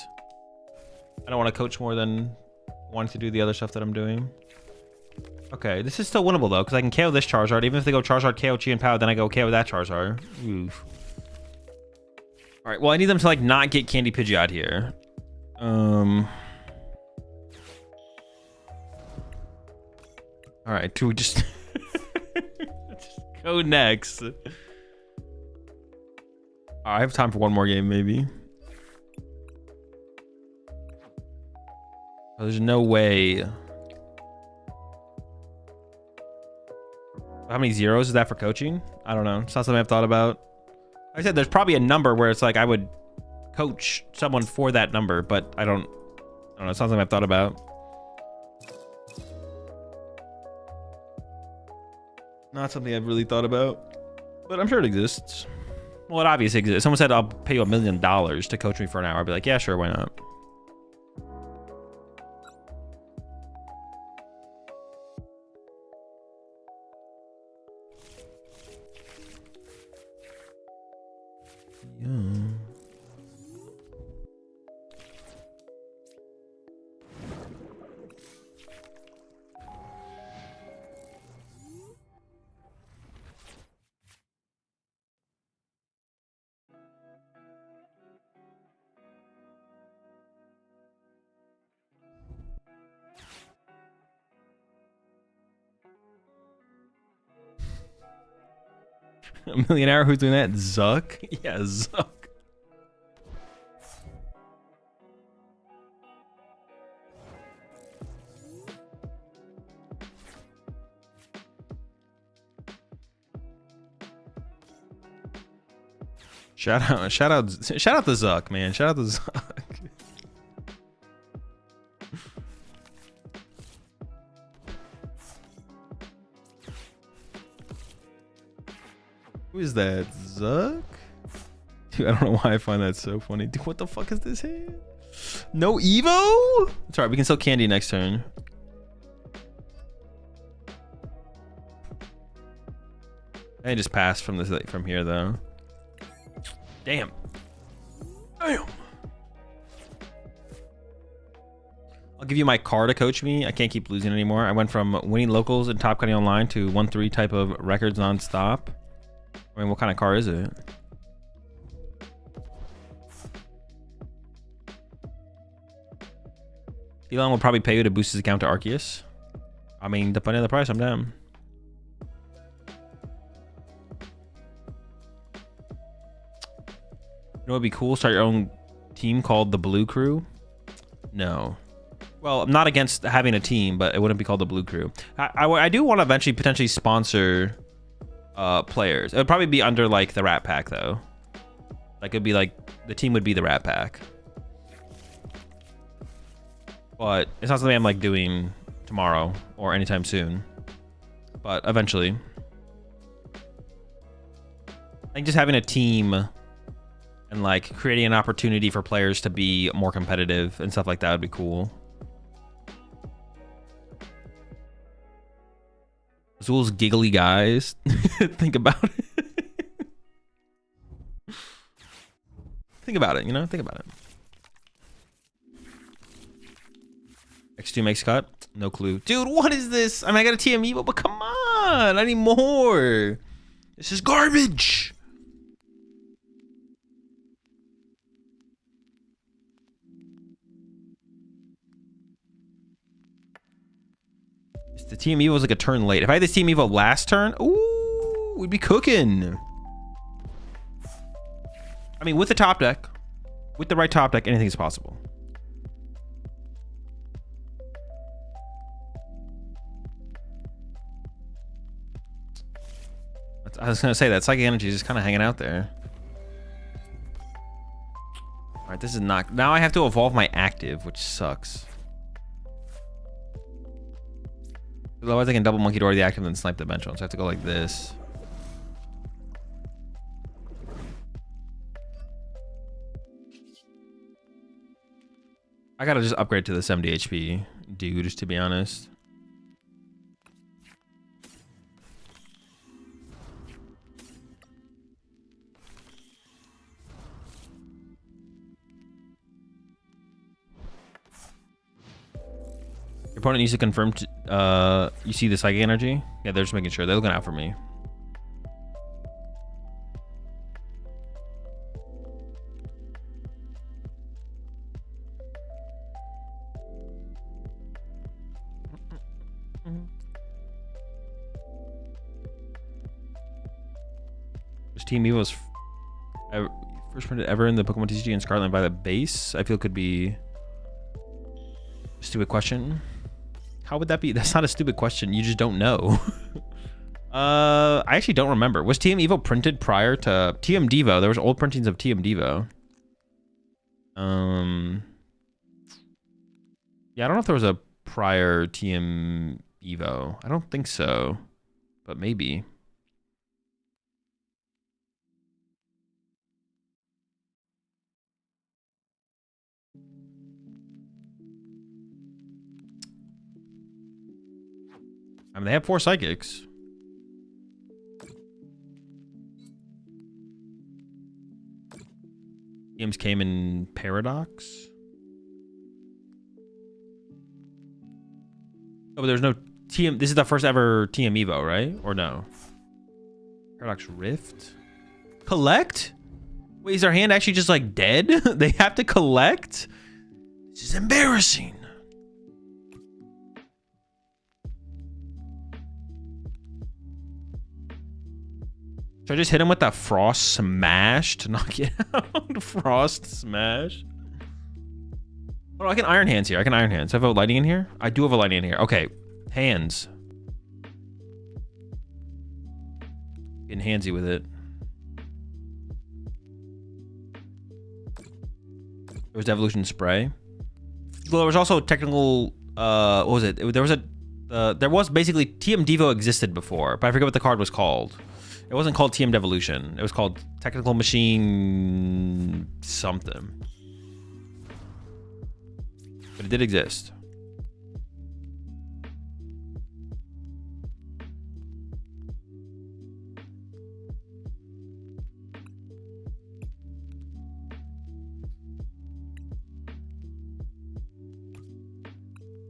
I don't want to coach more than wanting to do the other stuff that I'm doing. Okay, this is still winnable though, because I can KO this Charizard. Even if they go Charizard KO Chien-Pao, then I go KO that Charizard. Oof. All right, well, I need them to like not get Candy Pidgeot here. All right, do we just just go next? I have time for one more game, maybe. Oh, there's no way. How many zeros is that for coaching? I don't know. It's not something I've thought about. Like I said, there's probably a number where it's like I would coach someone for that number, but I don't know. It's not something I've thought about. Not something I've really thought about, but I'm sure it exists. Well, it obviously exists. Someone said, I'll pay you $1 million to coach me for an hour. I'd be like, yeah, sure, why not? Yeah. A millionaire who's doing that? Zuck? Yeah, Zuck. Shout out to Zuck, man. Shout out to Zuck. Who is that? Zuck? Dude, I don't know why I find that so funny. Dude, what the fuck is this hand? No Evo? It's alright, we can sell candy next turn. I just passed from this from here though. Damn. Damn. I'll give you my car to coach me. I can't keep losing anymore. I went from winning locals and top cutting online to 1-3 type of records non-stop. I mean, what kind of car is it? Elon will probably pay you to boost his account to Arceus. I mean, depending on the price, I'm down. You know what would be cool? Start your own team called the Blue Crew? No. Well, I'm not against having a team, but it wouldn't be called the Blue Crew. I do want to eventually potentially sponsor players. It would probably be under like the Rat Pack though. Like it'd be like the team would be the Rat Pack. But it's not something I'm like doing tomorrow or anytime soon. But eventually. I think just having a team and like creating an opportunity for players to be more competitive and stuff like that would be cool. Azul's giggly guys. Think about it. Think about it, you know? Think about it. X2 makes cut? No clue. Dude, what is this? I mean, I got a TM Evo, but come on. I need more. This is garbage. The Team Evo was like a turn late. If I had this Team Evo last turn, ooh, we'd be cooking. I mean, with the top deck, with the right top deck, anything is possible. I was gonna say that Psychic Energy is just kind of hanging out there. All right, this is not. Now I have to evolve my active, which sucks. Otherwise, I can double monkey door the active and then snipe the bench one. So I have to go like this. I gotta just upgrade to the 70 HP dude, just to be honest. Your opponent needs to confirm you see the Psychic Energy? Yeah, they're just making sure. They're looking out for me. Team Evo's first printed ever in the Pokemon TCG in Scarlet by the base? I feel could be a stupid question. How would that be? That's not a stupid question. You just don't know. I actually don't remember. Was TM Evo printed prior to TM Devo? There was old printings of TM Devo. Yeah, I don't know if there was a prior TM Evo. I don't think so, but maybe. I mean, they have 4 psychics. TMs came in Paradox. Oh, but there's no TM. This is the first ever TM Evo, right? Or no? Paradox Rift? Collect? Wait, is their hand actually just like dead? They have to collect? This is embarrassing. Should I just hit him with that Frost Smash to knock it out? Frost Smash? Oh, I can Iron Hands here. I can Iron Hands. Do I have a lighting in here? I do have a lighting in here. Okay. Hands. Getting handsy with it. There was Evolution Spray. Well, there was also technical... what was it? There was basically... TM Devo existed before, but I forget what the card was called. It wasn't called TM Devolution. It was called Technical Machine something. But it did exist.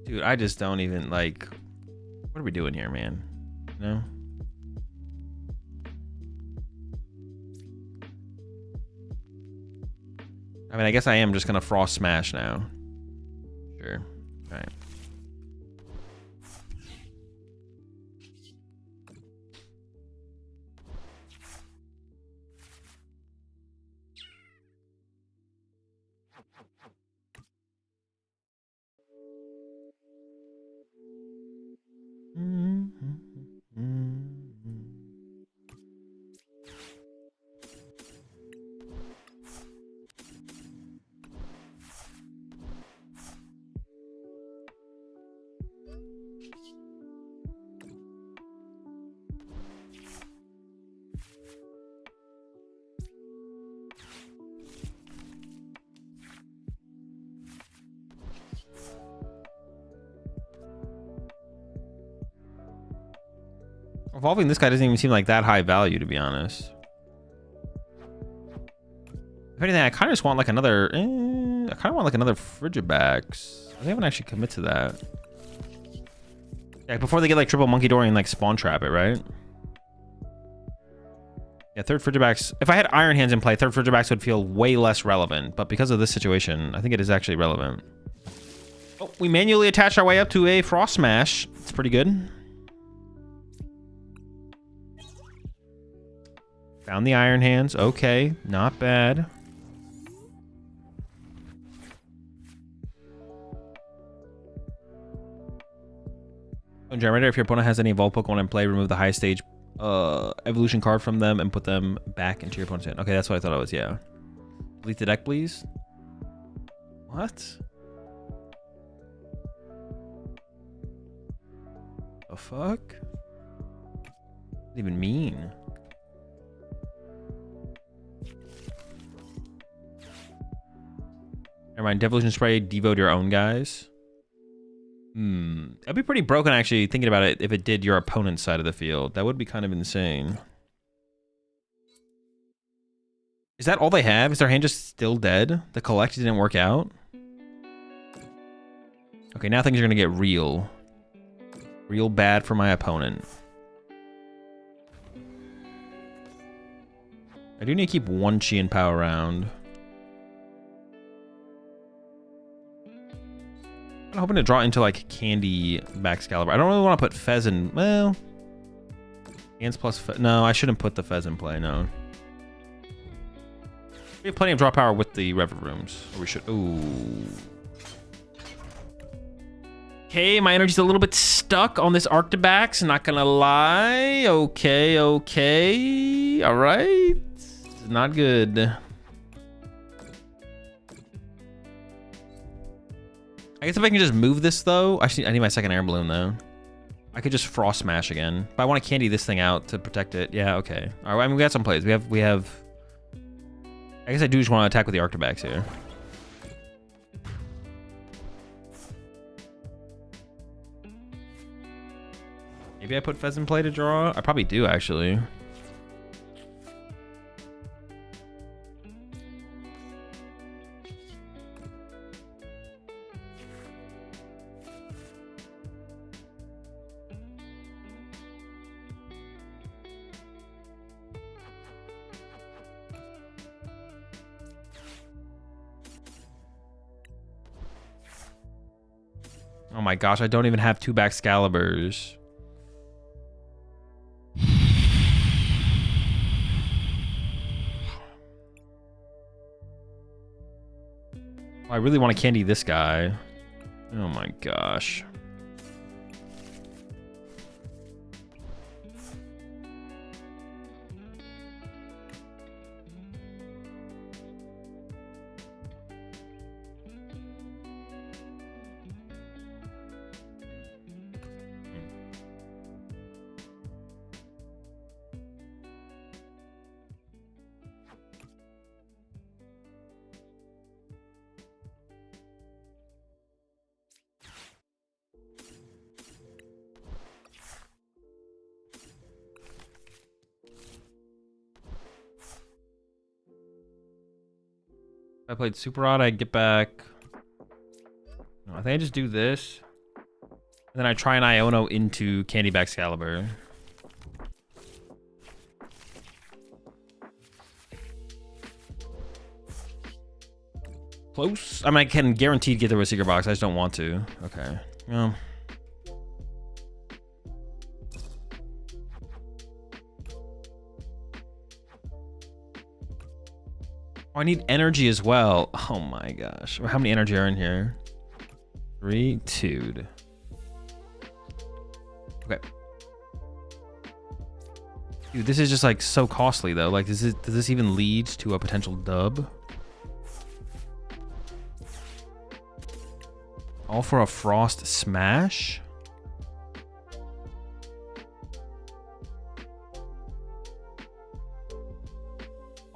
Dude, I just don't even like... What are we doing here, man? You know? I mean, I guess I am just gonna Frost Smash now. Sure. All right. Evolving this guy doesn't even seem like that high value, to be honest. If anything, I kind of just want like another... I kind of want like another Frigibax. I haven't actually commit to that. Yeah, before they get like triple Monkey Dory and like Spawn Trap it, right? Yeah, third Frigibax... If I had Iron Hands in play, third Frigibax would feel way less relevant. But because of this situation, I think it is actually relevant. Oh, we manually attached our way up to a Frost Smash. It's pretty good. Found the Iron Hands. Okay, not bad. Generator, if your opponent has any evolved Pokemon in play, remove the high stage evolution card from them and put them back into your opponent's hand. Okay, that's what I thought it was, yeah. Delete the deck, please. What? The fuck? What does it even mean? Never mind, Devolution Spray, devote your own guys. That'd be pretty broken, actually, thinking about it, if it did your opponent's side of the field. That would be kind of insane. Is that all they have? Is their hand just still dead? The collect didn't work out? Okay, now things are gonna get real. Real bad for my opponent. I do need to keep one Chien-Pao around. I'm hoping to draw into like Candy Baxcalibur. I don't really want to put Fez in. Well, hands plus Fez. No, I shouldn't put the Fez in play. No. We have plenty of draw power with the Rever Rooms. Or we should. Ooh. Okay, my energy's a little bit stuck on this Arctibax, not gonna lie. Okay, okay. All right. Not good. I guess if I can just move this, though. Actually, I need my second air balloon, though. I could just Frost Smash again. But I want to candy this thing out to protect it. Yeah, okay. All right, I mean, we got some plays. We have... I guess I do just want to attack with the Arctibax here. Maybe I put Pheasant Play to draw? I probably do, actually. Oh my gosh, I don't even have 2 Baxcaliburs. I really want to candy this guy. Oh my gosh. If I played Super Odd, I'd get back. No, I think I just do this. And then I try an Iono into Candy Baxcalibur. Close? I mean, I can guaranteed get there with Secret Box. I just don't want to. Okay. Yeah. Oh, I need energy as well. Oh my gosh. How many energy are in here? 3, 2. Okay. Dude, this is just like so costly though. Like, does this even lead to a potential dub? All for a Frost Smash?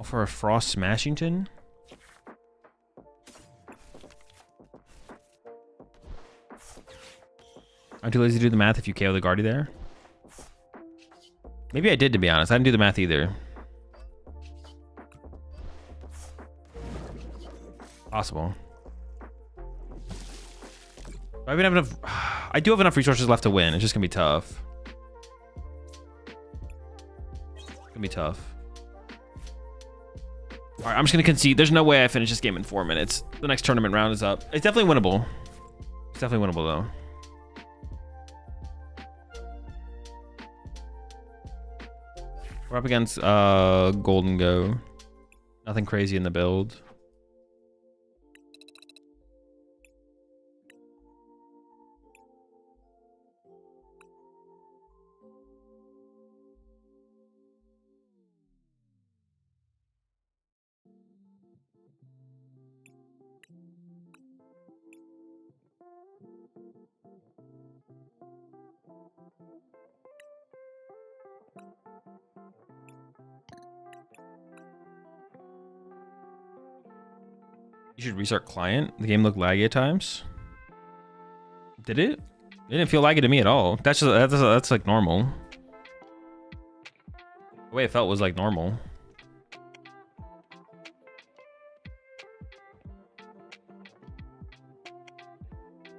For a Frost Smashington? I'm too lazy to do the math if you KO the Guardy there. Maybe I did, to be honest. I didn't do the math either. Possible. I even have enough. I do have enough resources left to win. It's just gonna be tough. It's gonna be tough. All right, I'm just gonna concede. There's no way I finish this game in 4 minutes. The next tournament round is up. It's definitely winnable. It's definitely winnable though. We're up against Golden Go. Nothing crazy in the build. You should restart client. The game looked laggy at times. Did it? It didn't feel laggy to me at all. That's like normal. The way it felt was like normal.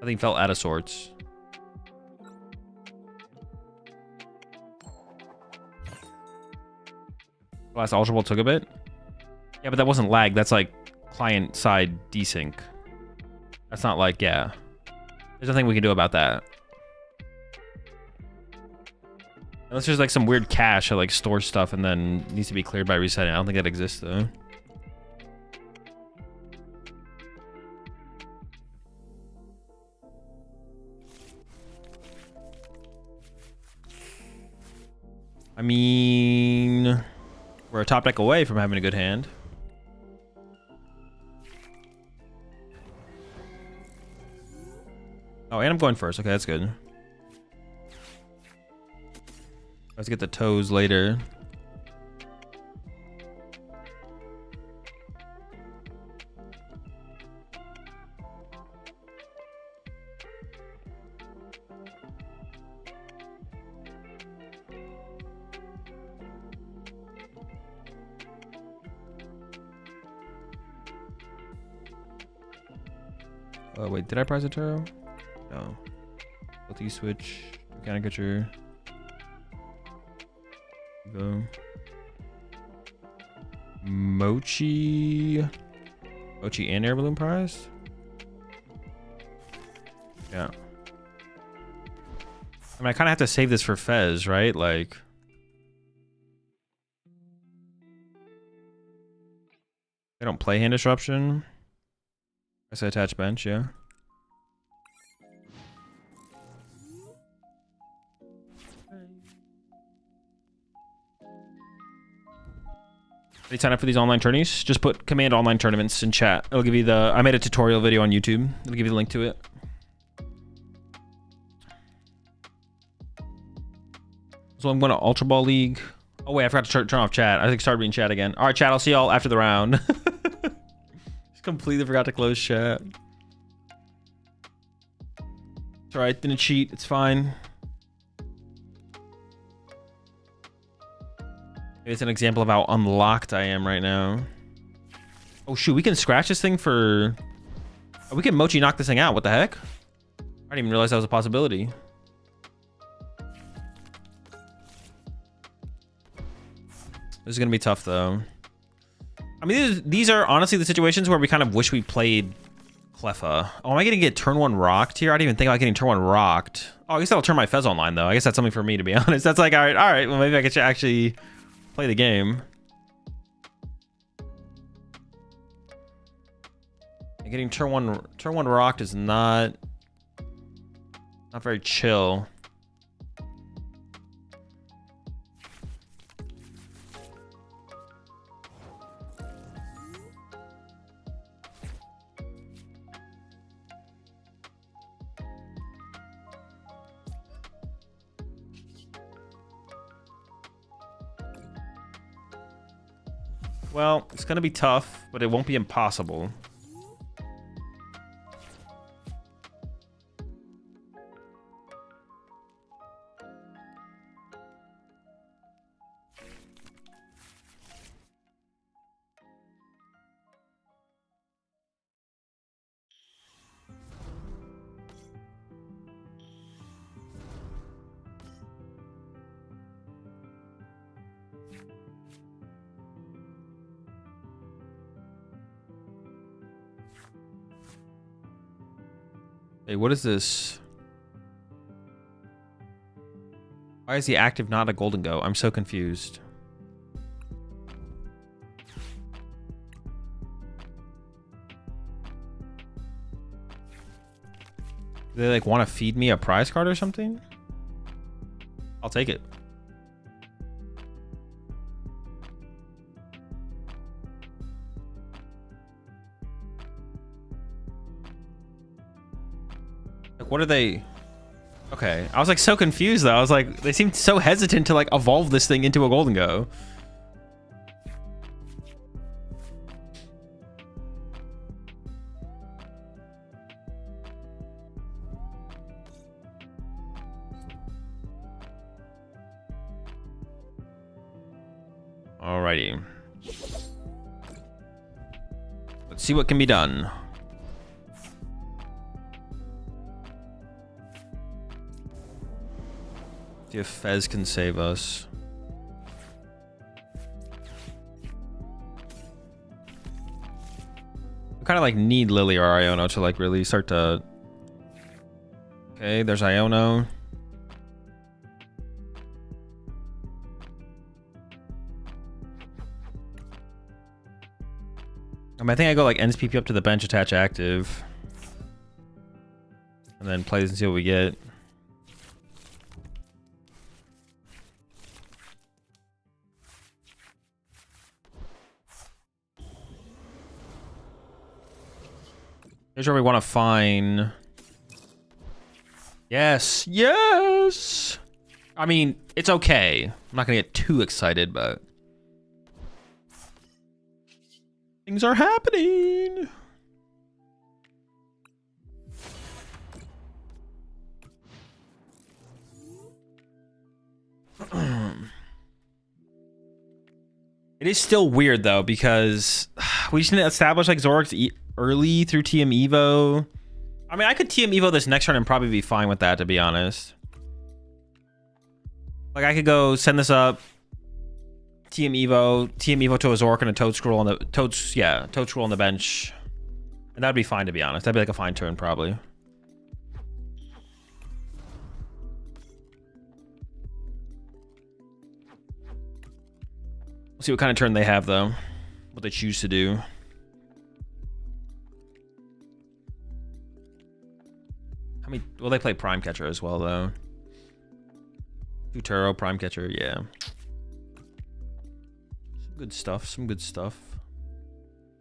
I think it felt out of sorts. Last Ultra Ball took a bit. Yeah, but that wasn't lag. That's like client side desync. That's not like, yeah. There's nothing we can do about that. Unless there's like some weird cache that like stores stuff and then needs to be cleared by resetting. I don't think that exists though. I mean, we're a top deck away from having a good hand. Oh, and I'm going first. Okay, that's good. Let's get the toes later. Oh, wait, did I prize a Turo? No. Multi switch. Mechanic catcher. Go. Mochi and air balloon prize? Yeah. I mean, I kind of have to save this for Fez, right? Like... They don't play hand disruption. I said attach bench, yeah. Did you sign up for these online tourneys? Just put command online tournaments in chat. It'll give you the... I made a tutorial video on YouTube. It'll give you the link to it. So I'm going to Ultra Ball League. Oh wait, I forgot to turn off chat. I think started reading chat again. All right, chat. I'll see y'all after the round. Just completely forgot to close chat. It's all right. Didn't cheat. It's fine. It's an example of how unlocked I am right now. Oh shoot, we can scratch this thing for... Oh, we can Mochi knock this thing out. What the heck? I didn't even realize that was a possibility. This is gonna be tough though. I mean, these are honestly the situations where we kind of wish we played Cleffa. Oh, am I gonna get turn 1 rocked here? I didn't even think about getting turn 1 rocked. Oh, I guess that'll turn my Fez online though. I guess that's something for me, to be honest. That's like, all right, well maybe I could actually play the game. And getting turn one rocked is not very chill. Well, it's gonna be tough, but it won't be impossible. Hey, what is this? Why is the active not a golden go? I'm so confused. Do they like want to feed me a prize card or something? I'll take it. What are they? Okay, I was like so confused though. I was like, they seemed so hesitant to like evolve this thing into a golden go. Alrighty. Let's see what can be done. See if Fez can save us. We kind of like need Lily or Iono to like really start to... Okay, there's Iono. I think I go like ends PP up to the bench, attach active. And then play this and see what we get. Here's where we want to find. Yes, yes. I mean, it's okay. I'm not gonna get too excited, but things are happening. It is still weird though, because we just need to establish like Zoroark's early through TM Evo. I mean, I could TM Evo this next turn and probably be fine with that, to be honest. Like, I could go send this up, TM Evo to a Zoroark and a Toadscroll on the Toadscroll on the bench, and that'd be fine, to be honest. That'd be like a fine turn probably. We'll see what kind of turn they have though, what they choose to do. Well, they play Prime Catcher as well, though. Futuro, Prime Catcher, yeah. Some good stuff, some good stuff.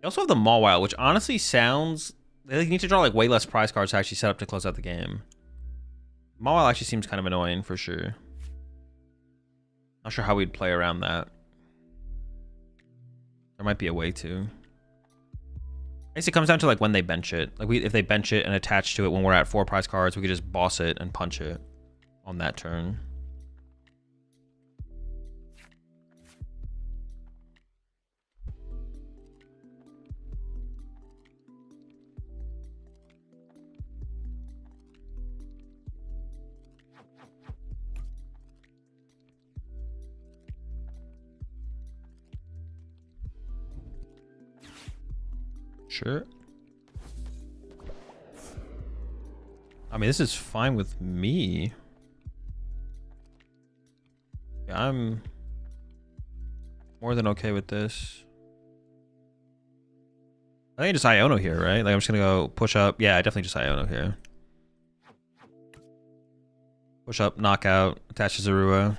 They also have the Mawile, which honestly sounds... They need to draw like way less prize cards to actually set up to close out the game. Mawile actually seems kind of annoying, for sure. Not sure how we'd play around that. There might be a way to. I guess it comes down to like when they bench it. Like if they bench it and attach to it when we're at 4 prize cards, we could just boss it and punch it on that turn. Sure. I mean, this is fine with me. Yeah, I'm more than okay with this. I think just Iono here, right? Like, I'm just gonna go push up. Yeah, I definitely just Iono here. Push up, knockout, attach to Zorua.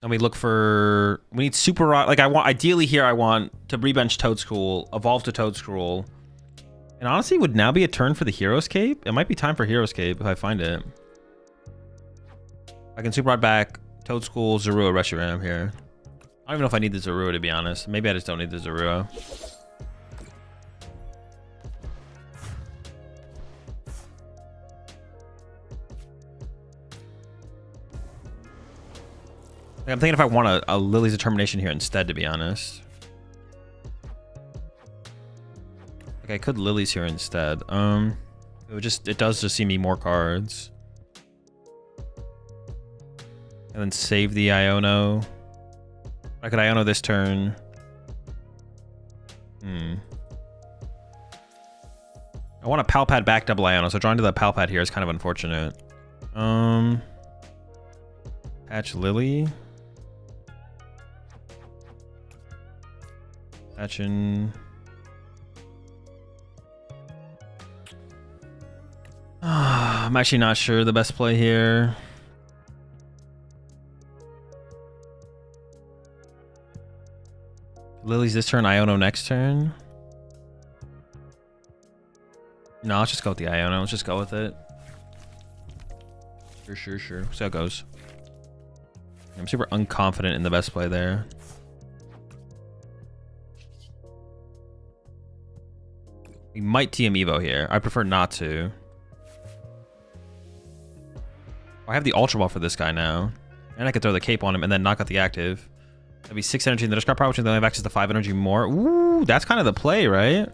And we look for... We need Super Rock. Like, ideally here, I want to rebench Toadscroll, evolve to Toadscroll. And honestly, would now be a turn for the Hero's Cape? It might be time for Hero's Cape if I find it. I can Super Rod back Toadscroll, Zorua, Reshiram here. I don't even know if I need the Zorua, to be honest. Maybe I just don't need the Zorua. Like, I'm thinking if I want a Lily's Determination here instead, to be honest. Like, I could Lily's here instead. It does just see me more cards. And then save the Iono. I could Iono this turn. I want a Palpad back double Iono, so drawing to the Palpad here is kind of unfortunate. Patch Lily. Patchin. I'm actually not sure the best play here. Lily's this turn, Iono next turn. No, let's just go with the Iono. Let's just go with it. Sure. See how it goes. I'm super unconfident in the best play there. We might TM Evo here. I prefer not to. I have the Ultra Ball for this guy now. And I could throw the cape on him and then knock out the active. That'd be 6 energy in the discard power, which means they only have access to 5 energy more. Ooh, that's kind of the play, right?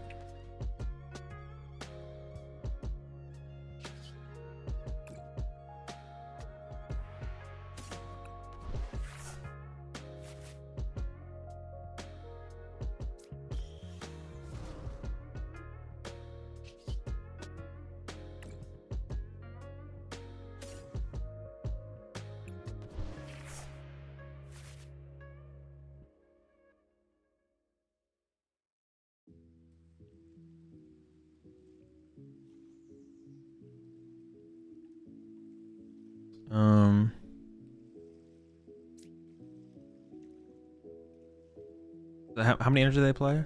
How many energy do they play?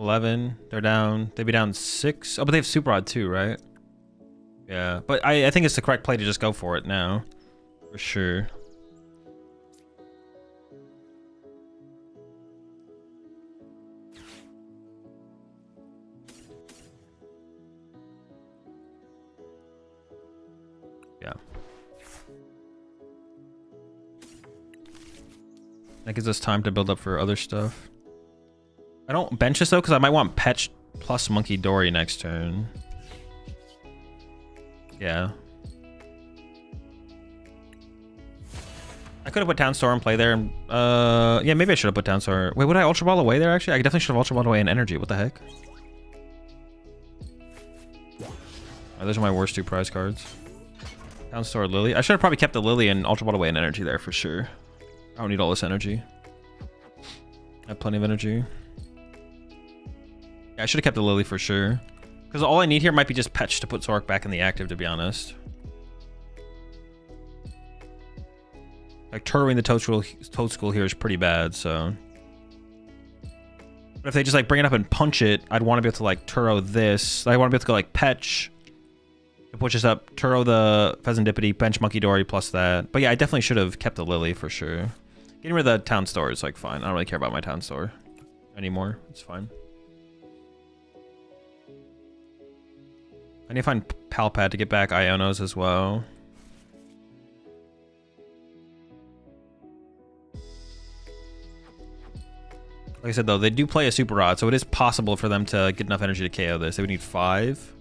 11. They're down. They'd be down 6. Oh, but they have Super Rod too, right? Yeah, but I think it's the correct play to just go for it now. For sure. Yeah. That gives us time to build up for other stuff. I don't bench this though, because I might want Petch plus Monkey Dory next turn. Yeah. I could have put Town Store and play there. Yeah, maybe I should have put Town Store. Wait, would I Ultra Ball away there actually? I definitely should have Ultra Ball away in energy. What the heck? Oh, those are my worst 2 prize cards. Town Store Lily. I should have probably kept the Lily and Ultra Ball away in energy there for sure. I don't need all this energy. I have plenty of energy. Yeah, I should have kept the Lily for sure. Because all I need here might be just Petch to put Zoroark back in the active, to be honest. Like, Turtling the Toadstool here is pretty bad, so... But if they just, like, bring it up and punch it, I'd want to be able to, like, Turo this. I want to be able to go, like, Petch. To push us up, Turo the Pheasantipity, bench Monkey Dory plus that. But yeah, I definitely should have kept the Lily for sure. Getting rid of the Town Store is, like, fine. I don't really care about my Town Store anymore. It's fine. I need to find Palpad to get back Ionos as well. Like I said, though, they do play a Super Rod, so it is possible for them to get enough energy to KO this. They would need 5.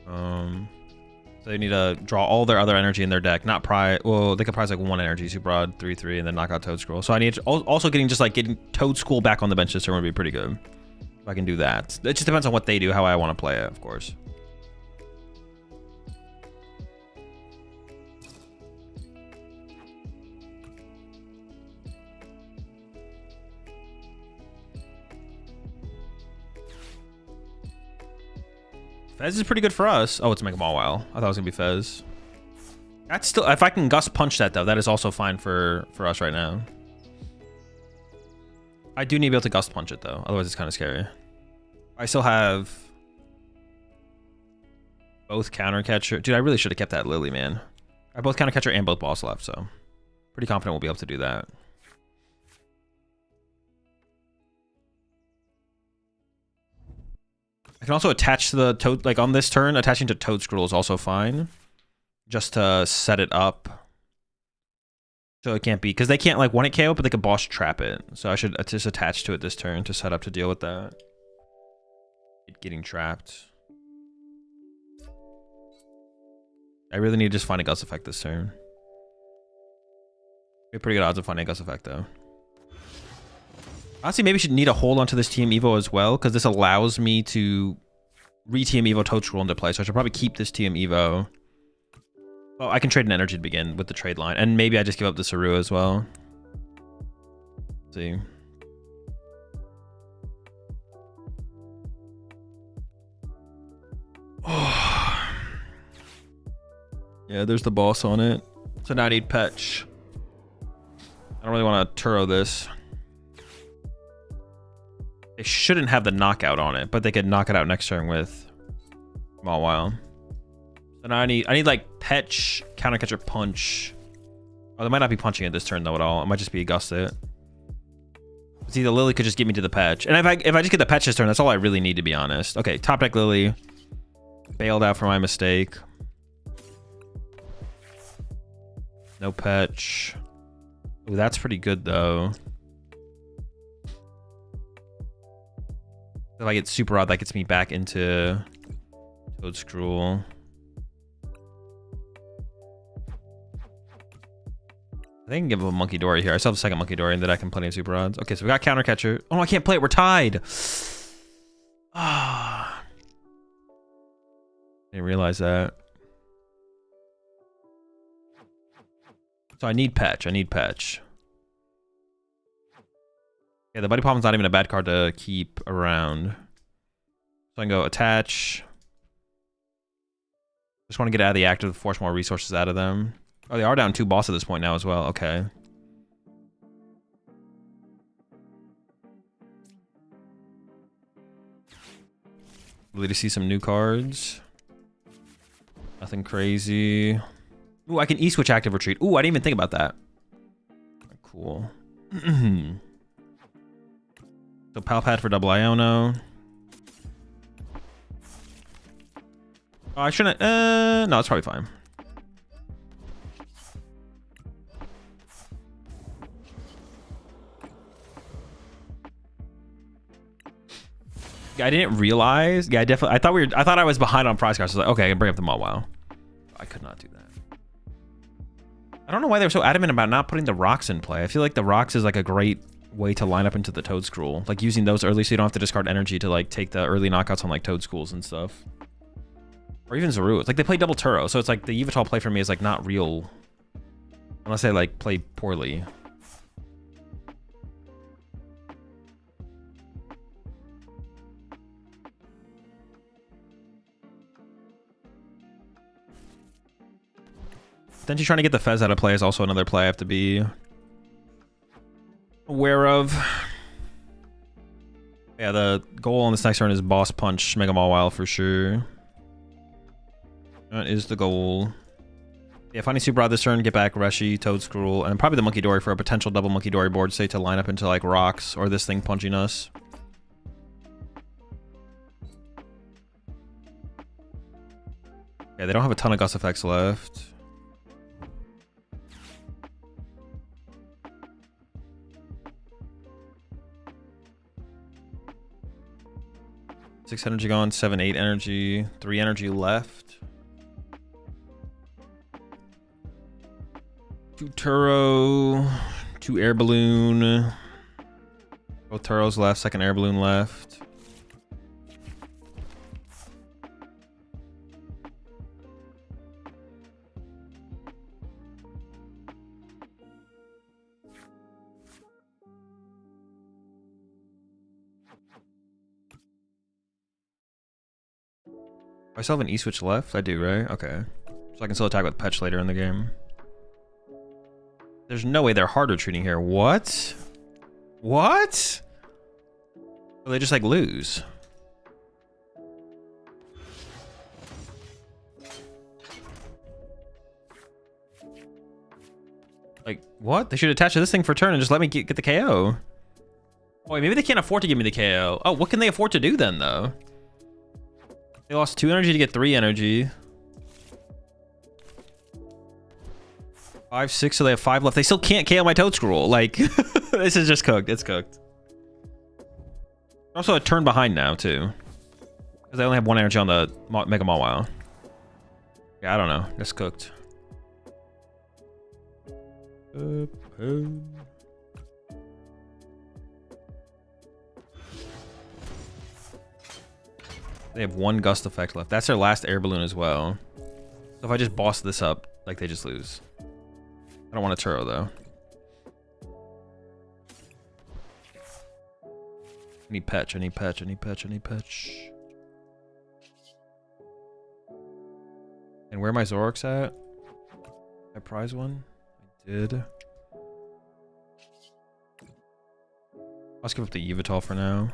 So they need to draw all their other energy in their deck, not prize. Well, they could prize like 1 energy, Super Rod, 3/3, and then knock out Toadscroll. So I need to, also getting Toadscroll back on the bench this turn would be pretty good. If I can do that. It just depends on what they do, how I want to play it, of course. Fez is pretty good for us. Oh, it's Mega Mawile. I thought it was gonna be Fez. That's still, if I can Gust Punch that though, that is also fine for us right now. I do need to be able to Gust Punch it though, otherwise it's kind of scary. I still have both Counter Catcher. Dude, I really should have kept that Lily, man. I have both Counter Catcher and both Boss left, so pretty confident we'll be able to do that. I can also attach to the Toad, like on this turn, attaching to Toadscroll is also fine. Just to set it up. So it can't be, because they can't like one it KO, but they could Boss Trap it. So I should just attach to it this turn to set up to deal with that. It getting trapped. I really need to just find a Gust Effect this turn. We have pretty good odds of finding a Gust Effect though. Honestly, maybe we should need a hold onto this Team Evo as well, because this allows me to re-Team Evo Toadscroll into play. So I should probably keep this Team Evo. Oh, I can trade an energy to begin with the trade line. And maybe I just give up the Saru as well. Let's see. Oh. Yeah, there's the boss on it. So now I need Petch. I don't really want to Turo this. They shouldn't have the knockout on it, but they could knock it out next turn with Mawile. So now I need like Petch, Counter Catcher, Punch. Oh, they might not be punching it this turn though at all. It might just be a Gust it. See, the Lily could just get me to the Petch. And if I just get the Petch this turn, that's all I really need, to be honest. Okay, top deck Lily. Bailed out for my mistake. No Petch. Ooh, that's pretty good though. If I get Super Rod, that gets me back into Toadscroll. I think I can give him a Monkey Dory here. I still have a second Monkey Dory, and then I can plenty of Super Rods. Okay, so we got Counter Catcher. Oh, I can't play it. We're tied. Ah. Didn't realize that. So I need Petch. I need Petch. Yeah, the Buddy Pomm's not even a bad card to keep around. So I can go attach. Just want to get out of the active, force more resources out of them. Oh, they are down 2 boss at this point now as well. Okay. Really to see some new cards. Nothing crazy. Ooh, I can E-switch active retreat. Ooh, I didn't even think about that. Cool. So Palpad for double Iono. Oh, I shouldn't. No, it's probably fine. I didn't realize. Yeah, I definitely. I thought I was behind on prize cards. So I was like, okay, I can bring up the Mawile. I could not do that. I don't know why they were so adamant about not putting the rocks in play. I feel like the rocks is like a great way to line up into the Toedscruel. Like using those early so you don't have to discard energy to like take the early knockouts on like Toadschools and stuff. Or even Zaru. It's like they play double Turo, so it's like the Yveltal play for me is like not real. Unless they like play poorly. Potentially trying to get the Fez out of play is also another play I have to be aware of. Yeah, the goal on this next turn is Boss Punch Mega Mawile for sure. That is the goal. Yeah, finding Super Rod this turn, get back Reshi, Toedscruel, and probably the Monkey Dory for a potential double Monkey Dory board, say to line up into like rocks or this thing punching us. Yeah, they don't have a ton of Gust effects left. Six energy gone, 7, 8 energy, 3 energy left. 2 Turo, 2 Air Balloon. Both Turos left, second Air Balloon left. I still have an E-switch left? I do, right? Okay. So I can still attack with Petch later in the game. There's no way they're hard retreating here. What? What? Or they just like lose. Like, what? They should attach to this thing for turn and just let me get the KO. Oh, wait, maybe they can't afford to give me the KO. Oh, what can they afford to do then, though? They lost 2 energy to get 3 energy. 5, 6, so they have 5 left. They still can't KO my Toedscruel. Like, this is just cooked. It's cooked. Also a turn behind now, too. Because they only have 1 energy on the Mega Mawile. Yeah, I don't know. It's cooked. They have 1 Gust effect left. That's their last Air Balloon as well. So if I just boss this up, like, they just lose. I don't want a Turo, though. I need Petch, I need Petch, I need Petch, I need Petch. And where are my Zoroarks at? I prize one? I did. I'll skip up the Yveltal for now.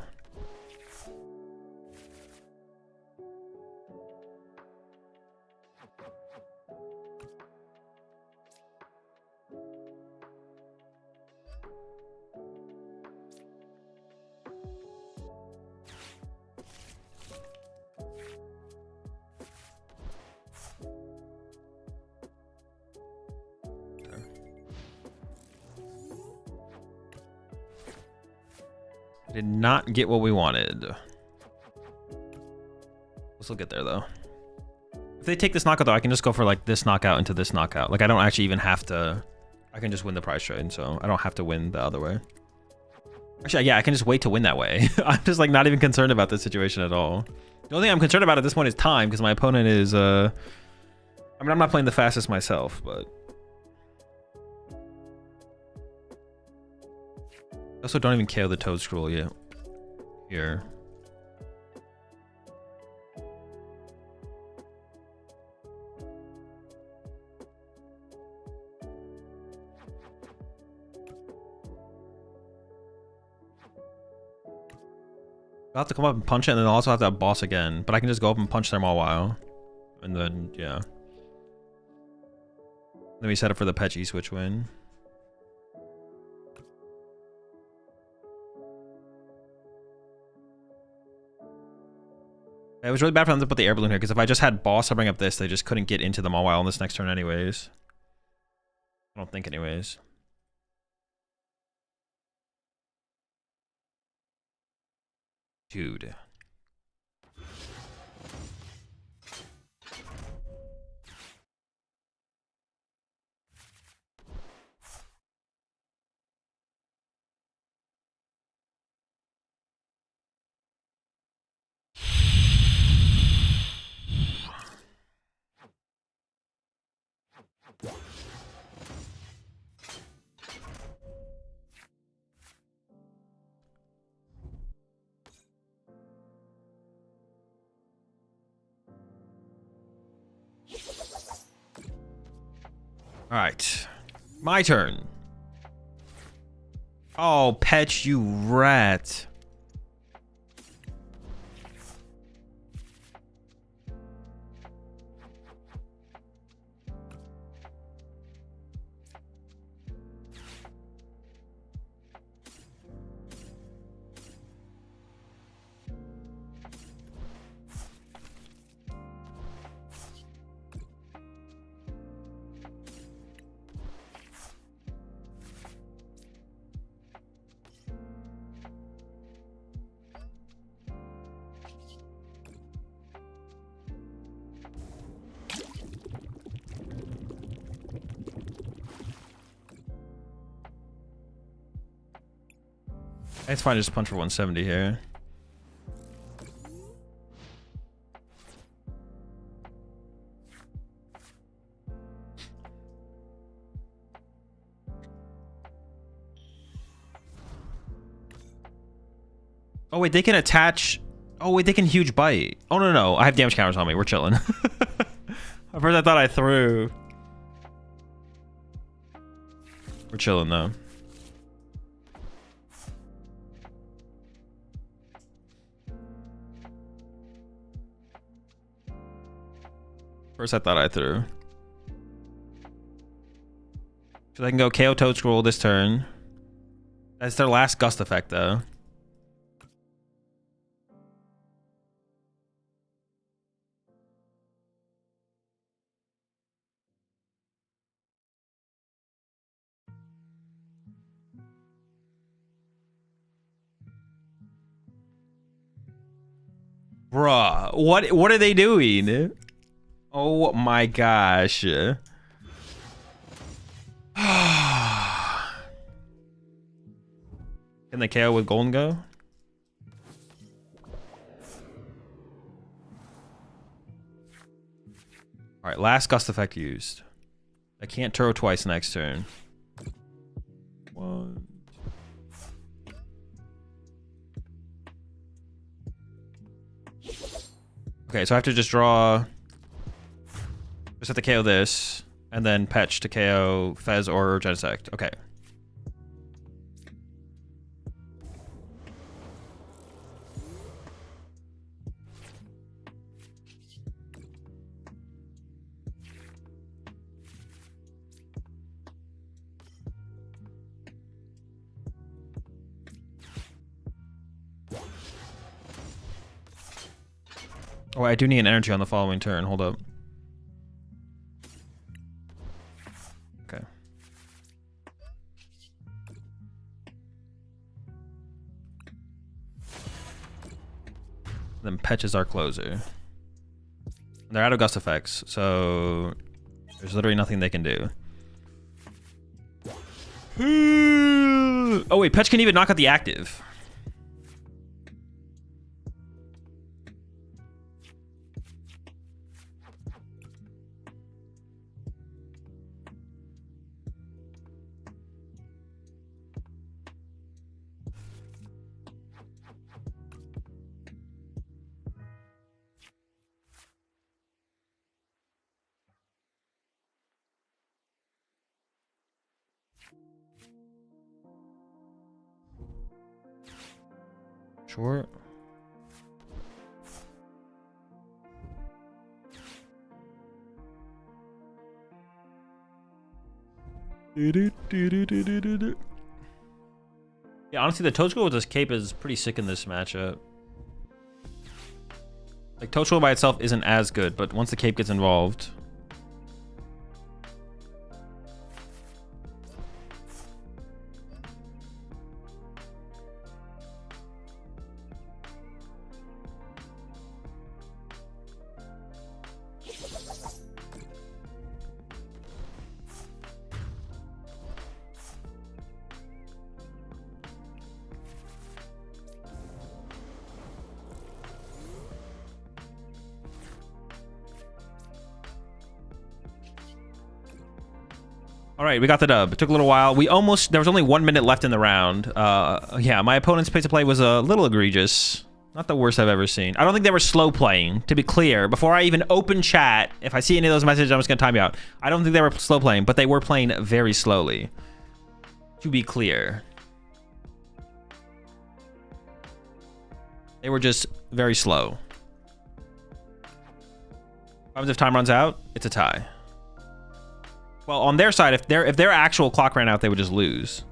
Did not get what we wanted. We'll still get there though. If they take this knockout though, I can just go for like this knockout into this knockout. Like I don't actually even have to. I can just win the prize trade, so I don't have to win the other way. Actually, yeah, I can just wait to win that way. I'm just like not even concerned about this situation at all. The only thing I'm concerned about at this point is time, because my opponent is. I mean, I'm not playing the fastest myself, but. I also don't even KO the Toedscruel yet. Here. I'll have to come up and punch it, and then I'll also have to have boss again. But I can just go up and punch them all a while. And then, yeah. Let me set up for the Pecci switch win. It was really bad for them to put the air balloon here, because if I just had boss, I bring up this, they just couldn't get into them all while on this next turn anyways. I don't think anyways. Dude. Alright. My turn. Oh, Petch, you rat. It's fine, just punch for 170 here. Oh wait, they can attach. Oh wait, they can huge bite. Oh no, I have damage counters on me. We're chilling. At first I thought I threw. We're chilling though. First I thought I threw. So I can go KO Toad Scroll this turn. That's their last gust effect though. Bruh, what are they doing? Oh my gosh. Can the KO with Golden go? Alright, last gust effect used. I can't turbo twice next turn. One. Okay, so I have to just draw. Just have to KO this, and then Petch to KO Fez or Genesect. Okay. Oh, I do need an energy on the following turn. Hold up. Okay. Then Petch is our closer. And they're out of gust effects, so there's literally nothing they can do. Oh wait, Petch can even knock out the active. Sure. Yeah, honestly, the Toad Scroll with this cape is pretty sick in this matchup. Like, Toad Scroll by itself isn't as good, but once the cape gets involved... All right, we got the dub. It took a little while. There was only 1 minute left in the round. Yeah, my opponent's pace of play was a little egregious. Not the worst I've ever seen. I don't think they were slow playing, to be clear. Before I even open chat, if I see any of those messages, I'm just gonna time you out. I don't think they were slow playing, but they were playing very slowly. To be clear. They were just very slow. What happens if time runs out? It's a tie. Well, on their side, if their actual clock ran out, they would just lose.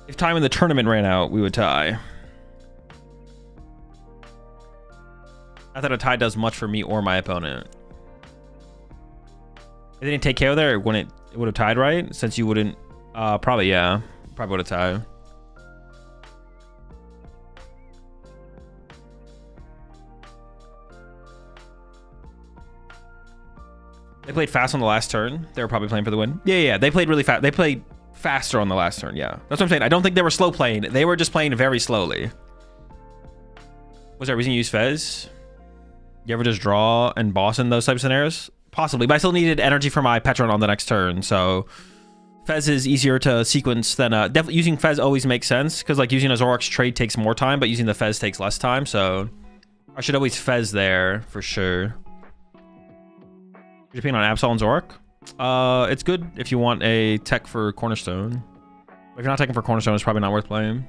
If time in the tournament ran out, we would tie. Not that a tie does much for me or my opponent. If they didn't take KO there, it would have tied, right? Since you wouldn't... probably, yeah. Probably would have tied. They played fast on the last turn. They were probably playing for the win. Yeah. They played really fast. They played faster on the last turn. Yeah. That's what I'm saying. I don't think they were slow playing. They were just playing very slowly. Was there a reason you use Fez? You ever just draw and boss in those type of scenarios? Possibly, but I still needed energy for my Petron on the next turn, so Fez is easier to sequence than definitely using Fez always makes sense because like using a Zoroark's trade takes more time, but using the Fez takes less time, so I should always Fez there for sure. Your opinion on Absol and Zoroark? It's good if you want a tech for Cornerstone. If you're not taking for Cornerstone, it's probably not worth playing.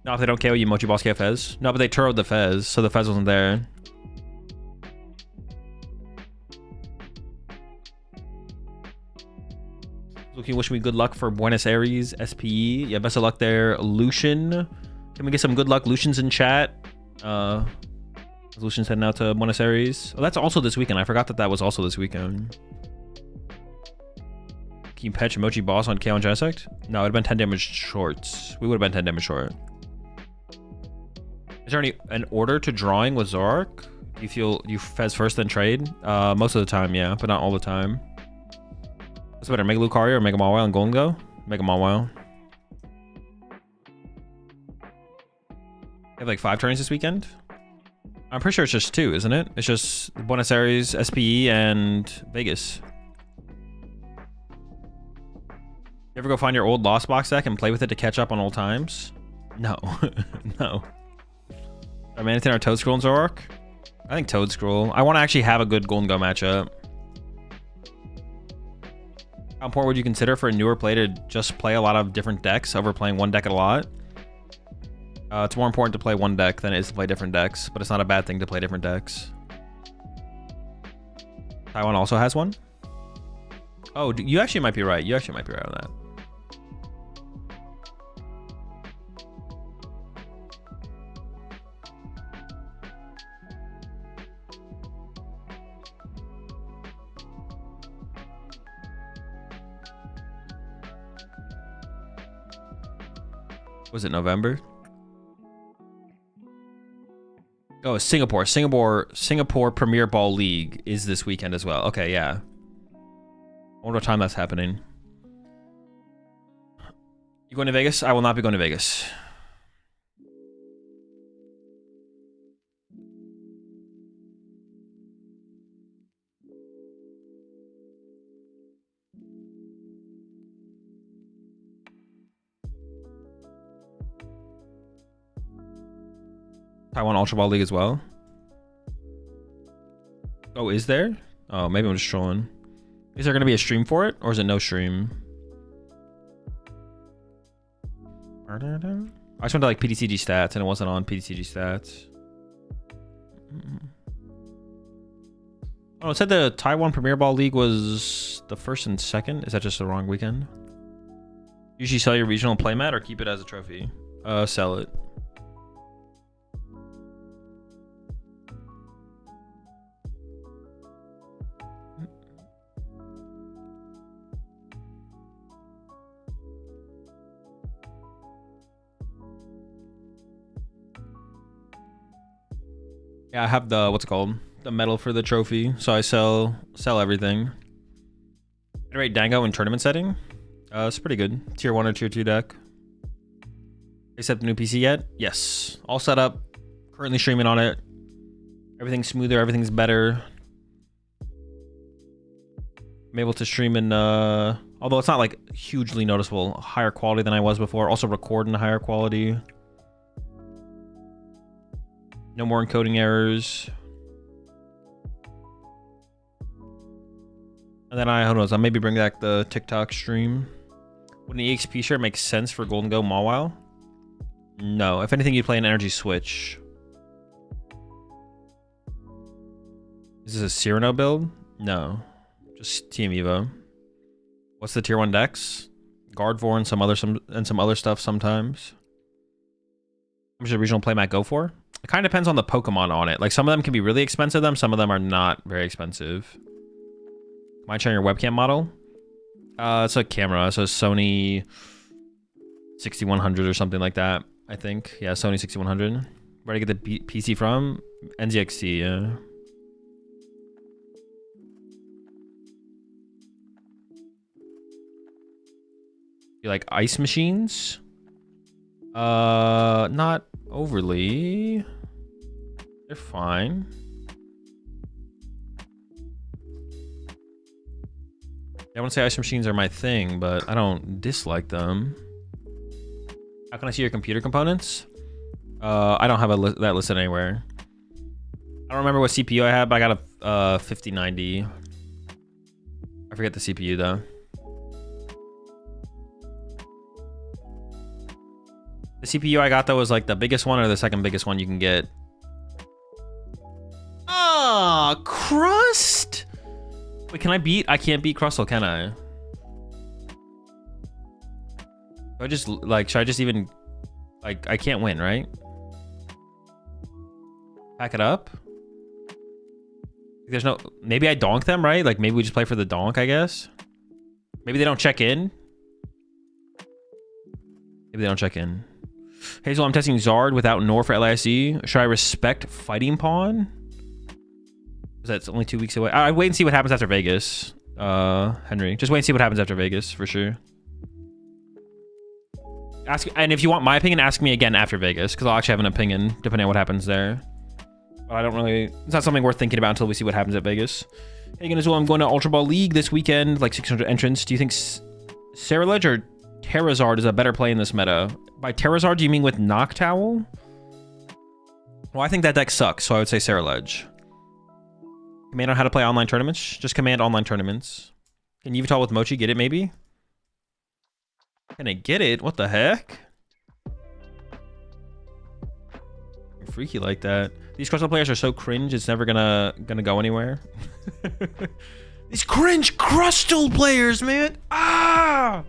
No, if they don't KO you, Mochi Boss KO Fez. No, but they turroed the Fez, so the Fez wasn't there. Luke, you wish me good luck for Buenos Aires SPE. Yeah, best of luck there, Lucian. Can we get some good luck Lucians in chat? Lucian's heading out to Buenos Aires. Oh, that's also this weekend. I forgot that was also this weekend. Can you patch Mochi Boss on KO and Genesect? No, it would have been 10 damage shorts. We would have been 10 damage short. Is there an order to drawing with Zoroark? Do you feel you Fez first then trade? Most of the time, yeah, but not all the time. What's better, Mega Lucario or Mega Mawile and Golden Go? Mega Mawile. You have like 5 turns this weekend? I'm pretty sure it's just 2, isn't it? It's just Buenos Aires, SPE, and Vegas. You ever go find your old Lost Box deck and play with it to catch up on old times? No. No. I mean, anything our Toad Scroll and Zoroark? I think Toad Scroll. I want to actually have a good Golden Go matchup. How important would you consider for a newer player to just play a lot of different decks over playing one deck a lot? It's more important to play one deck than it is to play different decks, but it's not a bad thing to play different decks. Taiwan also has one? Oh, you actually might be right. You actually might be right on that. Was it November? Oh, Singapore. Singapore Premier Ball League is this weekend as well. Okay, yeah. I wonder what time that's happening. You going to Vegas? I will not be going to Vegas. Taiwan Ultra Ball League as well. Oh, is there? Oh, maybe I'm just trolling. Is there going to be a stream for it? Or is it no stream? I just went to like PTCG stats and it wasn't on PTCG stats. Oh, it said the Taiwan Premier Ball League was the 1st and 2nd. Is that just the wrong weekend? Usually sell your regional playmat or keep it as a trophy? Sell it. Yeah, I have the, what's it called? The medal for the trophy. So I sell everything. Iterate Dango in tournament setting. It's pretty good. Tier 1 or tier 2 deck. Except the new PC yet? Yes. All set up. Currently streaming on it. Everything's smoother. Everything's better. I'm able to stream in, although it's not like hugely noticeable, higher quality than I was before. Also record in a higher quality. No more encoding errors. And then who knows, I'll maybe bring back the TikTok stream. Would an EXP share make sense for Golden Go Mawile? No. If anything, you'd play an energy switch. Is this a Cyrano build? No. Just Team Evo. What's the tier 1 decks? Gardevoir and some other stuff sometimes. How much does a regional playmat go for? It kind of depends on the Pokemon on it. Like, some of them can be really expensive, some of them are not very expensive. Mind sharing your webcam model? It's a camera, so Sony 6100 or something like that, I think. Yeah, Sony 6100. Where to get the PC from? NZXT, yeah. You like ice machines? Not overly. They're fine. I wouldn't say ice machines are my thing, but I don't dislike them. How can I see your computer components? I don't have that listed anywhere. I don't remember what CPU I had, but I got a 5090. I forget the CPU though. The CPU I got though was like the biggest one or the second biggest one you can get. Ah, Crust! Wait, can I beat? I can't beat Crustle, can I? I just like, should I just even like, I can't win, right? Pack it up. There's no, maybe I donk them, right? Like maybe we just play for the donk, I guess. Maybe they don't check in. Maybe they don't check in. Hazel, I'm testing Zard without Nor for LISE. Should I respect Fighting Pawn? That's only 2 weeks away. I'd wait and see what happens after Vegas. Henry, just wait and see what happens after Vegas for sure. Ask, and if you want my opinion, ask me again after Vegas, because I'll actually have an opinion depending on what happens there. But I don't really, it's not something worth thinking about until we see what happens at Vegas. Hey again as well, I'm going to Ultra Ball League this weekend, like 600 entrants. Do you think Ceruledge or Terrazard is a better play in this meta? By Terrazard, do you mean with Noctowl? Well, I think that deck sucks, so I would say Ceruledge. Command on how to play online tournaments? Just command online tournaments. Can Yveltal with Mochi get it, maybe? Can I get it? What the heck? I'm freaky like that. These Crustle players are so cringe, it's never gonna go anywhere. These cringe Crustle players, man! Ah!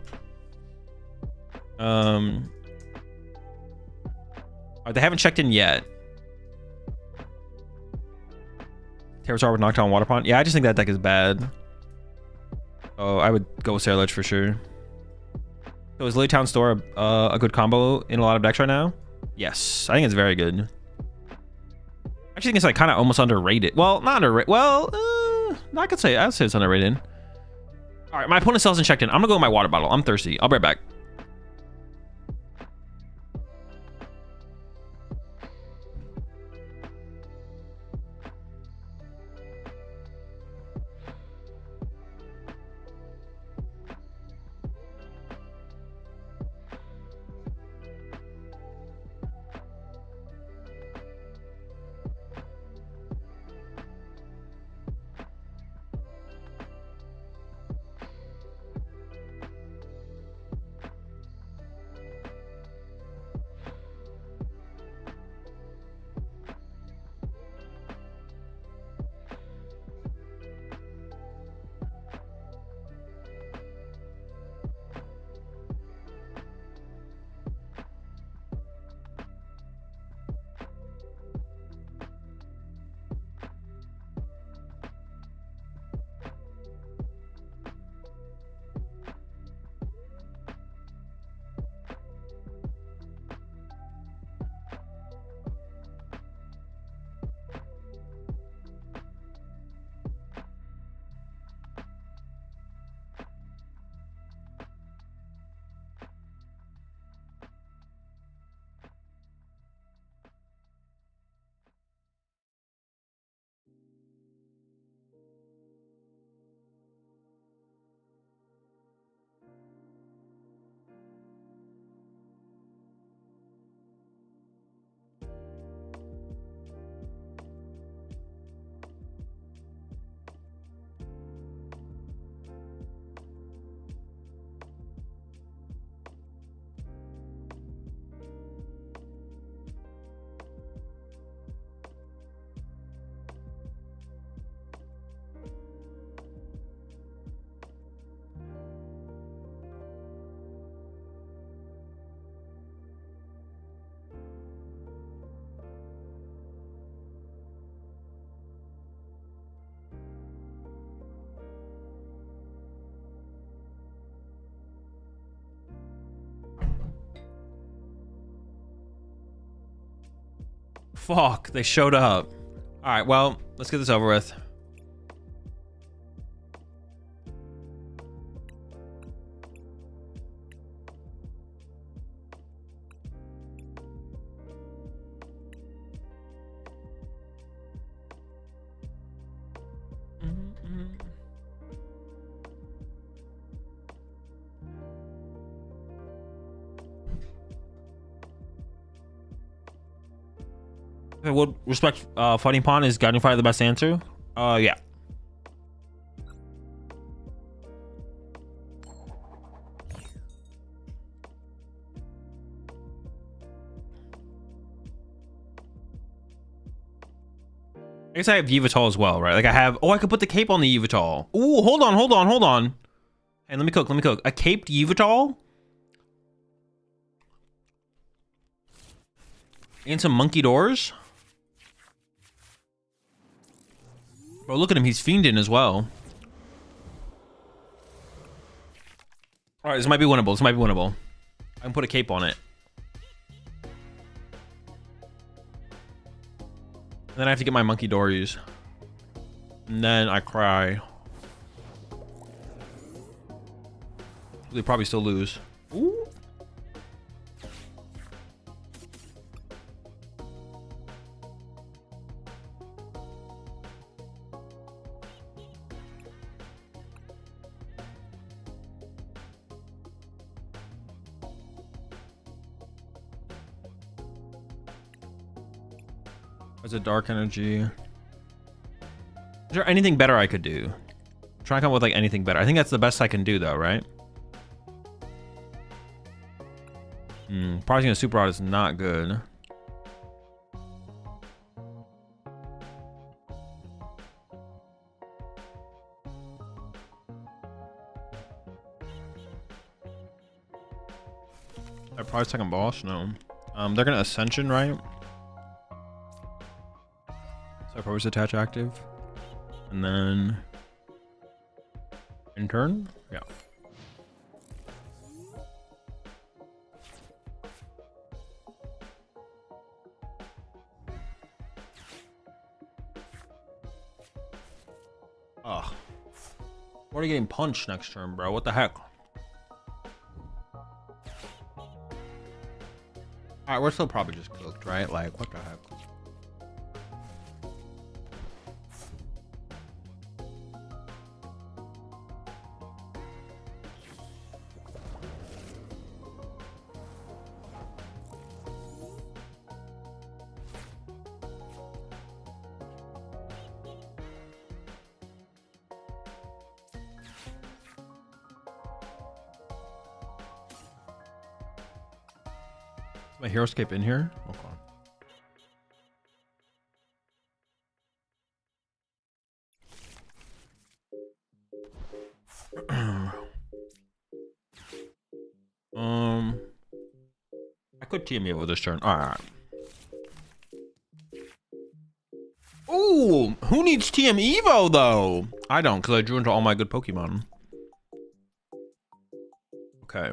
They haven't checked in yet. Terrazard with Noctowl and Water Pond. Yeah, I just think that deck is bad. Oh, I would go with Ceruledge for sure. So is Lily Town Store a good combo in a lot of decks right now? Yes, I think it's very good. I actually think it's like kind of almost underrated. Well, not underrated. Well, I could say, I'd say it's underrated. All right, my opponent still hasn't checked in. I'm gonna go with my water bottle. I'm thirsty. I'll be right back. Fuck, they showed up. All right, well, let's get this over with. Okay, would respect Fighting Pawn is Guiding Fire the best answer? Yeah. I guess I have Yveltal as well, right? Like I have, oh, I could put the cape on the Yveltal. Ooh, hold on. Hey, let me cook. A caped Yveltal? And some monkey doors? Bro, look at him, he's fiending as well. All right, this might be winnable. I can put a cape on it. And then I have to get my monkey dories. And then I cry. They probably still lose. Ooh. There's a dark energy. Is there anything better I could do? I'm trying to come up with like anything better. I think that's the best I can do though, right? Probably a super rod is not good. I probably second boss? No. They're gonna Ascension, right? So I probably attach active. And then in turn? Yeah. Ugh. We're already getting punched next turn, bro. What the heck? Alright, we're still probably just cooked, right? Like, what the heck? Is my Heroescape in here? Okay. I could TM Evo this turn. Alright. Ooh, who needs TM Evo though? I don't, because I drew into all my good Pokemon. Okay.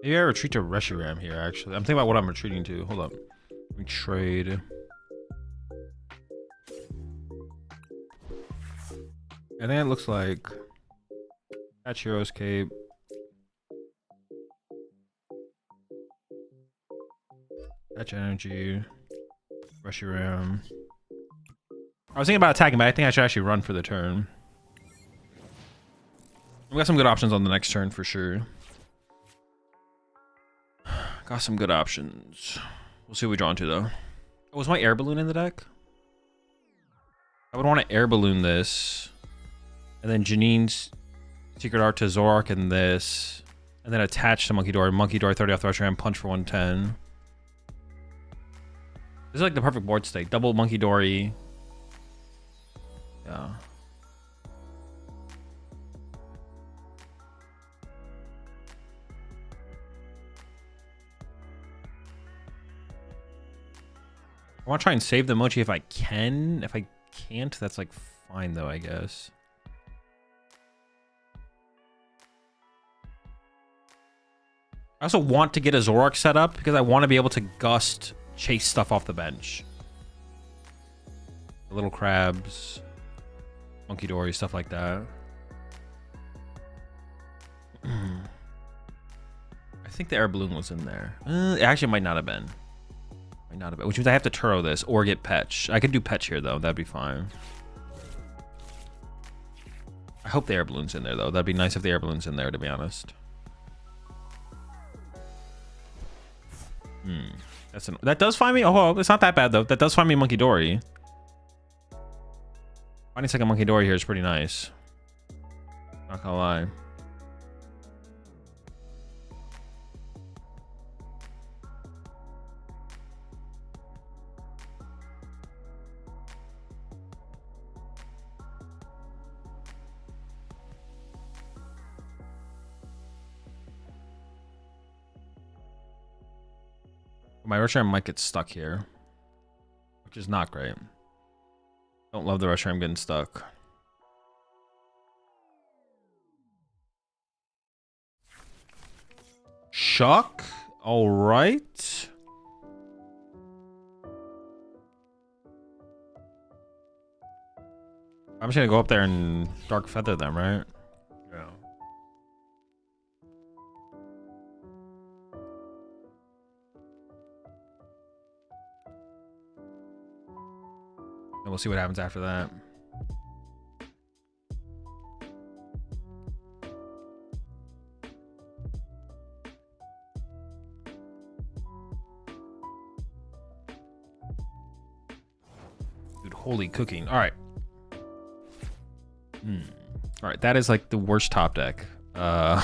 Maybe I retreat to Reshiram here, actually. I'm thinking about what I'm retreating to. Hold up. Let me trade. I think it looks like Catch Hero's Cape. Catch Energy. Reshiram. I was thinking about attacking, but I think I should actually run for the turn. We got some good options on the next turn for sure. Got some good options. We'll see what we draw into though. Oh, was my air balloon in the deck? I would want to air balloon this. And then Janine's Secret Art to Zoroark and this. And then attach to Monkey Dory. Monkey Dory 30 off the Rush Ram, punch for 110. This is like the perfect board stake. Double Monkey Dory. Yeah. I want to try and save the Mochi if I can. If I can't, that's like fine though, I guess. I also want to get a Zoroark set up because I want to be able to gust chase stuff off the bench. The little crabs, Monkey Dory, stuff like that. I think the air balloon was in there. It actually might not have been. Which means I have to Turo this or get Petch. I could do Petch here though. That'd be fine. I hope the air balloon's in there though. That'd be nice if the air balloon's in there, to be honest. That does find me. Oh, it's not that bad though. That does find me Monkey Dory. Finding second Monkey Dory here is pretty nice. Not gonna lie. My Rush Ram might get stuck here, which is not great. Don't love the Rush Ram getting stuck. Shock. All right. I'm just gonna go up there and Dark Feather them, right? Yeah. And we'll see what happens after that. Dude, holy cooking. All right. All right, that is like the worst top deck. I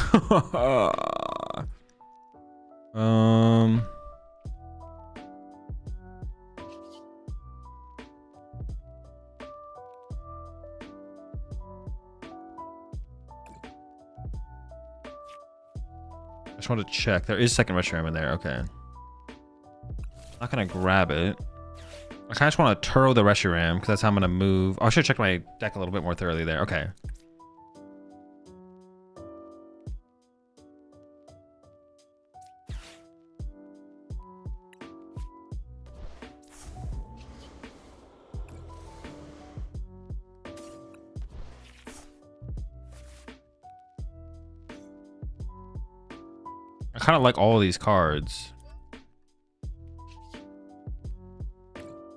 just want to check. There is second Rush Ram in there. Okay. Not gonna grab it. I kind of just want to Turo the Rush Ram because that's how I'm gonna move. Oh, I should check my deck a little bit more thoroughly there. Okay. I kind of like all of these cards.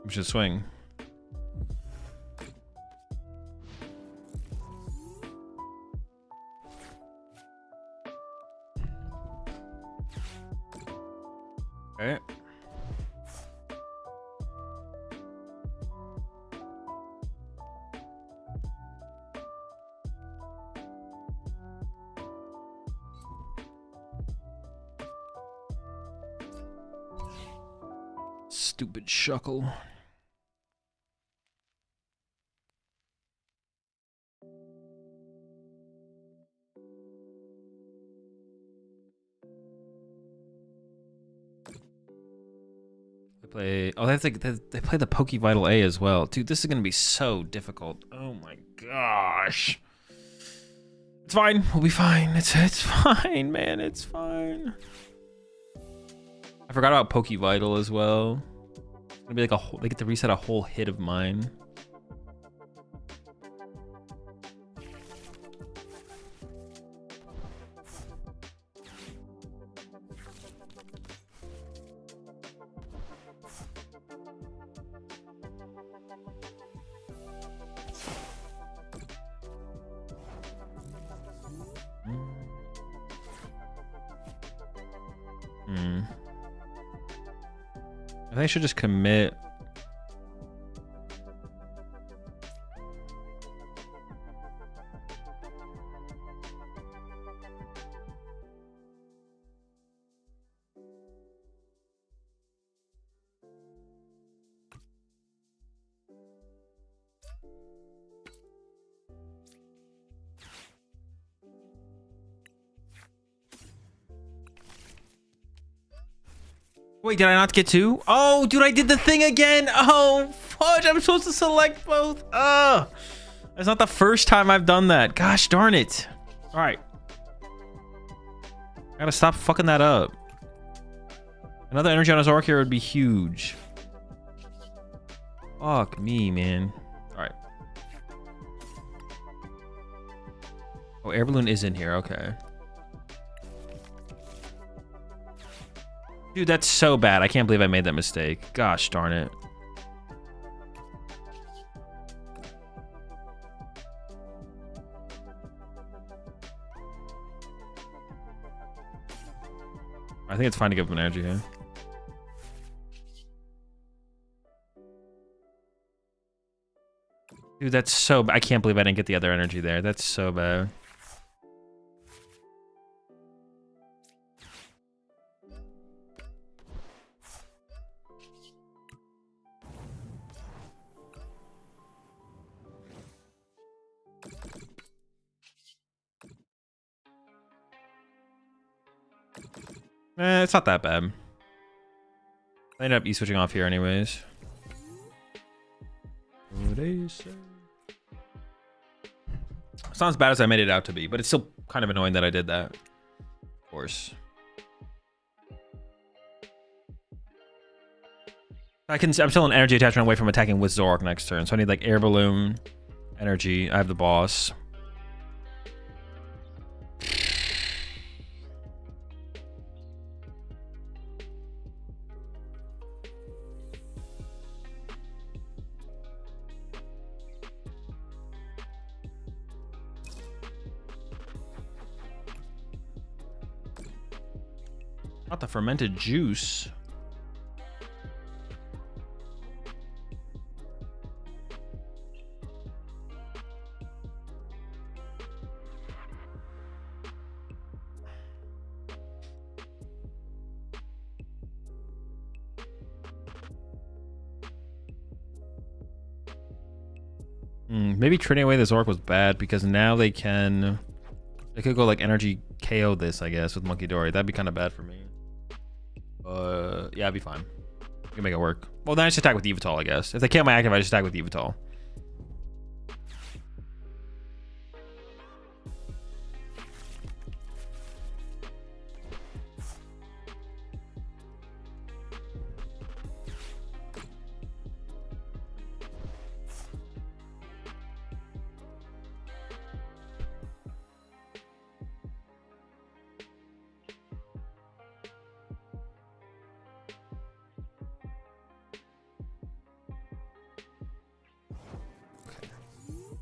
We should swing. Okay. Stupid Shuckle. Oh, they play the Poke Vital A as well. Dude, this is gonna be so difficult. Oh my gosh. It's fine. We'll be fine. It's fine, man. It's fine. I forgot about Poke Vital as well. It's gonna be like they get to reset a whole hit of mine. I think I should just commit. Wait, did I not get two? Oh, dude, I did the thing again. Oh, fudge. I'm supposed to select both. Ugh. That's not the first time I've done that. Gosh darn it. All right. I gotta stop fucking that up. Another energy on a Zoroark here would be huge. Fuck me, man. All right. Oh, air balloon is in here. Okay. Dude, that's so bad. I can't believe I made that mistake. Gosh darn it. I think it's fine to give him energy here. Dude, that's so bad. I can't believe I didn't get the other energy there. That's so bad. It's not that bad. I ended up E-switching off here anyways. It's not as bad as I made it out to be, but it's still kind of annoying that I did that. Of course. I'm still an energy attachment away from attacking with Zoroark next turn, so I need like air balloon, energy. I have the boss. Not the fermented juice. Maybe trading away the Zoroark was bad because now they could go like energy KO this, I guess, with Monkey Dory. That'd be kind of bad for me. Yeah, it'd be fine. I can make it work. Well, then I just attack with Evital, I guess. If they kill my active, I just attack with Evital.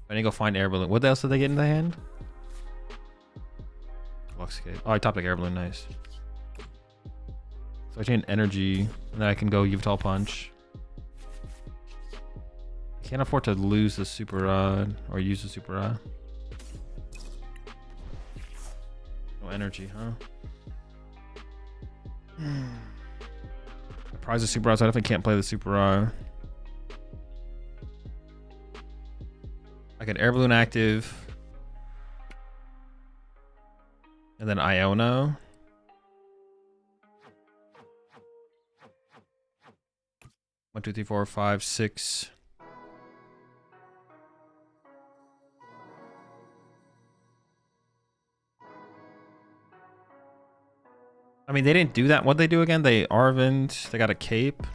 I need to go find air balloon. What else did they get in the hand? Luxgate. Oh, I topped like air balloon. Nice. So I chain energy, and then I can go Yveltal punch. I can't afford to lose the super rod or use the super rod. No energy, huh? I prize the super rod, so I definitely can't play the super rod. I get air balloon active, and then Iono. One, two, three, four, five, six. I mean, they didn't do that. What'd they do again? They Arvind. They got a cape.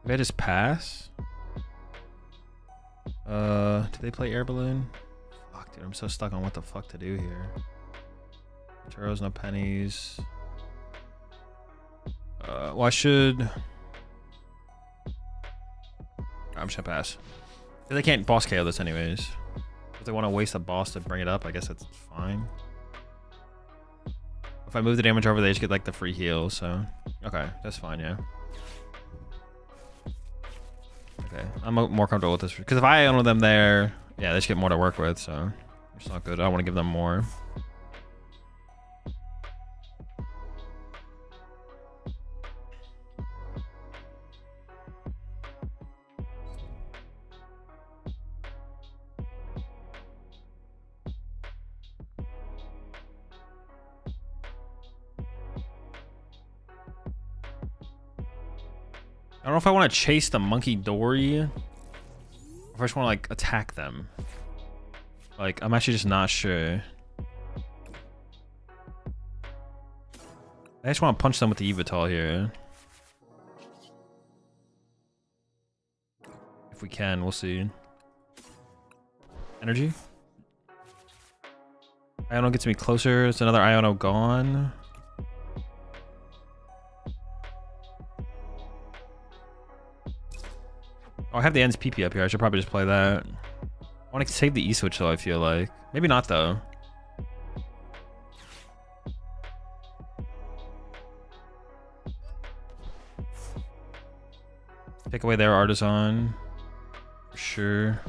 Did I just pass? Did they play air balloon? Fuck, dude, I'm so stuck on what the fuck to do here. Turos, no pennies. Well, I should. I'm just gonna pass. They can't boss KO this anyways. If they want to waste a boss to bring it up, I guess that's fine. If I move the damage over, they just get like the free heal. So, okay, that's fine, yeah. Okay, I'm more comfortable with this because if I own them there, yeah, they just get more to work with, so it's not good. I want to give them more. I don't know if I want to chase the Monkey Dory or if I just want to like attack them. Like, I'm actually just not sure. I just want to punch them with the Evital here. If we can, we'll see. Energy. Iono gets me closer. It's another Iono gone. Oh, I have the Ends PP up here. I should probably just play that. I want to save the E-Switch though, I feel like. Maybe not though. Take away their Artisan. For sure.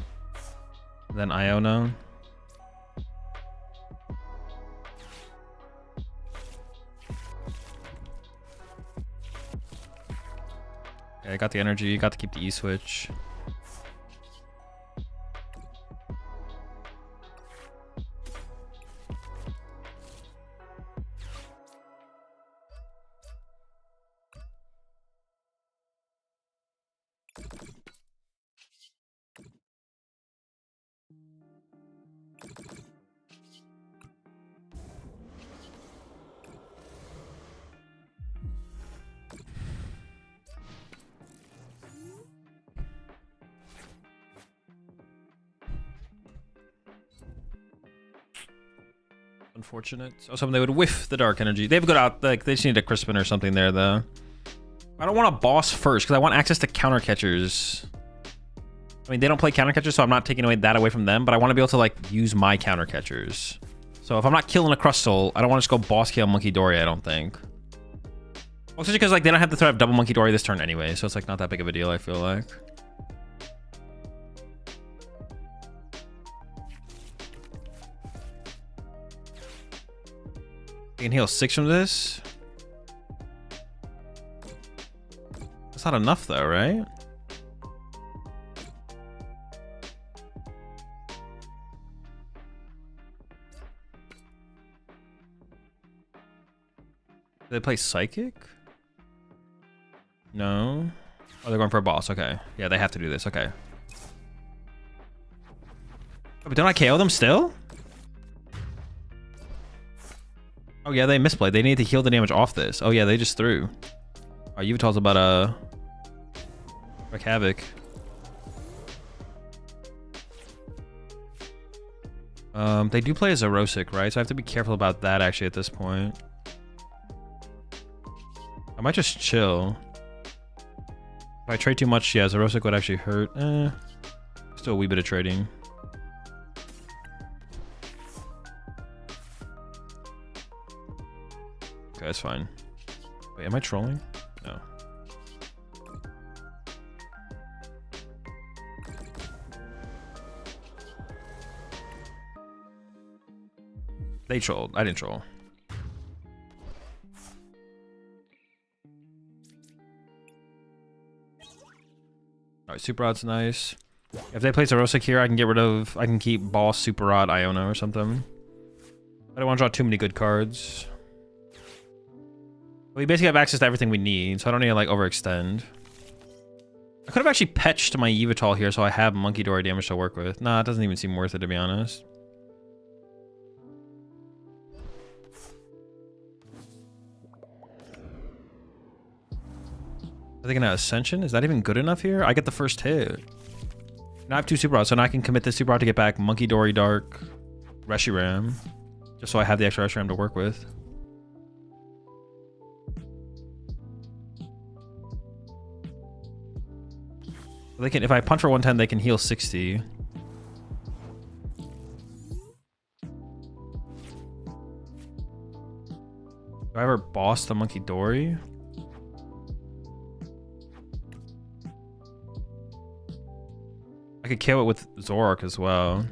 And then Iono. Okay, I got the energy. Got to keep the E-Switch. Unfortunate. So something they would whiff the dark energy. They've got out, like, they just need a Crispin or something there, though. I don't want a boss first, because I want access to counter catchers. I mean, they don't play counter catchers, so I'm not taking that away from them, but I want to be able to, like, use my counter catchers. So if I'm not killing a Crustle, I don't want to just go boss kill Monkey Dory, I don't think. Also because, like, they don't have to throw up double Monkey Dory this turn anyway, so it's, like, not that big of a deal, I feel like. I can heal 6 from this. That's not enough though, right? Do they play Psychic? No. Oh, they're going for a boss. Okay. Yeah, they have to do this. Okay. Oh, but don't I KO them still? Oh yeah, they misplayed. They need to heal the damage off this. Oh yeah, they just threw. Oh, Yveltal's about to wreak havoc. They do play a Zoroark, right? So I have to be careful about that actually at this point. I might just chill. If I trade too much, yeah, Zoroark would actually hurt. Still a wee bit of trading. Okay, that's fine. Wait, am I trolling? No. They trolled. I didn't troll. Alright, Super Rod's nice. If they play Zoroark here, I can get rid of... I can keep Boss, Super Rod, Iono or something. I don't want to draw too many good cards. We basically have access to everything we need, so I don't need to, like, overextend. I could have actually petched my Yveltal here so I have Monkey Dory damage to work with. Nah, it doesn't even seem worth it, to be honest. Are they gonna Ascension? Is that even good enough here? I get the first hit. Now I have 2 Super Rods, so now I can commit this Super Rod to get back Monkey Dory Dark, Reshiram. Just so I have the extra Reshiram to work with. They can, if I punch for 110, they can heal 60. Do I ever boss the Monkey Dory? could kill it with Zoroark as well.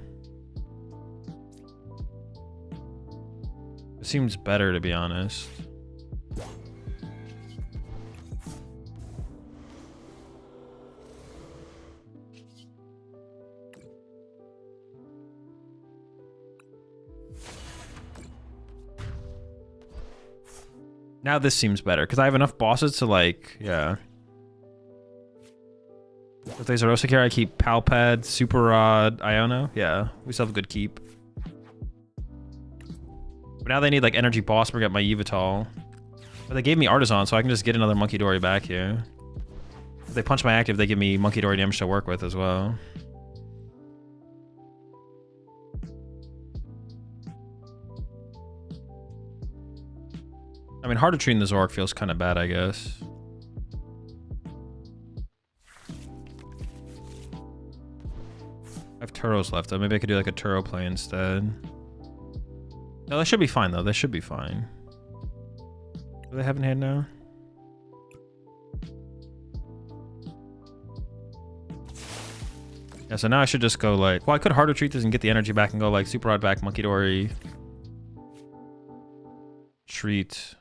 It seems better, to be honest. Now this seems better, because I have enough bosses to, like, yeah. If there's a Rosakir, I keep Palpad, Super Rod, Iono. Yeah, we still have a good keep. But now they need, like, Energy Boss to get my Yveltal. But they gave me Artisan, so I can just get another Monkey Dory back here. If they punch my active, they give me Monkey Dory damage to work with as well. I mean, harder treating the Zoroark feels kind of bad, I guess. I have Turos left, though. Maybe I could do like a Turo play instead. No, that should be fine, though. That should be fine. Do they have in hand now? Yeah, so now I should just go like... Well, I could harder treat this and get the energy back and go like Super Rod back, Monkey Dory. Treat.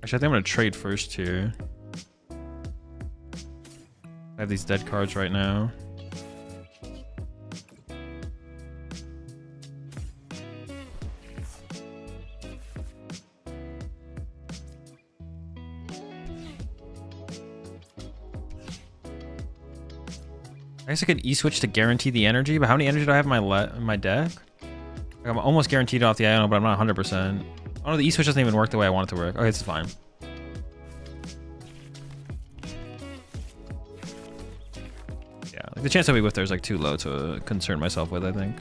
Actually, I think I'm gonna trade first here. I have these dead cards right now. I guess I could E-switch to guarantee the energy, but how many energy do I have in my deck? Like, I'm almost guaranteed off the Iono, but I'm not 100%. Oh no, the E-switch doesn't even work the way I want it to work. Okay, this is fine. Yeah, like the chance that we whiff there is like too low to concern myself with, I think.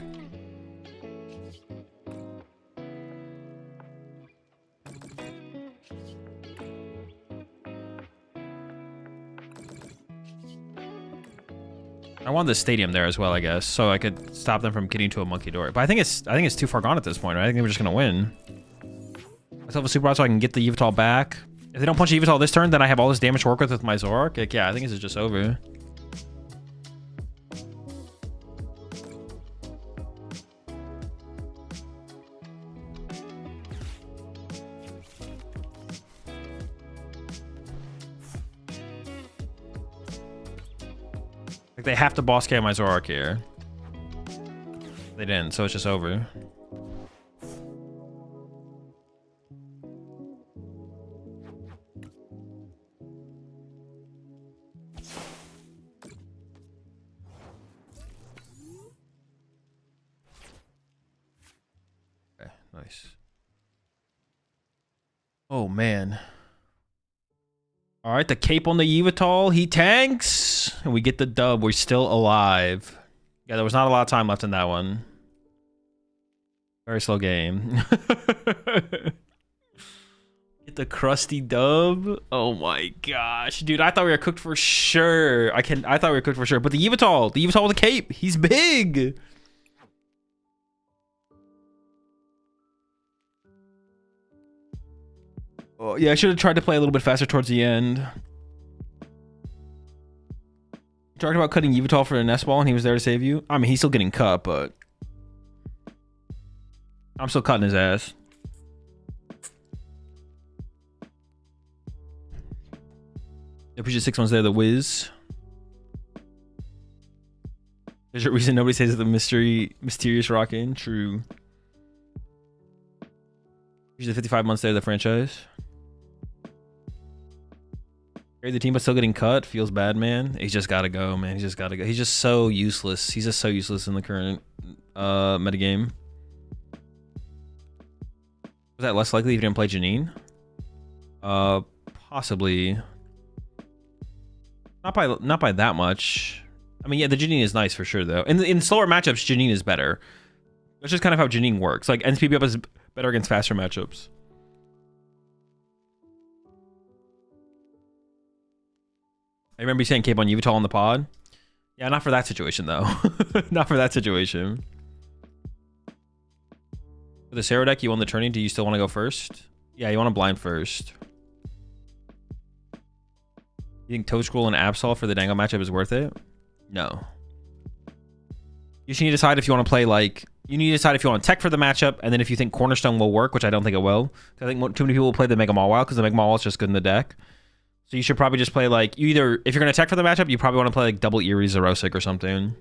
I want the stadium there as well, I guess, so I could stop them from getting to a Monkey Dory. But I think it's too far gone at this point, right? I think we're just gonna win. Myself a Super Rod so I can get the Yveltal back. If they don't punch Yveltal this turn, then I have all this damage to work with my Zoroark. Like, yeah, I think this is just over. Like, they have to boss KO my Zoroark here. They didn't, so it's just over. Nice. Oh, man. All right, the cape on the Yveltal. He tanks. And we get the dub. We're still alive. Yeah, there was not a lot of time left in that one. Very slow game. Get the crusty dub. Oh, my gosh. Dude, I thought we were cooked for sure. I thought we were cooked for sure. But the Yveltal with the cape. He's big. Oh, yeah, I should have tried to play a little bit faster towards the end. You talked about cutting Yveltal for a nest ball and he was there to save you. I mean, he's still getting cut, but I'm still cutting his ass. I appreciate 6 months there, the whiz. There's a reason nobody says the mysterious rockin'. True. Usually 55 months there, the franchise. Carried the team, but still getting cut. Feels bad, man. He's just gotta go, man. He's just gotta go. He's just so useless. He's just so useless in the current metagame. Was that less likely if you didn't play Janine? Possibly. Not by that much. I mean, yeah, the Janine is nice for sure, though. In slower matchups, Janine is better. That's just kind of how Janine works. Like, NSPP up is better against faster matchups. I remember you saying Cape on Yveltal on the pod. Yeah, not for that situation, though. Not for that situation. For the Sero deck, you won the tourney. Do you still want to go first? Yeah, you want to blind first. You think Toad-Scroll and Absol for the Dango matchup is worth it? No. You just need to decide if you want to play, like... You need to decide if you want to tech for the matchup, and then if you think Cornerstone will work, which I don't think it will. I think too many people will play the Mega Mall Wild, because the Mega Mall is just good in the deck. So you should probably just play, like... You either... If you're going to tech for the matchup, you probably want to play, like, double Eerie Zoroark or something.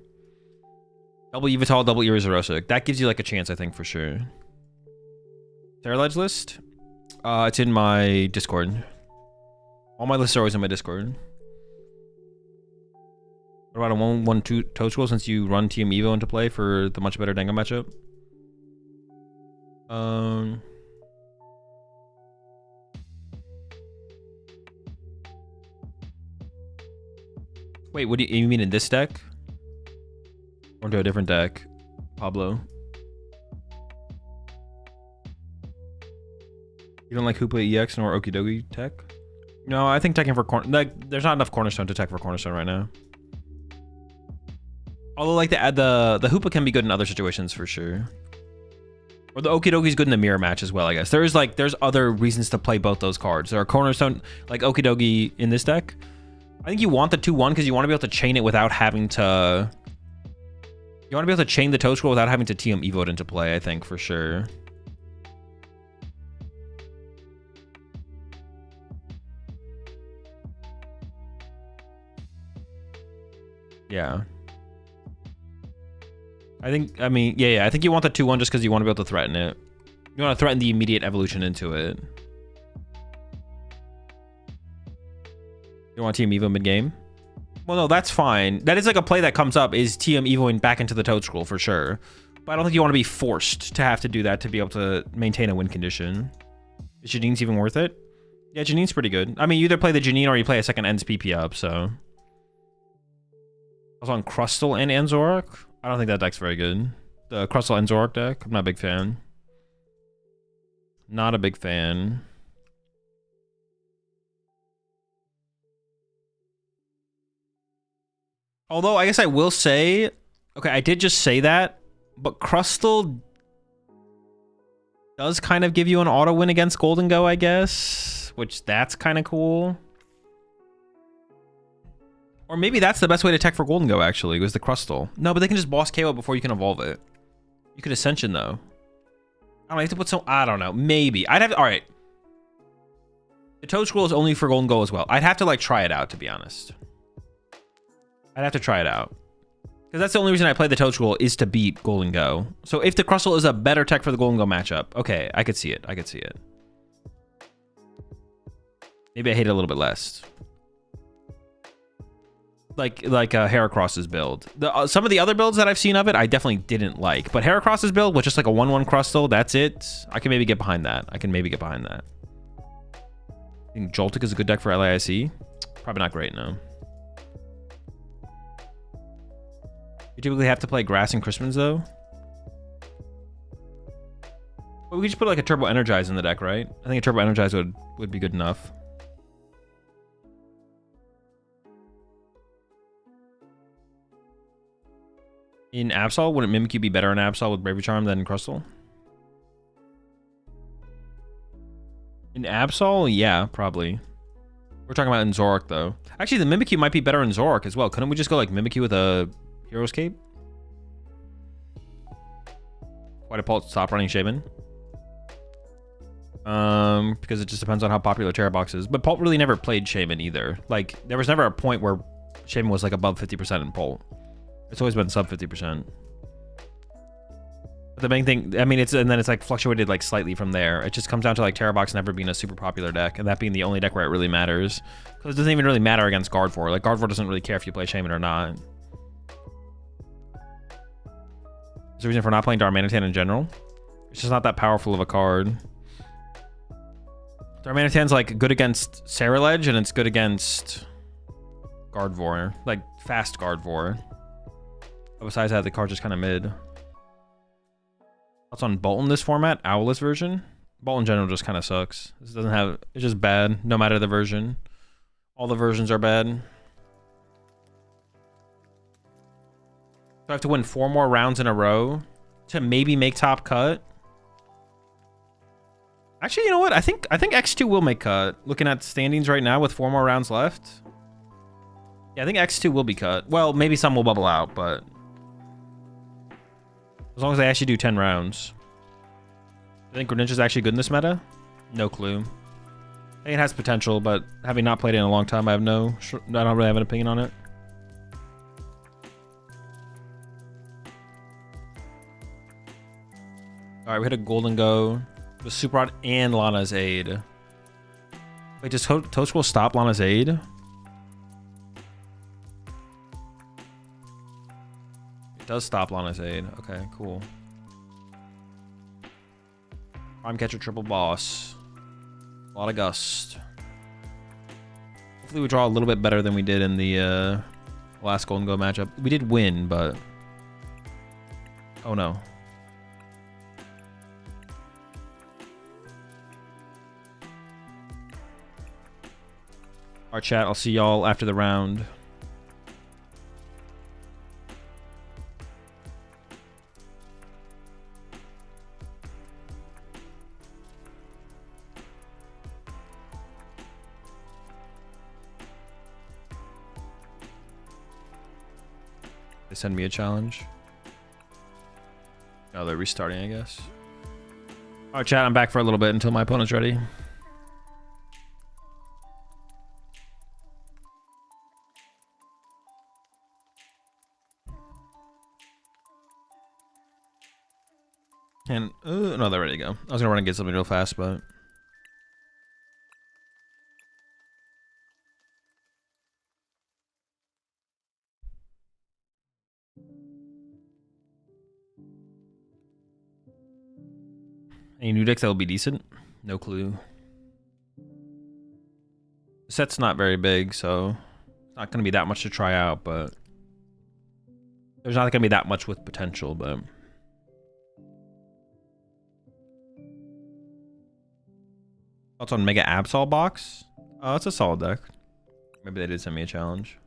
Double Yveltal, double Eerie Zoroark. That gives you, like, a chance, I think, for sure. Terraledge list? It's in my Discord. All my lists are always in my Discord. What about a 1-1-2 Toad-Scroll since you run Team Evo into play for the much better Dango matchup? Wait, what do you mean in this deck? Or into a different deck, Pablo? You don't like Hoopa EX nor Okidogi tech? No, I think teching for there's not enough Cornerstone to tech for Cornerstone right now. Although, like, the Hoopa can be good in other situations for sure. Or the Okidogi's good in the mirror match as well, I guess. There's other reasons to play both those cards. There are Cornerstone, like Okidogi in this deck. I think you want the 2-1 because you want to be able to chain it without having to... You want to be able to chain the Toad-Scroll without having to TM Evo it into play, I think, for sure. Yeah. I think you want the 2-1 just because you want to be able to threaten it. You want to threaten the immediate evolution into it. You want Team Evo mid-game? Well, no, that's fine. That is like a play that comes up, is TM Evoing back into the Toad-Scroll for sure. But I don't think you want to be forced to have to do that to be able to maintain a win condition. Is Janine's even worth it? Yeah, Janine's pretty good. I mean, you either play the Janine or you play a second Ends PP up, so... I was on Crustle and Zoroark. I don't think that deck's very good. The Crustle and Zoroark deck, I'm not a big fan. Not a big fan. Although, I guess I will say... Okay, I did just say that, but Crustle does kind of give you an auto win against Golden Go, I guess. Which, that's kind of cool. Or maybe that's the best way to tech for Golden Go, actually, was the Crustle. No, but they can just boss KO it before you can evolve it. You could Ascension, though. I don't know, you have to put some... I don't know. Maybe. I'd have... Alright. The Toad-Scroll is only for Golden Go as well. I'd have to, like, try it out, to be honest. I'd have to try it out. Because that's the only reason I play the Toad-Scroll is to beat Golden Go. So if the Crustle is a better tech for the Golden Go matchup, okay, I could see it. I could see it. Maybe I hate it a little bit less. Like Heracross's build. Some of the other builds that I've seen of it, I definitely didn't like. But Heracross's build with just like a 1-1 Crustle, that's it. I can maybe get behind that. I think Joltik is a good deck for LAIC. Probably not great, no. You typically have to play Grass and Crispins, though. Well, we could just put like a Turbo Energize in the deck, right? I think a Turbo Energize would be good enough. In Absol, wouldn't Mimikyu be better in Absol with Bravery Charm than Crustle? In Absol, yeah, probably. We're talking about in Zoroark, though. Actually, the Mimikyu might be better in Zoroark as well. Couldn't we just go like Mimikyu with a Hero's Cape? Why did Paul stop running Shaman? Because it just depends on how popular Terra Box is. But Paul really never played Shaman either. Like, there was never a point where Shaman was like above 50% in Paul. It's always been sub 50%. But the main thing, I mean, and then it's like fluctuated like slightly from there. It just comes down to like Terra Box never being a super popular deck, and that being the only deck where it really matters. Because it doesn't even really matter against Gardevoir. Like, Gardevoir doesn't really care if you play Shaman or not. There's a reason for not playing Darmanitan in general. It's just not that powerful of a card. Darmanitan's like good against Saraledge, and it's good against Gardevoir. Like, fast Gardevoir. Besides that, the card's just kind of mid. What's on Bolt in this format? Owless version? Bolt in general just kind of sucks. This doesn't have... It's just bad, no matter the version. All the versions are bad. So I have to win 4 more rounds in a row to maybe make top cut. Actually, you know what? I think X2 will make cut. Looking at the standings right now with 4 more rounds left. Yeah, I think X2 will be cut. Well, maybe some will bubble out, but... As long as they actually do 10 rounds. I think Greninja's actually good in this meta? No clue. I think it has potential, but having not played it in a long time, I don't really have an opinion on it. Alright, we hit a Golden Go. The Super Rod and Lana's Aid. Wait, does Toad Scroll stop Lana's Aid? It does stop Lana's Aid. Okay, cool. Prime Catcher Triple Boss. A lot of Gust. Hopefully we draw a little bit better than we did in the last Golden Go matchup. We did win, but... Oh no. Our chat, I'll see y'all after the round. They send me a challenge. Oh, they're restarting, I guess. Alright, chat, I'm back for a little bit until my opponent's ready. And no, they're ready to go. I was gonna run and get something real fast, but any new decks that will be decent? No clue. The set's not very big, so it's not gonna be that much to try out, but there's not gonna be that much with potential, but thoughts on Mega Absol box? Oh, it's a solid deck. Maybe they did send me a challenge.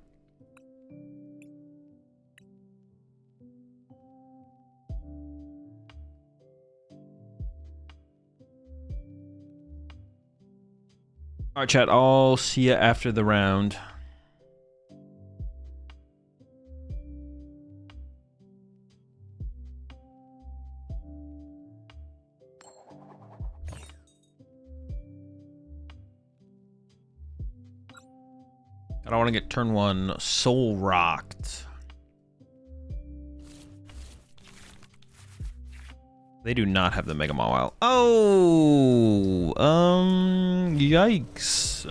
Alright, chat, I'll see you after the round. I don't want to get turn 1 soul rocked. They do not have the Mega Mawile. Oh, yikes.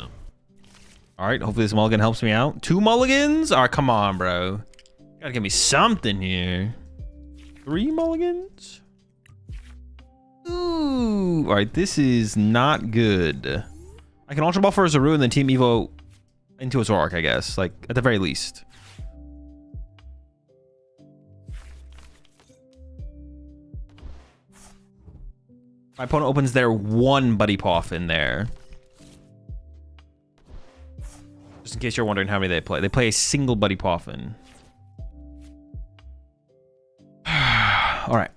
All right, hopefully this mulligan helps me out. 2 mulligans? All right, come on, bro. Gotta give me something here. 3 mulligans? Ooh, all right, this is not good. I can Ultra Ball for a Zaru and then Team Evo into a Zoroark, I guess, like at the very least. My opponent opens their 1 Buddy Poff in there. Just in case you're wondering how many they play. They play a single Buddy Poff in. All right.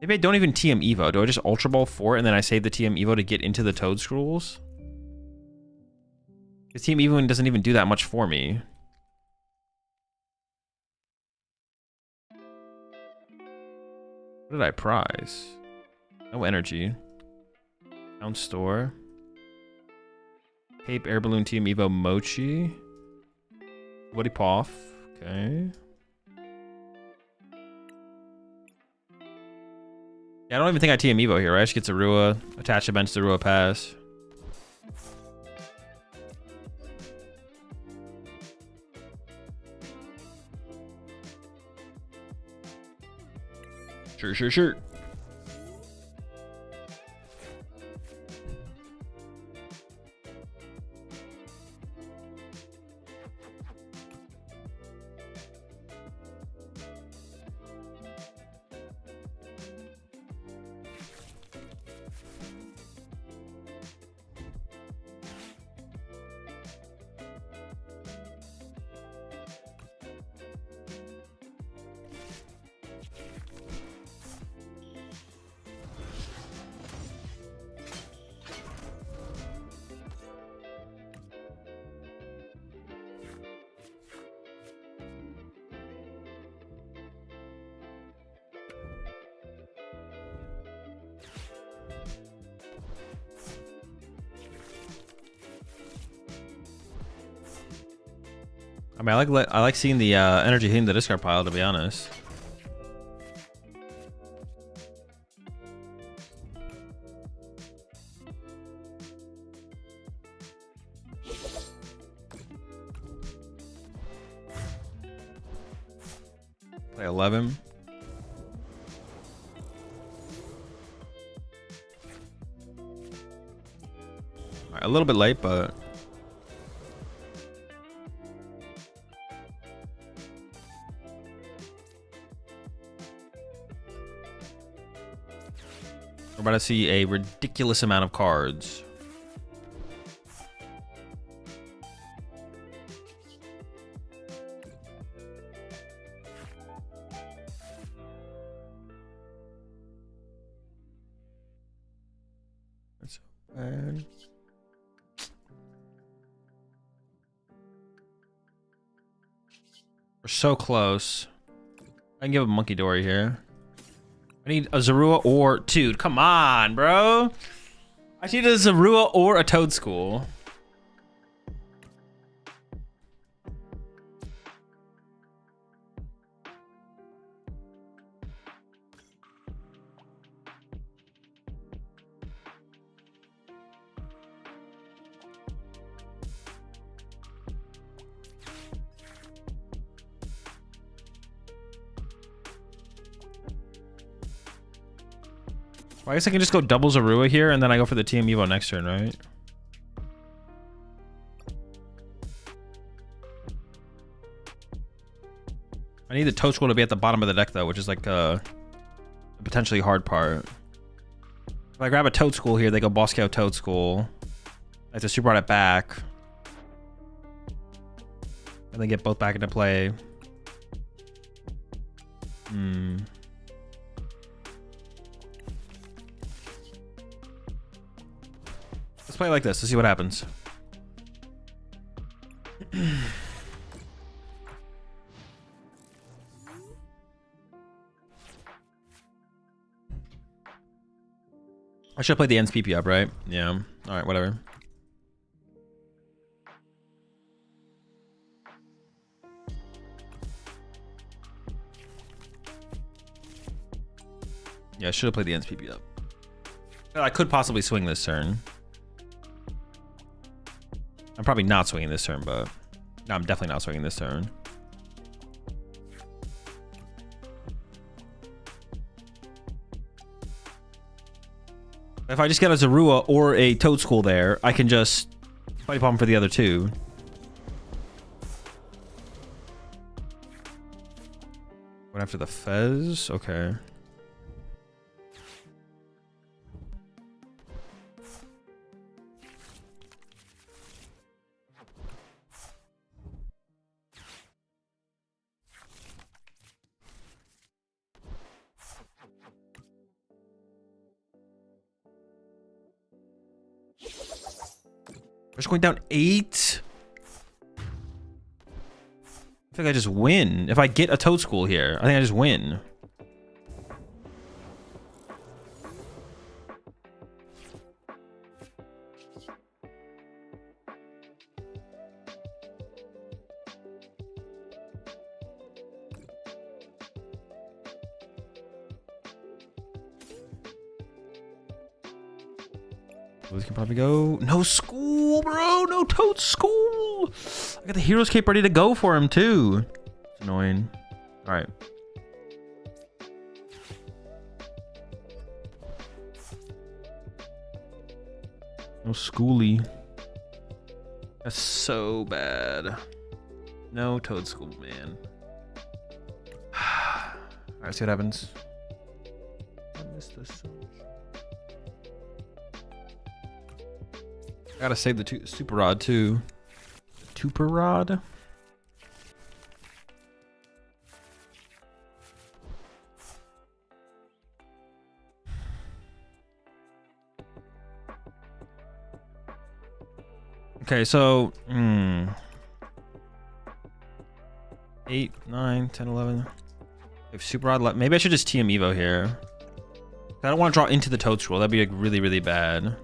Maybe I don't even TM Evo. Do I just Ultra Ball 4 and then I save the TM Evo to get into the Toad Scrolls? Because TM Evo doesn't even do that much for me. What did I prize? No energy. Town Store. Cape Air Balloon TM Evo Mochi. Woody Poff. Okay. Yeah, I don't even think I TM Evo here, right? I just get Zorua, attach a bench to Zorua pass. Sure. I mean, I like seeing the energy hitting the discard pile, to be honest. Play 11. All right, a little bit late, but we're about to see a ridiculous amount of cards. That's bad. We're so close. I can give a Monkey Dory here. I need a Zorua or... Dude, come on, bro. I need a Zorua or a Toadschool. Well, I guess I can just go double Zorua here, and then I go for the TM Evo next turn, right? I need the Toadschool to be at the bottom of the deck, though, which is like a potentially hard part. If I grab a Toadschool here, they go Boss Scout Toadschool. I have to Super Rod it back. And then get both back into play. Let's play it like this. Let's see what happens. I should play the ends PP up, right? Yeah. All right, whatever. Yeah, I should have played the ends PP up. But I could possibly swing this turn. I'm probably not swinging this turn, but... No, I'm definitely not swinging this turn. If I just get a Zorua or a Toadschool there, I can just fight bomb for the other two. Went after the Fez? Okay. We're just going down 8. I think I just win. If I get a Toadschool here, I think I just win. We can probably go. No school, bro. No Toadschool. I got the Hero's Cape ready to go for him, too. It's annoying. All right. No schoolie. That's so bad. No Toadschool, man. All right, see what happens. I missed this. I gotta save the Super Rod too. Super Rod. Okay, so 8, 9, 10, 11. If Super Rod left, maybe I should just TM Evo here. I don't want to draw into the Toadschool. That'd be like really, really bad.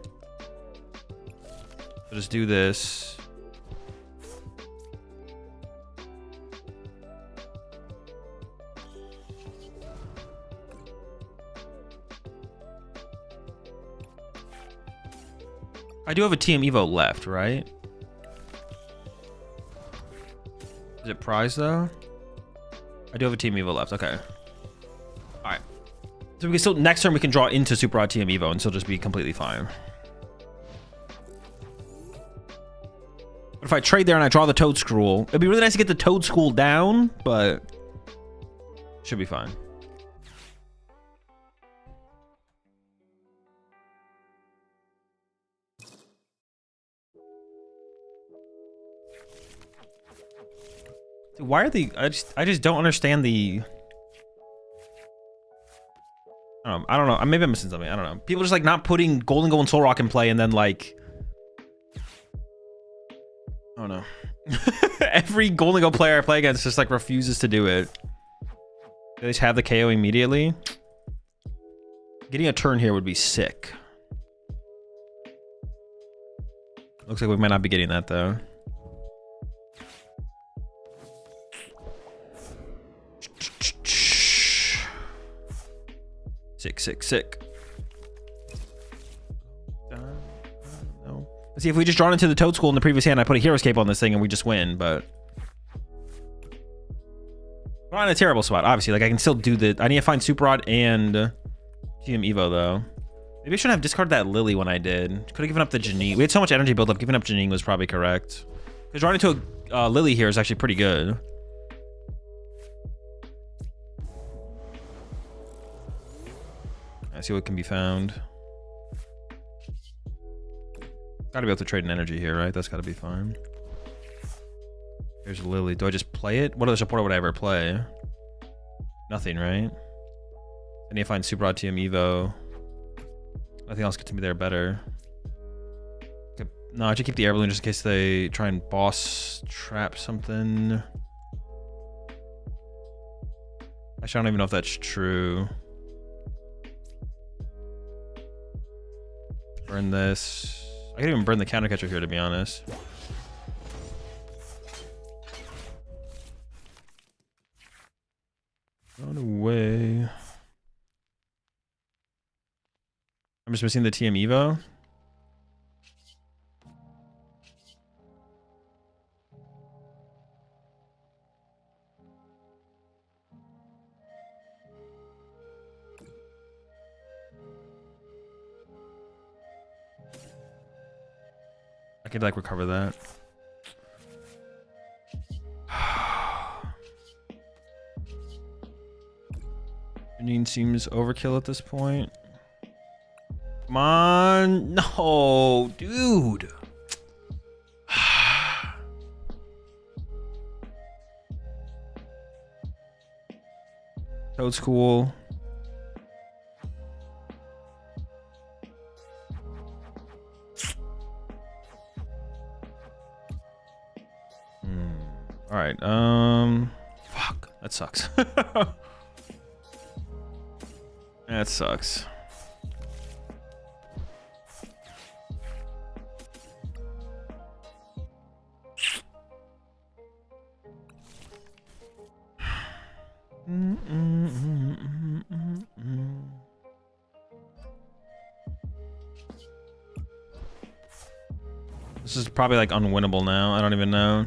So just do this. I do have a TM Evo left, right? Is it prize though? I do have a TM Evo left. Okay. All right. So we can still next turn we can draw into Super Odd TM Evo and still just be completely fine. But if I trade there and I draw the Toad Scroll, it'd be really nice to get the Toad Scroll down, but should be fine. Dude, why are the I just don't understand the I don't know. Maybe I'm missing something. I don't know. People just like not putting Golden Goal and Zoroark in play and then like I don't know. Every Golden Goal player I play against just like refuses to do it. They just have the KO immediately. Getting a turn here would be sick. Looks like we might not be getting that though. Sick. No. Let's see if we just drawn into the Toad School in the previous hand. I put a Hero Escape on this thing and we just win, but we're not in a terrible spot. Obviously, like I can still do the. I need to find Super Odd and GM Evo though. Maybe I shouldn't have discarded that Lily when I did. Could have given up the Janine. We had so much energy build up. Giving up Janine was probably correct. Because drawing into a Lily here is actually pretty good. I see what can be found. Gotta be able to trade an energy here, right? That's gotta be fine. Here's Lily. Do I just play it? What other supporter would I ever play? Nothing, right? I need to find Super Odd TM Evo. Nothing else gets me there better. Okay. No, I should keep the air balloon just in case they try and boss trap something. Actually, I don't even know if that's true. Burn this. I could even burn the counter catcher here, to be honest. Run away. I'm just missing the TM Evo. I could like recover that. Janine seems overkill at this point. Come on. No, dude. Toad School. All right. Fuck. That sucks. That sucks. This is probably like unwinnable now. I don't even know.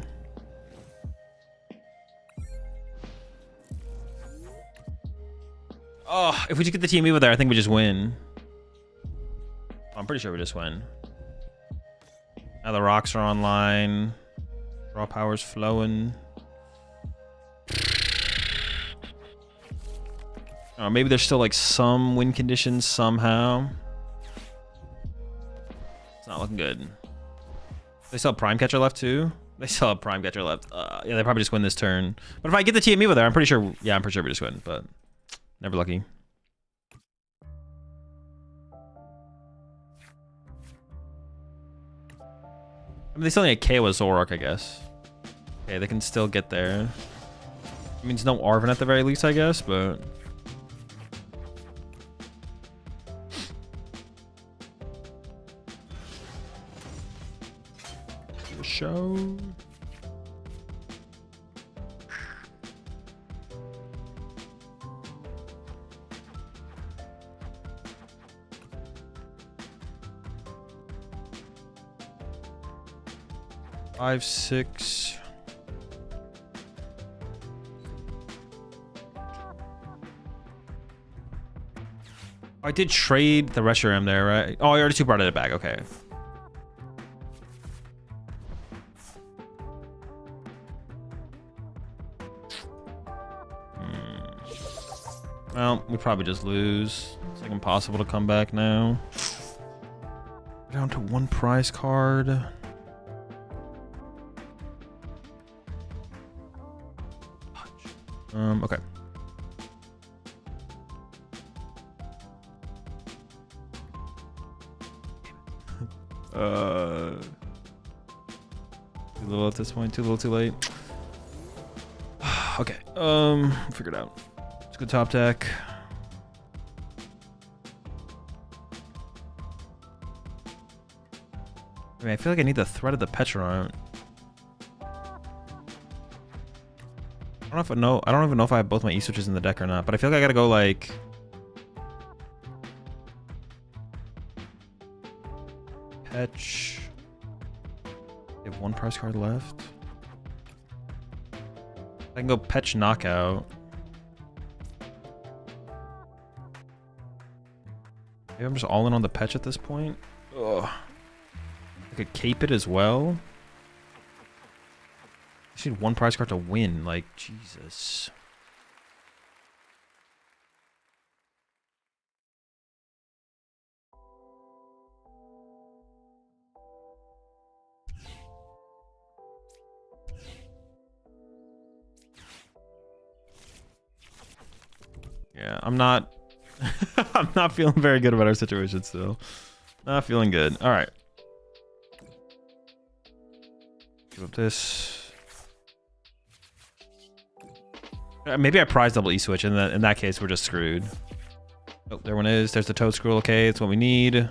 Oh, if we just get the team Evo there, I think we just win. I'm pretty sure we just win. Now the rocks are online. Draw power's flowing. Oh, maybe there's still like some win conditions somehow. It's not looking good. They still have Prime Catcher left too? They still have Prime Catcher left. Yeah, they probably just win this turn. But if I get the TM Evo there, I'm pretty sure. Yeah, I'm pretty sure we just win, but never lucky. I mean, they still need a KO with Zoroark, I guess. Okay, they can still get there. It means no Arven at the very least, I guess, but the show. 5, 6. I did trade the Reshiram there, right? Oh, I already two-parted it back. Okay. Well, we probably just lose. It's like impossible to come back now. We're down to 1 prize card. Okay. Too little at this point, too little too late. Okay, figure it out. Let's go top deck. I mean, I feel like I need the threat of the Petronaut. I don't even know if I have both my E-switches in the deck or not, but I feel like I gotta go like Petch. You have 1 prize card left. I can go Petch Knockout. Maybe I'm just all in on the Petch at this point. Ugh. I could cape it as well. I just need 1 prize card to win. Like, Jesus. Yeah, I'm not I'm not feeling very good about our situation still. Not feeling good. All right. Give up this. Maybe I prize double E-switch, and in that case, we're just screwed. Oh, there one is. There's the Toad Scroll. Okay, that's what we need.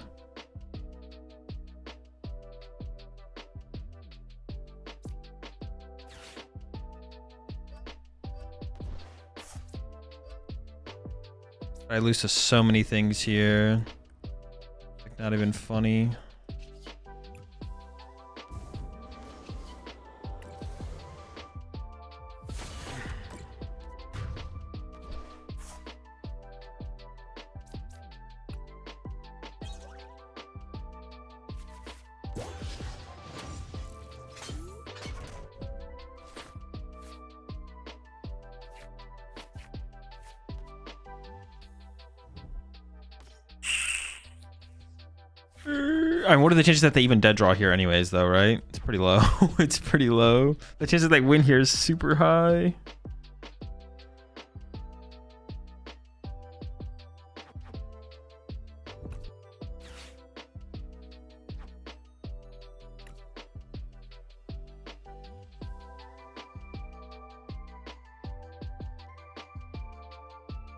I lose to so many things here. Like, not even funny. I mean, what are the chances that they even dead draw here anyways, though, right? It's pretty low. It's pretty low. The chances that they win here is super high.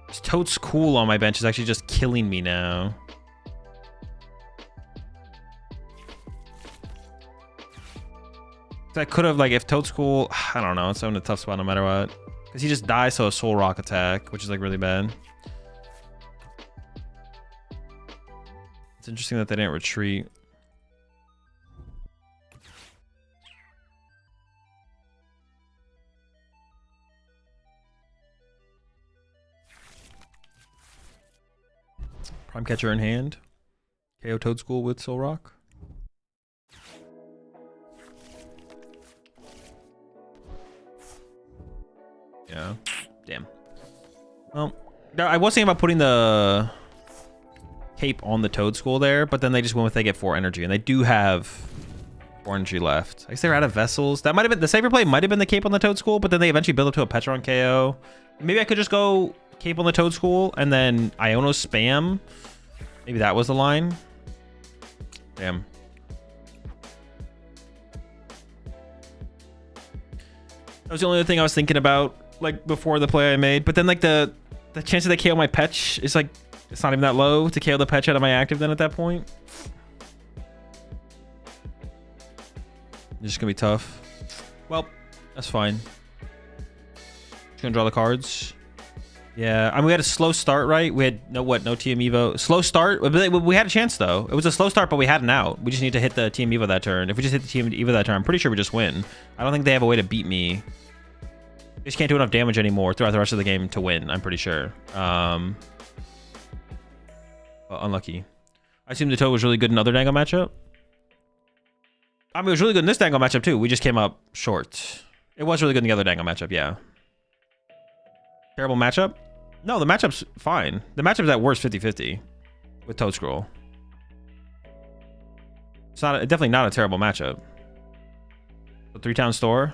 This Toad's Cool on my bench is actually just killing me now. I could have, like, if Toad School, I don't know, it's in a tough spot no matter what. Because he just dies to a Soul Rock attack, which is, like, really bad. It's interesting that they didn't retreat. Prime Catcher in hand. KO Toad School with Soul Rock. Yeah. Damn. Well, I was thinking about putting the cape on the Toad School there, but then they just went with they get 4 energy, and they do have 4 energy left. I guess they're out of vessels. That might have been the safer play. Might have been the cape on the Toad School, but then they eventually build up to a Petron KO. Maybe I could just go cape on the Toad School and then Iono spam. Maybe that was the line. Damn. That was the only other thing I was thinking about, like, before the play I made. But then, like, the chance that they KO my Petch is, like, it's not even that low to KO the Petch out of my active then at that point. It's just gonna be tough. Well, that's fine. Just gonna draw the cards. Yeah, I mean, we had a slow start, right? We had no TM Evo. Slow start. We had a chance, though. It was a slow start, but we had an out. We just need to hit the TM Evo that turn. If we just hit the TM Evo that turn, I'm pretty sure we just win. I don't think they have a way to beat me. They just can't do enough damage anymore throughout the rest of the game to win, I'm pretty sure. Well, unlucky. I assume the toe was really good in other Dango matchup. I mean, it was really good in this Dango matchup, too. We just came up short. It was really good in the other Dango matchup, yeah. Terrible matchup? No, the matchup's fine. The matchup's at worst 50-50 with Toad Scroll. It's definitely not a terrible matchup. The 3-town store?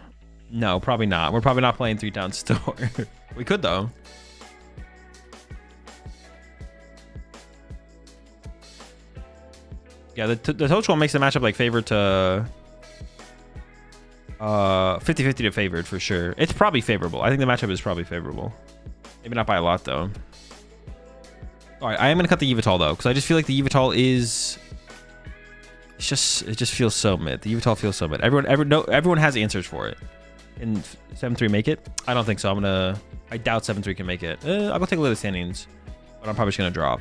No, probably not. We're probably not playing 3-town store. We could, though. Yeah, the Toad Scroll makes the matchup like favored to 50-50 to favored for sure. It's probably favorable. I think the matchup is probably favorable. Maybe not by a lot, though. All right, I am going to cut the Yveltal, though, because I just feel like the Yveltal is... It just feels so mid. The Yveltal feels so mid. Everyone has answers for it. Can 7-3 make it? I don't think so. I doubt 7-3 can make it. I'll go take a look at the standings, but I'm probably just going to drop.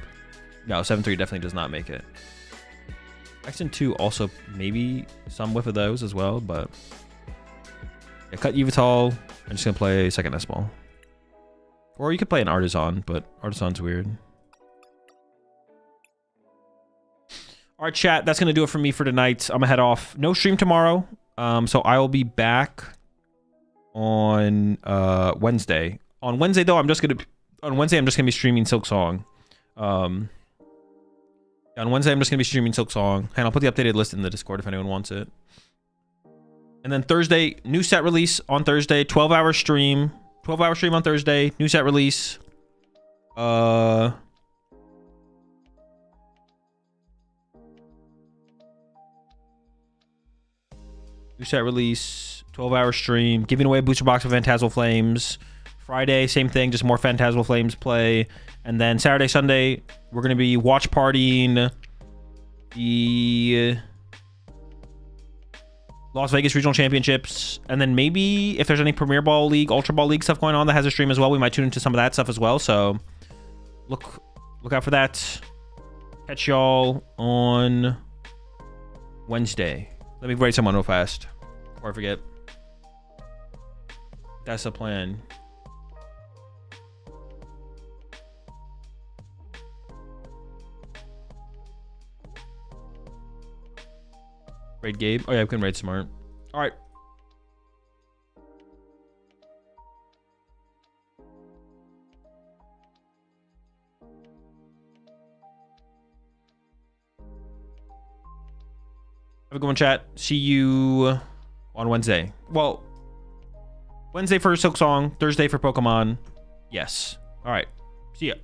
No, 7-3 definitely does not make it. Accent 2 also maybe some whiff of those as well, but... Yeah, cut Yveltal. I'm just going to play second Esmal. Or you could play an Artisan, but Artisan's weird. All right, chat. That's going to do it for me for tonight. I'm going to head off. No stream tomorrow. So I will be back on Wednesday. On Wednesday, though, I'm just going to be streaming Silk Song. On Wednesday, I'm just going to be streaming Silk Song. And I'll put the updated list in the Discord if anyone wants it. And then Thursday, new set release on Thursday. 12-hour stream. 12-hour stream on Thursday. New set release. New set release. 12-hour stream. Giving away a booster box of Phantasmal Flames. Friday, same thing. Just more Phantasmal Flames play. And then Saturday, Sunday, we're going to be watch partying the Las Vegas Regional Championships. And then maybe if there's any Premier Ball League, Ultra Ball League stuff going on that has a stream as well, we might tune into some of that stuff as well. So look out for that. Catch y'all on Wednesday. Let me write someone real fast before I forget. That's the plan. Raid Gabe. Oh yeah, I can raid Smart. All right. Have a good one, chat. See you on Wednesday. Well, Wednesday for Silk Song, Thursday for Pokemon. Yes. All right. See ya.